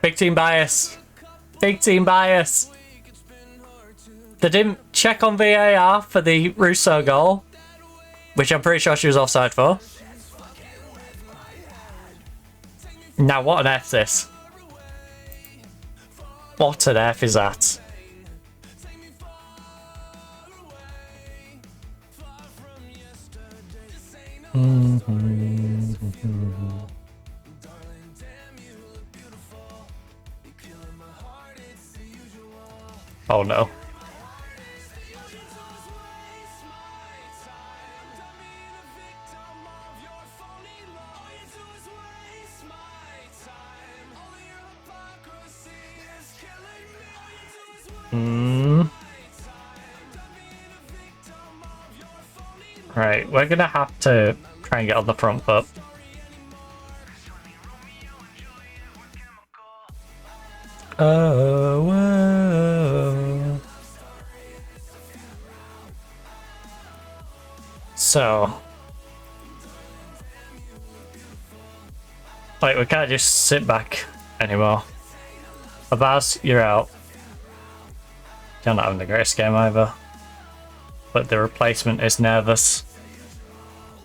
Big team bias. Big team bias. They didn't check on VAR for the Russo goal, which I'm pretty sure she was offside for. Now, what an F this. What an F is that? Oh no. Right, we're gonna have to try and get on the front foot. Oh, whoa. So, like, we can't just sit back anymore. Abaz, you're out. You're not having the greatest game either. But the replacement is nervous.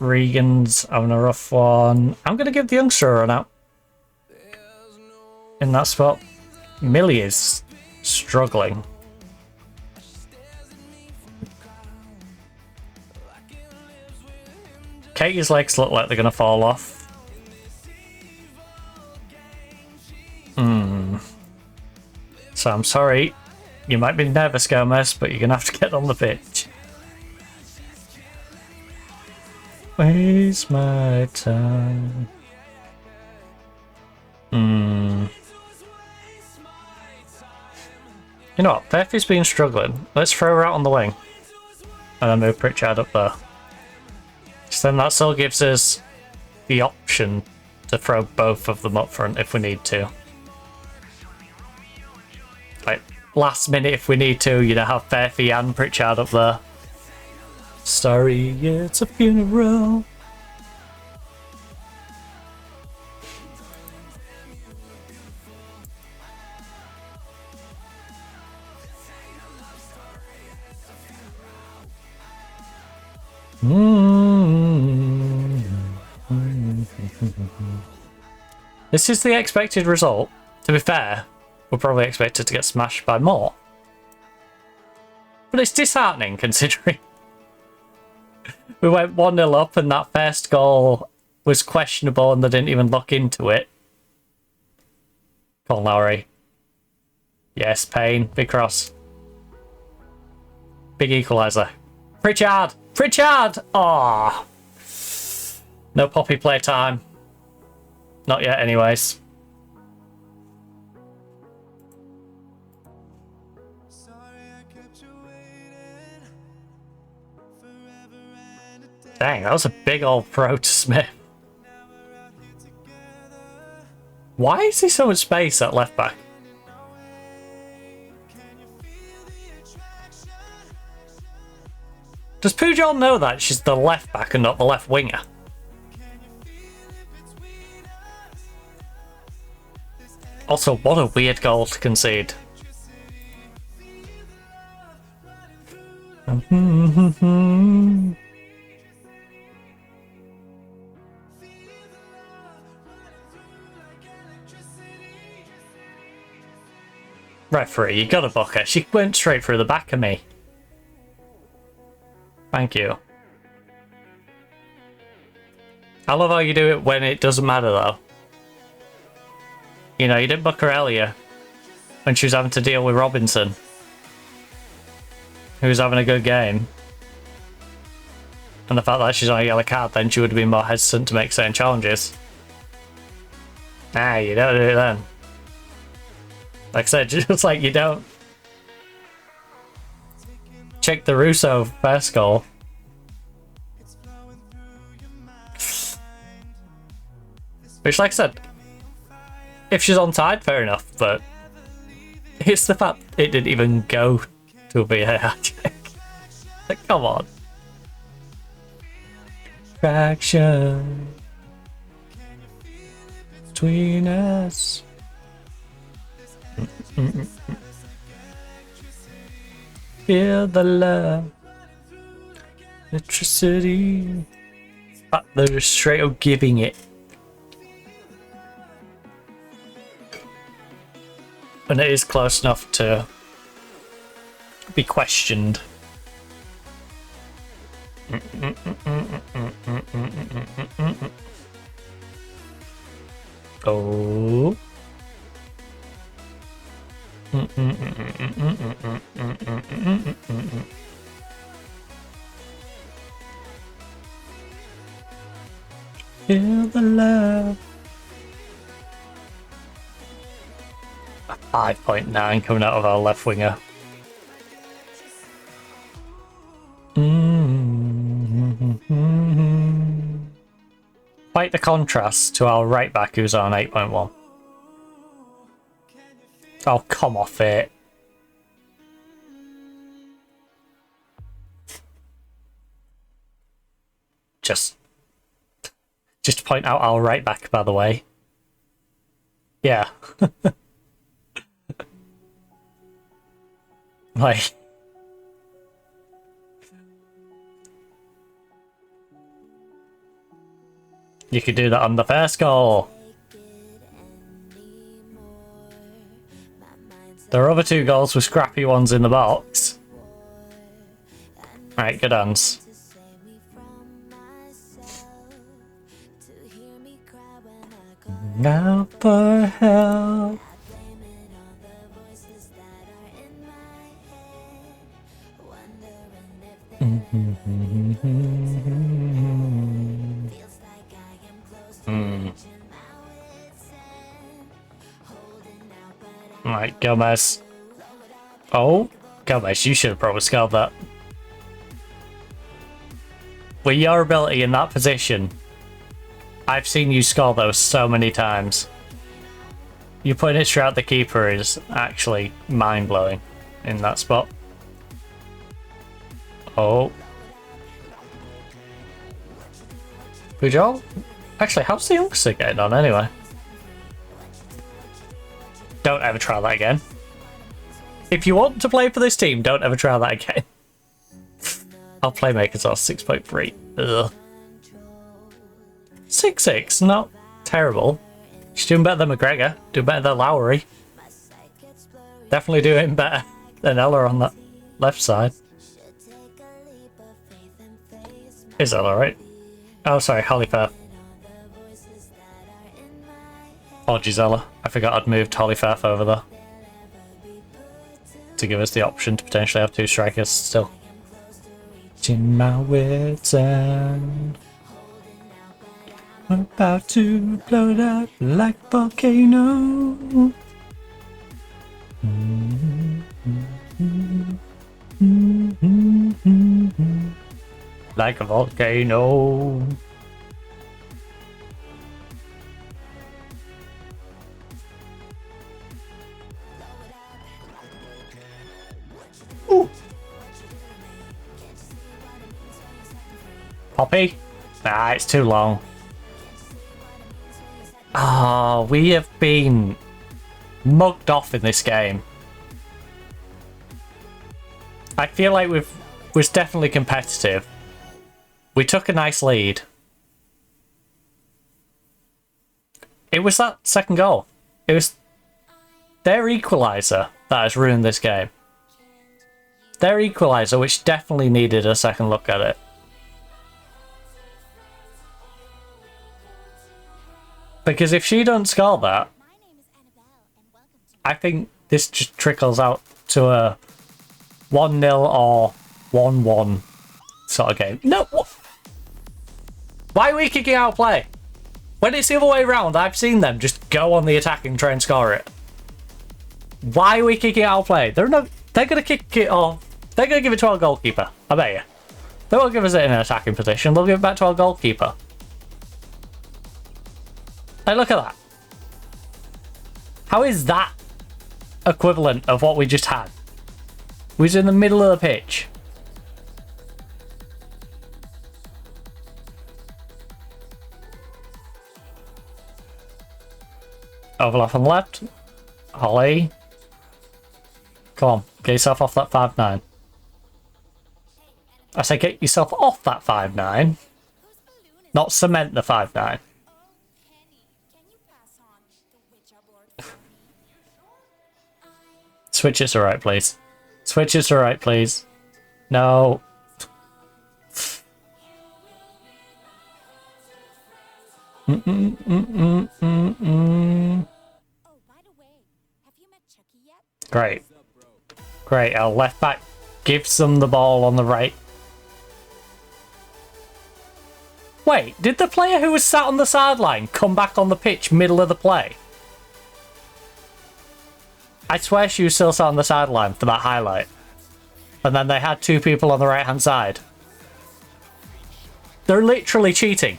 Regan's having a rough one. I'm going to give the youngster a run out. In that spot. Millie is struggling. Katie's legs look like they're going to fall off. So I'm sorry. You might be nervous, Gomez, but you're going to have to get on the pitch. Waste my time. You know what? Perfy's been struggling. Let's throw her out on the wing. And then move Pritchard up there. So then that still gives us the option to throw both of them up front if we need to. Like, last minute if we need to, you know, have Perfy and Pritchard up there. Sorry, it's a funeral. This is the expected result. To be fair, we're probably expected to get smashed by more. But it's disheartening considering we went 1-0 up and that first goal was questionable and they didn't even look into it. Colin Lowry. Yes, Payne. Big cross. Big equaliser. Pritchard! Pritchard! Aww. No Poppy playtime. Not yet, anyways. Sorry I kept you waiting forever Dang, that was a big old throw to Smith. Why is there so much space at left back? Does Pujol know that she's the left back and not the left winger? Also, what a weird goal to concede. Referee, you gotta book her. She went straight through the back of me. Thank you. I love how you do it when it doesn't matter though. You know, you didn't book her earlier when she was having to deal with Robinson, who was having a good game. And the fact that she's on a yellow card, then she would have been more hesitant to make certain challenges. Nah, you don't do it then. Like I said, just like you don't check the Russo first goal. Which, like I said, if she's on tide, fair enough, but it's the fact it didn't even go to a VAR check. Like, come on. Traction between us. Feel the love, electricity. They're just straight up giving it. And it is close enough to be questioned. Oh. Feel the love. 5.9 coming out of our left winger. Quite the contrast to our right back who's on 8.1. Oh, come off it. Just to point out our right back, by the way. Yeah. Like, you could do that on the first goal. Their other two goals were scrappy ones in the box. Right, good hands. Now for help. Right, Gomez. Oh, Gomez, you should have probably scored that. With your ability in that position, I've seen you score those so many times. You putting it straight at the keeper is actually mind-blowing in that spot. Oh. Pujol? Actually, how's the youngster getting on anyway? Don't ever try that again. If you want to play for this team, don't ever try that again. Our playmakers are 6.3. Ugh. 6.6, not terrible. She's doing better than McGregor, doing better than Lowry. Definitely doing better than Ella on that left side. Is that alright? Oh, sorry, Holly Firth. Apologies, Ella. I forgot I'd moved Holly Firth over there to give us the option to potentially have two strikers still. In my wits end, I'm about to blow it up like volcano. like a volcano. Ooh. Poppy? Nah, it's too long. Ah, we have been mugged off in this game. I feel like was definitely competitive. We took a nice lead. It was that second goal. It was their equaliser that has ruined this game. Their equaliser, which definitely needed a second look at it. Because if she don't score that, I think this just trickles out to a 1-0 or 1-1 sort of game. No, what? Why are we kicking out play? When it's the other way around, I've seen them just go on the attack and try and score it. Why are we kicking out play? They're gonna kick it off. They're gonna give it to our goalkeeper. I bet you. They won't give us it in an attacking position. They'll give it back to our goalkeeper. Hey, look at that. How is that equivalent of what we just had? We was in the middle of the pitch. Overlap on the left. Holly. Come on, get yourself off that 5-9. I say get yourself off that 5-9. Not cement the 5-9. Switch it to right, please. Switch it to right, please. No. Great. Great, our left back gives them the ball on the right. Wait, did the player who was sat on the sideline come back on the pitch middle of the play? I swear she was still sat on the sideline for that highlight. And then they had two people on the right hand side. They're literally cheating.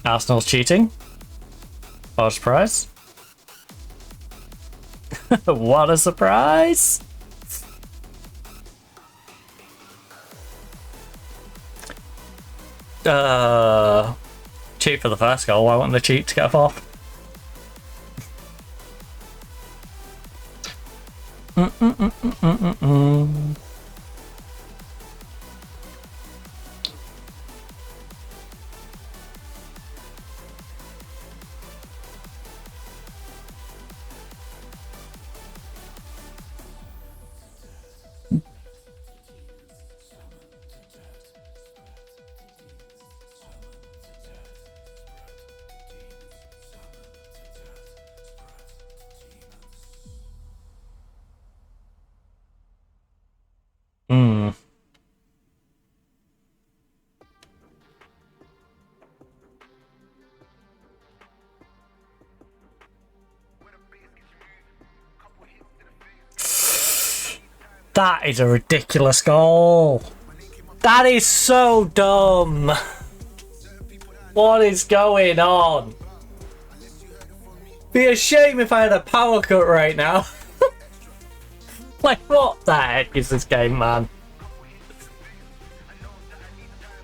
Arsenal's cheating. What a surprise. What a surprise. Cheat for the first goal. Why wouldn't they cheat to get a fourth? That is a ridiculous goal. That is so dumb. What is going on? Be a shame if I had a power cut right now. Like, what the heck is this game, man?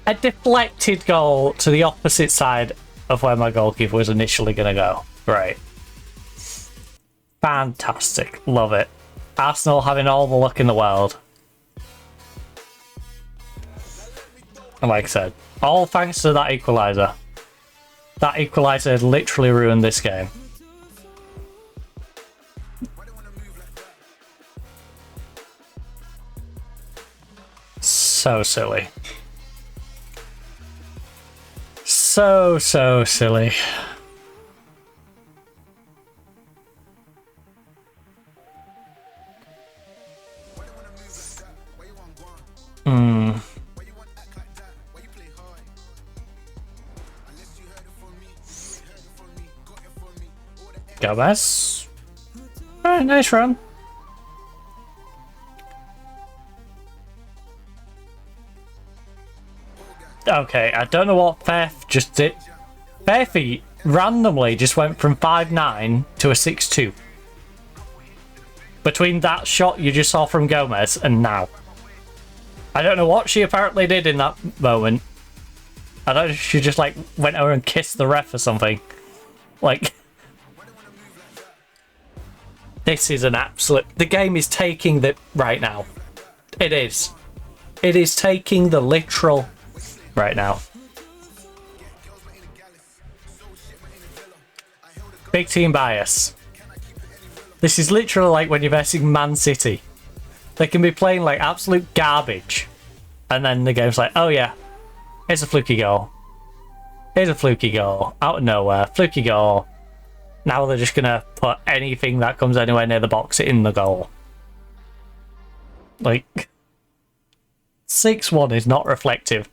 A deflected goal to the opposite side of where my goalkeeper was initially going to go. Right. Fantastic. Love it. Arsenal having all the luck in the world. And like I said, all thanks to that equaliser. That equaliser literally ruined this game. So silly. So silly. Gomez. Alright, nice run. Okay, I don't know what Faith just did. Faithy randomly just went from 5'9" to a 6'2". Between that shot you just saw from Gomez and now. I don't know what she apparently did in that moment. I don't know if she just like went over and kissed the ref or something. Like, this is an absolute... The game is taking the... Right now. It is. It is taking the literal... Right now. Big team bias. This is literally like when you're versing Man City. They can be playing like absolute garbage. And then the game's like, oh yeah, here's a fluky goal. Here's a fluky goal. Out of nowhere. Fluky goal. Now they're just going to put anything that comes anywhere near the box in the goal. Like, 6-1 is not reflective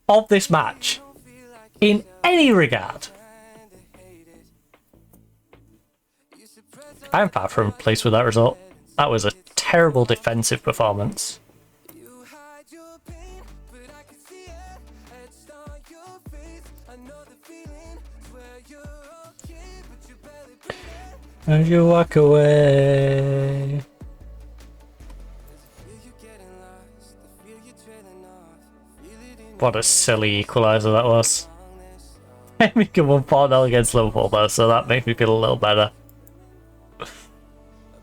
of this match in any regard. I'm far from pleased with that result. That was a terrible defensive performance. As you walk away. What a silly equaliser that was. We won 4-0 against Liverpool though, so that makes me feel a little better.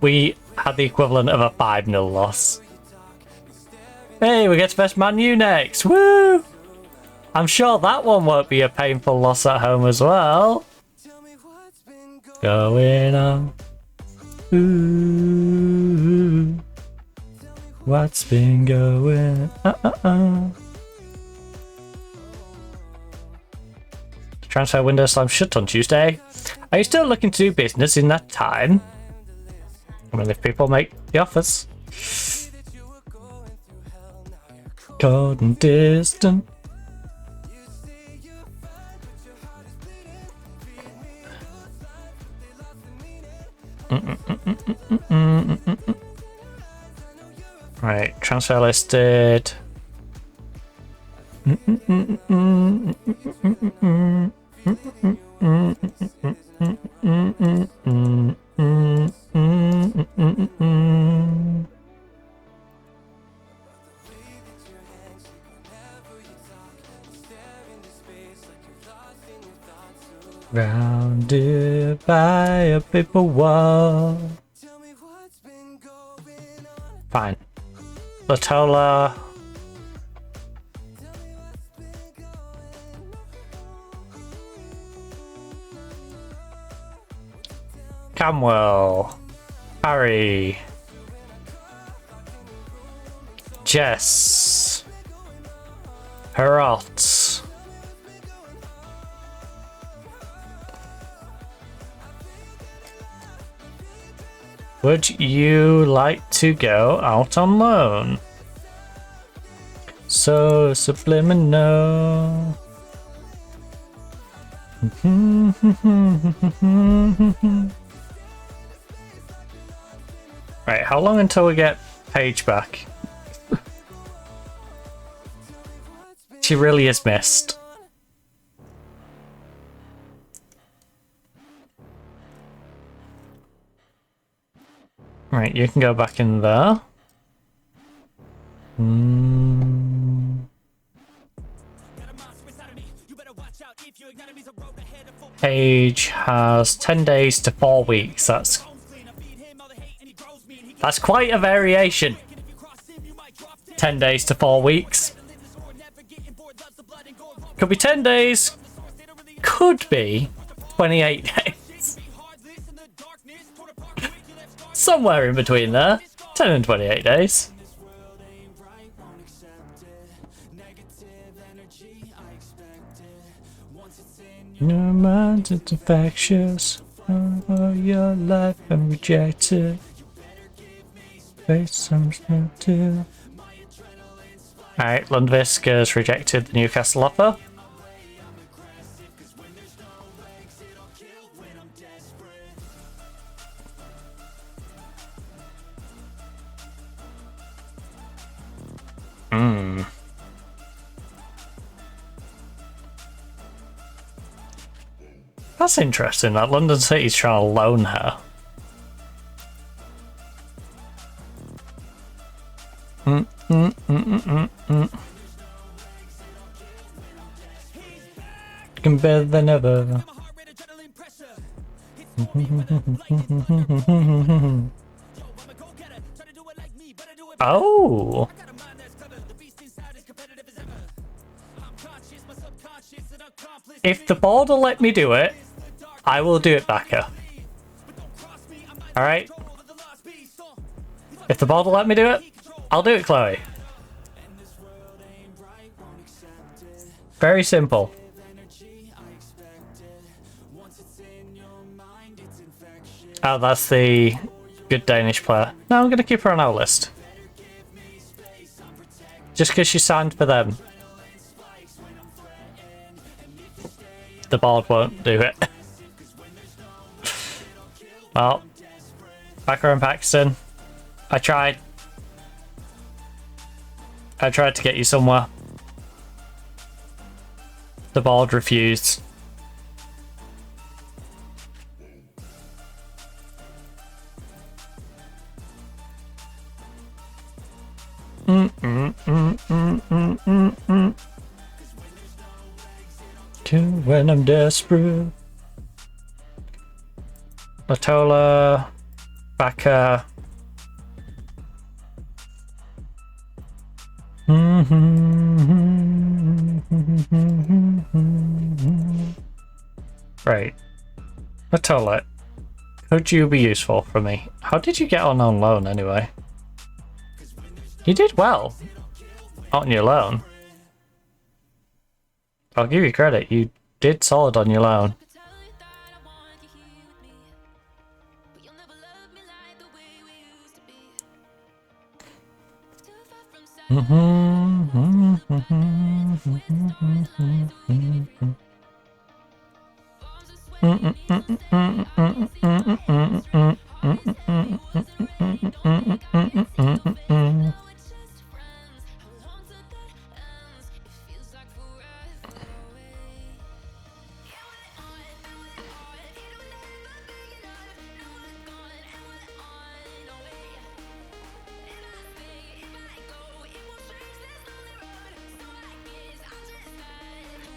We had the equivalent of a 5-0 loss. Hey, we get to face Man U next. Woo! I'm sure that one won't be a painful loss at home as well. Going on. Ooh. What's been going on? The transfer window slams shut on Tuesday. Are you still looking to do business in that time? I mean, if people make the offers. Cold and distant. Right, transfer listed. Rounded by a paper wall. Fine. Latola. Camwell. Harry. Jess. Herot. Would you like to go out on loan? So subliminal. Right, how long until we get Paige back? She really is missed. Right, you can go back in there. Paige has 10 days to 4 weeks. That's quite a variation. 10 days to 4 weeks. Could be 10 days. Could be 28 days. Somewhere in between there. 10 and 28 days. Your mind is infectious. Oh, your life and rejected. Face some too. Alright, Lundvik has rejected the Newcastle offer. Hmm. That's interesting that London City's trying to loan her. Can better than ever. Oh. If the board will let me do it, I will do it, Becca. Alright? If the board will let me do it, I'll do it, Chloe. Very simple. Oh, that's the good Danish player. No, I'm going to keep her on our list. Just because she signed for them. The board won't do it. Well, Becca and Paxton. I tried. I tried to get you somewhere. The board refused. When I'm desperate. Latola, Becca. Right. Latola, could you be useful for me? How did you get on loan anyway? You did well on your loan. I'll give you credit, you did solid on your loan.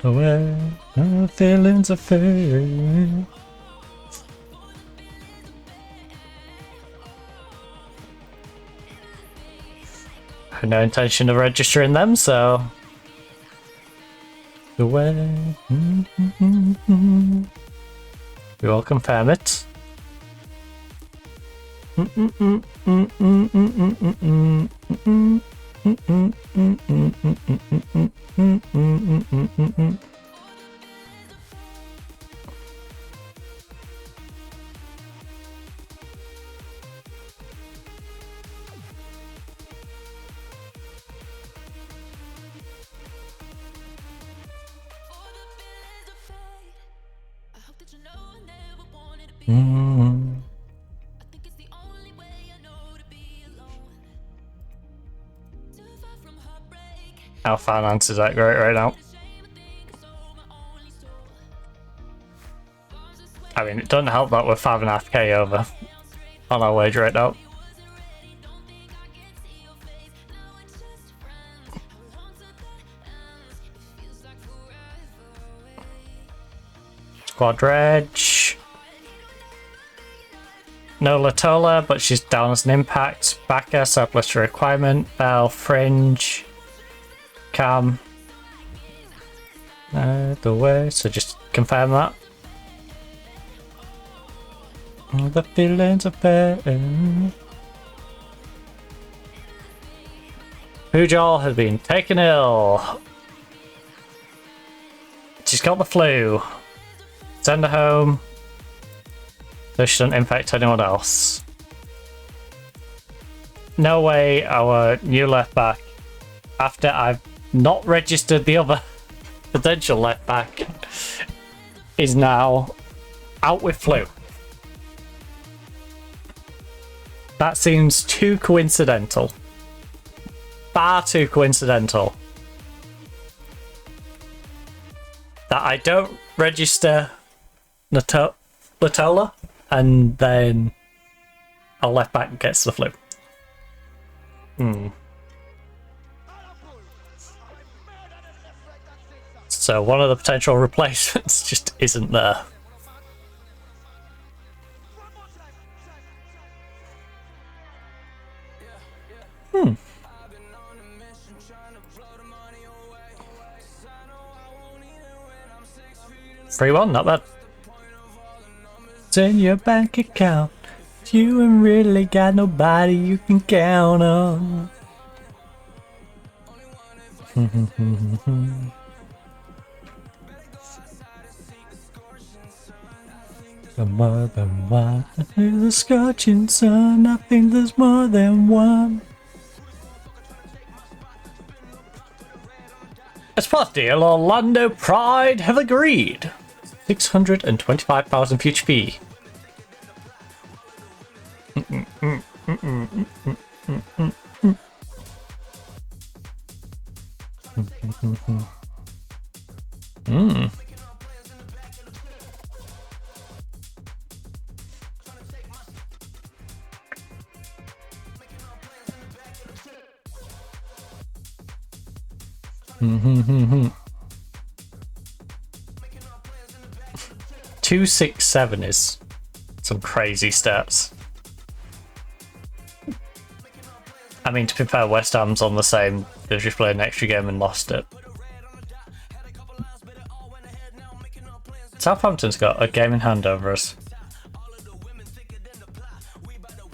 The way the feelings are fade. I have no intention of registering them, so the way we will confirm it. Our finances aren't great right now. I mean, it doesn't help that we're 5.5k over on our wage right now. Squad Reg. No Latola, but she's down as an impact. Backer, surplus to requirement. Bell, Fringe. Cam. The way, so just confirm that. The feelings of pain. Pujol has been taken ill. She's got the flu. Send her home. So she doesn't infect anyone else. No way our new left back, after I've not registered the other potential left back, is now out with flu. That seems too coincidental. far too coincidental that I don't register Latola and then our left back gets the flu. So one of the potential replacements just isn't there. Hmm. 3-1, not bad. It's in your bank account. You ain't really got nobody you can count on. More than one. There's a scorching sun. I think there's more than one. As part of the deal, Orlando Pride have agreed. 625,000 future fee. Hmm. 267 is some crazy stats. I mean, to be fair, West Ham's on the same. They've just played an extra game and lost it. Southampton's got a game in hand over us.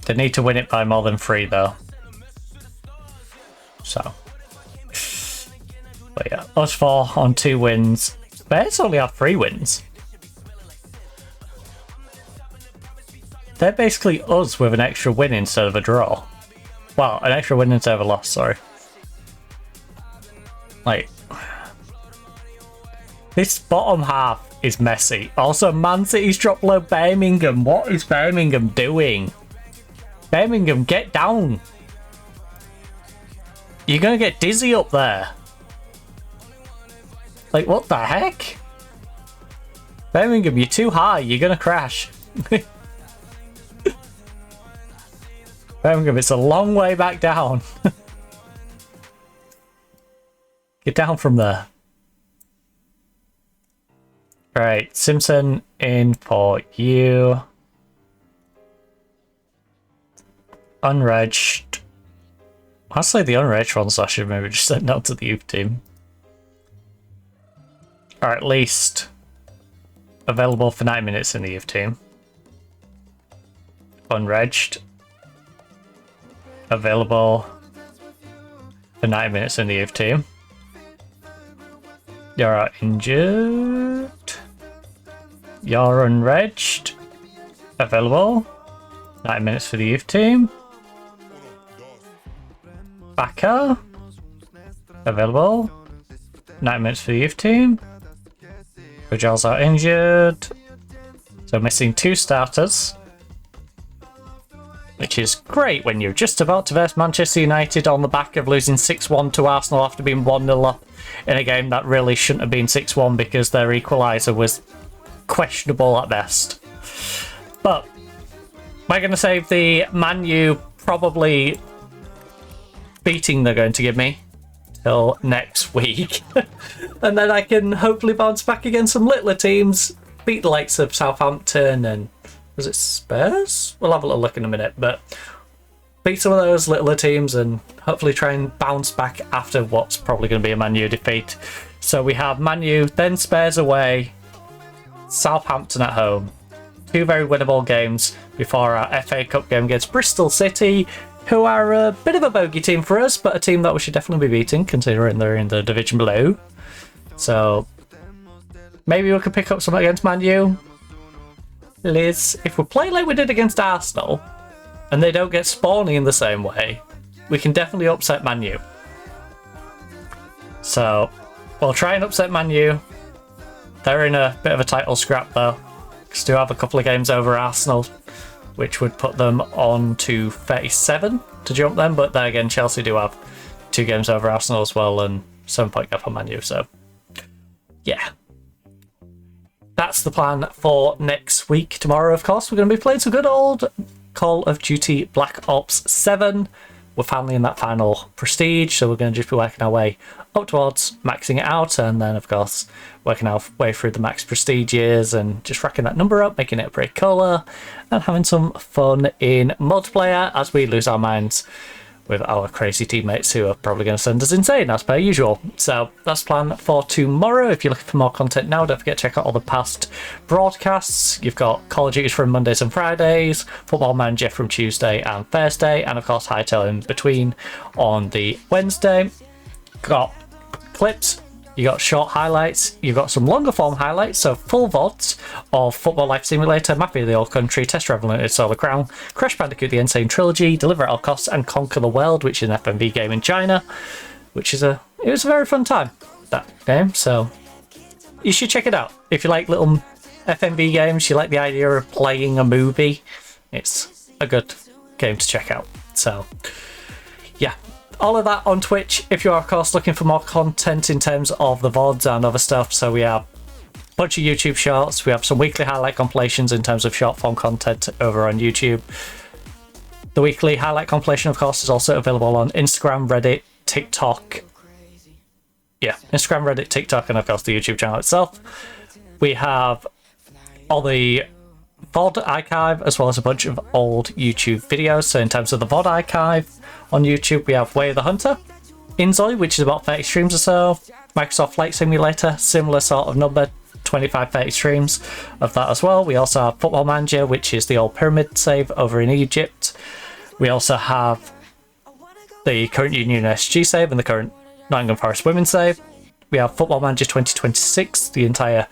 They need to win it by more than 3 though. So. But yeah, us 4 on 2 wins. Spurs only have 3 wins. They're basically us with an extra win instead of a draw. Well, an extra win instead of a loss, sorry. Like, this bottom half is messy. Also, Man City's dropped below Birmingham. What is Birmingham doing? Birmingham, get down. You're gonna get dizzy up there. Like, what the heck? Birmingham, you're too high. You're gonna crash. Birmingham, it's a long way back down. Get down from there. Right, Simpson in for you. Unregged. Honestly, the unregged ones I should maybe just send out to the youth team. Or at least available for 9 minutes in the youth team. Unregged. Available for 9 minutes in the youth team. You're injured. You're unregged. Available. 9 minutes for the youth team. Backer. Available. 9 minutes for the youth team. Rajals are injured. So missing 2 starters. Which is great when you're just about to verse Manchester United on the back of losing 6-1 to Arsenal after being 1-0 up in a game that really shouldn't have been 6-1 because their equaliser was questionable at best. But we're going to save the Man U probably beating they're going to give me till next week. And then I can hopefully bounce back against some littler teams, beat the likes of Southampton and was it Spurs? We'll have a little look in a minute, but beat some of those littler teams and hopefully try and bounce back after what's probably going to be a Man U defeat. So we have Man U, then Spurs away, Southampton at home. 2 very winnable games before our FA Cup game against Bristol City, who are a bit of a bogey team for us, but a team that we should definitely be beating considering they're in the division below. So maybe we could pick up something against Man U. Liz, if we play like we did against Arsenal and they don't get spawny in the same way, we can definitely upset Man U. So we'll try and upset Man U. They're in a bit of a title scrap though, because they have a couple of games over Arsenal, which would put them on to 37 to jump them. But then again, Chelsea do have 2 games over Arsenal as well, and 7-point gap on Man U. So, yeah. That's the plan for next week. Tomorrow, of course, we're going to be playing some good old Call of Duty Black Ops 7. We're finally in that final prestige, so we're going to just be working our way up towards maxing it out, and then, of course, working our way through the max prestige years and just racking that number up, making it a pretty colour, and having some fun in multiplayer as we lose our minds with our crazy teammates who are probably going to send us insane as per usual. So that's the plan for tomorrow. If you're looking for more content now, don't forget to check out all the past broadcasts. You've got Call of Duty from Mondays and Fridays, Football Manager from Tuesday and Thursday, and of course Hightail in between on the Wednesday. Got clips, you got short highlights, you've got some longer form highlights, so full VODs of Football Life Simulator, Mafia the Old Country, Test Drive Unlimited Solar Crown, Crash Bandicoot the Insane Trilogy, Deliver at All Costs, and Conquer the World, which is an FMV game in China, which is it was a very fun time, that game, so you should check it out. If you like little FMV games, you like the idea of playing a movie, it's a good game to check out. So, yeah. All of that on Twitch, if you are, of course, looking for more content in terms of the VODs and other stuff. So we have a bunch of YouTube shorts. We have some weekly highlight compilations in terms of short form content over on YouTube. The weekly highlight compilation, of course, is also available on Instagram, Reddit, TikTok. Yeah, Instagram, Reddit, TikTok, and of course the YouTube channel itself. We have all the VOD archive as well as a bunch of old YouTube videos. So in terms of the VOD archive on YouTube, we have Way of the Hunter, Inzoi, which is about 30 streams or so, Microsoft Flight Simulator, similar sort of number, 25-30 streams of that as well. We also have Football Manager, which is the old pyramid save over in Egypt. We also have the current Union SG save and the current Nottingham Forest Women save. We have Football Manager 2026, the entire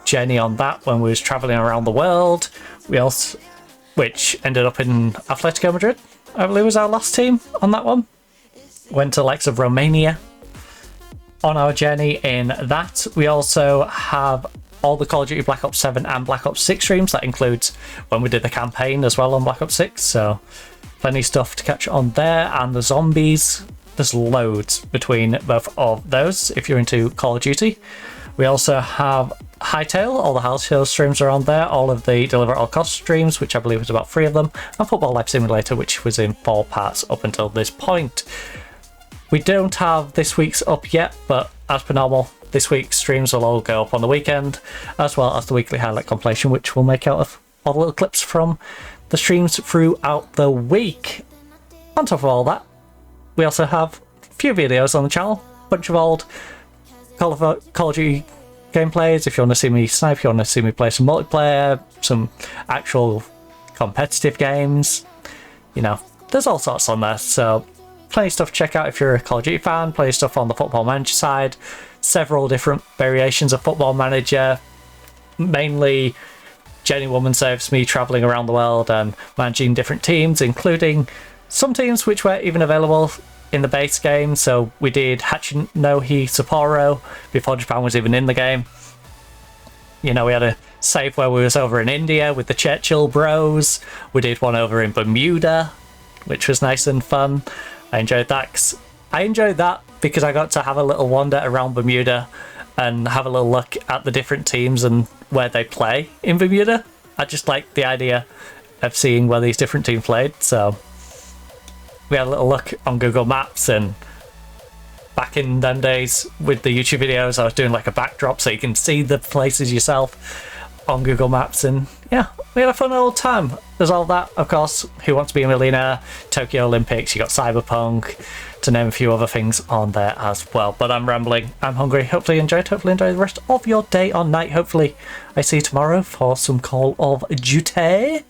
journey on that when we was travelling around the world. We also, which ended up in Atletico Madrid, I believe was our last team on that one. Went to the likes of Romania on our journey in that. We also have all the Call of Duty Black Ops 7 and Black Ops 6 streams. That includes when we did the campaign as well on Black Ops 6, so plenty of stuff to catch on there. And the zombies, there's loads between both of those if you're into Call of Duty. We also have Hightail, all the Hightail streams are on there, all of the Deliver at All Costs streams, which I believe was about 3 of them, and Football Life Simulator, which was in 4 parts up until this point. We don't have this week's up yet, but as per normal, this week's streams will all go up on the weekend, as well as the weekly highlight compilation, which we'll make out of all the little clips from the streams throughout the week. On top of all that, we also have a few videos on the channel, a bunch of old Call of Duty gameplays. If you want to see me snipe, if you want to see me play some multiplayer, some actual competitive games, you know, there's all sorts on there. So plenty of stuff to check out if you're a Call of Duty fan, plenty of stuff on the Football Manager side, several different variations of Football Manager, mainly Jenny Woman saves me travelling around the world and managing different teams, including some teams which were even available in the base game. So we did Hachinohe Sapporo before Japan was even in the game. You know, we had a save where we was over in India with the Churchill Bros. We did one over in Bermuda, which was nice and fun. I enjoyed that. I enjoyed that because I got to have a little wander around Bermuda and have a little look at the different teams and where they play in Bermuda. I just liked the idea of seeing where these different teams played, so we had a little look on Google Maps, and back in them days with the YouTube videos, I was doing like a backdrop so you can see the places yourself on Google Maps, and yeah, we had a fun old time. There's all that, of course, Who Wants to Be a Millionaire, Tokyo Olympics, you got Cyberpunk, to name a few other things on there as well. But I'm rambling, I'm hungry, hopefully you enjoyed, hopefully enjoy the rest of your day or night. Hopefully I see you tomorrow for some Call of Duty,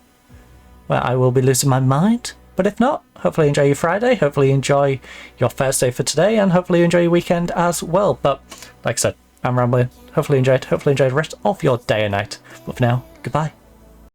where I will be losing my mind. But if not, hopefully enjoy your Friday, hopefully enjoy your Thursday for today, and hopefully enjoy your weekend as well. But like I said, I'm rambling. Hopefully enjoy the rest of your day and night. But for now, goodbye.